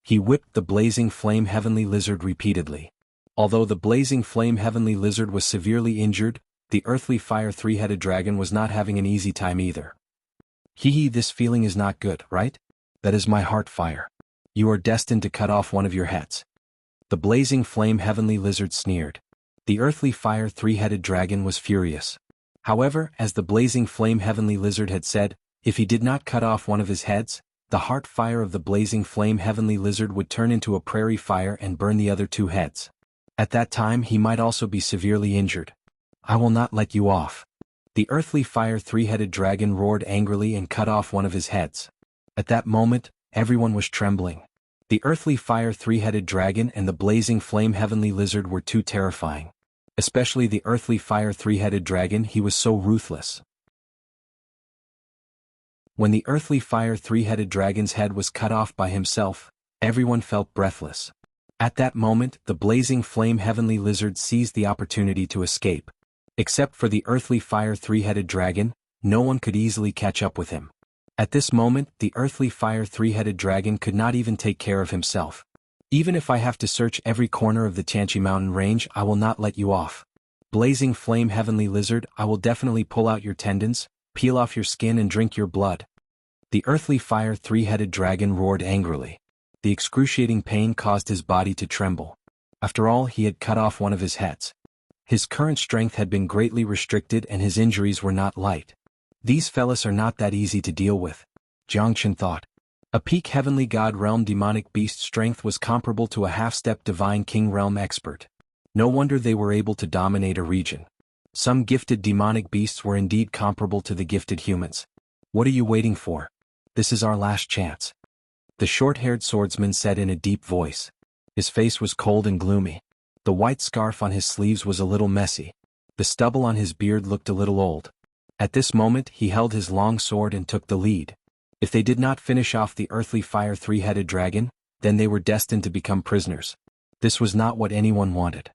He whipped the blazing flame heavenly lizard repeatedly. Although the blazing flame heavenly lizard was severely injured, the earthly fire three-headed dragon was not having an easy time either. Hee, this feeling is not good, right? That is my heart fire. You are destined to cut off one of your heads. The blazing flame heavenly lizard sneered. The earthly fire three-headed dragon was furious. However, as the blazing flame heavenly lizard had said, if he did not cut off one of his heads, the heart fire of the blazing flame heavenly lizard would turn into a prairie fire and burn the other 2 heads. At that time he might also be severely injured. I will not let you off. The earthly fire three-headed dragon roared angrily and cut off one of his heads. At that moment, everyone was trembling. The earthly fire three-headed dragon and the blazing flame heavenly lizard were too terrifying. Especially the earthly fire three-headed dragon, he was so ruthless. When the earthly fire three-headed dragon's head was cut off by himself, everyone felt breathless. At that moment, the blazing flame heavenly lizard seized the opportunity to escape. Except for the earthly fire three-headed dragon, no one could easily catch up with him. At this moment, the earthly fire three-headed dragon could not even take care of himself. Even if I have to search every corner of the Xianxia mountain range, I will not let you off. Blazing flame heavenly lizard, I will definitely pull out your tendons, peel off your skin and drink your blood. The earthly fire three-headed dragon roared angrily. The excruciating pain caused his body to tremble. After all, he had cut off one of his heads. His current strength had been greatly restricted and his injuries were not light. These fellas are not that easy to deal with, Jianghu thought. A peak heavenly god realm demonic beast strength was comparable to a half-step divine king realm expert. No wonder they were able to dominate a region. Some gifted demonic beasts were indeed comparable to the gifted humans. What are you waiting for? This is our last chance. The short-haired swordsman said in a deep voice. His face was cold and gloomy. The white scarf on his sleeves was a little messy. The stubble on his beard looked a little old. At this moment he held his long sword and took the lead. If they did not finish off the earthly fire three-headed dragon, then they were destined to become prisoners. This was not what anyone wanted.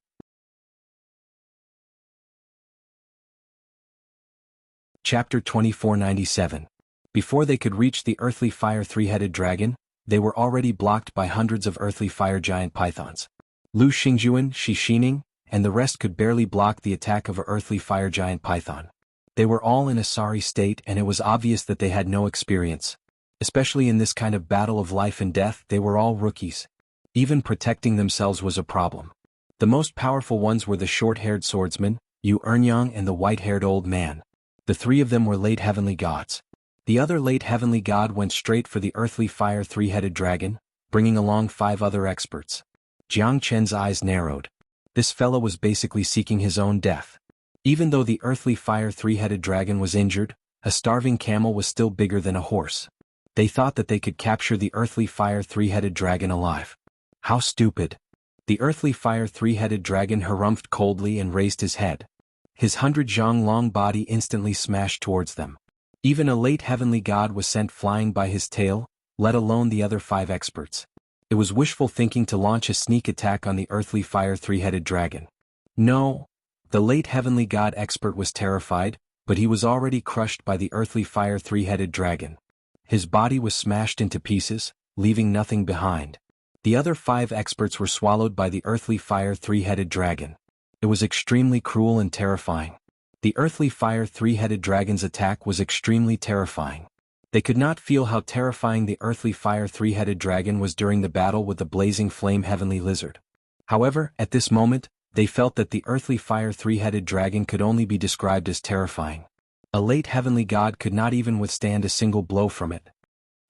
Chapter 2497. Before they could reach the earthly fire three-headed dragon, they were already blocked by hundreds of earthly fire giant pythons. Lu Xingjuan, Shi Xining, and the rest could barely block the attack of a earthly fire giant python. They were all in a sorry state, and it was obvious that they had no experience. Especially in this kind of battle of life and death, they were all rookies. Even protecting themselves was a problem. The most powerful ones were the short-haired swordsman, Xuanhuan, and the white-haired old man. The three of them were late heavenly gods. The other late heavenly god went straight for the earthly fire three-headed dragon, bringing along 5 other experts. Jiang Chen's eyes narrowed. This fellow was basically seeking his own death. Even though the earthly fire three-headed dragon was injured, a starving camel was still bigger than a horse. They thought that they could capture the earthly fire three-headed dragon alive. How stupid. The earthly fire three-headed dragon harumphed coldly and raised his head. His 100 long body instantly smashed towards them. Even a late heavenly god was sent flying by his tail, let alone the other 5 experts. It was wishful thinking to launch a sneak attack on the earthly fire three-headed dragon. No. The late heavenly god expert was terrified, but he was already crushed by the earthly fire three-headed dragon. His body was smashed into pieces, leaving nothing behind. The other 5 experts were swallowed by the earthly fire three-headed dragon. It was extremely cruel and terrifying. The earthly fire three-headed dragon's attack was extremely terrifying. They could not feel how terrifying the earthly fire three-headed dragon was during the battle with the blazing flame heavenly lizard. However, at this moment, they felt that the earthly fire three-headed dragon could only be described as terrifying. A late heavenly god could not even withstand a single blow from it.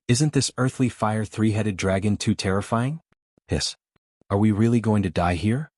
Isn't this earthly fire three-headed dragon too terrifying? Hiss. Are we really going to die here?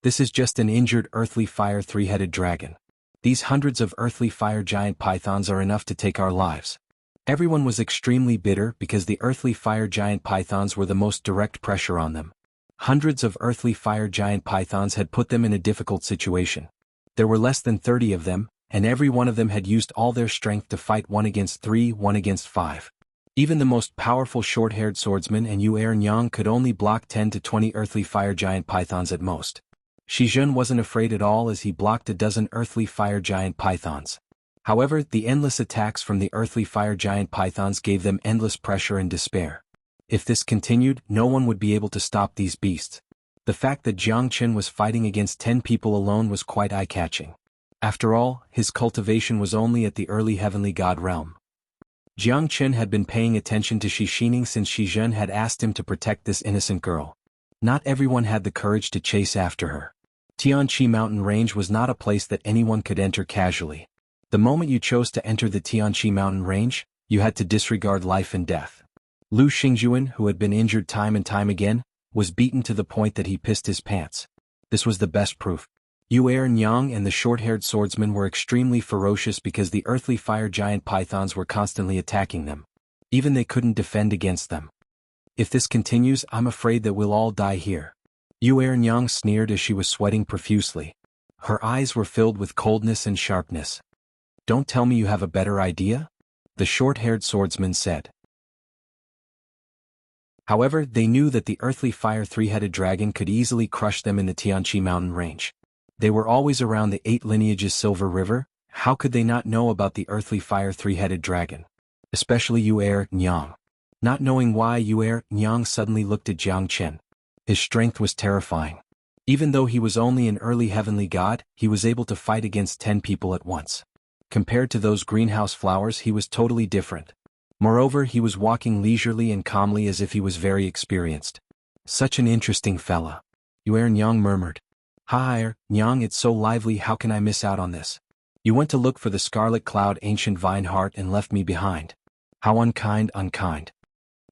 This is just an injured earthly fire three-headed dragon. These hundreds of earthly fire giant pythons are enough to take our lives. Everyone was extremely bitter because the earthly fire giant pythons were the most direct pressure on them. Hundreds of earthly fire giant pythons had put them in a difficult situation. There were less than 30 of them, and every one of them had used all their strength to fight 1 against 3, 1 against 5. Even the most powerful short-haired swordsman and Xuanhuan could only block 10 to 20 earthly fire giant pythons at most. Shi Zhen wasn't afraid at all as he blocked a dozen earthly fire giant pythons. However, the endless attacks from the earthly fire giant pythons gave them endless pressure and despair. If this continued, no one would be able to stop these beasts. The fact that Jiang Chen was fighting against 10 people alone was quite eye-catching. After all, his cultivation was only at the early heavenly god realm. Jiang Chen had been paying attention to Shi Xining since Shi Zhen had asked him to protect this innocent girl. Not everyone had the courage to chase after her. Tianqi mountain range was not a place that anyone could enter casually. The moment you chose to enter the Tianqi mountain range, you had to disregard life and death. Lu Xingjuan, who had been injured time and time again, was beaten to the point that he pissed his pants. This was the best proof. Xuanhuan and the short-haired swordsman were extremely ferocious because the earthly fire giant pythons were constantly attacking them. Even they couldn't defend against them. If this continues, I'm afraid that we'll all die here. Xuanhuan sneered as she was sweating profusely. Her eyes were filled with coldness and sharpness. Don't tell me you have a better idea? The short-haired swordsman said. However, they knew that the earthly fire three-headed dragon could easily crush them in the Tianqi mountain range. They were always around the 8 lineages Silver River. How could they not know about the earthly fire three-headed dragon? Especially Xuanhuan. Not knowing why, Xuanhuan suddenly looked at Jiang Chen. His strength was terrifying. Even though he was only an early heavenly god, he was able to fight against 10 people at once. Compared to those greenhouse flowers, he was totally different. Moreover, he was walking leisurely and calmly as if he was very experienced. Such an interesting fella. Xuanhuan murmured. Hi, Nyang, it's so lively, how can I miss out on this? You went to look for the scarlet cloud ancient vine heart and left me behind. How unkind, unkind.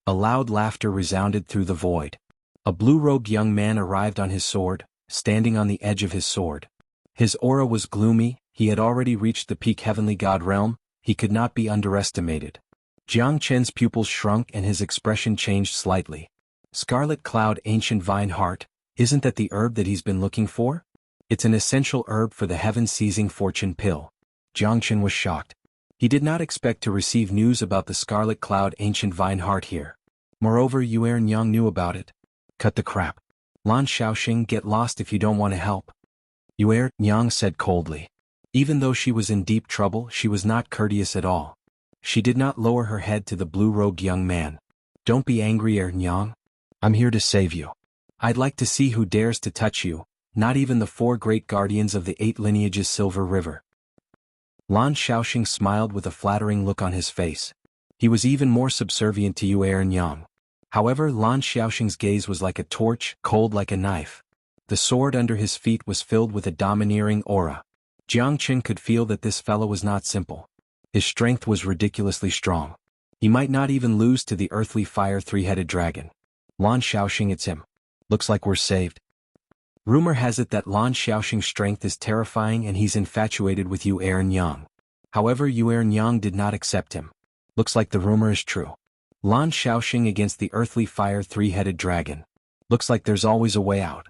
A loud laughter resounded through the void. A blue-robed young man arrived on his sword, standing on the edge of his sword. His aura was gloomy, he had already reached the peak heavenly god realm, he could not be underestimated. Jiang Chen's pupils shrunk and his expression changed slightly. Scarlet cloud ancient vine heart, Isn't that the herb that he's been looking for? It's an essential herb for the heaven-seizing fortune pill. Jiangchen was shocked. He did not expect to receive news about the Scarlet Cloud ancient vine heart here. Moreover, Yang knew about it. Cut the crap. Lan Xiaoxing, get lost if you don't want to help. Yang said coldly. Even though she was in deep trouble, she was not courteous at all. She did not lower her head to the blue-robed young man. Don't be angry, Yang. I'm here to save you. I'd like to see who dares to touch you, not even the 4 great guardians of the 8 lineages Silver River. Lan Xiaoxing smiled with a flattering look on his face. He was even more subservient to Yang. However, Lan Xiaoxing's gaze was like a torch, cold like a knife. The sword under his feet was filled with a domineering aura. Jiangchen could feel that this fellow was not simple. His strength was ridiculously strong. He might not even lose to the earthly fire 3-headed dragon. Lan Xiaoxing, it's him. Looks like we're saved. Rumor has it that Lan Xiaoxing's strength is terrifying and he's infatuated with Yang. However, Yang did not accept him. Looks like the rumor is true. Lan Xiaoxing against the earthly fire 3-headed dragon. Looks like there's always a way out.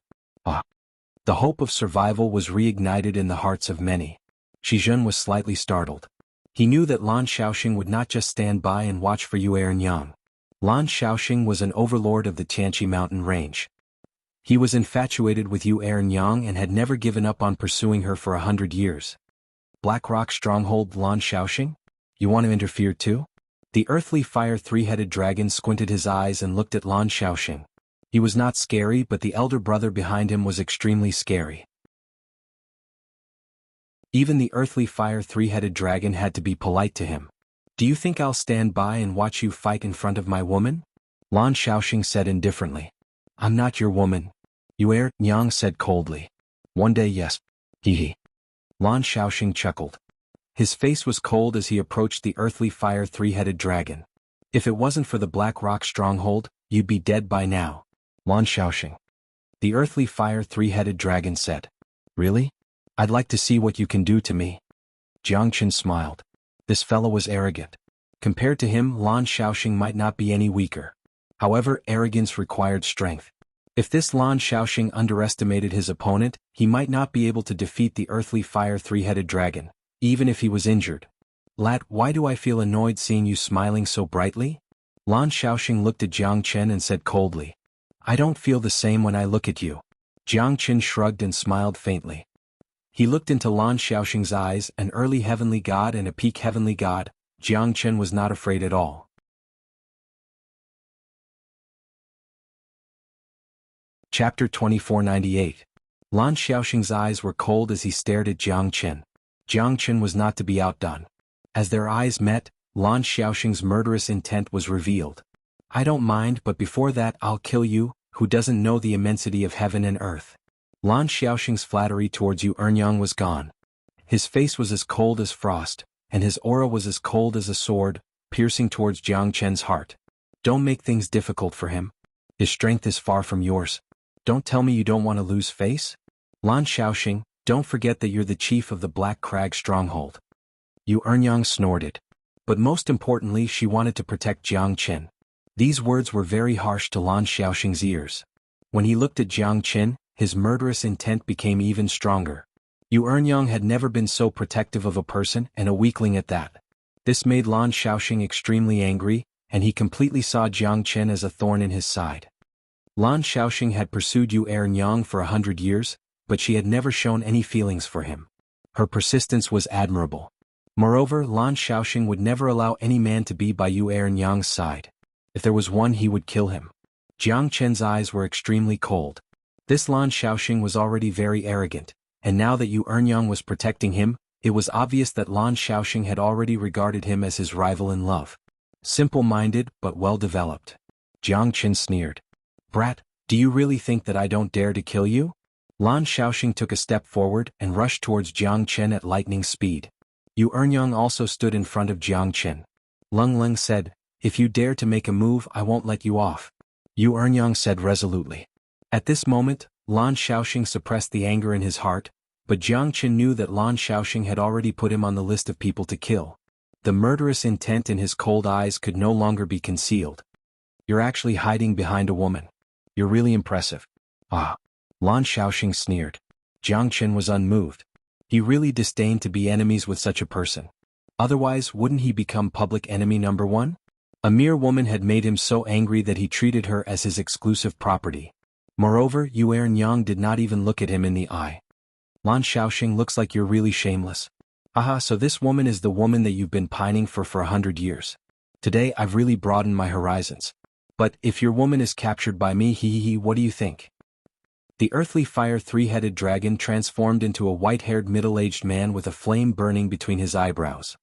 The hope of survival was reignited in the hearts of many. Shizhen was slightly startled. He knew that Lan Xiaoxing would not just stand by and watch for Yang. Lan Xiaoxing was an overlord of the Tianqi mountain range. He was infatuated with Yang and had never given up on pursuing her for 100 years. Black Rock Stronghold, Lan Xiaoxing? You want to interfere too? The earthly fire 3-headed dragon squinted his eyes and looked at Lan Xiaoxing. He was not scary, but the elder brother behind him was extremely scary. Even the earthly fire 3-headed dragon had to be polite to him. Do you think I'll stand by and watch you fight in front of my woman? Lan Xiaoxing said indifferently. I'm not your woman. Yang said coldly. One day, yes. Hee. Lan Xiaoxing chuckled. His face was cold as he approached the earthly fire 3-headed dragon. If it wasn't for the Black Rock Stronghold, you'd be dead by now. Lan Xiaoxing. The earthly fire 3-headed dragon said. Really? I'd like to see what you can do to me. Jiangchen smiled. This fellow was arrogant. Compared to him, Lan Xiaoxing might not be any weaker. However, arrogance required strength. If this Lan Xiaoxing underestimated his opponent, he might not be able to defeat the earthly fire 3-headed dragon, even if he was injured. Lat, why do I feel annoyed seeing you smiling so brightly? Lan Xiaoxing looked at Jiangchen and said coldly. I don't feel the same when I look at you. Jiangchen shrugged and smiled faintly. He looked into Lan Xiaoxing's eyes, an early heavenly god and a peak heavenly god. Jiangchen was not afraid at all. Chapter 2498. Lan Xiaoxing's eyes were cold as he stared at Jiangchen. Jiangchen was not to be outdone. As their eyes met, Lan Xiaoxing's murderous intent was revealed. I don't mind, but before that I'll kill you, who doesn't know the immensity of heaven and earth. Lan Xiaoxing's flattery towards Yang was gone. His face was as cold as frost, and his aura was as cold as a sword, piercing towards Jiangchen's heart. Don't make things difficult for him. His strength is far from yours. Don't tell me you don't want to lose face? Lan Xiaoxing, don't forget that you're the chief of the Black Crag Stronghold. Yang snorted. But most importantly, she wanted to protect Jiangchen. These words were very harsh to Lan Xiaoxing's ears. When he looked at Jiangchen, his murderous intent became even stronger. Yang had never been so protective of a person, and a weakling at that. This made Lan Xiaoxing extremely angry, and he completely saw Jiangchen as a thorn in his side. Lan Xiaoxing had pursued Yang for 100 years, but she had never shown any feelings for him. Her persistence was admirable. Moreover, Lan Xiaoxing would never allow any man to be by Yang's side. If there was one, he would kill him. Jiangchen's eyes were extremely cold. This Lan Xiaoxing was already very arrogant, and now that Yang was protecting him, it was obvious that Lan Xiaoxing had already regarded him as his rival in love. Simple-minded, but well-developed. Jiangchen sneered. Brat, do you really think that I don't dare to kill you? Lan Xiaoxing took a step forward and rushed towards Jiangchen at lightning speed. Yang also stood in front of Jiangchen. Leng said, if you dare to make a move, I won't let you off. Yang said resolutely. At this moment, Lan Xiaoxing suppressed the anger in his heart, but Jiangchen knew that Lan Xiaoxing had already put him on the list of people to kill. The murderous intent in his cold eyes could no longer be concealed. You're actually hiding behind a woman. You're really impressive. Lan Xiaoxing sneered. Jiang Chen was unmoved. He really disdained to be enemies with such a person. Otherwise, wouldn't he become public enemy number one? A mere woman had made him so angry that he treated her as his exclusive property. Moreover, Yang did not even look at him in the eye. Lan Xiaoxing, looks like you're really shameless. Aha, so this woman is the woman that you've been pining for 100 years. Today I've really broadened my horizons. But if your woman is captured by me, what do you think? The earthly fire three-headed dragon transformed into a white-haired middle-aged man with a flame burning between his eyebrows.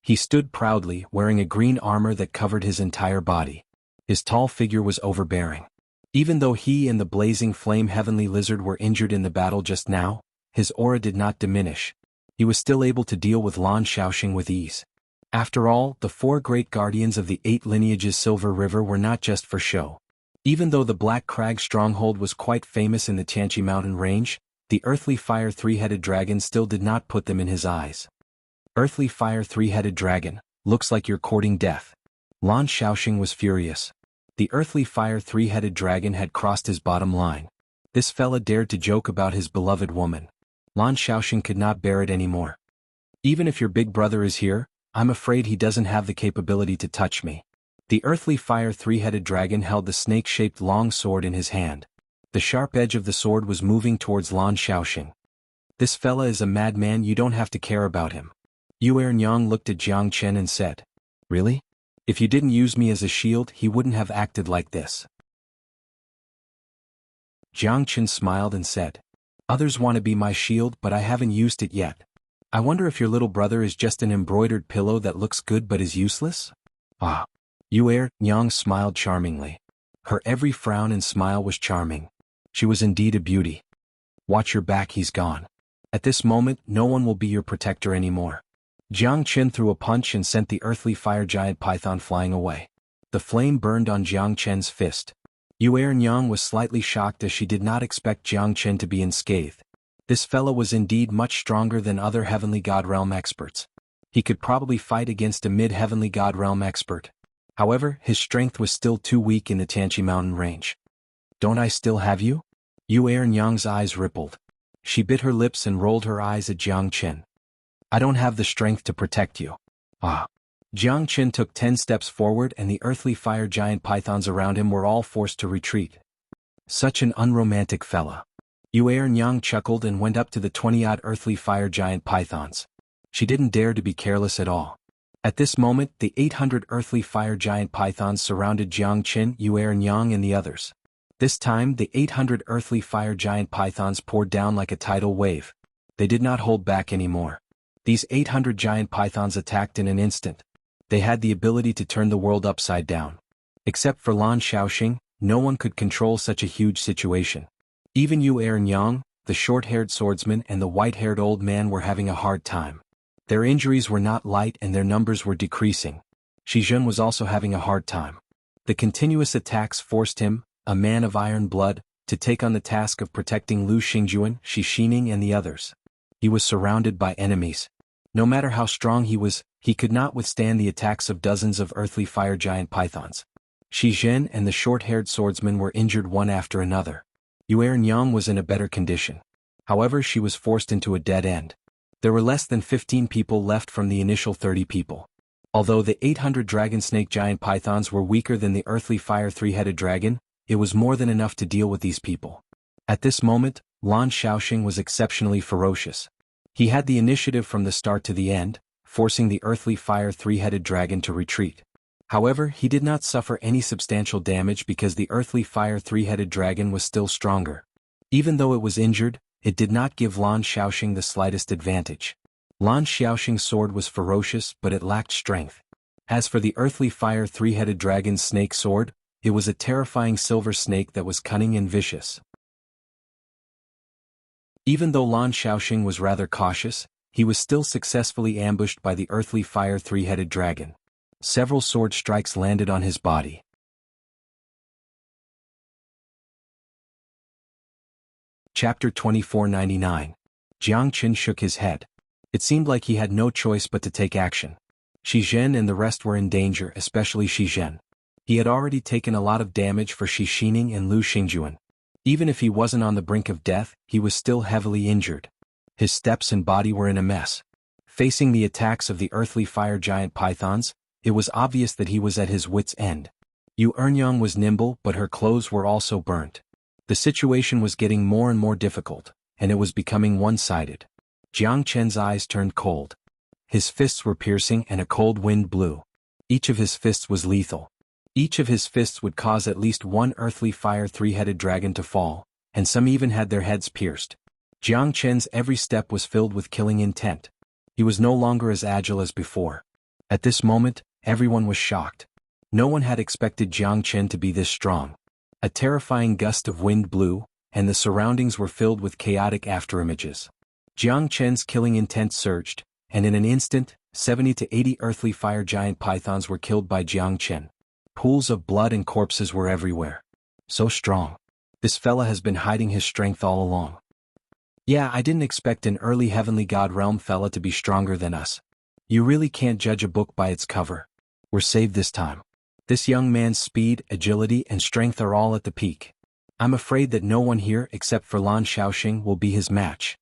He stood proudly, wearing a green armor that covered his entire body. His tall figure was overbearing. Even though he and the blazing flame heavenly lizard were injured in the battle just now, his aura did not diminish. He was still able to deal with Lan Xiaoxing with ease. After all, the 4 great guardians of the 8 lineages Silver River were not just for show. Even though the Black Crag stronghold was quite famous in the Tianqi mountain range, the earthly fire three-headed dragon still did not put them in his eyes. Earthly fire three-headed dragon, looks like you're courting death. Lan Xiaoxing was furious. The earthly fire three-headed dragon had crossed his bottom line. This fella dared to joke about his beloved woman. Lan Xiaoxing could not bear it anymore. Even if your big brother is here, I'm afraid he doesn't have the capability to touch me. The earthly fire three-headed dragon held the snake-shaped long sword in his hand. The sharp edge of the sword was moving towards Lan Xiaoxing. This fella is a madman, you don't have to care about him. Yang looked at Jiang Chen and said, Really? If you didn't use me as a shield, he wouldn't have acted like this. Jiang Chen smiled and said, Others want to be my shield, but I haven't used it yet. I wonder if your little brother is just an embroidered pillow that looks good but is useless? Ah. Yang smiled charmingly. Her every frown and smile was charming. She was indeed a beauty. Watch your back, he's gone. At this moment, no one will be your protector anymore. Jiang Chen threw a punch and sent the earthly fire giant python flying away. The flame burned on Jiang Chen's fist. Yang was slightly shocked as she did not expect Jiang Chen to be unscathed. This fellow was indeed much stronger than other Heavenly God Realm experts. He could probably fight against a mid-Heavenly God Realm expert. However, his strength was still too weak in the Tianqi mountain range. Don't I still have you? Yang's eyes rippled. She bit her lips and rolled her eyes at Jiang Chen. I don't have the strength to protect you. Ah. Jiang Chen took 10 steps forward and the earthly fire giant pythons around him were all forced to retreat. Such an unromantic fella. Yang chuckled and went up to the 20-odd earthly fire giant pythons. She didn't dare to be careless at all. At this moment, the 800 earthly fire giant pythons surrounded Jiang Chen, Yang and the others. This time, the 800 earthly fire giant pythons poured down like a tidal wave. They did not hold back anymore. These 800 giant pythons attacked in an instant. They had the ability to turn the world upside down. Except for Lan Xiaoxing, no one could control such a huge situation. Even Yang, the short-haired swordsman and the white-haired old man were having a hard time. Their injuries were not light and their numbers were decreasing. Xizhen was also having a hard time. The continuous attacks forced him, a man of iron blood, to take on the task of protecting Lu Xingjuan, Shi Xining and the others. He was surrounded by enemies. No matter how strong he was, he could not withstand the attacks of dozens of earthly fire giant pythons. Xizhen and the short-haired swordsman were injured one after another. Yang was in a better condition. However, she was forced into a dead end. There were less than 15 people left from the initial 30 people. Although the 800 dragon snake giant pythons were weaker than the earthly fire three-headed dragon, it was more than enough to deal with these people. At this moment, Lan Xiaoxing was exceptionally ferocious. He had the initiative from the start to the end, forcing the earthly fire three-headed dragon to retreat. However, he did not suffer any substantial damage because the earthly fire three-headed dragon was still stronger. Even though it was injured, it did not give Lan Xiaoxing the slightest advantage. Lan Xiaoxing's sword was ferocious, but it lacked strength. As for the earthly fire three-headed dragon's snake sword, it was a terrifying silver snake that was cunning and vicious. Even though Lan Xiaoxing was rather cautious, he was still successfully ambushed by the earthly fire three-headed dragon. Several sword strikes landed on his body. Chapter 2499. Jiang Chen shook his head. It seemed like he had no choice but to take action. Xizhen and the rest were in danger, especially Xizhen. He had already taken a lot of damage for Shi Xining and Lu Xingjuan. Even if he wasn't on the brink of death, he was still heavily injured. His steps and body were in a mess. Facing the attacks of the earthly fire giant pythons, it was obvious that he was at his wits' end. Xuanhuan was nimble, but her clothes were also burnt. The situation was getting more and more difficult, and it was becoming one-sided. Jiang Chen's eyes turned cold. His fists were piercing and a cold wind blew. Each of his fists was lethal. Each of his fists would cause at least one earthly fire three-headed dragon to fall, and some even had their heads pierced. Jiang Chen's every step was filled with killing intent. He was no longer as agile as before. At this moment, everyone was shocked. No one had expected Jiang Chen to be this strong. A terrifying gust of wind blew, and the surroundings were filled with chaotic afterimages. Jiang Chen's killing intent surged, and in an instant, 70 to 80 earthly fire giant pythons were killed by Jiang Chen. Pools of blood and corpses were everywhere. So strong. This fella has been hiding his strength all along. Yeah, I didn't expect an early heavenly god realm fella to be stronger than us. You really can't judge a book by its cover. We're saved this time. This young man's speed, agility, and strength are all at the peak. I'm afraid that no one here except for Lan Shaoxing will be his match.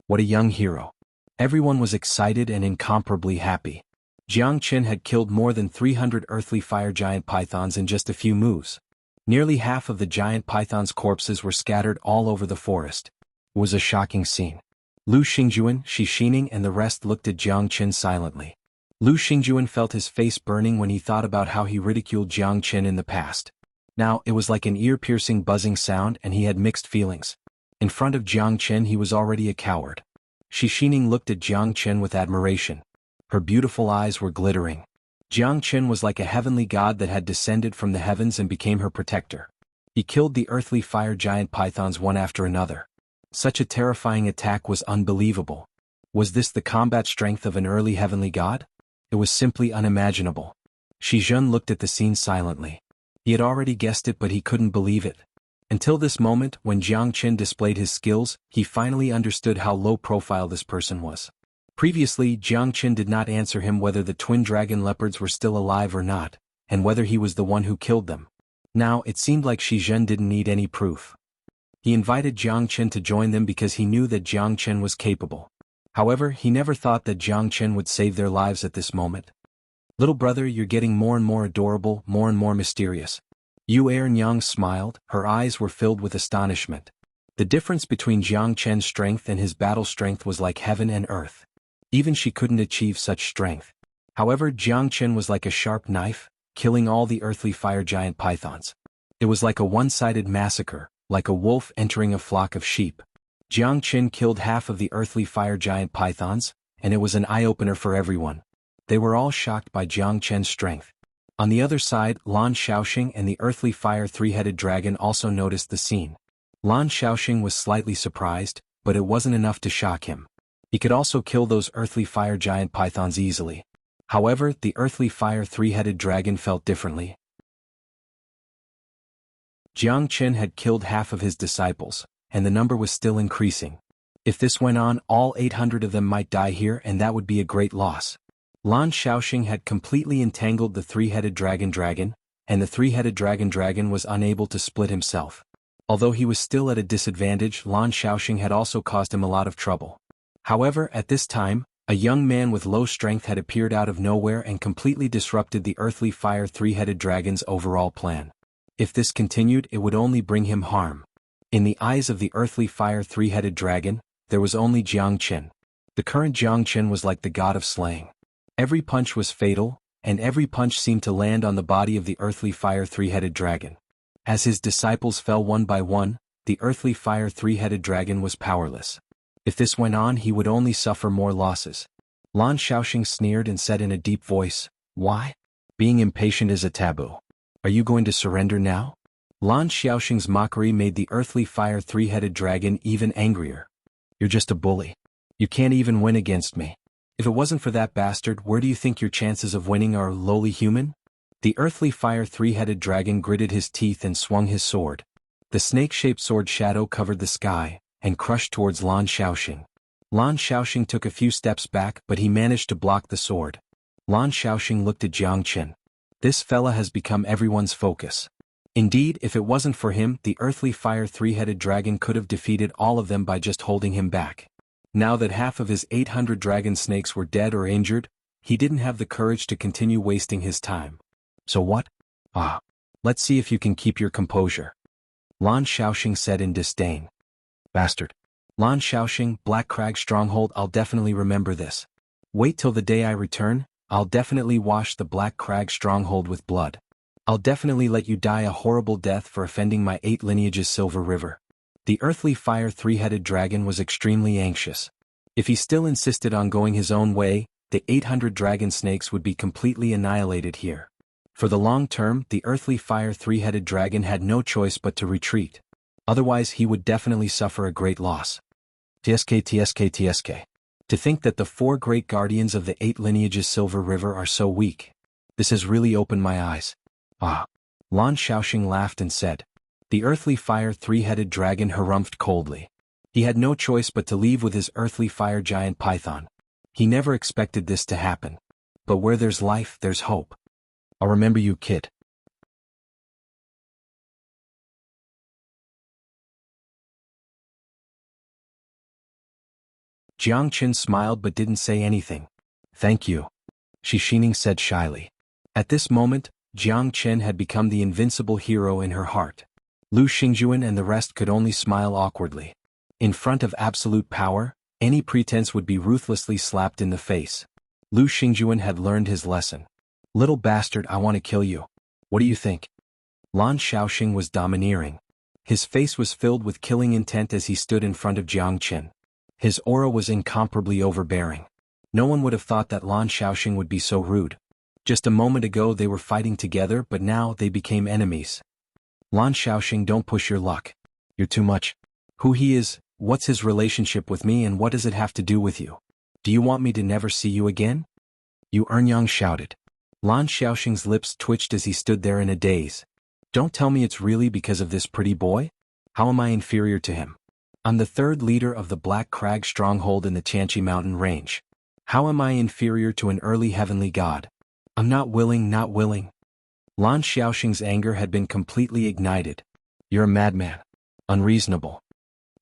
What a young hero. Everyone was excited and incomparably happy. Jiang Chen had killed more than 300 earthly fire giant pythons in just a few moves. Nearly half of the giant pythons' corpses were scattered all over the forest. It was a shocking scene. Lu Xingjuan, Shi Xining, and the rest looked at Jiang Chen silently. Lu Xingjuan felt his face burning when he thought about how he ridiculed Jiang Chen in the past. Now, it was like an ear-piercing buzzing sound and he had mixed feelings. In front of Jiang Chen he was already a coward. Shi Xining looked at Jiang Chen with admiration. Her beautiful eyes were glittering. Jiang Chen was like a heavenly god that had descended from the heavens and became her protector. He killed the earthly fire giant pythons one after another. Such a terrifying attack was unbelievable. Was this the combat strength of an early heavenly god? It was simply unimaginable. Shi Zhen looked at the scene silently. He had already guessed it, but he couldn't believe it. Until this moment, when Jiang Chen displayed his skills, he finally understood how low profile this person was. Previously, Jiang Chen did not answer him whether the twin dragon leopards were still alive or not, and whether he was the one who killed them. Now, it seemed like Shi Zhen didn't need any proof. He invited Jiang Chen to join them because he knew that Jiang Chen was capable. However, he never thought that Jiang Chen would save their lives at this moment. Little brother, you're getting more and more adorable, more and more mysterious. Yu Ernyang smiled, her eyes were filled with astonishment. The difference between Jiang Chen's strength and his battle strength was like heaven and earth. Even she couldn't achieve such strength. However, Jiang Chen was like a sharp knife, killing all the earthly fire giant pythons. It was like a one-sided massacre, like a wolf entering a flock of sheep. Jiang Chen killed half of the earthly fire giant pythons, and it was an eye-opener for everyone. They were all shocked by Jiang Chen's strength. On the other side, Lan Shaoxing and the earthly fire three-headed dragon also noticed the scene. Lan Shaoxing was slightly surprised, but it wasn't enough to shock him. He could also kill those earthly fire giant pythons easily. However, the earthly fire three-headed dragon felt differently. Jiang Chen had killed half of his disciples, and the number was still increasing. If this went on, all 800 of them might die here, and that would be a great loss. Lan Shaoxing had completely entangled the three-headed dragon, and the three-headed dragon was unable to split himself. Although he was still at a disadvantage, Lan Shaoxing had also caused him a lot of trouble. However, at this time, a young man with low strength had appeared out of nowhere and completely disrupted the earthly fire three-headed dragon's overall plan. If this continued, it would only bring him harm. In the eyes of the earthly fire three-headed dragon, there was only Jiang Chen. The current Jiang Chen was like the god of slaying. Every punch was fatal, and every punch seemed to land on the body of the earthly fire three-headed dragon. As his disciples fell one by one, the earthly fire three-headed dragon was powerless. If this went on, he would only suffer more losses. Lan Shaoxing sneered and said in a deep voice, "Why? Being impatient is a taboo. Are you going to surrender now?" Lan Shaoxing's mockery made the earthly fire three-headed dragon even angrier. "You're just a bully. You can't even win against me. If it wasn't for that bastard, where do you think your chances of winning are, lowly human?" The earthly fire three-headed dragon gritted his teeth and swung his sword. The snake-shaped sword shadow covered the sky, and crushed towards Lan Shaoxing. Lan Shaoxing took a few steps back, but he managed to block the sword. Lan Shaoxing looked at Jiang Chen. This fella has become everyone's focus. Indeed, if it wasn't for him, the earthly fire three-headed dragon could have defeated all of them by just holding him back. Now that half of his 800 dragon snakes were dead or injured, he didn't have the courage to continue wasting his time. So what? Let's see if you can keep your composure. Lan Shaoxing said in disdain. Bastard. Lan Shaoxing, Black Crag Stronghold, I'll definitely remember this. Wait till the day I return, I'll definitely wash the Black Crag Stronghold with blood. I'll definitely let you die a horrible death for offending my 8 lineages Silver River. The earthly fire three-headed dragon was extremely anxious. If he still insisted on going his own way, the 800 dragon snakes would be completely annihilated here. For the long term, the earthly fire three-headed dragon had no choice but to retreat. Otherwise he would definitely suffer a great loss. TSK. To think that the 4 great guardians of the 8 lineages Silver River are so weak. This has really opened my eyes. Lan Shaoxing laughed and said. The earthly fire three-headed dragon harumphed coldly. He had no choice but to leave with his earthly fire giant python. He never expected this to happen. But where there's life, there's hope. I'll remember you, kid. Jiang Qin smiled but didn't say anything. Thank you. Xianxia said shyly. At this moment, Jiang Qin had become the invincible hero in her heart. Lu Xingjuan and the rest could only smile awkwardly. In front of absolute power, any pretense would be ruthlessly slapped in the face. Lu Xingjuan had learned his lesson. Little bastard, I want to kill you. What do you think? Lan Shaoxing was domineering. His face was filled with killing intent as he stood in front of Jiang Qin. His aura was incomparably overbearing. No one would have thought that Lan Shaoxing would be so rude. Just a moment ago they were fighting together, but now they became enemies. Lan Shaoxing, don't push your luck. You're too much. Who he is, what's his relationship with me, and what does it have to do with you? Do you want me to never see you again? Xuanhuan shouted. Lan Shaoxing's lips twitched as he stood there in a daze. Don't tell me it's really because of this pretty boy? How am I inferior to him? I'm the 3rd leader of the Black Crag Stronghold in the Xianxia mountain range. How am I inferior to an early heavenly god? I'm not willing. Lan Shaoxing's anger had been completely ignited. You're a madman. Unreasonable.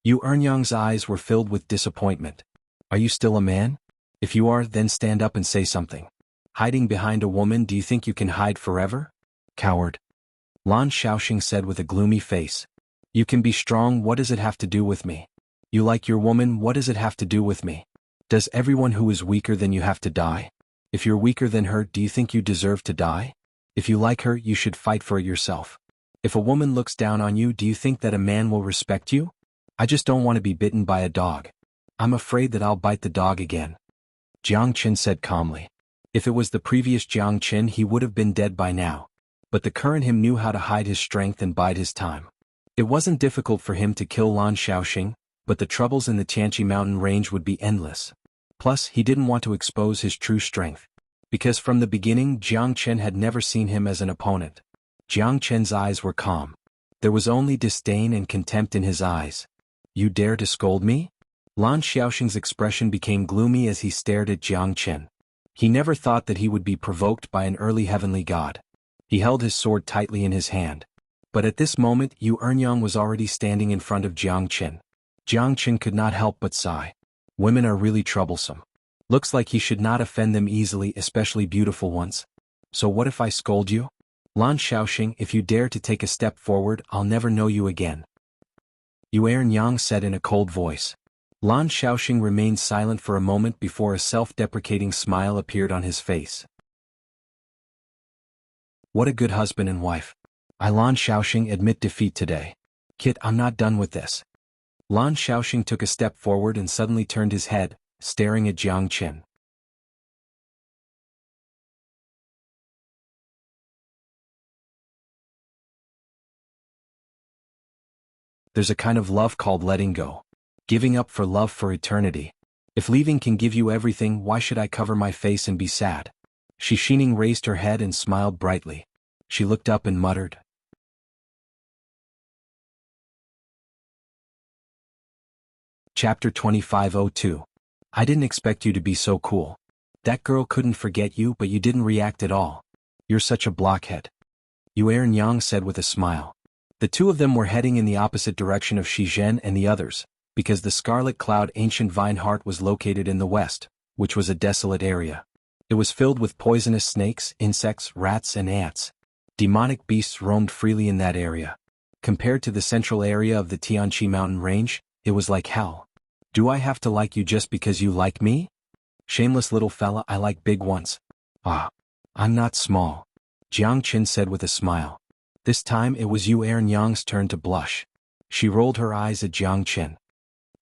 Xuanhuan's eyes were filled with disappointment. Are you still a man? If you are, then stand up and say something. Hiding behind a woman, do you think you can hide forever? Coward. Lan Shaoxing said with a gloomy face. You can be strong, what does it have to do with me? You like your woman, what does it have to do with me? Does everyone who is weaker than you have to die? If you're weaker than her, do you think you deserve to die? If you like her, you should fight for it yourself. If a woman looks down on you, do you think that a man will respect you? I just don't want to be bitten by a dog. I'm afraid that I'll bite the dog again. Jiang Qin said calmly. If it was the previous Jiang Qin, he would have been dead by now. But the current him knew how to hide his strength and bide his time. It wasn't difficult for him to kill Lan Shaoxing, but the troubles in the Xianxia mountain range would be endless. Plus, he didn't want to expose his true strength. Because from the beginning, Jiang Qin had never seen him as an opponent. Jiang Qin's eyes were calm. There was only disdain and contempt in his eyes. You dare to scold me? Lan Shaoxing's expression became gloomy as he stared at Jiang Qin. He never thought that he would be provoked by an early heavenly god. He held his sword tightly in his hand. But at this moment, Xuanhuan was already standing in front of Jiang Qin. Jiang Qin could not help but sigh. Women are really troublesome. Looks like he should not offend them easily, especially beautiful ones. So what if I scold you? Lan Shaoxing, if you dare to take a step forward, I'll never know you again. Xuanhuan said in a cold voice. Lan Shaoxing remained silent for a moment before a self-deprecating smile appeared on his face. What a good husband and wife. I, Lan Shaoxing, admit defeat today. Kit, I'm not done with this. Lan Shaoxing took a step forward and suddenly turned his head, staring at Jiang Qin. There's a kind of love called letting go. Giving up for love for eternity. If leaving can give you everything, why should I cover my face and be sad? Xianxia raised her head and smiled brightly. She looked up and muttered. Chapter 2502. I didn't expect you to be so cool. That girl couldn't forget you, but you didn't react at all. You're such a blockhead. Yang said with a smile. The two of them were heading in the opposite direction of Shizhen and the others, because the Scarlet Cloud ancient vine heart was located in the west, which was a desolate area. It was filled with poisonous snakes, insects, rats and ants. Demonic beasts roamed freely in that area. Compared to the central area of the Tianqi mountain range, it was like hell. Do I have to like you just because you like me? Shameless little fella, I like big ones. Ah, I'm not small. Jiang Qin said with a smile. This time it was Yang's turn to blush. She rolled her eyes at Jiang Qin.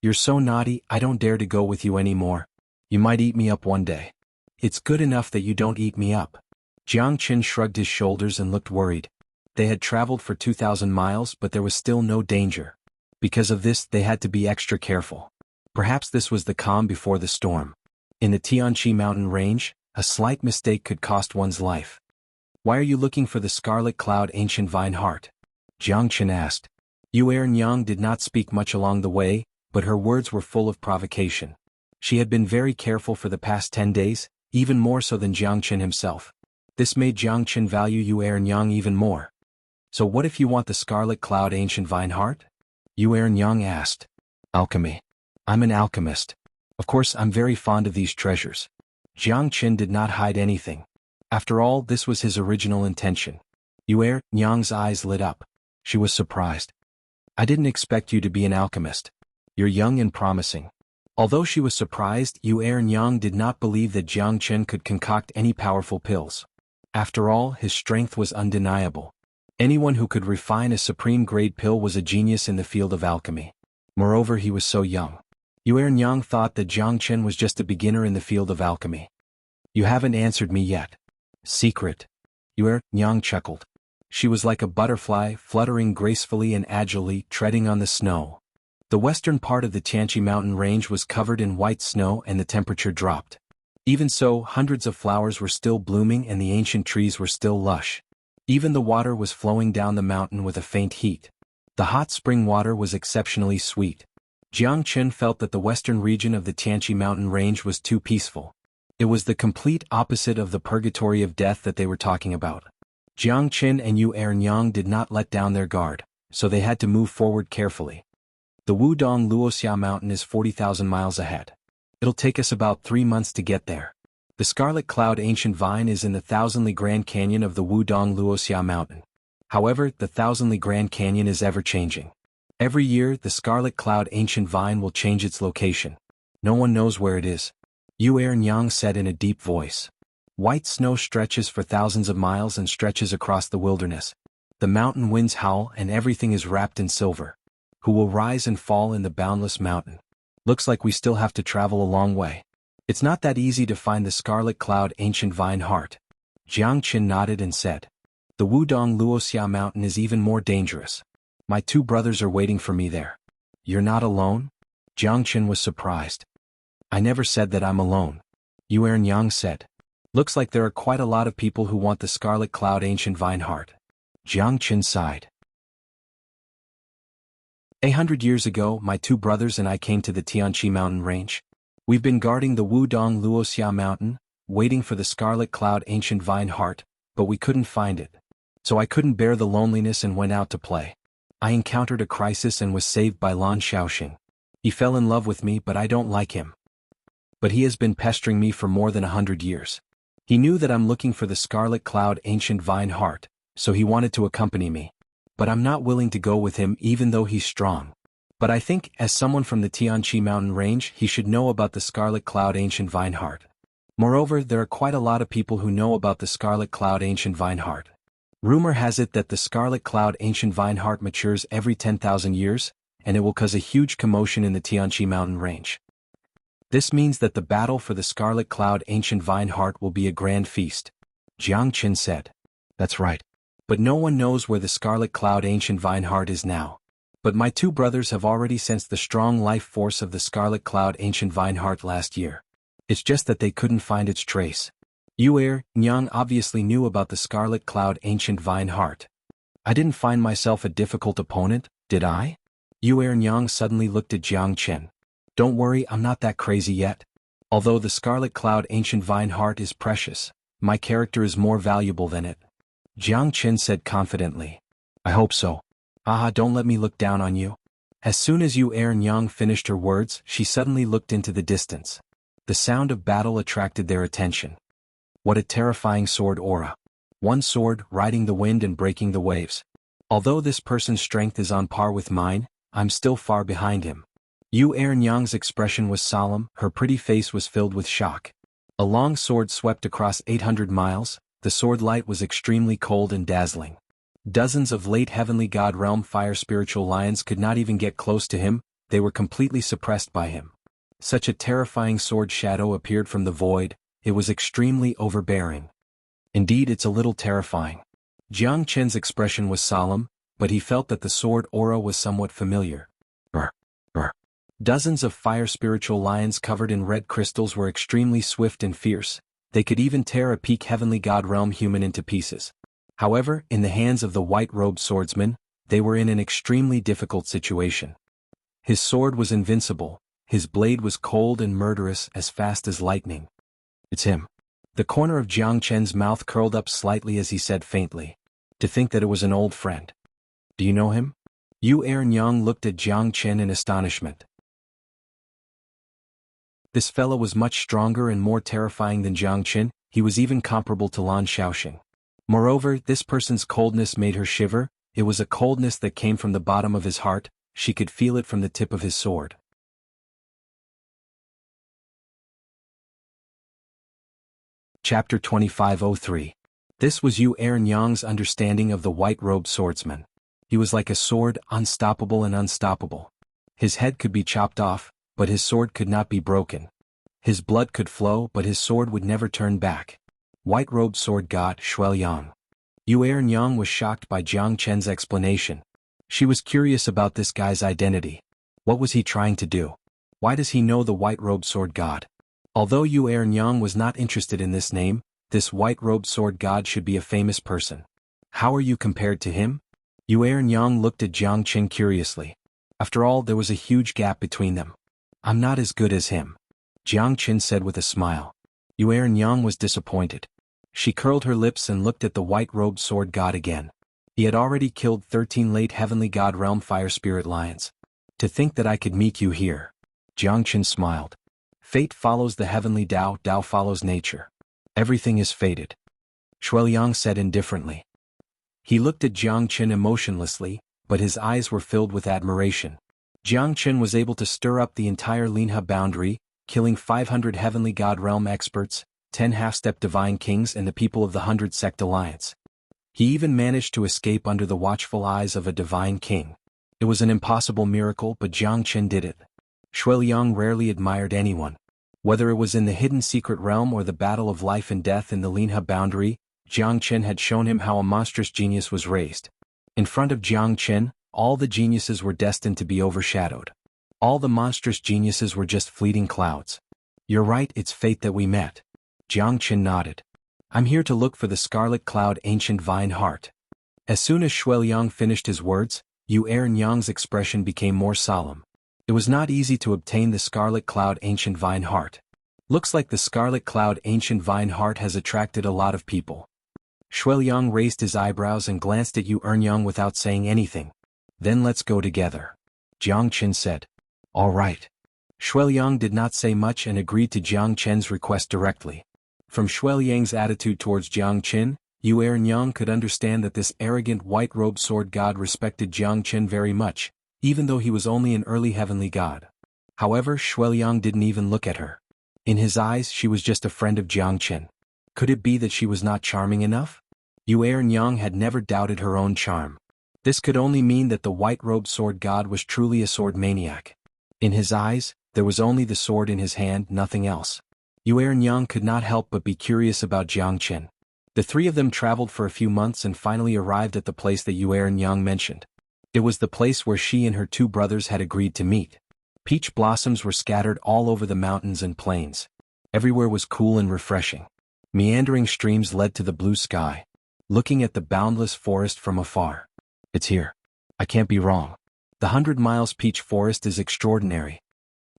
You're so naughty, I don't dare to go with you anymore. You might eat me up one day. It's good enough that you don't eat me up. Jiang Qin shrugged his shoulders and looked worried. They had traveled for 2,000 miles but there was still no danger. Because of this they had to be extra careful. Perhaps this was the calm before the storm. In the Tianqi mountain range, a slight mistake could cost one's life. Why are you looking for the Scarlet Cloud ancient vine heart? Jiang Qin asked. Yang did not speak much along the way, but her words were full of provocation. She had been very careful for the past 10 days, even more so than Jiang Qin himself. This made Jiang Qin value Yang even more. So what if you want the Scarlet Cloud ancient vine heart? Yang asked. Alchemy. I'm an alchemist. Of course I'm very fond of these treasures. Jiang Qin did not hide anything. After all, this was his original intention. Yang's eyes lit up. She was surprised. I didn't expect you to be an alchemist. You're young and promising. Although she was surprised, Yang did not believe that Jiang Qin could concoct any powerful pills. After all, his strength was undeniable. Anyone who could refine a supreme-grade pill was a genius in the field of alchemy. Moreover, he was so young. Yang thought that Jiang Qin was just a beginner in the field of alchemy. You haven't answered me yet. Secret. Yang chuckled. She was like a butterfly, fluttering gracefully and agilely, treading on the snow. The western part of the Tianqi mountain range was covered in white snow and the temperature dropped. Even so, hundreds of flowers were still blooming and the ancient trees were still lush. Even the water was flowing down the mountain with a faint heat. The hot spring water was exceptionally sweet. Jiang Qin felt that the western region of the Tianqi mountain range was too peaceful. It was the complete opposite of the purgatory of death that they were talking about. Jiang Qin and Yang did not let down their guard, so they had to move forward carefully. The Wudong Luoxia mountain is 40,000 miles ahead. It'll take us about 3 months to get there. The Scarlet Cloud ancient vine is in the Thousandly Grand Canyon of the Wudong Luoxia mountain. However, the Thousandly Grand Canyon is ever-changing. Every year, the Scarlet Cloud ancient vine will change its location. No one knows where it is. Yang said in a deep voice. White snow stretches for thousands of miles and stretches across the wilderness. The mountain winds howl and everything is wrapped in silver. Who will rise and fall in the boundless mountain? Looks like we still have to travel a long way. It's not that easy to find the Scarlet Cloud ancient vine heart. Jiang Qin nodded and said. The Wudong Luoxia mountain is even more dangerous. My 2 brothers are waiting for me there. You're not alone? Jiang Qin was surprised. I never said that I'm alone. Yang said. Looks like there are quite a lot of people who want the Scarlet Cloud ancient vine heart. Jiang Qin sighed. 100 years ago, my 2 brothers and I came to the Tianqi mountain range. We've been guarding the Wudong Luoxia mountain, waiting for the Scarlet Cloud ancient vine heart, but we couldn't find it. So I couldn't bear the loneliness and went out to play. I encountered a crisis and was saved by Lan Shaoxing. He fell in love with me, but I don't like him. But he has been pestering me for more than 100 years. He knew that I'm looking for the Scarlet Cloud ancient vine heart, so he wanted to accompany me. But I'm not willing to go with him even though he's strong. But I think, as someone from the Tianqi mountain range, he should know about the Scarlet Cloud ancient vine heart. Moreover, there are quite a lot of people who know about the Scarlet Cloud ancient vine heart. Rumor has it that the Scarlet Cloud ancient vine heart matures every 10,000 years, and it will cause a huge commotion in the Tianqi mountain range. This means that the battle for the Scarlet Cloud ancient vine heart will be a grand feast. Jiang Qin said. That's right. But no one knows where the Scarlet Cloud ancient vine heart is now. But my 2 brothers have already sensed the strong life force of the Scarlet Cloud ancient vine heart last year. It's just that they couldn't find its trace. Yang obviously knew about the Scarlet Cloud ancient vine heart. I didn't find myself a difficult opponent, did I? Yang suddenly looked at Jiang Qin. Don't worry, I'm not that crazy yet. Although the Scarlet Cloud ancient vine heart is precious, my character is more valuable than it. Jiang Qin said confidently. I hope so. Ah, don't let me look down on you. As soon as Yu Yang finished her words, she suddenly looked into the distance. The sound of battle attracted their attention. What a terrifying sword aura. One sword, riding the wind and breaking the waves. Although this person's strength is on par with mine, I'm still far behind him. Yu Yang's expression was solemn, her pretty face was filled with shock. A long sword swept across 800 miles, the sword light was extremely cold and dazzling. Dozens of late heavenly god realm fire spiritual lions could not even get close to him, they were completely suppressed by him. Such a terrifying sword shadow appeared from the void, it was extremely overbearing. Indeed, it's a little terrifying. Jiang Qin's expression was solemn, but he felt that the sword aura was somewhat familiar. Dozens of fire spiritual lions covered in red crystals were extremely swift and fierce, they could even tear a peak heavenly god realm human into pieces. However, in the hands of the white-robed swordsman, they were in an extremely difficult situation. His sword was invincible, his blade was cold and murderous, as fast as lightning. It's him. The corner of Jiang Qin's mouth curled up slightly as he said faintly. To think that it was an old friend. Do you know him? Yu Yang looked at Jiang Qin in astonishment. This fellow was much stronger and more terrifying than Jiang Qin, he was even comparable to Lan Shaoxing. Moreover, this person's coldness made her shiver, it was a coldness that came from the bottom of his heart, she could feel it from the tip of his sword. Chapter 2503. This was Yu Yang's understanding of the white-robed swordsman. He was like a sword, unstoppable and unstoppable. His head could be chopped off, but his sword could not be broken. His blood could flow, but his sword would never turn back. White-robed sword god Xueliang. Yu Yang was shocked by Jiang Qin's explanation. She was curious about this guy's identity. What was he trying to do? Why does he know the white-robed sword god? Although Yu Yang was not interested in this name, this white-robed sword god should be a famous person. How are you compared to him? Yu Yang looked at Jiang Qin curiously. After all, there was a huge gap between them. I'm not as good as him. Jiang Qin said with a smile. Yu Yang was disappointed. She curled her lips and looked at the white-robed sword god again. He had already killed 13 late heavenly god realm fire spirit lions. To think that I could meet you here. Jiang Qin smiled. Fate follows the heavenly Tao, Tao follows nature. Everything is fated. Xueliang said indifferently. He looked at Jiang Qin emotionlessly, but his eyes were filled with admiration. Jiang Qin was able to stir up the entire Linha boundary, killing 500 heavenly god realm experts, 10 half-step divine kings and the people of the 100 sect alliance. He even managed to escape under the watchful eyes of a divine king. It was an impossible miracle, but Jiang Qin did it. Xueliang rarely admired anyone. Whether it was in the hidden secret realm or the battle of life and death in the Linha boundary, Jiang Qin had shown him how a monstrous genius was raised. In front of Jiang Qin, all the geniuses were destined to be overshadowed. All the monstrous geniuses were just fleeting clouds. You're right, it's fate that we met. Jiang Qin nodded. I'm here to look for the scarlet cloud ancient vine heart. As soon as Xueliang finished his words, Yu Yang's expression became more solemn. It was not easy to obtain the scarlet cloud ancient vine heart. Looks like the scarlet cloud ancient vine heart has attracted a lot of people. Xueliang raised his eyebrows and glanced at Yu Yang without saying anything. Then let's go together. Jiang Qin said. All right. Xueliang did not say much and agreed to Jiang Qin's request directly. From Xueliang's attitude towards Jiang Qin, Yu Yang could understand that this arrogant white-robed sword god respected Jiang Qin very much, even though he was only an early heavenly god. However, Xueliang didn't even look at her. In his eyes, she was just a friend of Jiang Qin. Could it be that she was not charming enough? Yu Yang had never doubted her own charm. This could only mean that the white-robed sword god was truly a sword maniac. In his eyes, there was only the sword in his hand, nothing else. Yu Yang could not help but be curious about Jiang Qin. The three of them traveled for a few months and finally arrived at the place that Yu Yang mentioned. It was the place where she and her two brothers had agreed to meet. Peach blossoms were scattered all over the mountains and plains. Everywhere was cool and refreshing. Meandering streams led to the blue sky. Looking at the boundless forest from afar. It's here. I can't be wrong. The 100 miles peach forest is extraordinary.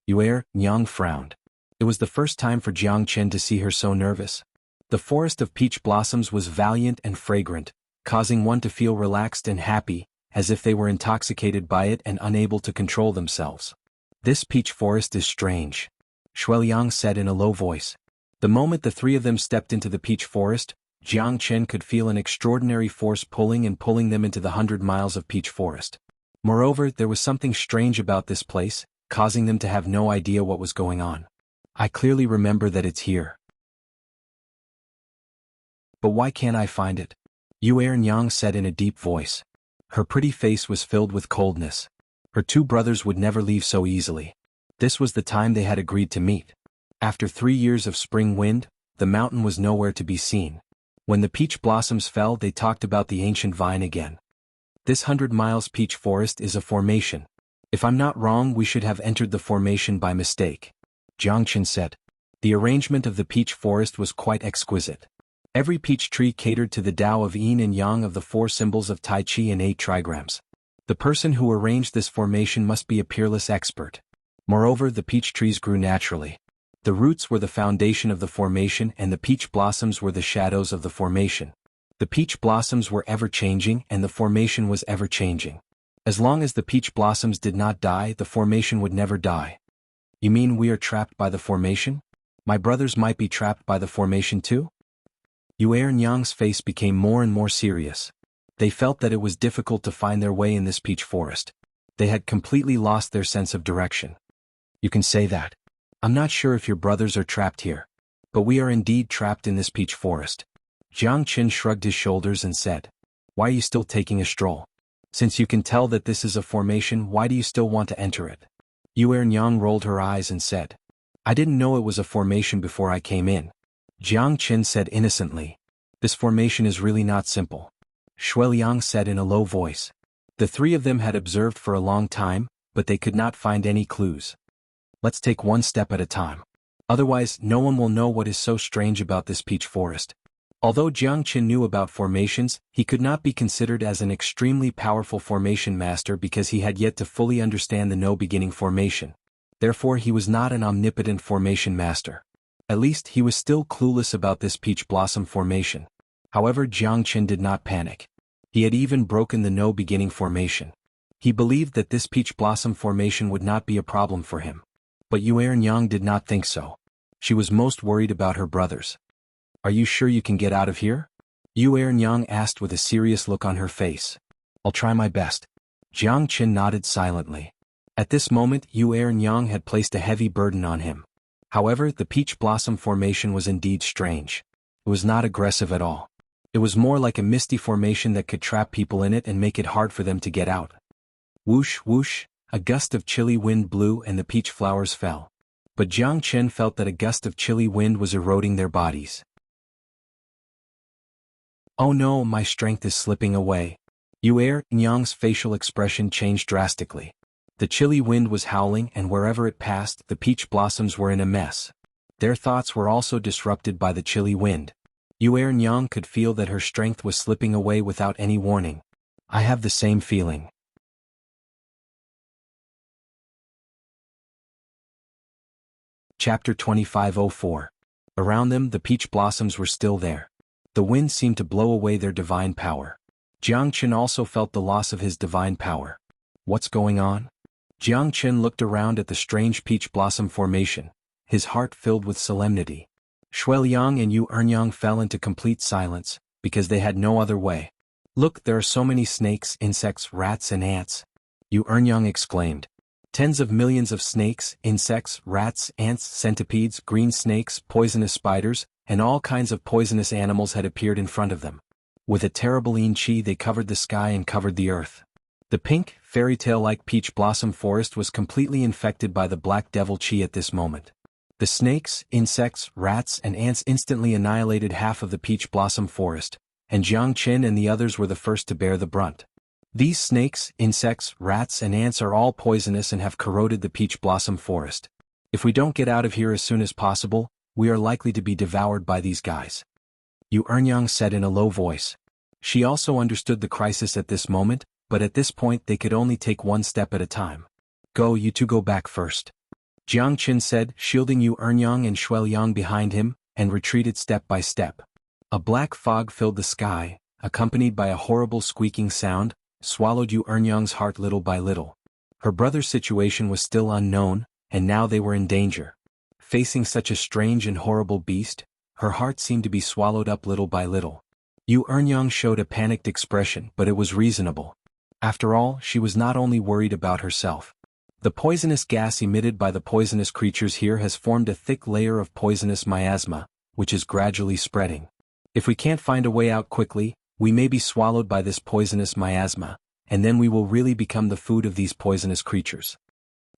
Yu Yang frowned. It was the first time for Jiang Qin to see her so nervous. The forest of peach blossoms was valiant and fragrant, causing one to feel relaxed and happy, as if they were intoxicated by it and unable to control themselves. "This peach forest is strange," Xueliang said in a low voice. The moment the three of them stepped into the peach forest, Jiang Chen could feel an extraordinary force pulling them into the 100 miles of peach forest. Moreover, there was something strange about this place, causing them to have no idea what was going on. "I clearly remember that it's here. But why can't I find it?" Yang said in a deep voice. Her pretty face was filled with coldness. Her two brothers would never leave so easily. This was the time they had agreed to meet. After 3 years of spring wind, the mountain was nowhere to be seen. When the peach blossoms fell, they talked about the ancient vine again. "This 100 miles peach forest is a formation. If I'm not wrong, we should have entered the formation by mistake," Jiang Chen said. The arrangement of the peach forest was quite exquisite. Every peach tree catered to the Tao of yin and yang of the 4 symbols of Tai Chi and 8 trigrams. The person who arranged this formation must be a peerless expert. Moreover, the peach trees grew naturally. The roots were the foundation of the formation and the peach blossoms were the shadows of the formation. The peach blossoms were ever-changing and the formation was ever-changing. As long as the peach blossoms did not die, the formation would never die. "You mean we are trapped by the formation? My brothers might be trapped by the formation too?" Yang's face became more and more serious. They felt that it was difficult to find their way in this peach forest. They had completely lost their sense of direction. "You can say that. I'm not sure if your brothers are trapped here. But we are indeed trapped in this peach forest." Jiang Chen shrugged his shoulders and said, "Why are you still taking a stroll? Since you can tell that this is a formation, why do you still want to enter it?" Yang rolled her eyes and said, "I didn't know it was a formation before I came in." Jiang Chen said innocently, "This formation is really not simple," Xueliang said in a low voice. The three of them had observed for a long time, but they could not find any clues. "Let's take one step at a time. Otherwise, no one will know what is so strange about this peach forest." Although Jiang Chen knew about formations, he could not be considered as an extremely powerful formation master because he had yet to fully understand the no-beginning formation. Therefore, he was not an omnipotent formation master. At least, he was still clueless about this peach blossom formation. However, Jiang Chen did not panic. He had even broken the no-beginning formation. He believed that this peach blossom formation would not be a problem for him. But Yang did not think so. She was most worried about her brothers. "Are you sure you can get out of here?" Yang asked with a serious look on her face. "I'll try my best." Jiang Chen nodded silently. At this moment, Yang had placed a heavy burden on him. However, the peach blossom formation was indeed strange. It was not aggressive at all. It was more like a misty formation that could trap people in it and make it hard for them to get out. Whoosh, whoosh, a gust of chilly wind blew and the peach flowers fell. But Jiang Chen felt that a gust of chilly wind was eroding their bodies. "Oh no, my strength is slipping away." Yang's facial expression changed drastically. The chilly wind was howling and wherever it passed, the peach blossoms were in a mess. Their thoughts were also disrupted by the chilly wind. Yang could feel that her strength was slipping away without any warning. "I have the same feeling." Chapter 2504. Around them, the peach blossoms were still there. The wind seemed to blow away their divine power. Jiang Chen also felt the loss of his divine power. What's going on? Jiang Chen looked around at the strange peach blossom formation, his heart filled with solemnity. Xueliang and Yang fell into complete silence, because they had no other way. "Look, there are so many snakes, insects, rats and ants," Yang exclaimed. Tens of millions of snakes, insects, rats, ants, centipedes, green snakes, poisonous spiders, and all kinds of poisonous animals had appeared in front of them. With a terrible yin qi they covered the sky and covered the earth. The pink, fairy-tale-like peach blossom forest was completely infected by the black devil qi at this moment. The snakes, insects, rats and ants instantly annihilated half of the peach blossom forest, and Jiang Chen and the others were the first to bear the brunt. These snakes, insects, rats and ants are all poisonous and have corroded the peach blossom forest. If we don't get out of here as soon as possible, we are likely to be devoured by these guys. Yang said in a low voice. She also understood the crisis at this moment, but at this point they could only take one step at a time. "Go, you two go back first," Jiang Chen said, shielding Yang and Xueliang behind him, and retreated step by step. A black fog filled the sky, accompanied by a horrible squeaking sound, swallowed Yuanyang's heart little by little. Her brother's situation was still unknown, and now they were in danger. Facing such a strange and horrible beast, her heart seemed to be swallowed up little by little. Yuanyang showed a panicked expression, but it was reasonable. After all, she was not only worried about herself. The poisonous gas emitted by the poisonous creatures here has formed a thick layer of poisonous miasma, which is gradually spreading. If we can't find a way out quickly, we may be swallowed by this poisonous miasma, and then we will really become the food of these poisonous creatures.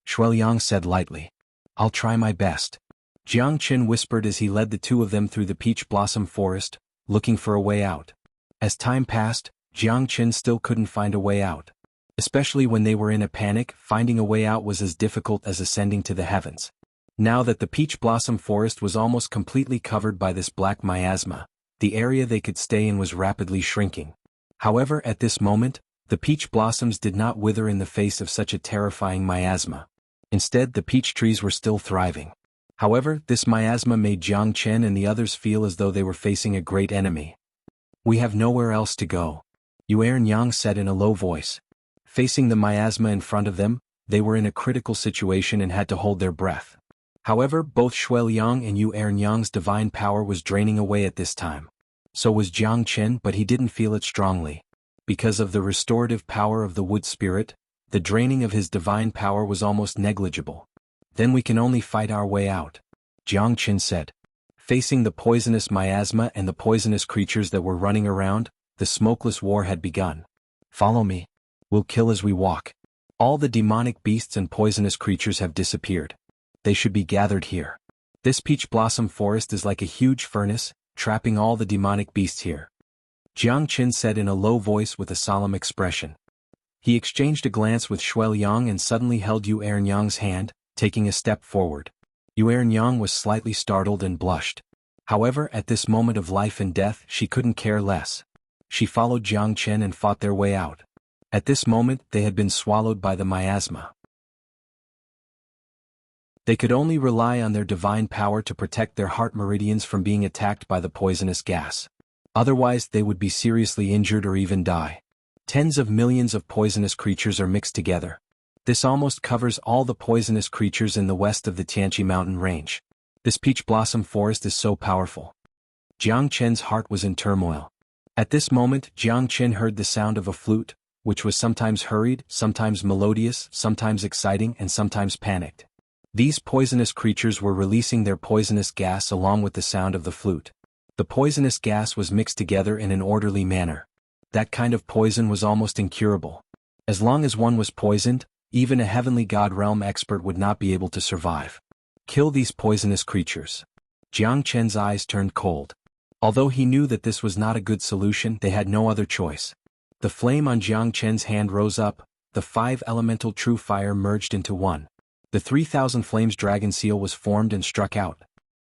Shuiliang said lightly. I'll try my best. Jiang Qin whispered as he led the two of them through the peach blossom forest, looking for a way out. As time passed, Jiang Qin still couldn't find a way out. Especially when they were in a panic, finding a way out was as difficult as ascending to the heavens. Now that the peach blossom forest was almost completely covered by this black miasma, the area they could stay in was rapidly shrinking. However, at this moment, the peach blossoms did not wither in the face of such a terrifying miasma. Instead, the peach trees were still thriving. However, this miasma made Jiang Qin and the others feel as though they were facing a great enemy. We have nowhere else to go, Yuanyang said in a low voice. Facing the miasma in front of them, they were in a critical situation and had to hold their breath. However, both Shuiliang and Yuanyang's divine power was draining away at this time. So was Jiang Qin, but he didn't feel it strongly. Because of the restorative power of the wood spirit, the draining of his divine power was almost negligible. Then we can only fight our way out, Jiang Qin said. Facing the poisonous miasma and the poisonous creatures that were running around, the smokeless war had begun. Follow me. We'll kill as we walk. All the demonic beasts and poisonous creatures have disappeared. They should be gathered here. This peach blossom forest is like a huge furnace, trapping all the demonic beasts here, Jiang Qin said in a low voice with a solemn expression. He exchanged a glance with Shuiliang and suddenly held Yuanyang's hand, taking a step forward. Yuanyang was slightly startled and blushed. However, at this moment of life and death, she couldn't care less. She followed Jiang Qin and fought their way out. At this moment, they had been swallowed by the miasma. They could only rely on their divine power to protect their heart meridians from being attacked by the poisonous gas. Otherwise, they would be seriously injured or even die. Tens of millions of poisonous creatures are mixed together. This almost covers all the poisonous creatures in the west of the Tianqi mountain range. This peach blossom forest is so powerful. Jiang Qin's heart was in turmoil. At this moment, Jiang Qin heard the sound of a flute, which was sometimes hurried, sometimes melodious, sometimes exciting, and sometimes panicked. These poisonous creatures were releasing their poisonous gas along with the sound of the flute. The poisonous gas was mixed together in an orderly manner. That kind of poison was almost incurable. As long as one was poisoned, even a heavenly god realm expert would not be able to survive. Kill these poisonous creatures. Jiang Qin's eyes turned cold. Although he knew that this was not a good solution, they had no other choice. The flame on Jiang Qin's hand rose up, the 5 elemental true fire merged into one. The 3000 flames dragon seal was formed and struck out.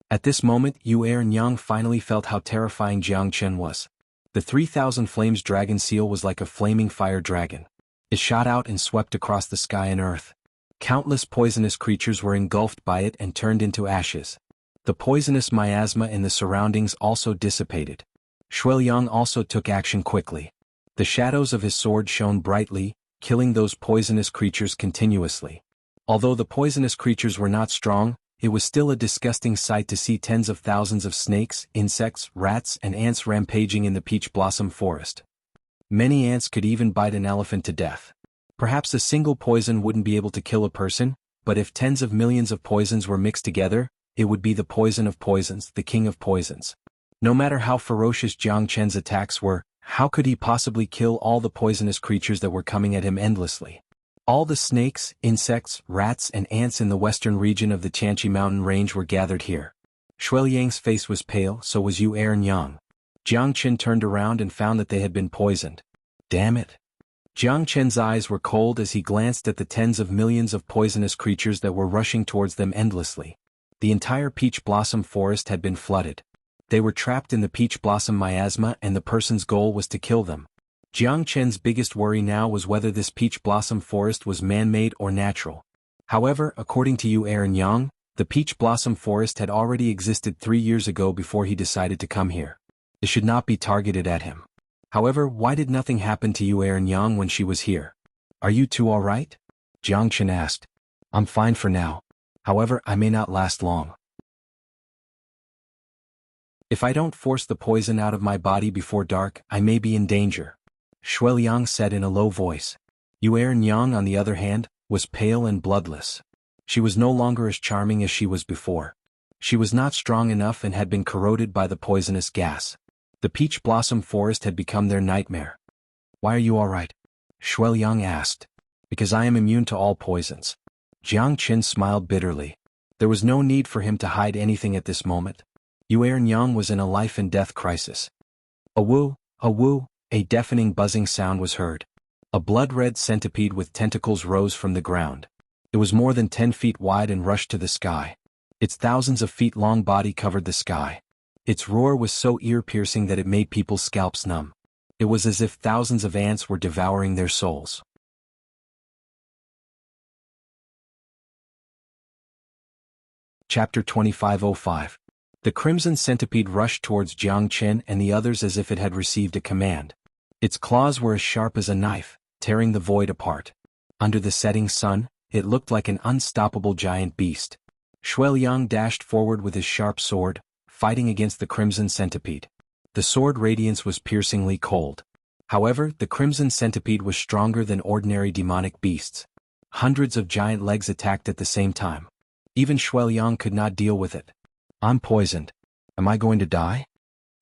At this moment, Yuanyang finally felt how terrifying Jiang Qin was. The 3000 flames dragon seal was like a flaming fire dragon. It shot out and swept across the sky and earth. Countless poisonous creatures were engulfed by it and turned into ashes. The poisonous miasma in the surroundings also dissipated. Shuiliang also took action quickly. The shadows of his sword shone brightly, killing those poisonous creatures continuously. Although the poisonous creatures were not strong, it was still a disgusting sight to see tens of thousands of snakes, insects, rats, and ants rampaging in the peach blossom forest. Many ants could even bite an elephant to death. Perhaps a single poison wouldn't be able to kill a person, but if tens of millions of poisons were mixed together, it would be the poison of poisons, the king of poisons. No matter how ferocious Jiang Qin's attacks were, how could he possibly kill all the poisonous creatures that were coming at him endlessly? All the snakes, insects, rats, and ants in the western region of the Tianqi mountain range were gathered here. Shuiliang's face was pale, so was Yuanyang. Jiang Qin turned around and found that they had been poisoned. Damn it. Jiang Qin's eyes were cold as he glanced at the tens of millions of poisonous creatures that were rushing towards them endlessly. The entire peach blossom forest had been flooded. They were trapped in the peach blossom miasma and the person's goal was to kill them. Jiang Qin's biggest worry now was whether this peach blossom forest was man-made or natural. However, according to Yuanyang, the peach blossom forest had already existed 3 years ago before he decided to come here. It should not be targeted at him. However, why did nothing happen to you Yang when she was here? Are you two alright? Jiang Chen asked. I'm fine for now. However, I may not last long. If I don't force the poison out of my body before dark, I may be in danger, Shuiliang said in a low voice. Yang, on the other hand, was pale and bloodless. She was no longer as charming as she was before. She was not strong enough and had been corroded by the poisonous gas. The peach blossom forest had become their nightmare. Why are you alright? Shuiliang asked. Because I am immune to all poisons. Jiang Chen smiled bitterly. There was no need for him to hide anything at this moment. Yang was in a life-and-death crisis. A woo, a deafening buzzing sound was heard. A blood-red centipede with tentacles rose from the ground. It was more than 10 feet wide and rushed to the sky. Its thousands of feet long body covered the sky. Its roar was so ear-piercing that it made people's scalps numb. It was as if thousands of ants were devouring their souls. Chapter 2505. The crimson centipede rushed towards Jiang Chen and the others as if it had received a command. Its claws were as sharp as a knife, tearing the void apart. Under the setting sun, it looked like an unstoppable giant beast. Shuiliang dashed forward with his sharp sword, fighting against the crimson centipede. The sword radiance was piercingly cold. However, the crimson centipede was stronger than ordinary demonic beasts. Hundreds of giant legs attacked at the same time. Even Shuiliang could not deal with it. I'm poisoned. Am I going to die?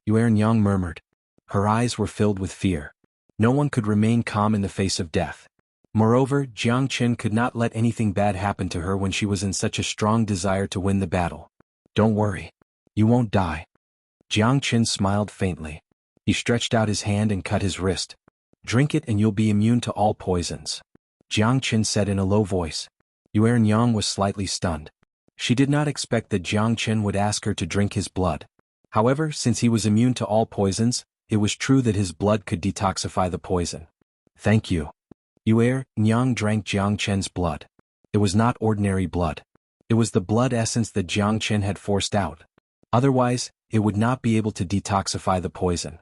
Yang murmured. Her eyes were filled with fear. No one could remain calm in the face of death. Moreover, Jiang Chen could not let anything bad happen to her when she was in such a strong desire to win the battle. Don't worry. You won't die. Jiang Chen smiled faintly. He stretched out his hand and cut his wrist. Drink it and you'll be immune to all poisons. Jiang Chen said in a low voice. Yang was slightly stunned. She did not expect that Jiang Chen would ask her to drink his blood. However, since he was immune to all poisons, it was true that his blood could detoxify the poison. Thank you. Yang drank Jiang Chen's blood. It was not ordinary blood. It was the blood essence that Jiang Chen had forced out. Otherwise, it would not be able to detoxify the poison.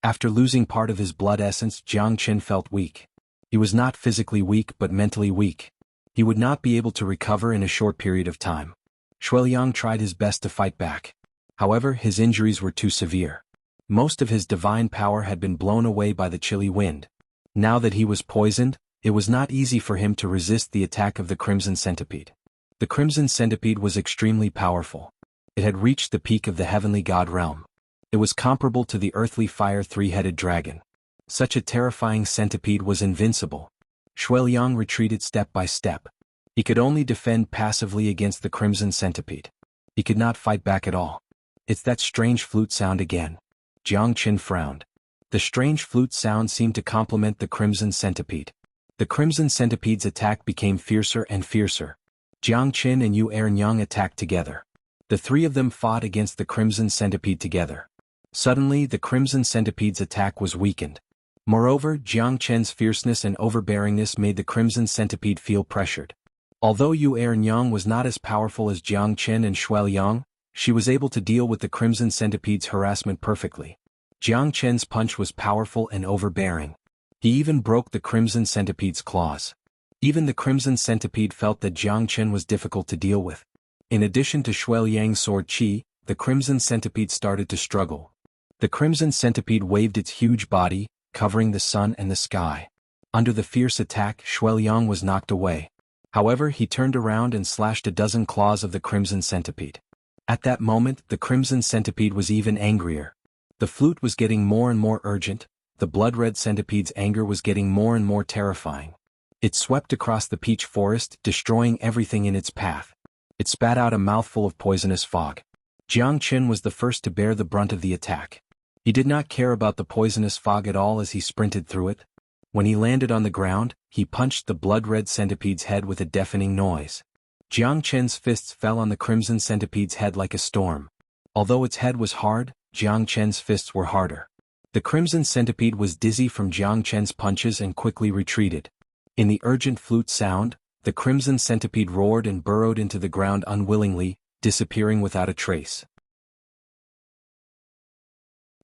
After losing part of his blood essence, Jiang Chen felt weak. He was not physically weak but mentally weak. He would not be able to recover in a short period of time. Shuiliang tried his best to fight back. However, his injuries were too severe. Most of his divine power had been blown away by the chilly wind. Now that he was poisoned, it was not easy for him to resist the attack of the crimson centipede. The crimson centipede was extremely powerful. It had reached the peak of the heavenly god realm. It was comparable to the earthly fire three-headed dragon. Such a terrifying centipede was invincible. Shuiliang retreated step by step. He could only defend passively against the crimson centipede. He could not fight back at all. It's that strange flute sound again. Jiang Chen frowned. The strange flute sound seemed to complement the crimson centipede. The crimson centipede's attack became fiercer and fiercer. Jiang Chen and Yang attacked together. The three of them fought against the crimson centipede together. Suddenly, the crimson centipede's attack was weakened. Moreover, Jiang Chen's fierceness and overbearingness made the crimson centipede feel pressured. Although Yang was not as powerful as Jiang Chen and Shuiliang, she was able to deal with the crimson centipede's harassment perfectly. Jiang Chen's punch was powerful and overbearing. He even broke the crimson centipede's claws. Even the crimson centipede felt that Jiang Chen was difficult to deal with. In addition to Shuiliang's sword qi, the crimson centipede started to struggle. The crimson centipede waved its huge body, covering the sun and the sky. Under the fierce attack, Shuiliang was knocked away. However, he turned around and slashed a dozen claws of the crimson centipede. At that moment, the crimson centipede was even angrier. The flute was getting more and more urgent, the blood-red centipede's anger was getting more and more terrifying. It swept across the peach forest, destroying everything in its path. It spat out a mouthful of poisonous fog. Jiang Chen was the first to bear the brunt of the attack. He did not care about the poisonous fog at all as he sprinted through it. When he landed on the ground, he punched the blood-red centipede's head with a deafening noise. Jiang Chen's fists fell on the crimson centipede's head like a storm. Although its head was hard, Jiang Chen's fists were harder. The crimson centipede was dizzy from Jiang Chen's punches and quickly retreated. In the urgent flute sound, the crimson centipede roared and burrowed into the ground unwillingly, disappearing without a trace.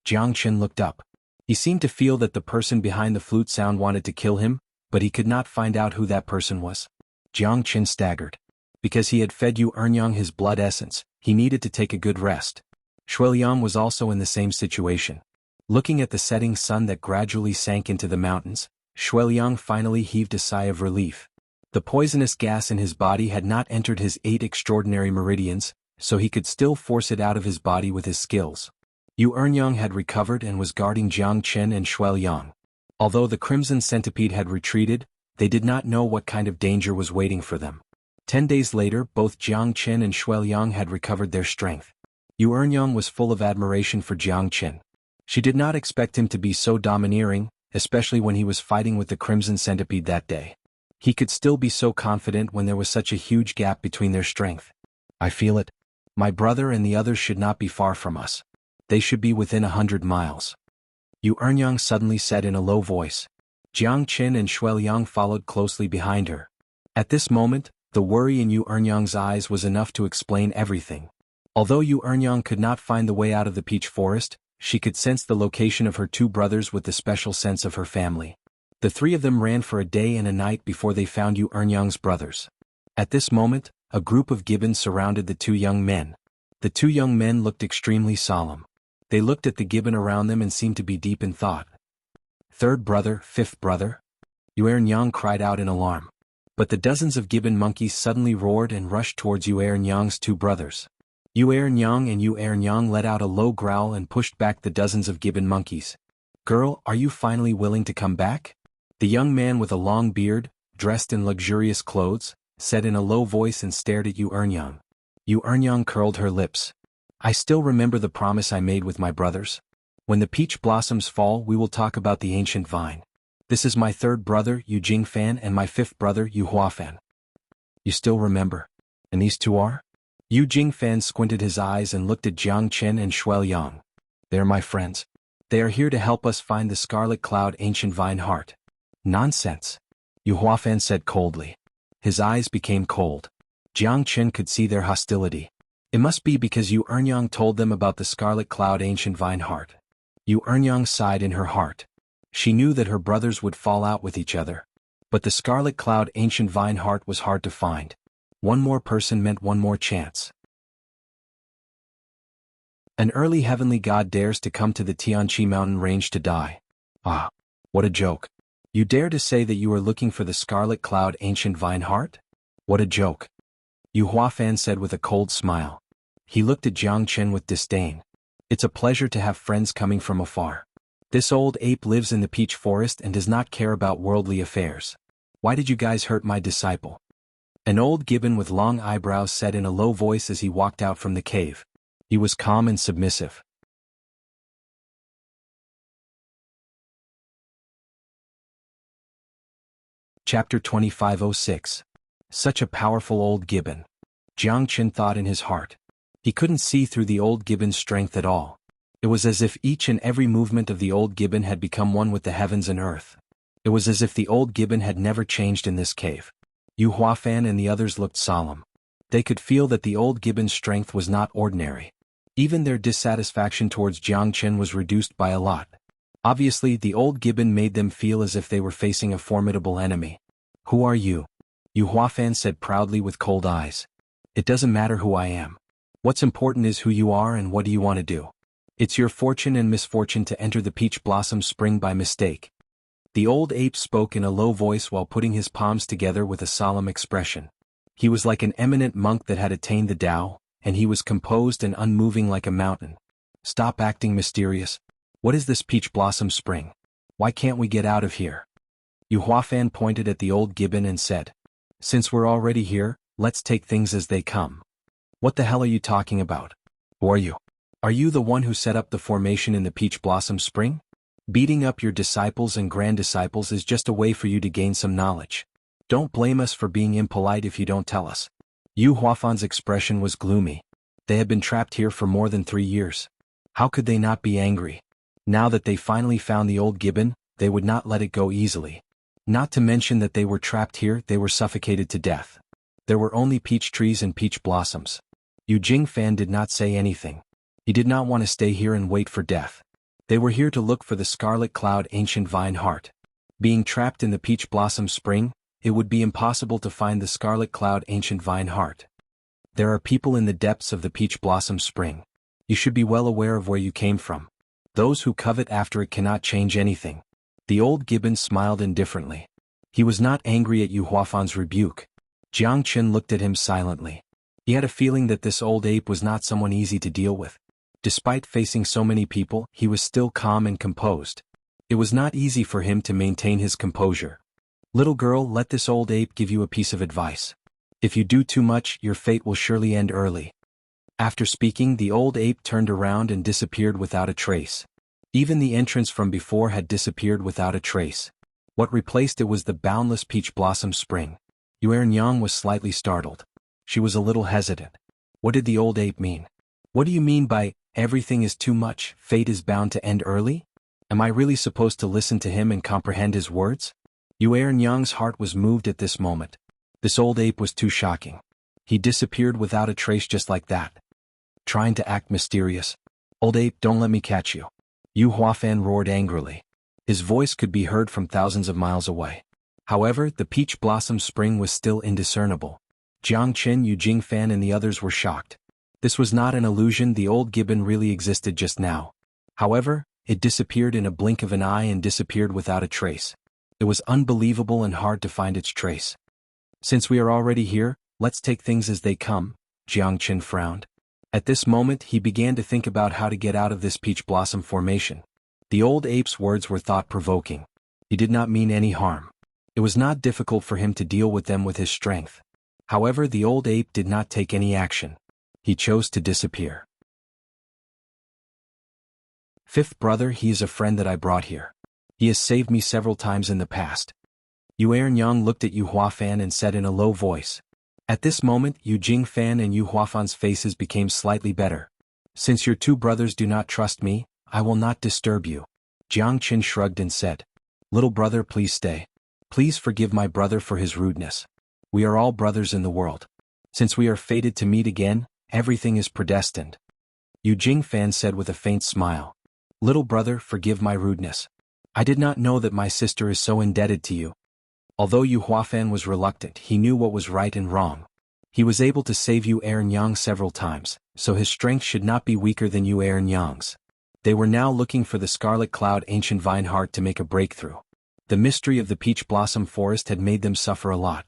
Jiang Chen looked up. He seemed to feel that the person behind the flute sound wanted to kill him, but he could not find out who that person was. Jiang Qin staggered. Because he had fed Yuanyang his blood essence, he needed to take a good rest. Shuiliang was also in the same situation. Looking at the setting sun that gradually sank into the mountains, Shuiliang finally heaved a sigh of relief. The poisonous gas in his body had not entered his 8 extraordinary meridians, so he could still force it out of his body with his skills. Yuanyang had recovered and was guarding Jiang Qin and Shuiliang. Although the Crimson Centipede had retreated, they did not know what kind of danger was waiting for them. 10 days later, both Jiang Qin and Shuiliang had recovered their strength. Yuanyang was full of admiration for Jiang Qin. She did not expect him to be so domineering, especially when he was fighting with the Crimson Centipede that day. He could still be so confident when there was such a huge gap between their strength. I feel it. My brother and the others should not be far from us. They should be within 100 miles. Yuanyang suddenly said in a low voice. Jiang Qin and Shuiliang followed closely behind her. At this moment, the worry in Yuanyang's eyes was enough to explain everything. Although Yuanyang could not find the way out of the peach forest, she could sense the location of her 2 brothers with the special sense of her family. The 3 of them ran for a day and a night before they found Yuanyang's brothers. At this moment, a group of gibbons surrounded the 2 young men. The 2 young men looked extremely solemn. They looked at the gibbon around them and seemed to be deep in thought. 3rd brother, 5th brother? Yuanyang cried out in alarm. But the dozens of gibbon monkeys suddenly roared and rushed towards Yuanyang's 2 brothers. Yuanyang let out a low growl and pushed back the dozens of gibbon monkeys. Girl, are you finally willing to come back? The young man with a long beard, dressed in luxurious clothes, said in a low voice and stared at Yuanyang. Yuanyang curled her lips. I still remember the promise I made with my brothers. When the peach blossoms fall, we will talk about the ancient vine. This is my 3rd brother, Yu Jingfan, and my 5th brother, Yu Huafan. You still remember? And these 2 are? Yu Jingfan squinted his eyes and looked at Jiang Qin and Shuiliang. They are my friends. They are here to help us find the Scarlet Cloud ancient vine heart. Nonsense. Yu Huafan said coldly. His eyes became cold. Jiang Qin could see their hostility. It must be because Yuanyang told them about the Scarlet Cloud ancient vine heart. Yuanyang sighed in her heart. She knew that her brothers would fall out with each other. But the Scarlet Cloud ancient vine heart was hard to find. One more person meant one more chance. An early heavenly god dares to come to the Tianqi mountain range to die. Ah, what a joke. You dare to say that you are looking for the Scarlet Cloud ancient vine heart? What a joke. Yu Huafan said with a cold smile. He looked at Jiang Qin with disdain. It's a pleasure to have friends coming from afar. This old ape lives in the peach forest and does not care about worldly affairs. Why did you guys hurt my disciple? An old gibbon with long eyebrows said in a low voice as he walked out from the cave. He was calm and submissive. Chapter 2506. Such a powerful old gibbon. Jiang Qin thought in his heart. He couldn't see through the old gibbon's strength at all. It was as if each and every movement of the old gibbon had become one with the heavens and earth. It was as if the old gibbon had never changed in this cave. Yu Huafan and the others looked solemn. They could feel that the old gibbon's strength was not ordinary. Even their dissatisfaction towards Jiang Qin was reduced by a lot. Obviously, the old gibbon made them feel as if they were facing a formidable enemy. Who are you? Yu Huafan said proudly with cold eyes. It doesn't matter who I am. What's important is who you are and what do you want to do. It's your fortune and misfortune to enter the peach blossom spring by mistake. The old ape spoke in a low voice while putting his palms together with a solemn expression. He was like an eminent monk that had attained the Tao, and he was composed and unmoving like a mountain. Stop acting mysterious. What is this peach blossom spring? Why can't we get out of here? Yu Huafan pointed at the old gibbon and said, Since we're already here, let's take things as they come. What the hell are you talking about? Who are you? Are you the one who set up the formation in the peach blossom spring? Beating up your disciples and grand-disciples is just a way for you to gain some knowledge. Don't blame us for being impolite if you don't tell us. Yu Huafan's expression was gloomy. They had been trapped here for more than 3 years. How could they not be angry? Now that they finally found the old gibbon, they would not let it go easily. Not to mention that they were trapped here, they were suffocated to death. There were only peach trees and peach blossoms. Yu Jingfan did not say anything. He did not want to stay here and wait for death. They were here to look for the scarlet cloud ancient vine heart. Being trapped in the peach blossom spring, it would be impossible to find the scarlet cloud ancient vine heart. There are people in the depths of the peach blossom spring. You should be well aware of where you came from. Those who covet after it cannot change anything. The old gibbon smiled indifferently. He was not angry at xuanhuan's rebuke. Jiang Qin looked at him silently. He had a feeling that this old ape was not someone easy to deal with. Despite facing so many people, he was still calm and composed. It was not easy for him to maintain his composure. Little girl, let this old ape give you a piece of advice. If you do too much, your fate will surely end early. After speaking, the old ape turned around and disappeared without a trace. Even the entrance from before had disappeared without a trace. What replaced it was the boundless peach blossom spring. Xuanhuan was slightly startled. She was a little hesitant. What did the old ape mean? What do you mean by, everything is too much, fate is bound to end early? Am I really supposed to listen to him and comprehend his words? Xuanhuan's heart was moved at this moment. This old ape was too shocking. He disappeared without a trace just like that. Trying to act mysterious. Old ape, don't let me catch you. Xuanhuan roared angrily. His voice could be heard from thousands of miles away. However, the peach blossom spring was still indiscernible. Jiang Qin, Yujingfan and the others were shocked. This was not an illusion, the old gibbon really existed just now. However, it disappeared in a blink of an eye and disappeared without a trace. It was unbelievable and hard to find its trace. Since we are already here, let's take things as they come, Jiang Qin frowned. At this moment he began to think about how to get out of this peach blossom formation. The old ape's words were thought-provoking. He did not mean any harm. It was not difficult for him to deal with them with his strength. However, the old ape did not take any action. He chose to disappear. Fifth brother, he is a friend that I brought here. He has saved me several times in the past. Xuanhuan looked at Xuanhuan and said in a low voice. At this moment, Yujingfan and Xuanhuan's faces became slightly better. Since your two brothers do not trust me, I will not disturb you. Jiang Qin shrugged and said. Little brother, please stay. Please forgive my brother for his rudeness. We are all brothers in the world. Since we are fated to meet again, everything is predestined. Yujingfan said with a faint smile. Little brother, forgive my rudeness. I did not know that my sister is so indebted to you. Although Xuanhuan was reluctant, he knew what was right and wrong. He was able to save Xuanhuan several times, so his strength should not be weaker than Xuanhuan's. They were now looking for the scarlet cloud ancient vine heart to make a breakthrough. The mystery of the peach blossom forest had made them suffer a lot.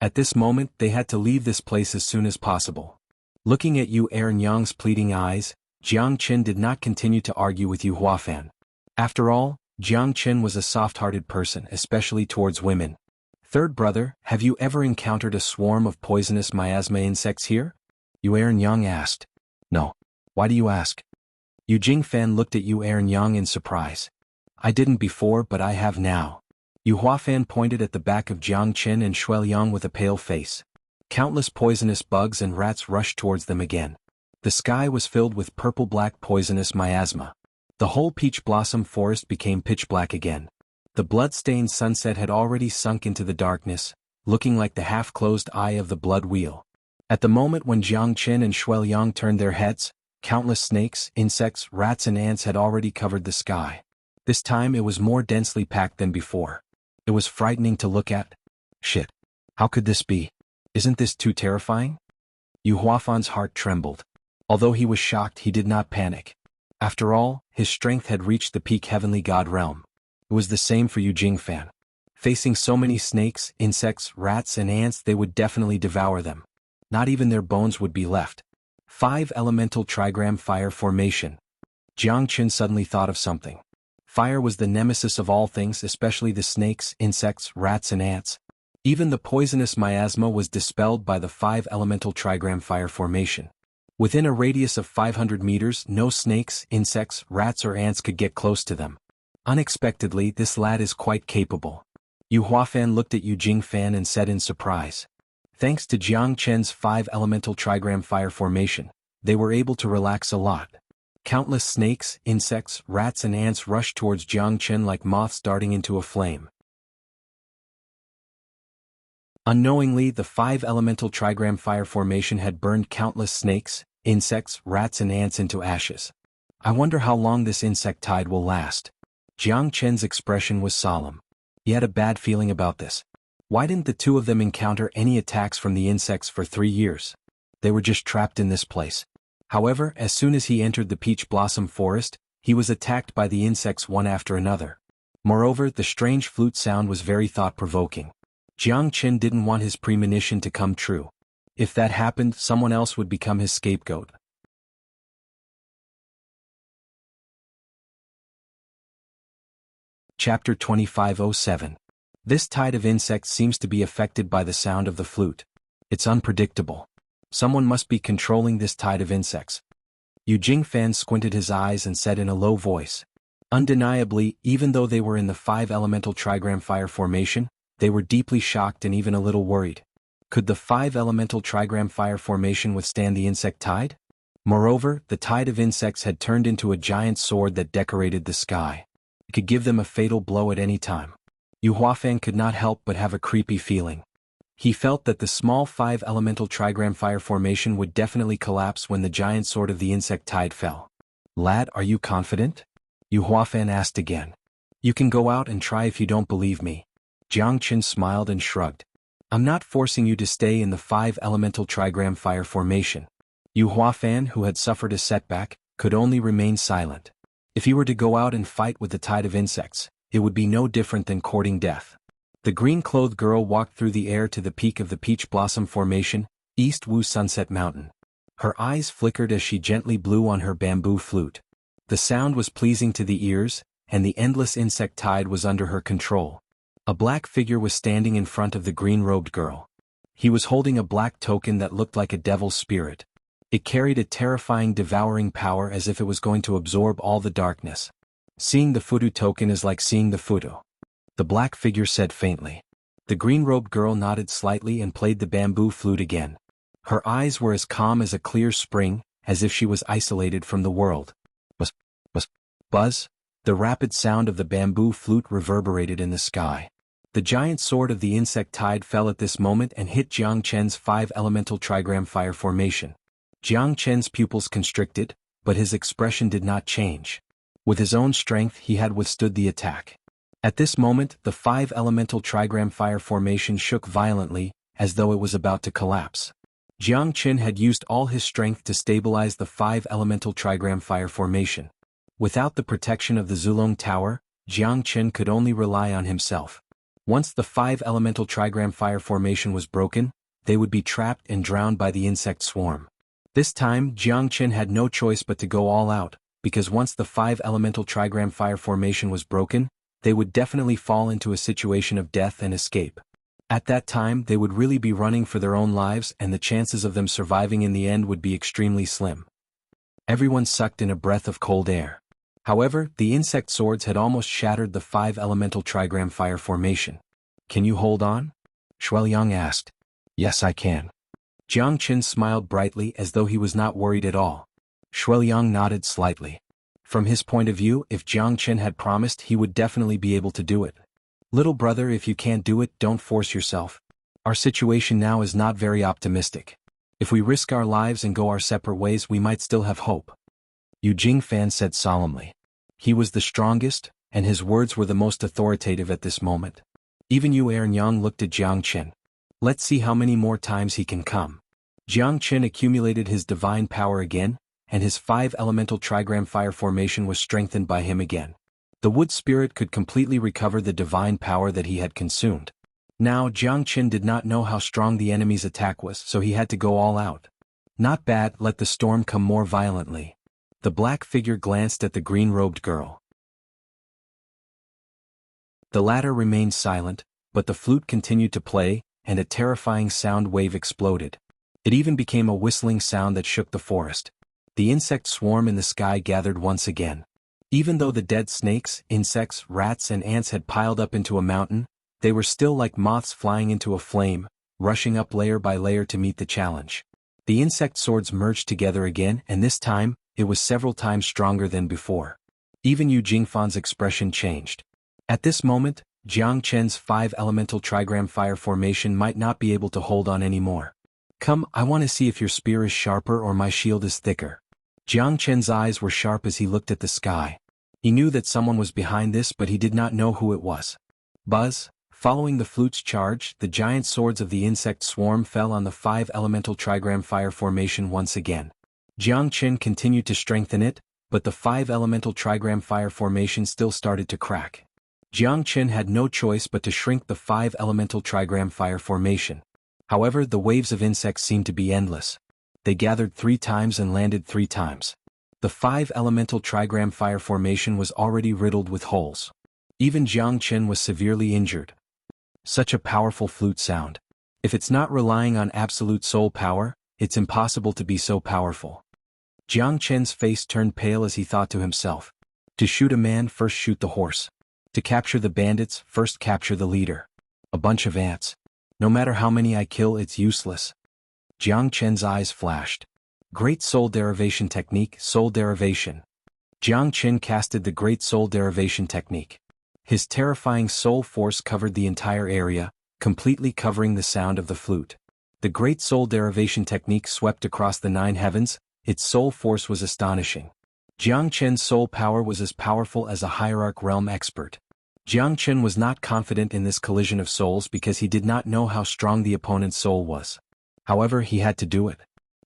At this moment, they had to leave this place as soon as possible. Looking at Xuanhuan's pleading eyes, Jiang Qin did not continue to argue with Xuanhuan. After all, Jiang Qin was a soft-hearted person, especially towards women. Third brother, have you ever encountered a swarm of poisonous miasma insects here? Xuanhuan asked. No. Why do you ask? Yujingfan looked at Xuanhuan in surprise. I didn't before, but I have now. Xuanhuan pointed at the back of Jiang Qin and Shuiliang with a pale face. Countless poisonous bugs and rats rushed towards them again. The sky was filled with purple-black poisonous miasma. The whole peach blossom forest became pitch black again. The blood-stained sunset had already sunk into the darkness, looking like the half-closed eye of the blood wheel. At the moment when Jiang Qin and Shuiliang turned their heads, countless snakes, insects, rats and ants had already covered the sky. This time it was more densely packed than before. It was frightening to look at. Shit. How could this be? Isn't this too terrifying? Xuanhuan's heart trembled. Although he was shocked, he did not panic. After all, his strength had reached the peak heavenly god realm. It was the same for Yujingfan. Facing so many snakes, insects, rats and ants, they would definitely devour them. Not even their bones would be left. 5 elemental trigram fire formation. Jiang Qin suddenly thought of something. Fire was the nemesis of all things, especially the snakes, insects, rats and ants. Even the poisonous miasma was dispelled by the 5 elemental trigram fire formation. Within a radius of 500 meters, no snakes, insects, rats or ants could get close to them. Unexpectedly, this lad is quite capable. Xuanhuan looked at Yujingfan and said in surprise. Thanks to Jiang Qin's 5 elemental trigram fire formation, they were able to relax a lot. Countless snakes, insects, rats and ants rushed towards Jiang Qin like moths darting into a flame. Unknowingly, the 5 elemental trigram fire formation had burned countless snakes, insects, rats and ants into ashes. I wonder how long this insect tide will last. Jiang Chen's expression was solemn. He had a bad feeling about this. Why didn't the two of them encounter any attacks from the insects for 3 years? They were just trapped in this place. However, as soon as he entered the peach blossom forest, he was attacked by the insects one after another. Moreover, the strange flute sound was very thought-provoking. Jiang Chen didn't want his premonition to come true. If that happened, someone else would become his scapegoat. Chapter 2507. This tide of insects seems to be affected by the sound of the flute. It's unpredictable. Someone must be controlling this tide of insects. Yu Jingfan squinted his eyes and said in a low voice. Undeniably, even though they were in the 5-elemental trigram fire formation, they were deeply shocked and even a little worried. Could the 5-elemental trigram fire formation withstand the insect tide? Moreover, the tide of insects had turned into a giant sword that decorated the sky. It could give them a fatal blow at any time. Yu Huafan could not help but have a creepy feeling. He felt that the small 5-elemental trigram fire formation would definitely collapse when the giant sword of the insect tide fell. Lad, are you confident? Yu Huafan asked again. You can go out and try if you don't believe me. Jiang Chen smiled and shrugged. I'm not forcing you to stay in the 5-elemental trigram fire formation. Yu Huafan, who had suffered a setback, could only remain silent. If he were to go out and fight with the tide of insects, it would be no different than courting death. The green-clothed girl walked through the air to the peak of the Peach Blossom Formation, East Wu Sunset Mountain. Her eyes flickered as she gently blew on her bamboo flute. The sound was pleasing to the ears, and the endless insect tide was under her control. A black figure was standing in front of the green-robed girl. He was holding a black token that looked like a devil's spirit. It carried a terrifying devouring power as if it was going to absorb all the darkness. Seeing the Fudu token is like seeing the Fudu. The black figure said faintly. The green-robed girl nodded slightly and played the bamboo flute again. Her eyes were as calm as a clear spring, as if she was isolated from the world. Buzz, buzz, buzz. The rapid sound of the bamboo flute reverberated in the sky. The giant sword of the insect tide fell at this moment and hit Jiang Chen's 5-elemental trigram fire formation. Jiang Chen's pupils constricted, but his expression did not change. With his own strength he had withstood the attack. At this moment, the 5-elemental trigram fire formation shook violently, as though it was about to collapse. Jiang Chen had used all his strength to stabilize the 5-elemental trigram fire formation. Without the protection of the Zulong Tower, Jiang Chen could only rely on himself. Once the 5-elemental trigram fire formation was broken, they would be trapped and drowned by the insect swarm. This time, Jiang Chen had no choice but to go all out, because once the 5-elemental trigram fire formation was broken, they would definitely fall into a situation of death and escape. At that time, they would really be running for their own lives and the chances of them surviving in the end would be extremely slim. Everyone sucked in a breath of cold air. However, the insect swords had almost shattered the 5-elemental trigram fire formation. Can you hold on? Shuiliang asked. Yes, I can. Jiang Chen smiled brightly as though he was not worried at all. Shuiliang nodded slightly. From his point of view, if Jiang Chen had promised, he would definitely be able to do it. Little brother, if you can't do it, don't force yourself. Our situation now is not very optimistic. If we risk our lives and go our separate ways, we might still have hope. Yu Jingfan said solemnly. He was the strongest, and his words were the most authoritative at this moment. Even Yu Ernyang looked at Jiang Chen. Let's see how many more times he can come. Jiang Chen accumulated his divine power again, and his 5-elemental trigram fire formation was strengthened by him again. The wood spirit could completely recover the divine power that he had consumed. Now Jiang Chen did not know how strong the enemy's attack was, so he had to go all out. Not bad, let the storm come more violently. The black figure glanced at the green-robed girl. The latter remained silent, but the flute continued to play, and a terrifying sound wave exploded. It even became a whistling sound that shook the forest. The insect swarm in the sky gathered once again. Even though the dead snakes, insects, rats and ants had piled up into a mountain, they were still like moths flying into a flame, rushing up layer by layer to meet the challenge. The insect swords merged together again, and this time, it was several times stronger than before. Even Yu Jingfan's expression changed. At this moment, Jiang Chen's 5-elemental trigram fire formation might not be able to hold on anymore. Come, I want to see if your spear is sharper or my shield is thicker. Jiang Chen's eyes were sharp as he looked at the sky. He knew that someone was behind this, but he did not know who it was. Buzz, following the flute's charge, the giant swords of the insect swarm fell on the 5-elemental trigram fire formation once again. Jiang Chen continued to strengthen it, but the 5-elemental trigram fire formation still started to crack. Jiang Chen had no choice but to shrink the 5-elemental trigram fire formation. However, the waves of insects seemed to be endless. They gathered 3 times and landed 3 times. The 5-elemental trigram fire formation was already riddled with holes. Even Jiang Chen was severely injured. Such a powerful flute sound. If it's not relying on absolute soul power, it's impossible to be so powerful. Jiang Chen's face turned pale as he thought to himself. To shoot a man, first shoot the horse. To capture the bandits, first capture the leader. A bunch of ants. No matter how many I kill, it's useless. Jiang Chen's eyes flashed. Great Soul Derivation Technique, Soul Derivation. Jiang Chen casted the Great Soul Derivation Technique. His terrifying soul force covered the entire area, completely covering the sound of the flute. The Great Soul Derivation Technique swept across the 9 heavens. Its soul force was astonishing. Jiang Chen's soul power was as powerful as a hierarch realm expert. Jiang Chen was not confident in this collision of souls because he did not know how strong the opponent's soul was. However, he had to do it.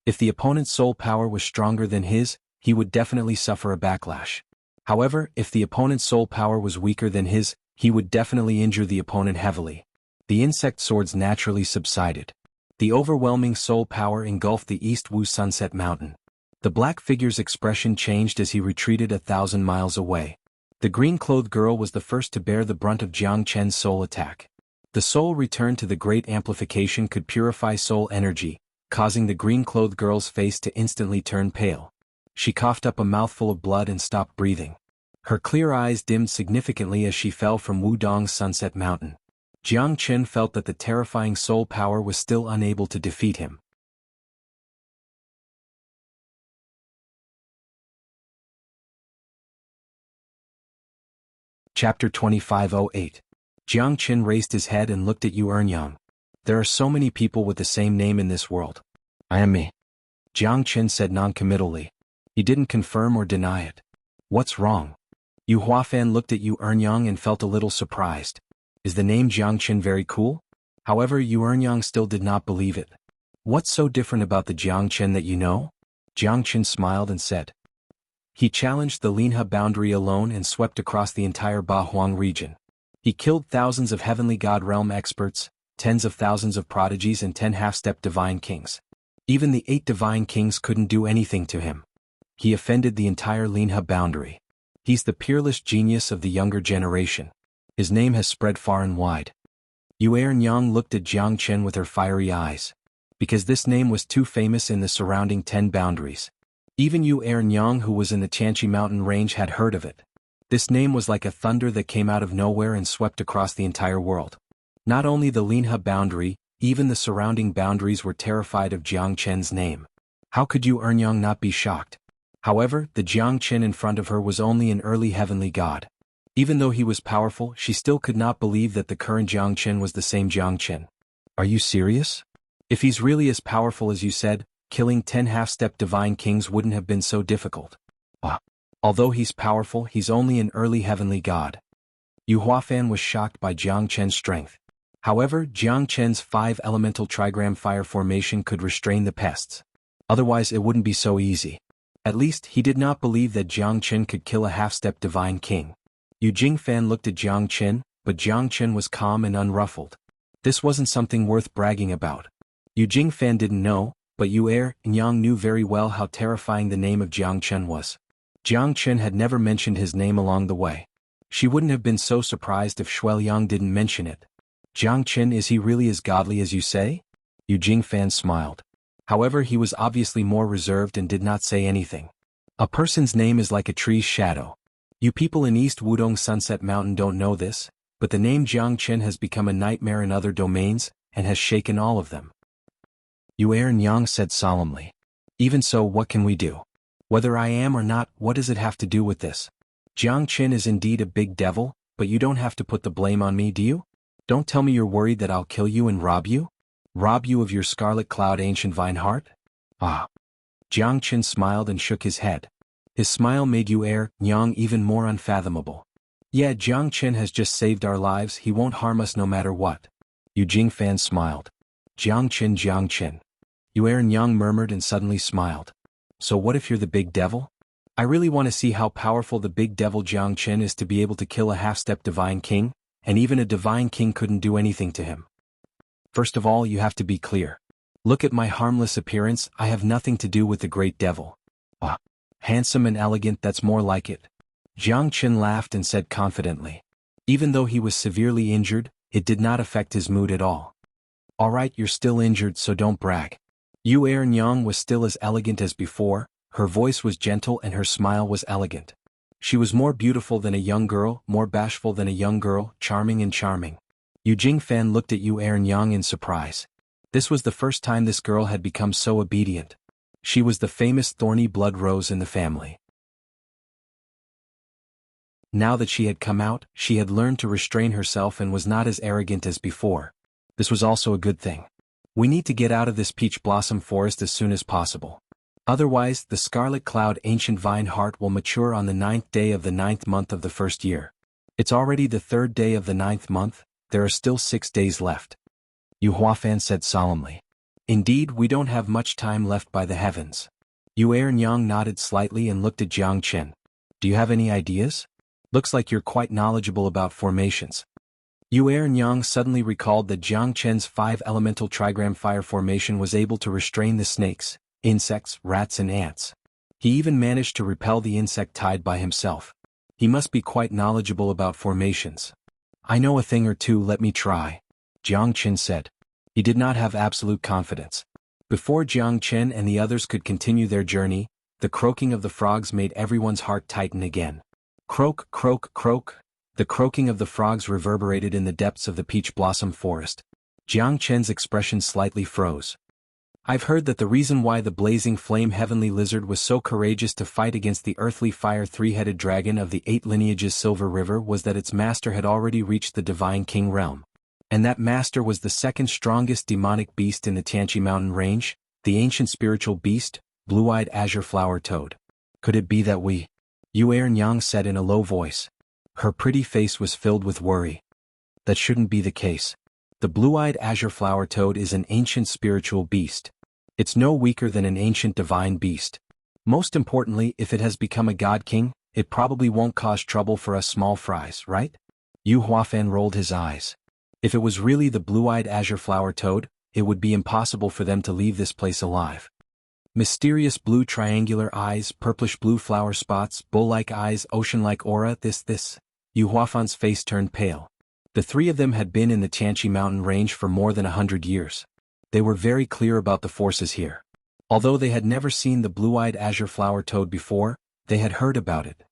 If the opponent's soul power was stronger than his, he would definitely suffer a backlash. However, if the opponent's soul power was weaker than his, he would definitely injure the opponent heavily. The insect swords naturally subsided. The overwhelming soul power engulfed the East Wu Sunset Mountain. The black figure's expression changed as he retreated 1,000 miles away. The green-clothed girl was the first to bear the brunt of Jiang Chen's soul attack. The soul returned to the great amplification could purify soul energy, causing the green-clothed girl's face to instantly turn pale. She coughed up a mouthful of blood and stopped breathing. Her clear eyes dimmed significantly as she fell from Wudong's Sunset Mountain. Jiang Chen felt that the terrifying soul power was still unable to defeat him. Chapter 2508. Jiang Chen raised his head and looked at Yu Ernyang. There are so many people with the same name in this world. I am me. Jiang Chen said noncommittally. He didn't confirm or deny it. What's wrong? Yu Huafan looked at Yu Ernyang and felt a little surprised. Is the name Jiang Chen very cool? However, Yu Ernyang still did not believe it. What's so different about the Jiang Chen that you know? Jiang Chen smiled and said. He challenged the Linha boundary alone and swept across the entire Bahuang region. He killed thousands of heavenly god realm experts, tens of thousands of prodigies and 10 half-step divine kings. Even the 8 divine kings couldn't do anything to him. He offended the entire Linha boundary. He's the peerless genius of the younger generation. His name has spread far and wide. Yu Ernyang looked at Jiang Chen with her fiery eyes. Because this name was too famous in the surrounding 10 boundaries. Even Yu Ernyang, who was in the Tianqi mountain range, had heard of it. This name was like a thunder that came out of nowhere and swept across the entire world. Not only the Linha boundary, even the surrounding boundaries were terrified of Jiang Chen's name. How could Yu Ernyang not be shocked? However, the Jiang Chen in front of her was only an early heavenly god. Even though he was powerful, she still could not believe that the current Jiang Chen was the same Jiang Chen. Are you serious? If he's really as powerful as you said, killing 10 half-step divine kings wouldn't have been so difficult. Although he's powerful, he's only an early heavenly god. Yu Huafan was shocked by Jiang Chen's strength. However, Jiang Chen's 5-elemental trigram fire formation could restrain the pests. Otherwise it wouldn't be so easy. At least, he did not believe that Jiang Chen could kill a half-step divine king. Yu Jingfan looked at Jiang Chen, but Jiang Chen was calm and unruffled. This wasn't something worth bragging about. Yu Jingfan didn't know, but Yu Ernyang knew very well how terrifying the name of Jiang Chen was. Jiang Chen had never mentioned his name along the way. She wouldn't have been so surprised if Shuiliang didn't mention it. Jiang Chen, is he really as godly as you say? Yu Jingfan smiled. However, he was obviously more reserved and did not say anything. A person's name is like a tree's shadow. You people in East Wudong Sunset Mountain don't know this, but the name Jiang Chen has become a nightmare in other domains, and has shaken all of them. Yu Ernyang said solemnly. Even so, what can we do? Whether I am or not, what does it have to do with this? Jiang Chen is indeed a big devil, but you don't have to put the blame on me, do you? Don't tell me you're worried that I'll kill you and rob you? Rob you of your scarlet cloud ancient vine heart? Jiang Chen smiled and shook his head. His smile made Yang even more unfathomable. Yeah, Jiang Chen has just saved our lives, he won't harm us no matter what. Fan smiled. Jiang Chen. Yang murmured and suddenly smiled. So what if you're the big devil? I really want to see how powerful the big devil Jiang Chen is to be able to kill a half-step divine king, and even a divine king couldn't do anything to him. First of all, you have to be clear. Look at my harmless appearance, I have nothing to do with the great devil. Ah, handsome and elegant, that's more like it. Jiang Chen laughed and said confidently. Even though he was severely injured, it did not affect his mood at all. Alright, you're still injured, so don't brag. Yang was still as elegant as before, her voice was gentle and her smile was elegant. She was more beautiful than a young girl, more bashful than a young girl, charming and charming. Fan looked at Yang in surprise. This was the first time this girl had become so obedient. She was the famous thorny blood rose in the family. Now that she had come out, she had learned to restrain herself and was not as arrogant as before. This was also a good thing. We need to get out of this peach blossom forest as soon as possible. Otherwise, the scarlet cloud ancient vine heart will mature on the 9th day of the 9th month of the first year. It's already the 3rd day of the 9th month, there are still 6 days left. Fan said solemnly. Indeed, we don't have much time left by the heavens. Yang nodded slightly and looked at Jiang Chen. Do you have any ideas? Looks like you're quite knowledgeable about formations. Yang suddenly recalled that Jiang Chen's 5-elemental trigram fire formation was able to restrain the snakes, insects, rats and ants. He even managed to repel the insect tide by himself. He must be quite knowledgeable about formations. I know a thing or two, let me try. Jiang Chen said. He did not have absolute confidence. Before Jiang Chen and the others could continue their journey, the croaking of the frogs made everyone's heart tighten again. Croak, croak, croak. The croaking of the frogs reverberated in the depths of the peach blossom forest. Jiang Chen's expression slightly froze. I've heard that the reason why the blazing flame heavenly lizard was so courageous to fight against the earthly fire 3-headed dragon of the 8 lineages Silver River was that its master had already reached the divine king realm. And that master was the 2nd strongest demonic beast in the Tianqi mountain range, the ancient spiritual beast, blue-eyed azure flower toad. Could it be that we? Yang said in a low voice. Her pretty face was filled with worry. That shouldn't be the case. The blue-eyed azure flower toad is an ancient spiritual beast. It's no weaker than an ancient divine beast. Most importantly, if it has become a god king, it probably won't cause trouble for us small fries, right? Fan rolled his eyes. If it was really the blue-eyed azure flower toad, it would be impossible for them to leave this place alive. Mysterious blue triangular eyes, purplish blue flower spots, bull-like eyes, ocean-like aura, this. Fan's face turned pale. The 3 of them had been in the Tianqi mountain range for more than 100 years. They were very clear about the forces here. Although they had never seen the blue-eyed azure flower toad before, they had heard about it.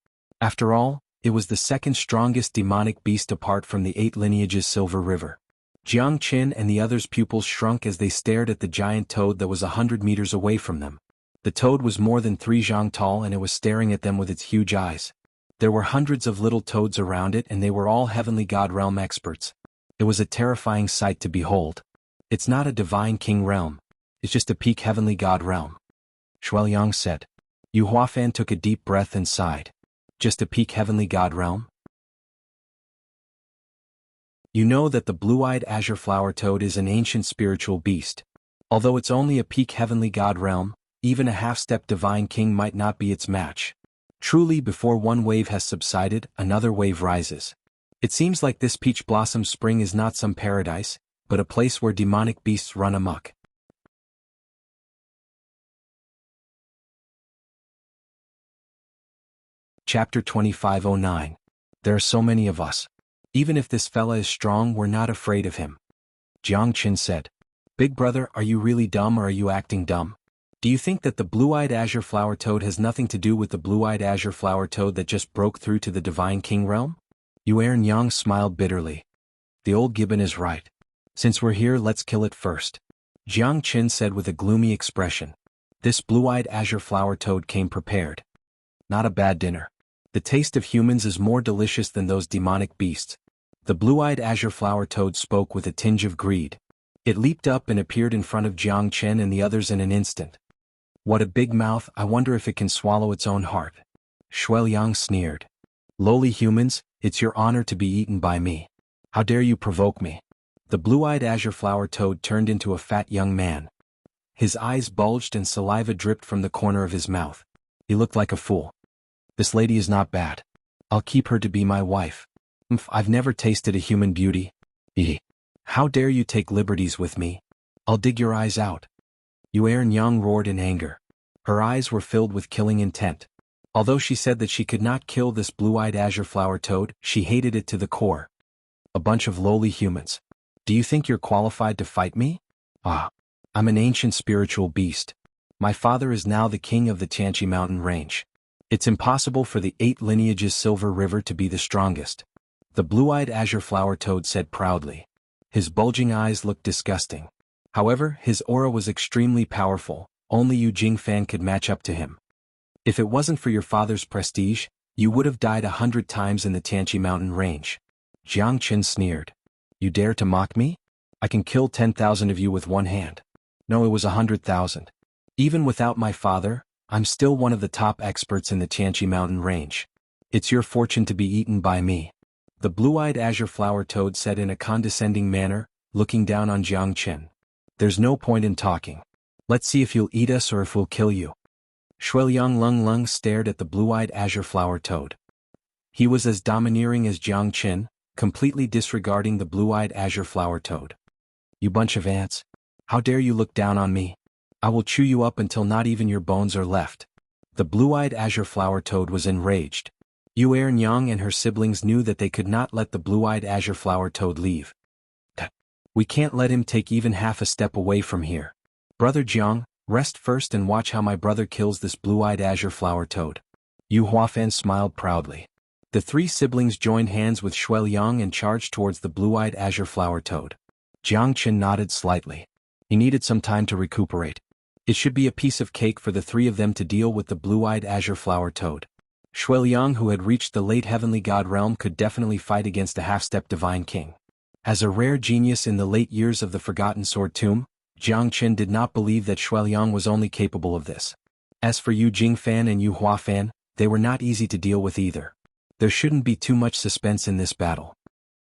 After all, it was the 2nd strongest demonic beast apart from the 8 lineages Silver River. Jiang Chen and the others' pupils shrunk as they stared at the giant toad that was 100 meters away from them. The toad was more than 3 zhang tall and it was staring at them with its huge eyes. There were hundreds of little toads around it and they were all heavenly god realm experts. It was a terrifying sight to behold. It's not a divine king realm. It's just a peak heavenly god realm. Shuailiang said. Fan took a deep breath and sighed. Just a peak heavenly god realm? You know that the blue-eyed azure flower toad is an ancient spiritual beast. Although it's only a peak heavenly god realm, even a half-step divine king might not be its match. Truly, before one wave has subsided, another wave rises. It seems like this peach blossom spring is not some paradise, but a place where demonic beasts run amok. Chapter 2509. There are so many of us. Even if this fella is strong, we're not afraid of him. Jiang Chen said. Big brother, are you really dumb or are you acting dumb? Do you think that the blue-eyed azure flower toad has nothing to do with the blue-eyed azure flower toad that just broke through to the divine king realm? Yang smiled bitterly. The old gibbon is right. Since we're here, let's kill it first. Jiang Chen said with a gloomy expression. This blue-eyed azure flower toad came prepared. Not a bad dinner. The taste of humans is more delicious than those demonic beasts. The blue-eyed azure flower toad spoke with a tinge of greed. It leaped up and appeared in front of Jiang Chen and the others in an instant. What a big mouth, I wonder if it can swallow its own heart. Xueliang sneered. Lowly humans, it's your honor to be eaten by me. How dare you provoke me? The blue-eyed azure flower toad turned into a fat young man. His eyes bulged and saliva dripped from the corner of his mouth. He looked like a fool. This lady is not bad. I'll keep her to be my wife. I've never tasted a human beauty. How dare you take liberties with me? I'll dig your eyes out. Xuanhuan roared in anger. Her eyes were filled with killing intent. Although she said that she could not kill this blue-eyed azure flower toad, she hated it to the core. A bunch of lowly humans. Do you think you're qualified to fight me? I'm an ancient spiritual beast. My father is now the king of the Xianxia mountain range. It's impossible for the 8 lineages Silver River to be the strongest. The blue-eyed azure flower toad said proudly. His bulging eyes looked disgusting. However, his aura was extremely powerful, only Yu Jingfan could match up to him. If it wasn't for your father's prestige, you would have died 100 times in the Xianxia mountain range. Jiang Qin sneered. You dare to mock me? I can kill 10,000 of you with one hand. No, it was 100,000. Even without my father, I'm still one of the top experts in the Xianxia mountain range. It's your fortune to be eaten by me. The blue-eyed azure flower toad said in a condescending manner, looking down on Jiang Qin. There's no point in talking. Let's see if you'll eat us or if we'll kill you. Xueliang Lung stared at the blue-eyed azure flower toad. He was as domineering as Jiang Qin, completely disregarding the blue-eyed azure flower toad. You bunch of ants. How dare you look down on me? I will chew you up until not even your bones are left. The blue-eyed azure flower toad was enraged. Xuanhuan and her siblings knew that they could not let the blue-eyed azure flower toad leave. We can't let him take even half a step away from here. Brother Jiang, rest first and watch how my brother kills this blue-eyed azure flower toad. Xuanhuan smiled proudly. The 3 siblings joined hands with Xueliang and charged towards the blue-eyed azure flower toad. Jiang Qin nodded slightly. He needed some time to recuperate. It should be a piece of cake for the 3 of them to deal with the blue-eyed azure flower toad. Xueliang, who had reached the late heavenly god realm, could definitely fight against a half-step divine king. As a rare genius in the late years of the Forgotten Sword Tomb, Jiang Qin did not believe that Xueliang was only capable of this. As for Yu Jingfan and Yu Huafan, they were not easy to deal with either. There shouldn't be too much suspense in this battle.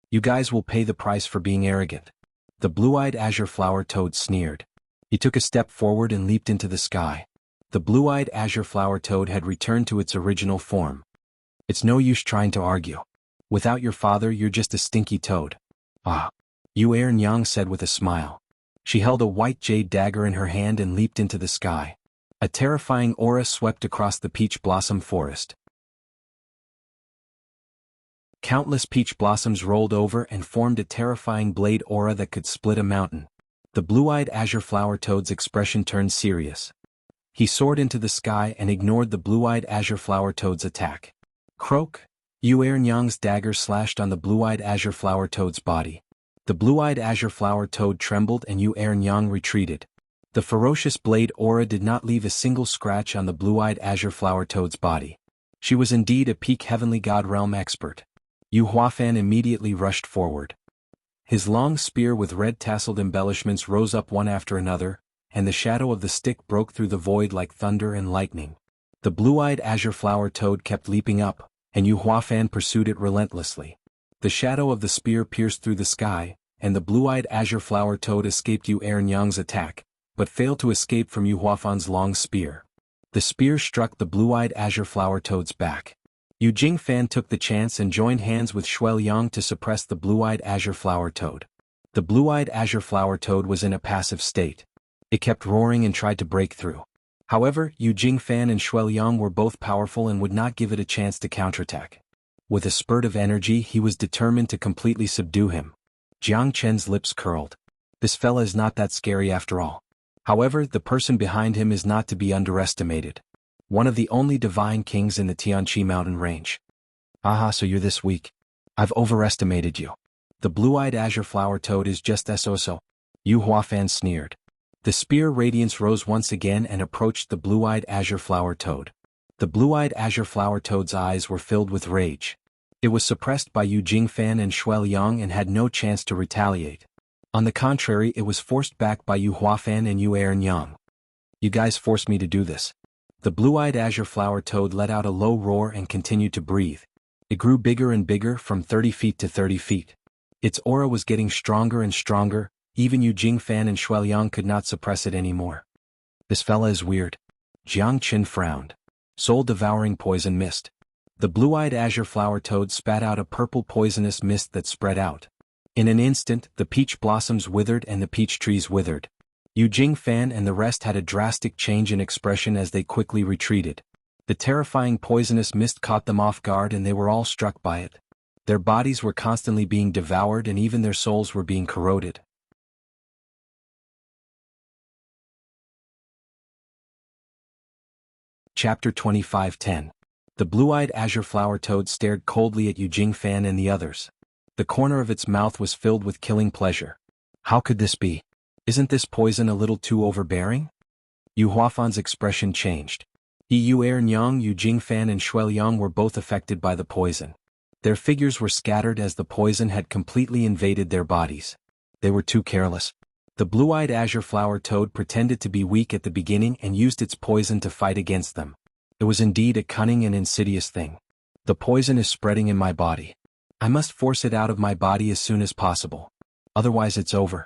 You guys will pay the price for being arrogant. The blue-eyed azure flower toad sneered. He took a step forward and leaped into the sky. The blue-eyed azure flower toad had returned to its original form. It's no use trying to argue. Without your father, you're just a stinky toad. Xuanhuan said with a smile. She held a white jade dagger in her hand and leaped into the sky. A terrifying aura swept across the peach blossom forest. Countless peach blossoms rolled over and formed a terrifying blade aura that could split a mountain. The blue-eyed azure flower toad's expression turned serious. He soared into the sky and ignored the blue-eyed azure flower toad's attack. Croak! Xuanhuan's dagger slashed on the blue-eyed azure flower toad's body. The blue-eyed azure flower toad trembled and Xuanhuan retreated. The ferocious blade aura did not leave a single scratch on the blue-eyed azure flower toad's body. She was indeed a peak heavenly god realm expert. Yu Huafan immediately rushed forward. His long spear with red tasseled embellishments rose up one after another, and the shadow of the stick broke through the void like thunder and lightning. The blue-eyed azure flower toad kept leaping up, and Yu Huafan pursued it relentlessly. The shadow of the spear pierced through the sky, and the blue-eyed azure flower toad escaped Xuanhuan's attack, but failed to escape from Yu Huafan's long spear. The spear struck the blue-eyed azure flower toad's back. Yu Jingfan took the chance and joined hands with Xueliang to suppress the blue-eyed azure flower toad. The blue-eyed azure flower toad was in a passive state. It kept roaring and tried to break through. However, Yu Jingfan and Xueliang were both powerful and would not give it a chance to counterattack. With a spurt of energy, he was determined to completely subdue him. Jiang Chen's lips curled. This fella is not that scary after all. However, the person behind him is not to be underestimated. One of the only divine kings in the Xianxia mountain range. Aha, so you're this weak. I've overestimated you. The blue-eyed azure flower toad is just so. Yu Huafan sneered. The spear radiance rose once again and approached the blue-eyed azure flower toad. The blue-eyed azure flower toad's eyes were filled with rage. It was suppressed by Yu Jingfan and Xueliang and had no chance to retaliate. On the contrary, it was forced back by Yu Huafan and Xuanhuan. You guys forced me to do this. The blue-eyed azure flower toad let out a low roar and continued to breathe. It grew bigger and bigger from 30 feet to 30 feet. Its aura was getting stronger and stronger, even Jianghu and Shuiliang could not suppress it anymore. This fella is weird. Jiang Qin frowned. Soul-devouring poison mist. The blue-eyed azure flower toad spat out a purple poisonous mist that spread out. In an instant, the peach blossoms withered and the peach trees withered. Jianghu and the rest had a drastic change in expression as they quickly retreated. The terrifying poisonous mist caught them off guard and they were all struck by it. Their bodies were constantly being devoured and even their souls were being corroded. Chapter 25:10. The blue-eyed azure flower toad stared coldly at Jianghu and the others. The corner of its mouth was filled with killing pleasure. How could this be? Isn't this poison a little too overbearing? Xuanhuan's expression changed. Nyang, Jianghu and Shuiliang were both affected by the poison. Their figures were scattered as the poison had completely invaded their bodies. They were too careless. The blue-eyed azure flower toad pretended to be weak at the beginning and used its poison to fight against them. It was indeed a cunning and insidious thing. The poison is spreading in my body. I must force it out of my body as soon as possible. Otherwise it's over.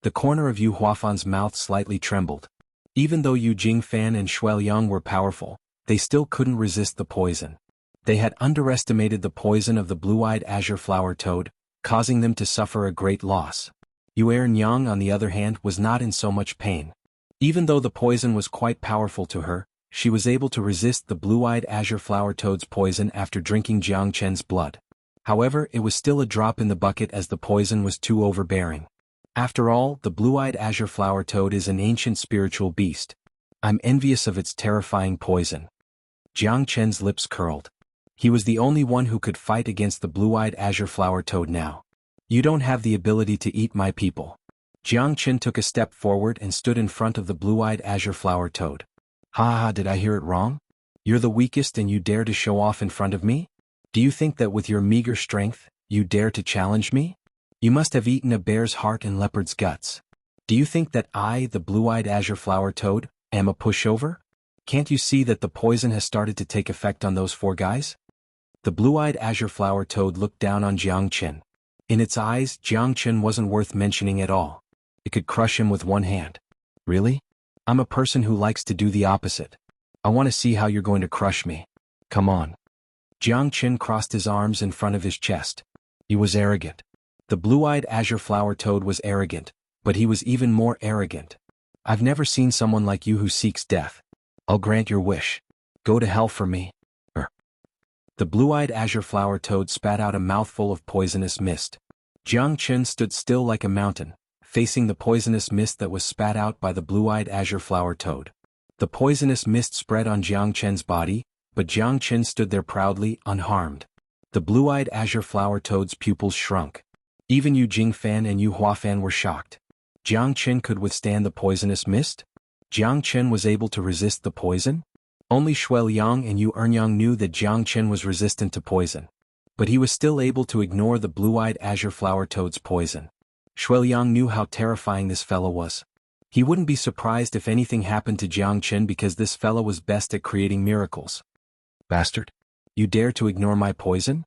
The corner of Xuanhuan's mouth slightly trembled. Even though Jianghu and Shuiliang were powerful, they still couldn't resist the poison. They had underestimated the poison of the blue-eyed azure flower toad, causing them to suffer a great loss. Nyang, on the other hand, was not in so much pain. Even though the poison was quite powerful to her, she was able to resist the blue-eyed azure flower toad's poison after drinking Jiang Chen's blood. However, it was still a drop in the bucket as the poison was too overbearing. After all, the blue-eyed azure flower toad is an ancient spiritual beast. I'm envious of its terrifying poison. Jiang Chen's lips curled. He was the only one who could fight against the blue-eyed azure flower toad now. You don't have the ability to eat my people. Jiang Chen took a step forward and stood in front of the blue-eyed azure flower toad. Ha, did I hear it wrong? You're the weakest and you dare to show off in front of me? Do you think that with your meager strength, you dare to challenge me? You must have eaten a bear's heart and leopard's guts. Do you think that I, the blue-eyed azure flower toad, am a pushover? Can't you see that the poison has started to take effect on those four guys? The blue-eyed azure flower toad looked down on Jiang Chen. In its eyes, Jiang Chen wasn't worth mentioning at all. It could crush him with one hand. Really? I'm a person who likes to do the opposite. I want to see how you're going to crush me. Come on. Jiang Chen crossed his arms in front of his chest. He was arrogant. The blue-eyed azure flower toad was arrogant, but he was even more arrogant. I've never seen someone like you who seeks death. I'll grant your wish. Go to hell for me. The blue-eyed azure flower toad spat out a mouthful of poisonous mist. Jiang Chen stood still like a mountain, facing the poisonous mist that was spat out by the blue-eyed azure flower toad. The poisonous mist spread on Jiang Chen's body, but Jiang Chen stood there proudly, unharmed. The blue-eyed azure flower toad's pupils shrunk. Even Jianghu and Xuanhuan were shocked. Jiang Chen could withstand the poisonous mist? Jiang Chen was able to resist the poison? Only Shuiliang and Yuanyang knew that Jiang Chen was resistant to poison. But he was still able to ignore the blue-eyed azure flower toad's poison. Shuiliang knew how terrifying this fellow was. He wouldn't be surprised if anything happened to Jiang Chen because this fellow was best at creating miracles. Bastard! You dare to ignore my poison?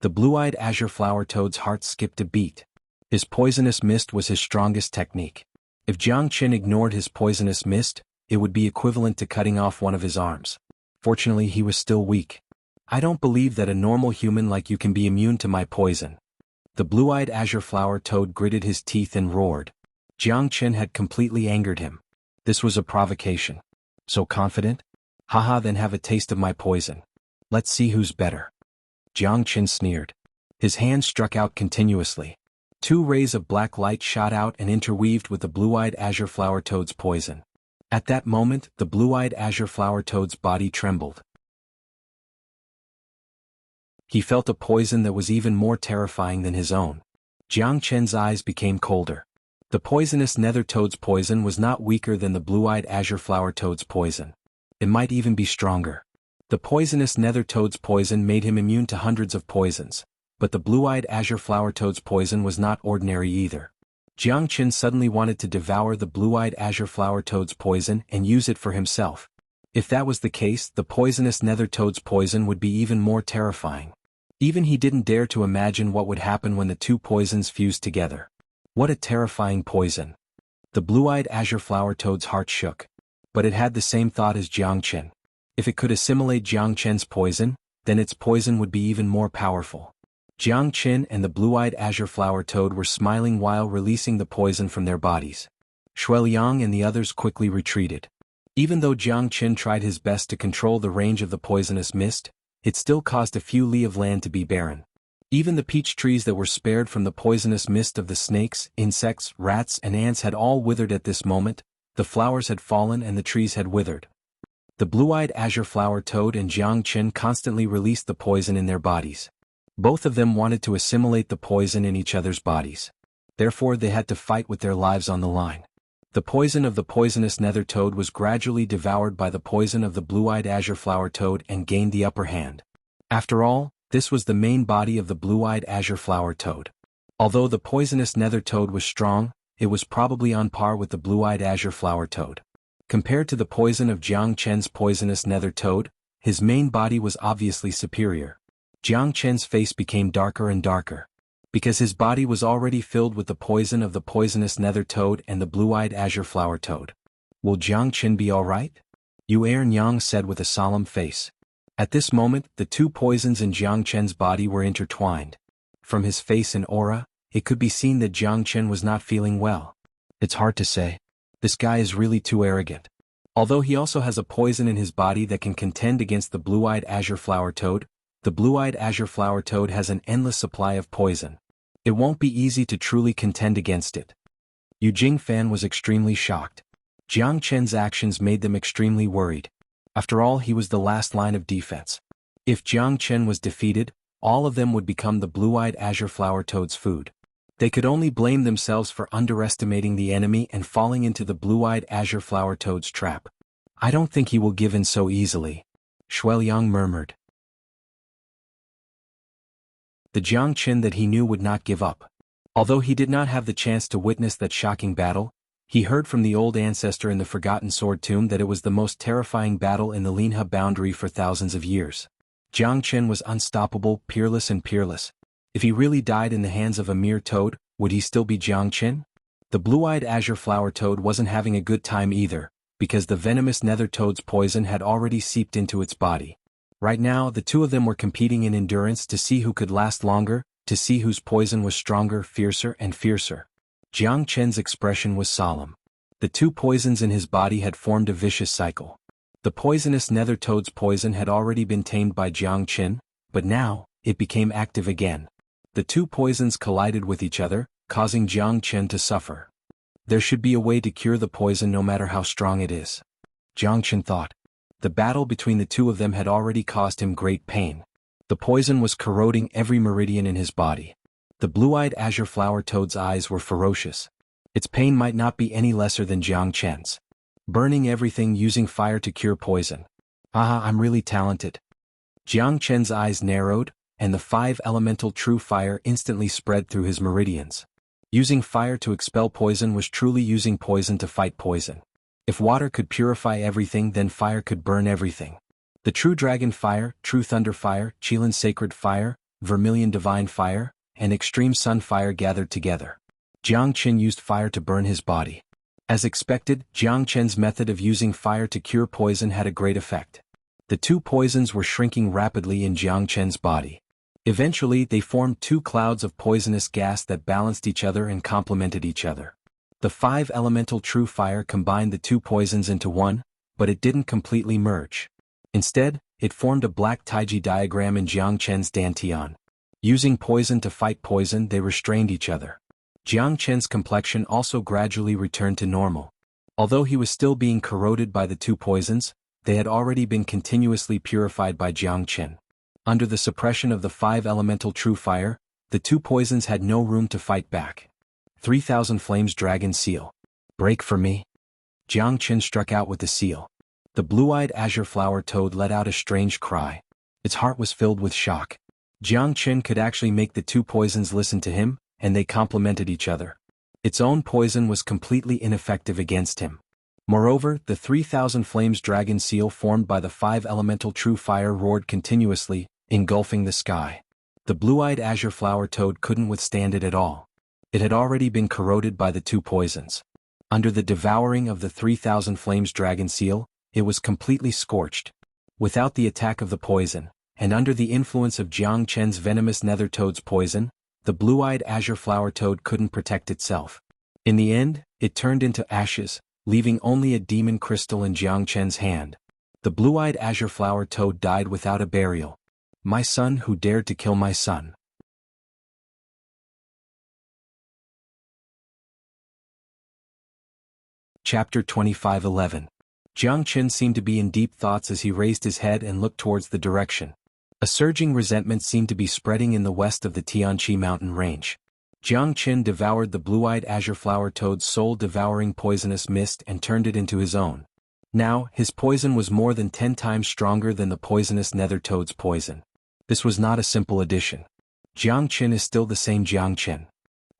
The blue-eyed azure flower toad's heart skipped a beat. His poisonous mist was his strongest technique. If Jiang Chen ignored his poisonous mist, it would be equivalent to cutting off one of his arms. Fortunately, he was still weak. I don't believe that a normal human like you can be immune to my poison. The blue-eyed azure flower toad gritted his teeth and roared. Jiang Chen had completely angered him. This was a provocation. So confident? Haha, then have a taste of my poison. Let's see who's better. Jiang Chen sneered. His hand struck out continuously. Two rays of black light shot out and interweaved with the blue-eyed azure flower toad's poison. At that moment, the blue-eyed azure flower toad's body trembled. He felt a poison that was even more terrifying than his own. Jiang Chen's eyes became colder. The poisonous nether toad's poison was not weaker than the blue-eyed azure flower toad's poison. It might even be stronger. The poisonous nether toad's poison made him immune to hundreds of poisons, but the blue-eyed azure flower toad's poison was not ordinary either. Jiang Qin suddenly wanted to devour the blue-eyed azure flower toad's poison and use it for himself. If that was the case, the poisonous nether toad's poison would be even more terrifying. Even he didn't dare to imagine what would happen when the two poisons fused together. What a terrifying poison. The blue-eyed azure flower toad's heart shook. But it had the same thought as Jiang Qin. If it could assimilate Jiang Qin's poison, then its poison would be even more powerful. Jiang Qin and the blue-eyed azure flower toad were smiling while releasing the poison from their bodies. Shuiliang and the others quickly retreated. Even though Jiang Qin tried his best to control the range of the poisonous mist, it still caused a few li of land to be barren. Even the peach trees that were spared from the poisonous mist of the snakes, insects, rats and ants had all withered at this moment. The flowers had fallen and the trees had withered. The blue-eyed azure flower toad and Jiang Qin constantly released the poison in their bodies. Both of them wanted to assimilate the poison in each other's bodies. Therefore they had to fight with their lives on the line. The poison of the poisonous nether toad was gradually devoured by the poison of the blue-eyed azure flower toad and gained the upper hand. After all, this was the main body of the blue-eyed azure flower toad. Although the poisonous nether toad was strong, it was probably on par with the blue-eyed azure flower toad. Compared to the poison of Jiang Qin's poisonous nether toad, his main body was obviously superior. Jiang Qin's face became darker and darker. Because his body was already filled with the poison of the poisonous nether toad and the blue-eyed azure flower toad. Will Jiang Qin be alright? Yang said with a solemn face. At this moment, the two poisons in Jiang Qin's body were intertwined. From his face and aura, it could be seen that Jiang Qin was not feeling well. It's hard to say. This guy is really too arrogant. Although he also has a poison in his body that can contend against the blue-eyed azure flower toad, the blue-eyed azure flower toad has an endless supply of poison. It won't be easy to truly contend against it. Yu Jingfan was extremely shocked. Jiang Qin's actions made them extremely worried. After all, he was the last line of defense. If Jiang Qin was defeated, all of them would become the blue-eyed azure flower toad's food. They could only blame themselves for underestimating the enemy and falling into the blue-eyed azure flower toad's trap. I don't think he will give in so easily, Shuiliang murmured. The Jiang Qin that he knew would not give up. Although he did not have the chance to witness that shocking battle, he heard from the old ancestor in the Forgotten Sword Tomb that it was the most terrifying battle in the Linhe boundary for thousands of years. Jiang Qin was unstoppable, peerless and peerless. If he really died in the hands of a mere toad, would he still be Jiang Qin? The blue-eyed azure flower toad wasn't having a good time either, because the venomous nether toad's poison had already seeped into its body. Right now, the two of them were competing in endurance to see who could last longer, to see whose poison was stronger, fiercer and fiercer. Jiang Qin's expression was solemn. The two poisons in his body had formed a vicious cycle. The poisonous nether toad's poison had already been tamed by Jiang Qin, but now, it became active again. The two poisons collided with each other, causing Jiang Qin to suffer. There should be a way to cure the poison no matter how strong it is, Jiang Qin thought. The battle between the two of them had already caused him great pain. The poison was corroding every meridian in his body. The blue-eyed azure flower toad's eyes were ferocious. Its pain might not be any lesser than Jiang Qin's. Burning everything using fire to cure poison. I'm really talented. Jiang Qin's eyes narrowed, and the 5 elemental true fire instantly spread through his meridians. Using fire to expel poison was truly using poison to fight poison. If water could purify everything, then fire could burn everything. The true dragon fire, true thunder fire, Qilin sacred fire, vermilion divine fire, and extreme sun fire gathered together. Jiang Qin used fire to burn his body. As expected, Jiang Qin's method of using fire to cure poison had a great effect. The two poisons were shrinking rapidly in Jiang Qin's body. Eventually, they formed 2 clouds of poisonous gas that balanced each other and complemented each other. The 5 elemental true fire combined the 2 poisons into one, but it didn't completely merge. Instead, it formed a black taiji diagram in Jiang Qin's dantian. Using poison to fight poison, they restrained each other. Jiang Qin's complexion also gradually returned to normal. Although he was still being corroded by the 2 poisons, they had already been continuously purified by Jiang Qin. Under the suppression of the 5 elemental true fire, the 2 poisons had no room to fight back. 3000 Flames Dragon Seal. Break for me. Jiang Qin struck out with the seal. The blue-eyed azure flower toad let out a strange cry. Its heart was filled with shock. Jiang Qin could actually make the 2 poisons listen to him, and they complemented each other. Its own poison was completely ineffective against him. Moreover, the 3,000 flames dragon seal formed by the 5 elemental true fire roared continuously, engulfing the sky. The blue-eyed azure flower toad couldn't withstand it at all. It had already been corroded by the 2 poisons. Under the devouring of the 3,000 flames dragon seal, it was completely scorched. Without the attack of the poison, and under the influence of Jiang Chen's venomous nether toad's poison, the blue-eyed azure flower toad couldn't protect itself. In the end, it turned into ashes, leaving only a demon crystal in Jiang Chen's hand. The blue-eyed azure flower toad died without a burial. My son who dared to kill my son. Chapter 25:11. Jiang Chen seemed to be in deep thoughts as he raised his head and looked towards the direction. A surging resentment seemed to be spreading in the west of the Tianqi mountain range. Jiang Chen devoured the blue-eyed azure flower toad's soul-devouring poisonous mist and turned it into his own. Now, his poison was more than 10 times stronger than the poisonous nether toad's poison. This was not a simple addition. Jiang Chen is still the same Jiang Chen.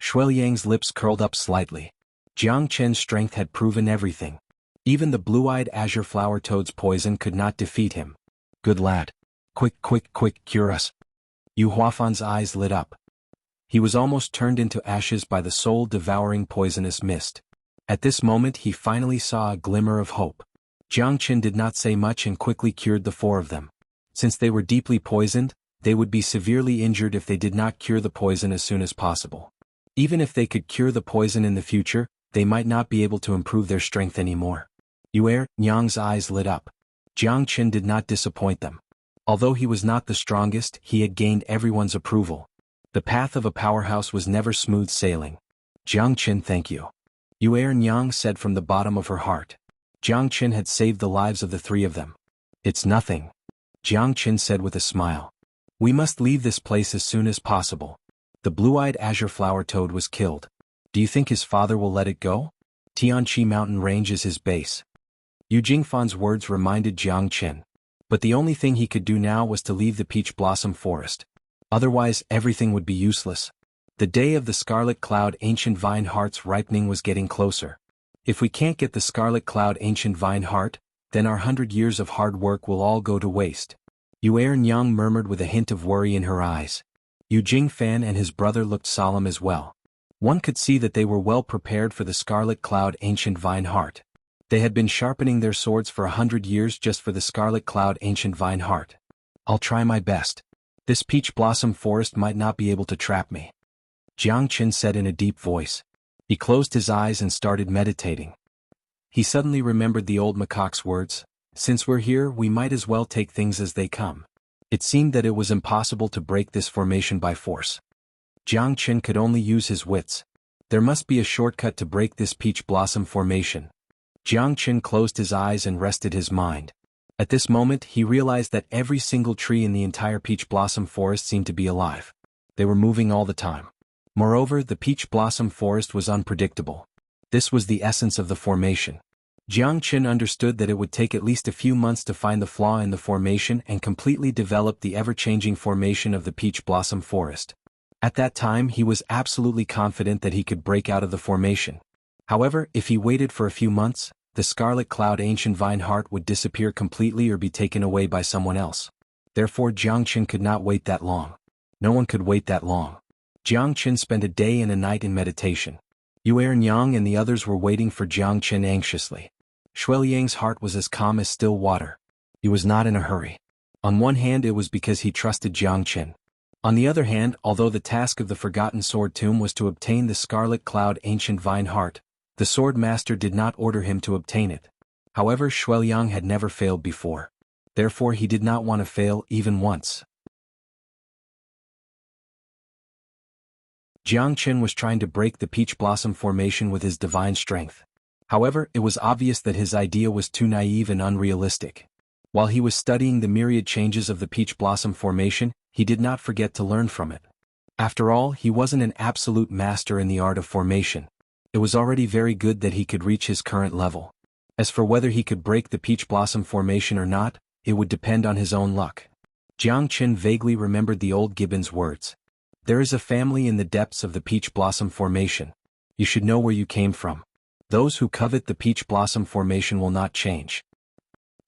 Shuiliang's lips curled up slightly. Jiang Chen's strength had proven everything. Even the blue-eyed azure flower toad's poison could not defeat him. Good lad. Quick, cure us. Xuanhuan's eyes lit up. He was almost turned into ashes by the soul-devouring poisonous mist. At this moment he finally saw a glimmer of hope. Jiang Chen did not say much and quickly cured the 4 of them. Since they were deeply poisoned, they would be severely injured if they did not cure the poison as soon as possible. Even if they could cure the poison in the future, they might not be able to improve their strength anymore. Nyang's eyes lit up. Jiang Chen did not disappoint them. Although he was not the strongest, he had gained everyone's approval. The path of a powerhouse was never smooth sailing. Jiang Chen, thank you. Nyang said from the bottom of her heart. Jiang Chen had saved the lives of the 3 of them. It's nothing. Jiang Chen said with a smile. We must leave this place as soon as possible. The blue-eyed azure flower toad was killed. Do you think his father will let it go? Tianqi mountain range is his base. Yu Jingfan's words reminded Jiang Chen. But the only thing he could do now was to leave the peach blossom forest. Otherwise, everything would be useless. The day of the scarlet cloud ancient vine heart's ripening was getting closer. If we can't get the scarlet cloud ancient vine heart, then our 100 years of hard work will all go to waste. Nyang murmured with a hint of worry in her eyes. Yu Jingfan and his brother looked solemn as well. One could see that they were well prepared for the scarlet cloud ancient vine heart. They had been sharpening their swords for 100 years just for the scarlet cloud ancient vine heart. I'll try my best. This peach blossom forest might not be able to trap me. Jiang Chen said in a deep voice. He closed his eyes and started meditating. He suddenly remembered the old macaque's words, since we're here we might as well take things as they come. It seemed that it was impossible to break this formation by force. Jiang Chen could only use his wits. There must be a shortcut to break this peach blossom formation. Jiang Chen closed his eyes and rested his mind. At this moment he realized that every single tree in the entire peach blossom forest seemed to be alive. They were moving all the time. Moreover, the peach blossom forest was unpredictable. This was the essence of the formation. Jiang Chen understood that it would take at least a few months to find the flaw in the formation and completely develop the ever-changing formation of the peach blossom forest. At that time he was absolutely confident that he could break out of the formation. However, if he waited for a few months, the scarlet cloud ancient vine heart would disappear completely or be taken away by someone else. Therefore Jiang Chen could not wait that long. No one could wait that long. Jiang Chen spent a day and a night in meditation. Nyang and the others were waiting for Jiang Chen anxiously. Shuiliang's heart was as calm as still water. He was not in a hurry. On one hand it was because he trusted Jiang Chen. On the other hand, although the task of the Forgotten Sword Tomb was to obtain the Scarlet Cloud Ancient Vine Heart, the Swordmaster did not order him to obtain it. However, Shuiliang had never failed before. Therefore he did not want to fail even once. Jiang Chen was trying to break the peach blossom formation with his divine strength. However, it was obvious that his idea was too naive and unrealistic. While he was studying the myriad changes of the peach blossom formation, he did not forget to learn from it. After all, he wasn't an absolute master in the art of formation. It was already very good that he could reach his current level. As for whether he could break the peach blossom formation or not, it would depend on his own luck. Jiang Chen vaguely remembered the old gibbon's words. There is a family in the depths of the peach blossom formation. You should know where you came from. Those who covet the peach blossom formation will not change.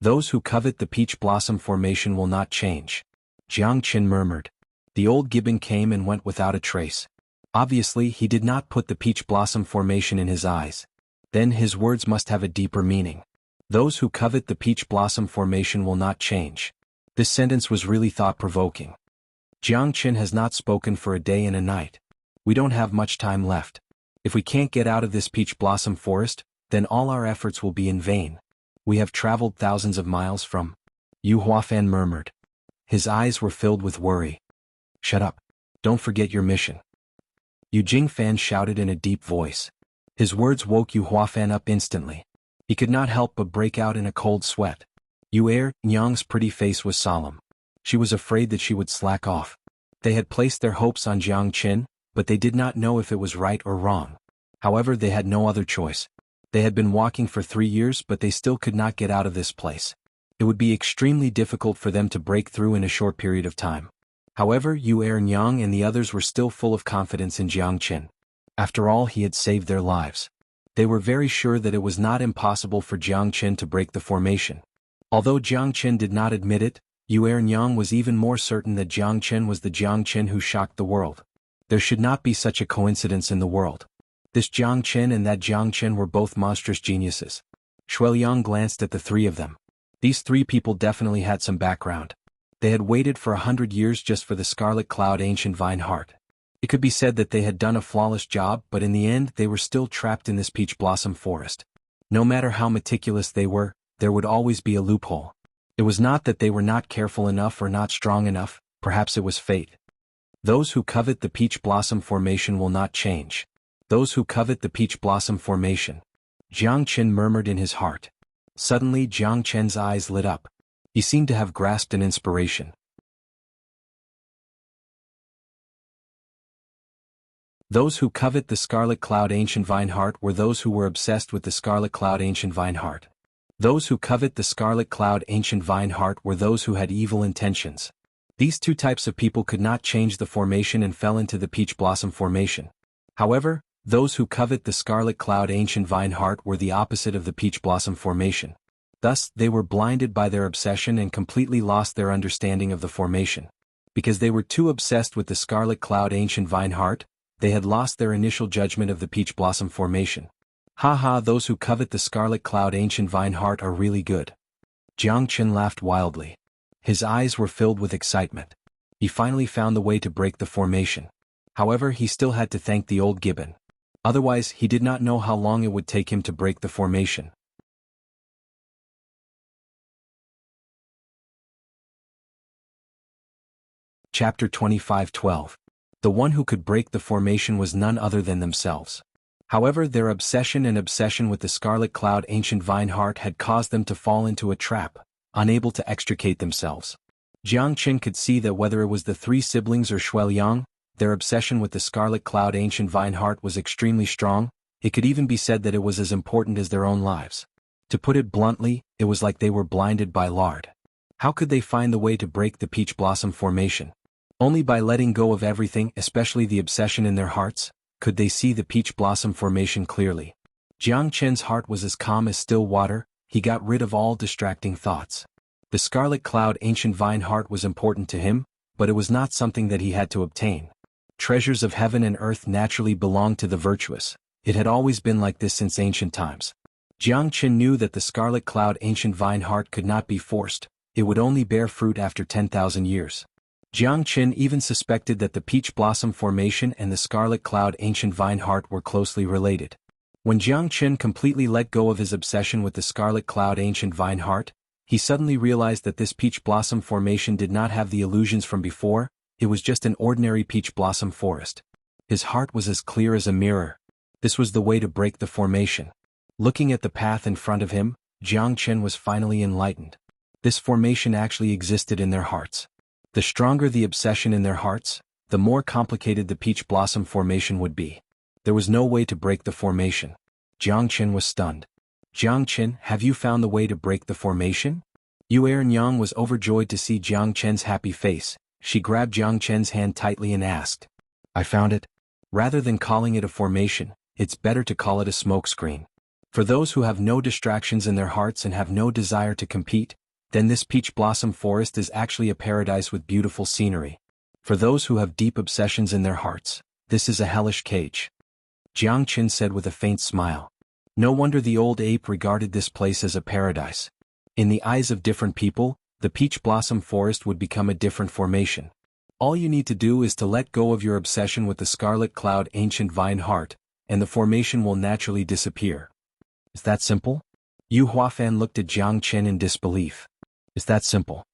Those who covet the peach blossom formation will not change. Jiang Qin murmured. The old gibbon came and went without a trace. Obviously he did not put the peach blossom formation in his eyes. Then his words must have a deeper meaning. Those who covet the peach blossom formation will not change. This sentence was really thought-provoking. Jiang Qin has not spoken for a day and a night. We don't have much time left. If we can't get out of this peach blossom forest, then all our efforts will be in vain. We have traveled thousands of miles from. Xuanhuan murmured. His eyes were filled with worry. Shut up. Don't forget your mission. Jingfan shouted in a deep voice. His words woke Xuanhuan up instantly. He could not help but break out in a cold sweat. Nyang's pretty face was solemn. She was afraid that she would slack off. They had placed their hopes on Jiang Qin, but they did not know if it was right or wrong. However, they had no other choice. They had been walking for 3 years, but they still could not get out of this place. It would be extremely difficult for them to break through in a short period of time. However, Nyang and the others were still full of confidence in Jiang Qin. After all, he had saved their lives. They were very sure that it was not impossible for Jiang Qin to break the formation. Although Jiang Qin did not admit it, Nyang was even more certain that Jiang Qin was the Jiang Qin who shocked the world. There should not be such a coincidence in the world. This Jiang Qin and that Jiang Qin were both monstrous geniuses. Shuiliang glanced at the three of them. These three people definitely had some background. They had waited for 100 years just for the Scarlet Cloud Ancient Vine Heart. It could be said that they had done a flawless job, but in the end they were still trapped in this peach blossom forest. No matter how meticulous they were, there would always be a loophole. It was not that they were not careful enough or not strong enough, perhaps it was fate. Those who covet the peach blossom formation will not change. Those who covet the peach blossom formation. Jiang Qin murmured in his heart. Suddenly Jiang Qin's eyes lit up. He seemed to have grasped an inspiration. Those who covet the Scarlet Cloud Ancient Vine Heart were those who were obsessed with the Scarlet Cloud Ancient Vine Heart. Those who covet the Scarlet Cloud Ancient Vine Heart were those who had evil intentions. These two types of people could not change the formation and fell into the peach blossom formation. However, those who covet the Scarlet Cloud Ancient Vine Heart were the opposite of the peach blossom formation. Thus, they were blinded by their obsession and completely lost their understanding of the formation. Because they were too obsessed with the Scarlet Cloud Ancient Vine Heart, they had lost their initial judgment of the peach blossom formation. Haha, those who covet the Scarlet Cloud Ancient Vine Heart are really good. Jiang Qin laughed wildly. His eyes were filled with excitement. He finally found the way to break the formation. However, he still had to thank the old gibbon. Otherwise, he did not know how long it would take him to break the formation. Chapter 25:12. The one who could break the formation was none other than themselves. However, their obsession with the Scarlet Cloud Ancient Vine Heart had caused them to fall into a trap, unable to extricate themselves. Jiang Qin could see that whether it was the three siblings or Shuiliang, their obsession with the Scarlet Cloud Ancient Vine Heart was extremely strong. It could even be said that it was as important as their own lives. To put it bluntly, it was like they were blinded by lard. How could they find the way to break the peach blossom formation? Only by letting go of everything, especially the obsession in their hearts, could they see the peach blossom formation clearly. Jiang Qin's heart was as calm as still water. He got rid of all distracting thoughts. The Scarlet Cloud Ancient Vine Heart was important to him, but it was not something that he had to obtain. Treasures of heaven and earth naturally belonged to the virtuous. It had always been like this since ancient times. Jiang Qin knew that the Scarlet Cloud Ancient Vine Heart could not be forced. It would only bear fruit after 10,000 years. Jiang Qin even suspected that the peach blossom formation and the Scarlet Cloud Ancient Vine Heart were closely related. When Jiang Qin completely let go of his obsession with the Scarlet Cloud Ancient Vine Heart, he suddenly realized that this peach blossom formation did not have the illusions from before. It was just an ordinary peach blossom forest. His heart was as clear as a mirror. This was the way to break the formation. Looking at the path in front of him, Jiang Qin was finally enlightened. This formation actually existed in their hearts. The stronger the obsession in their hearts, the more complicated the peach blossom formation would be. There was no way to break the formation. Jiang Qin was stunned. Jiang Qin, have you found the way to break the formation? Nyang was overjoyed to see Jiang Qin's happy face. She grabbed Jiang Qin's hand tightly and asked, I found it. Rather than calling it a formation, it's better to call it a smokescreen. For those who have no distractions in their hearts and have no desire to compete, then this peach blossom forest is actually a paradise with beautiful scenery. For those who have deep obsessions in their hearts, this is a hellish cage. Jiang Qin said with a faint smile. No wonder the old ape regarded this place as a paradise. In the eyes of different people, the peach blossom forest would become a different formation. All you need to do is to let go of your obsession with the scarlet cloud ancient vine heart, and the formation will naturally disappear. Is that simple? Xuanhuan looked at Jiang Qin in disbelief. Is that simple?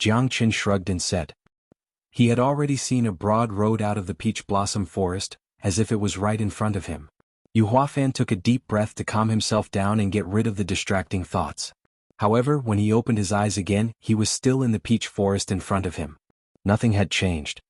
Jiang Qin shrugged and said. He had already seen a broad road out of the peach blossom forest, as if it was right in front of him. Xuanhuan took a deep breath to calm himself down and get rid of the distracting thoughts. However, when he opened his eyes again, he was still in the peach forest in front of him. Nothing had changed.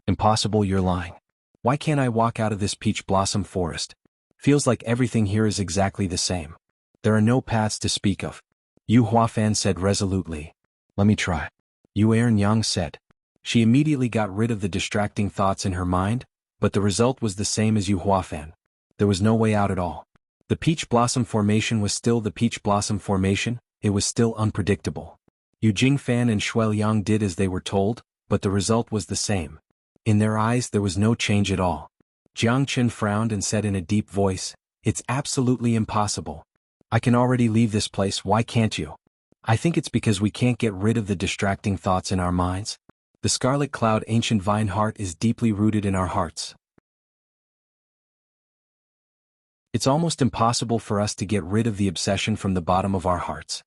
Impossible, you're lying. Why can't I walk out of this peach blossom forest? Feels like everything here is exactly the same. There are no paths to speak of. Xuanhuan said resolutely. Let me try. Xianxia said. She immediately got rid of the distracting thoughts in her mind, but the result was the same as Xuanhuan. There was no way out at all. The peach blossom formation was still the peach blossom formation, it was still unpredictable. Yu Jingfan and Shuai Liang did as they were told, but the result was the same. In their eyes there was no change at all. Jiang Qin frowned and said in a deep voice, It's absolutely impossible. I can already leave this place, why can't you? I think it's because we can't get rid of the distracting thoughts in our minds. The scarlet cloud ancient vine heart is deeply rooted in our hearts. It's almost impossible for us to get rid of the obsession from the bottom of our hearts.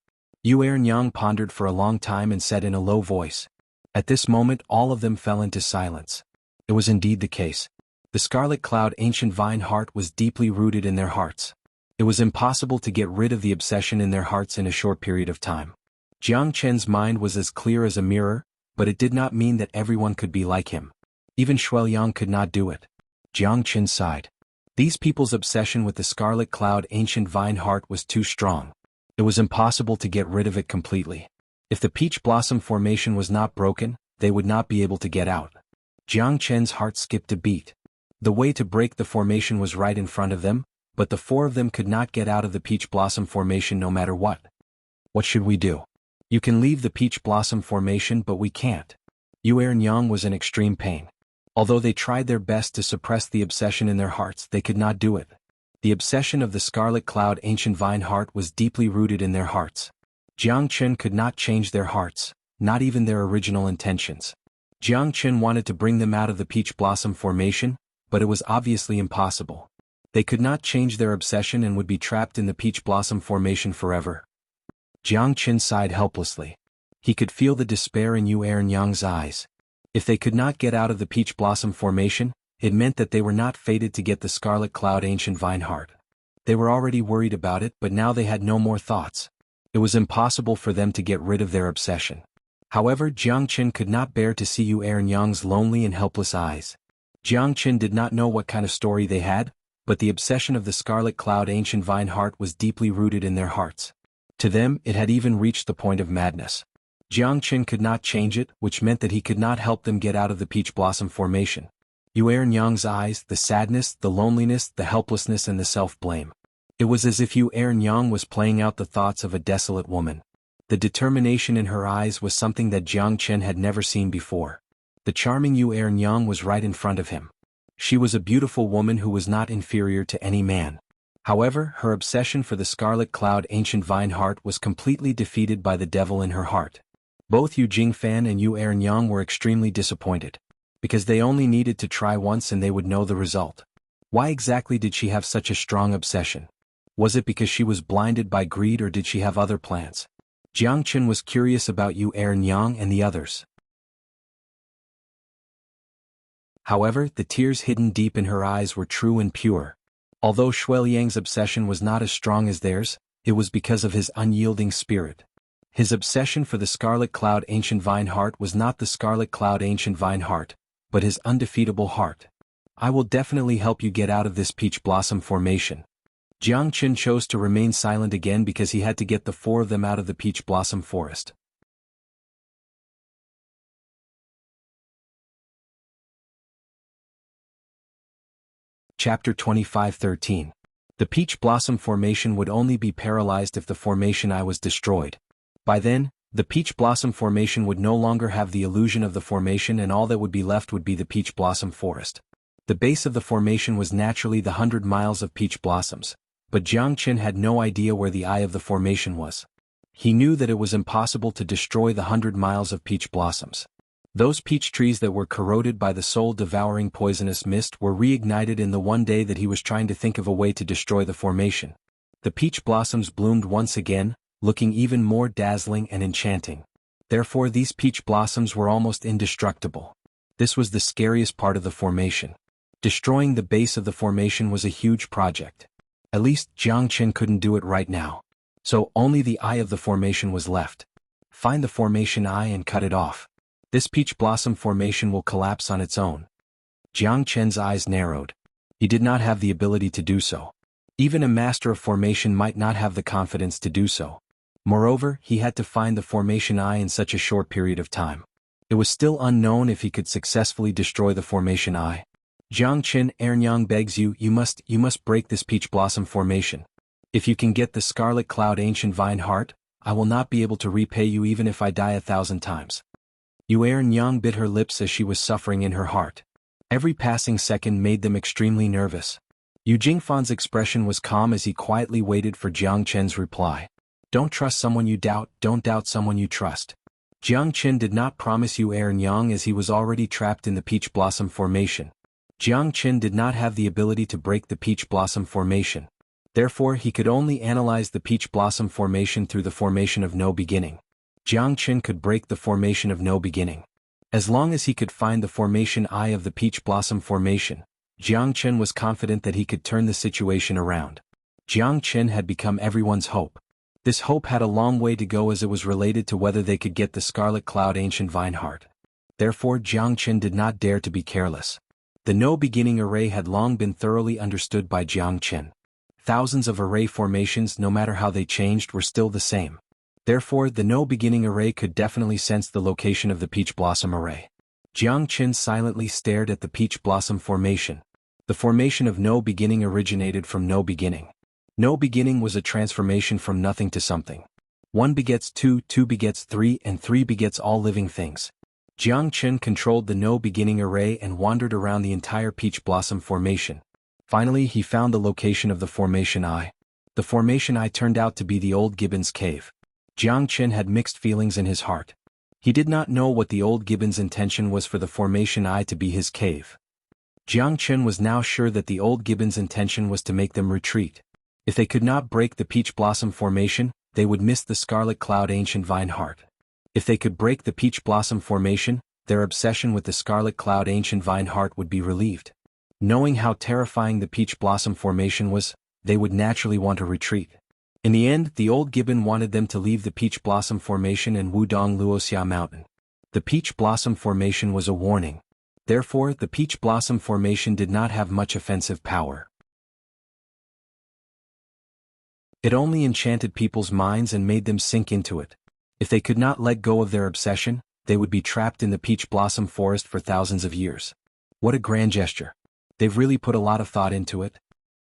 Xianxia pondered for a long time and said in a low voice. At this moment all of them fell into silence. It was indeed the case. The scarlet cloud ancient vine heart was deeply rooted in their hearts. It was impossible to get rid of the obsession in their hearts in a short period of time. Jiang Chen's mind was as clear as a mirror, but it did not mean that everyone could be like him. Even Shuai Liang could not do it. Jiang Qin sighed. These people's obsession with the scarlet cloud ancient vine heart was too strong. It was impossible to get rid of it completely. If the peach blossom formation was not broken, they would not be able to get out. Jiang Chen's heart skipped a beat. The way to break the formation was right in front of them, but the four of them could not get out of the peach blossom formation no matter what. What should we do? You can leave the peach blossom formation, but we can't. Xianxia was in extreme pain. Although they tried their best to suppress the obsession in their hearts, they could not do it. The obsession of the scarlet cloud ancient vine heart was deeply rooted in their hearts. Jiang Qin could not change their hearts, not even their original intentions. Jiang Qin wanted to bring them out of the peach blossom formation, but it was obviously impossible. They could not change their obsession and would be trapped in the peach blossom formation forever. Jiang Qin sighed helplessly. He could feel the despair in Xianxia's eyes. If they could not get out of the peach blossom formation, it meant that they were not fated to get the scarlet cloud ancient vine heart. They were already worried about it, but now they had no more thoughts. It was impossible for them to get rid of their obsession. However, Jiang Qin could not bear to see Xianxia's lonely and helpless eyes. Jiang Qin did not know what kind of story they had, but the obsession of the scarlet cloud ancient vine heart was deeply rooted in their hearts. To them, it had even reached the point of madness. Jiang Qin could not change it, which meant that he could not help them get out of the peach blossom formation. Xianxia's eyes, the sadness, the loneliness, the helplessness and the self-blame. It was as if Xianxia was playing out the thoughts of a desolate woman. The determination in her eyes was something that Jiang Qin had never seen before. The charming Xianxia was right in front of him. She was a beautiful woman who was not inferior to any man. However, her obsession for the scarlet cloud ancient vine heart was completely defeated by the devil in her heart. Both Yu Jingfan and Xianxia were extremely disappointed. Because they only needed to try once and they would know the result. Why exactly did she have such a strong obsession? Was it because she was blinded by greed or did she have other plans? Jiang Qin was curious about Xianxia and the others. However, the tears hidden deep in her eyes were true and pure. Although Shuai Liang's obsession was not as strong as theirs, it was because of his unyielding spirit. His obsession for the scarlet cloud ancient vine heart was not the scarlet cloud ancient vine heart, but his undefeatable heart. I will definitely help you get out of this peach blossom formation. Jiang Qin chose to remain silent again because he had to get the four of them out of the peach blossom forest. Chapter 25:13. The Peach Blossom Formation would only be paralyzed if the formation eye was destroyed. By then, the Peach Blossom Formation would no longer have the illusion of the formation, and all that would be left would be the Peach Blossom Forest. The base of the formation was naturally the 100 miles of peach blossoms, but Jiang Chen had no idea where the eye of the formation was. He knew that it was impossible to destroy the 100 miles of peach blossoms. Those peach trees that were corroded by the soul-devouring poisonous mist were reignited in the one day that he was trying to think of a way to destroy the formation. The peach blossoms bloomed once again, looking even more dazzling and enchanting. Therefore these peach blossoms were almost indestructible. This was the scariest part of the formation. Destroying the base of the formation was a huge project. At least Jiang Chen couldn't do it right now. So only the eye of the formation was left. Find the formation eye and cut it off. This peach blossom formation will collapse on its own. Jiang Chen's eyes narrowed. He did not have the ability to do so. Even a master of formation might not have the confidence to do so. Moreover, he had to find the formation eye in such a short period of time. It was still unknown if he could successfully destroy the formation eye. Jiang Chen, Ernyang begs you, you must break this peach blossom formation. If you can get the scarlet cloud ancient vine heart, I will not be able to repay you even if I die 1,000 times. Ernyang bit her lips as she was suffering in her heart. Every passing second made them extremely nervous. Yu Jingfan's expression was calm as he quietly waited for Jiang Chen's reply. Don't trust someone you doubt, don't doubt someone you trust. Jiang Chen did not promise Ernyang as he was already trapped in the peach blossom formation. Jiang Chen did not have the ability to break the peach blossom formation. Therefore he could only analyze the peach blossom formation through the formation of no beginning. Jiang Chen could break the formation of no beginning. As long as he could find the formation eye of the peach blossom formation, Jiang Chen was confident that he could turn the situation around. Jiang Chen had become everyone's hope. This hope had a long way to go as it was related to whether they could get the scarlet cloud ancient vine heart. Therefore Jiang Chen did not dare to be careless. The no-beginning array had long been thoroughly understood by Jiang Chen. Thousands of array formations, no matter how they changed, were still the same. Therefore the no-beginning array could definitely sense the location of the peach blossom array. Jiang Chen silently stared at the peach blossom formation. The formation of no beginning originated from no beginning. No beginning was a transformation from nothing to something. 1 begets 2, 2 begets 3, and 3 begets all living things. Jiang Chen controlled the no-beginning array and wandered around the entire peach blossom formation. Finally he found the location of the formation eye. The formation eye turned out to be the old gibbon's cave. Jiang Chen had mixed feelings in his heart. He did not know what the old gibbon's intention was for the formation eye to be his cave. Jiang Chen was now sure that the old gibbon's intention was to make them retreat. If they could not break the peach blossom formation, they would miss the scarlet cloud ancient vine heart. If they could break the peach blossom formation, their obsession with the scarlet cloud ancient vine heart would be relieved. Knowing how terrifying the peach blossom formation was, they would naturally want to retreat. In the end, the old gibbon wanted them to leave the peach blossom formation and Wudong Luoxia mountain. The peach blossom formation was a warning. Therefore, the peach blossom formation did not have much offensive power. It only enchanted people's minds and made them sink into it. If they could not let go of their obsession, they would be trapped in the peach blossom forest for thousands of years. What a grand gesture. They've really put a lot of thought into it.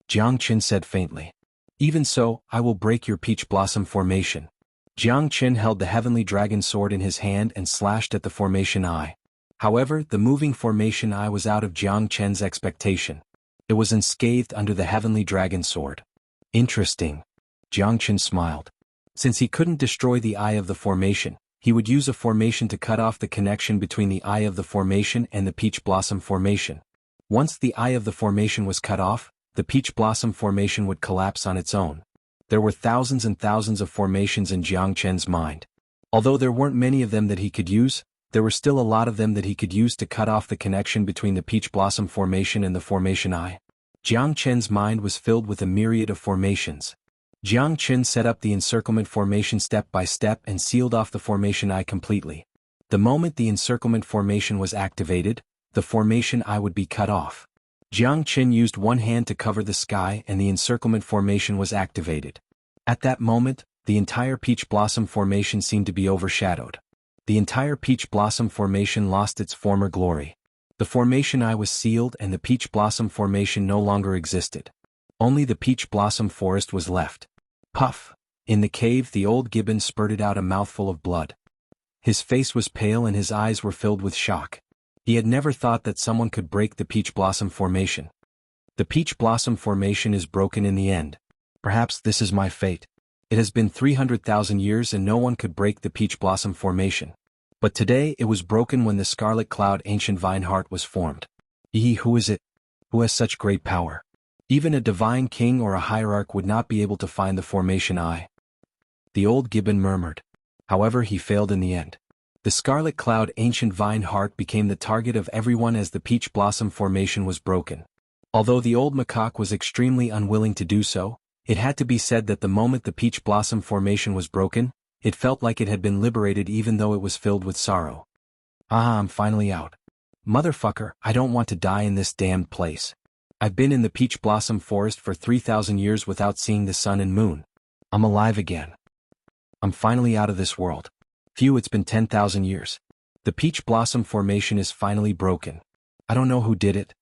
Jiang Chen said faintly. Even so, I will break your peach blossom formation. Jiang Chen held the heavenly dragon sword in his hand and slashed at the formation eye. However, the moving formation eye was out of Jiang Chen's expectation. It was unscathed under the heavenly dragon sword. Interesting. Jiang Chen smiled. Since he couldn't destroy the eye of the formation, he would use a formation to cut off the connection between the eye of the formation and the peach blossom formation. Once the eye of the formation was cut off, the peach blossom formation would collapse on its own. There were thousands and thousands of formations in Jiang Chen's mind. Although there weren't many of them that he could use, there were still a lot of them that he could use to cut off the connection between the peach blossom formation and the formation eye. Jiang Chen's mind was filled with a myriad of formations. Jiang Chen set up the encirclement formation step by step and sealed off the formation eye completely. The moment the encirclement formation was activated, the formation eye would be cut off. Jiang Chen used one hand to cover the sky and the encirclement formation was activated. At that moment, the entire peach blossom formation seemed to be overshadowed. The entire peach blossom formation lost its former glory. The formation eye was sealed and the peach blossom formation no longer existed. Only the peach blossom forest was left. Puff! In the cave the old gibbon spurted out a mouthful of blood. His face was pale and his eyes were filled with shock. He had never thought that someone could break the peach blossom formation. The peach blossom formation is broken in the end. Perhaps this is my fate. It has been 300,000 years and no one could break the peach blossom formation. But today it was broken when the scarlet cloud ancient vine heart was formed. Who is it? Who has such great power? Even a divine king or a hierarch would not be able to find the formation eye. The old gibbon murmured. However, he failed in the end. The scarlet cloud ancient vine heart became the target of everyone as the peach blossom formation was broken. Although the old macaque was extremely unwilling to do so, it had to be said that the moment the peach blossom formation was broken, it felt like it had been liberated even though it was filled with sorrow. I'm finally out. Motherfucker, I don't want to die in this damned place. I've been in the peach blossom forest for 3,000 years without seeing the sun and moon. I'm alive again. I'm finally out of this world. Phew, it's been 10,000 years. The peach blossom formation is finally broken. I don't know who did it.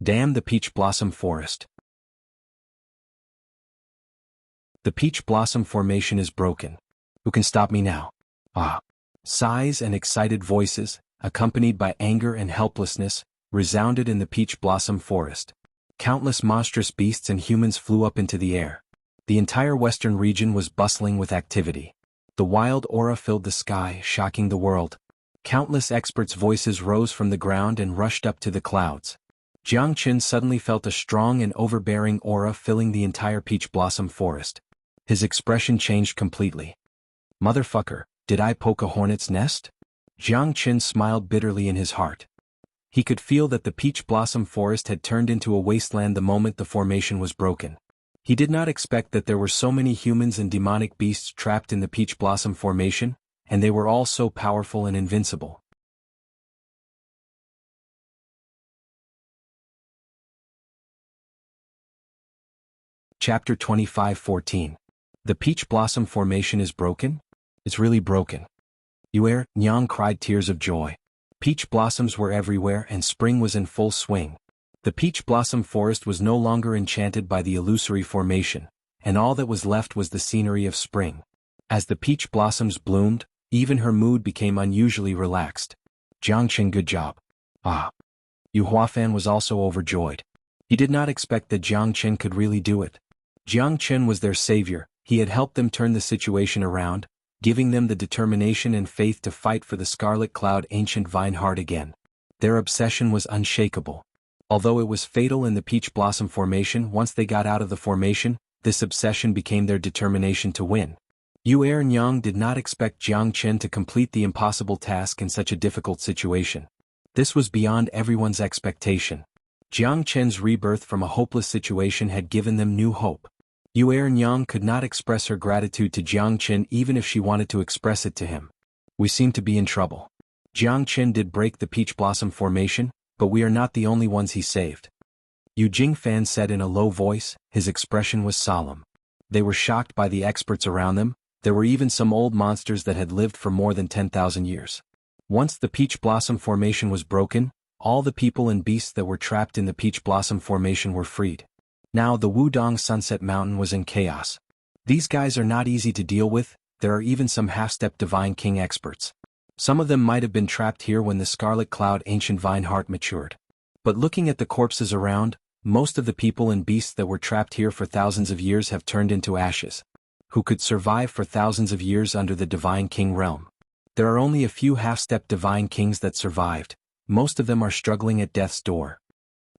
Damn the peach blossom forest. The peach blossom formation is broken. Who can stop me now? Sighs and excited voices, accompanied by anger and helplessness, resounded in the peach blossom forest. Countless monstrous beasts and humans flew up into the air. The entire western region was bustling with activity. The wild aura filled the sky, shocking the world. Countless experts' voices rose from the ground and rushed up to the clouds. Jianghu suddenly felt a strong and overbearing aura filling the entire peach blossom forest. His expression changed completely. Motherfucker, did I poke a hornet's nest? Jianghu smiled bitterly in his heart. He could feel that the peach blossom forest had turned into a wasteland the moment the formation was broken. He did not expect that there were so many humans and demonic beasts trapped in the peach blossom formation, and they were all so powerful and invincible. Chapter 25:14. The peach blossom formation is broken? It's really broken. Xuanhuan cried tears of joy. Peach blossoms were everywhere and spring was in full swing. The peach blossom forest was no longer enchanted by the illusory formation, and all that was left was the scenery of spring. As the peach blossoms bloomed, even her mood became unusually relaxed. Jianghu, good job. Xuanhuan was also overjoyed. He did not expect that Jianghu could really do it. Jianghu was their savior. He had helped them turn the situation around, giving them the determination and faith to fight for the scarlet cloud ancient vine heart again. Their obsession was unshakable. Although it was fatal in the peach blossom formation, once they got out of the formation, this obsession became their determination to win. Xuanhuan did not expect Jianghu to complete the impossible task in such a difficult situation. This was beyond everyone's expectation. Jianghu's rebirth from a hopeless situation had given them new hope. Xuanhuan could not express her gratitude to Jianghu even if she wanted to express it to him. We seem to be in trouble. Jianghu did break the peach blossom formation, but we are not the only ones he saved. Fan said in a low voice, his expression was solemn. They were shocked by the experts around them. There were even some old monsters that had lived for more than 10,000 years. Once the peach blossom formation was broken, all the people and beasts that were trapped in the peach blossom formation were freed. Now the Wudong Sunset Mountain was in chaos. These guys are not easy to deal with. There are even some half-step divine king experts. Some of them might have been trapped here when the scarlet cloud ancient vine heart matured. But looking at the corpses around, most of the people and beasts that were trapped here for thousands of years have turned into ashes. Who could survive for thousands of years under the divine king realm? There are only a few half-step divine kings that survived. Most of them are struggling at death's door.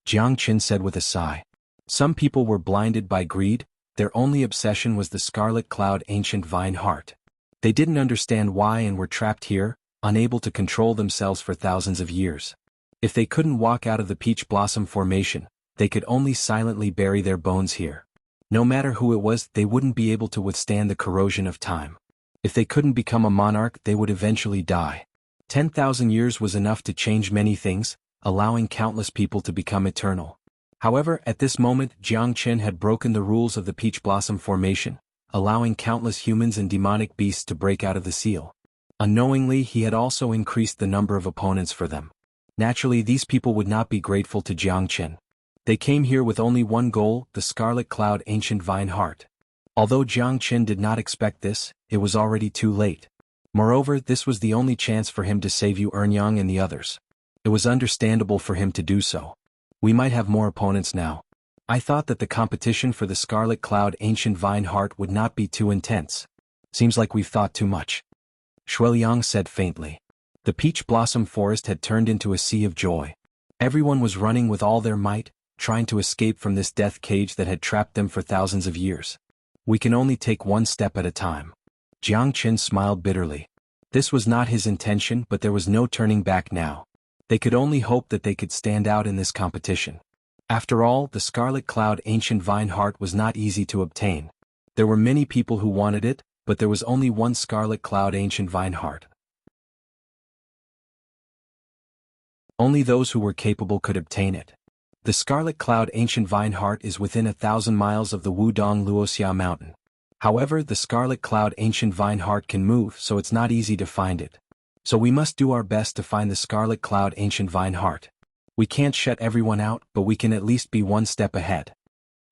Jianghu said with a sigh. Some people were blinded by greed. Their only obsession was the scarlet cloud ancient vine heart. They didn't understand why and were trapped here, unable to control themselves for thousands of years. If they couldn't walk out of the peach blossom formation, they could only silently bury their bones here. No matter who it was, they wouldn't be able to withstand the corrosion of time. If they couldn't become a monarch, they would eventually die. 10,000 years was enough to change many things, allowing countless people to become eternal. However, at this moment, Jianghu had broken the rules of the peach blossom formation, allowing countless humans and demonic beasts to break out of the seal. Unknowingly, he had also increased the number of opponents for them. Naturally, these people would not be grateful to Jiang Chen. They came here with only one goal, the Scarlet Cloud Ancient Vine Heart. Although Jiang Chen did not expect this, it was already too late. Moreover, this was the only chance for him to save Yuanyang and the others. It was understandable for him to do so. We might have more opponents now. I thought that the competition for the Scarlet Cloud Ancient Vine Heart would not be too intense. Seems like we've thought too much. Shuiliang said faintly. The peach blossom forest had turned into a sea of joy. Everyone was running with all their might, trying to escape from this death cage that had trapped them for thousands of years. We can only take one step at a time. Jiang Chen smiled bitterly. This was not his intention, but there was no turning back now. They could only hope that they could stand out in this competition. After all, the Scarlet Cloud Ancient Vine Heart was not easy to obtain. There were many people who wanted it, but there was only one Scarlet Cloud Ancient Vine Heart. Only those who were capable could obtain it. The Scarlet Cloud Ancient Vine Heart is within 1,000 miles of the Wudong Luoxia mountain. However, the Scarlet Cloud Ancient Vine Heart can move, so it's not easy to find it. So we must do our best to find the Scarlet Cloud Ancient Vine Heart. We can't shut everyone out, but we can at least be one step ahead.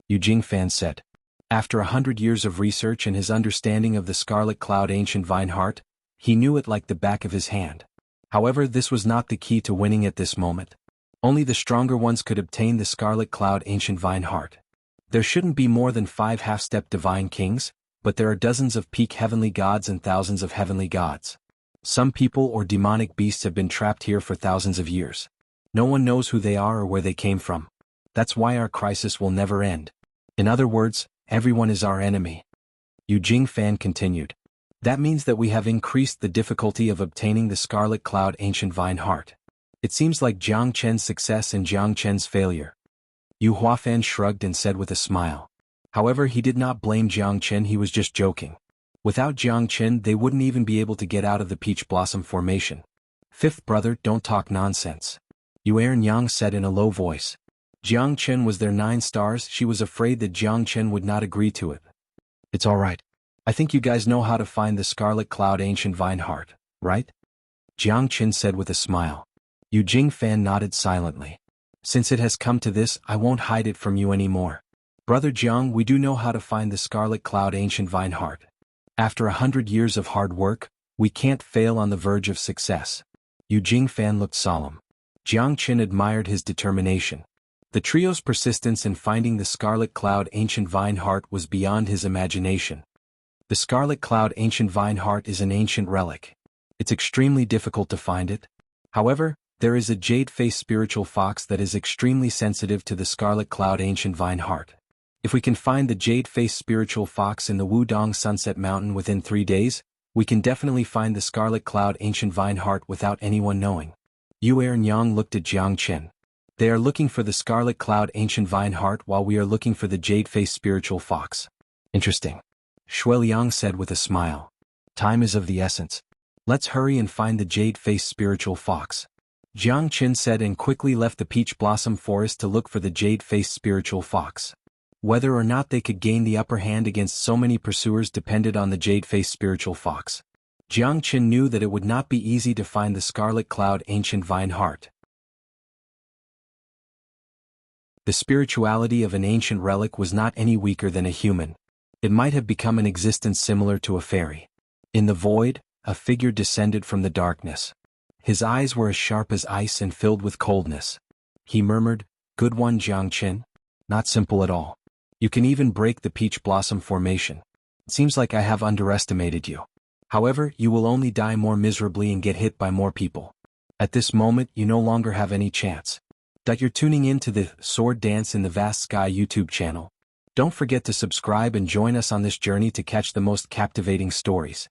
Yu Jingfan said. After 100 years of research and his understanding of the Scarlet Cloud Ancient Vine Heart, he knew it like the back of his hand. However, this was not the key to winning at this moment. Only the stronger ones could obtain the Scarlet Cloud Ancient Vine Heart. There shouldn't be more than 5 half-step divine kings, but there are dozens of peak heavenly gods and thousands of heavenly gods. Some people or demonic beasts have been trapped here for thousands of years. No one knows who they are or where they came from. That's why our crisis will never end. In other words, everyone is our enemy. Yu Jingfan continued. That means that we have increased the difficulty of obtaining the Scarlet Cloud Ancient Vine Heart. It seems like Jiang Chen's success and Jiang Chen's failure. Yu Huafan shrugged and said with a smile. However, he did not blame Jiang Chen, he was just joking. Without Jiang Chen, they wouldn't even be able to get out of the Peach Blossom Formation. Fifth brother, don't talk nonsense. Yuanyang said in a low voice. Jiang Chen was their 9 stars, she was afraid that Jiang Chen would not agree to it. It's alright. I think you guys know how to find the Scarlet Cloud Ancient Vine Heart, right? Jiang Chen said with a smile. Yu Jingfan nodded silently. Since it has come to this, I won't hide it from you anymore. Brother Jiang, we do know how to find the Scarlet Cloud Ancient Vine Heart. After 100 years of hard work, we can't fail on the verge of success. Yu Jingfan looked solemn. Jiang Chen admired his determination. The trio's persistence in finding the Scarlet Cloud Ancient Vine Heart was beyond his imagination. The Scarlet Cloud Ancient Vine Heart is an ancient relic. It's extremely difficult to find it. However, there is a jade-faced spiritual fox that is extremely sensitive to the Scarlet Cloud Ancient Vine Heart. If we can find the jade-faced spiritual fox in the Wudong Sunset Mountain within 3 days, we can definitely find the Scarlet Cloud Ancient Vine Heart without anyone knowing. Yuanyang looked at Jiang Chen. They are looking for the Scarlet Cloud Ancient Vine Heart while we are looking for the jade-faced spiritual fox. Interesting. Shuiliang said with a smile. Time is of the essence. Let's hurry and find the jade-faced spiritual fox. Jiang Chen said and quickly left the Peach Blossom Forest to look for the jade-faced spiritual fox. Whether or not they could gain the upper hand against so many pursuers depended on the jade-faced spiritual fox. Jiang Chen knew that it would not be easy to find the Scarlet Cloud Ancient Vine Heart. The spirituality of an ancient relic was not any weaker than a human. It might have become an existence similar to a fairy. In the void, a figure descended from the darkness. His eyes were as sharp as ice and filled with coldness. He murmured, "Good one, Jiang Chen. Not simple at all. You can even break the Peach Blossom Formation. It seems like I have underestimated you. However, you will only die more miserably and get hit by more people. At this moment, you no longer have any chance." You're tuning in to the Sword Dance in the Vast Sky YouTube channel. Don't forget to subscribe and join us on this journey to catch the most captivating stories.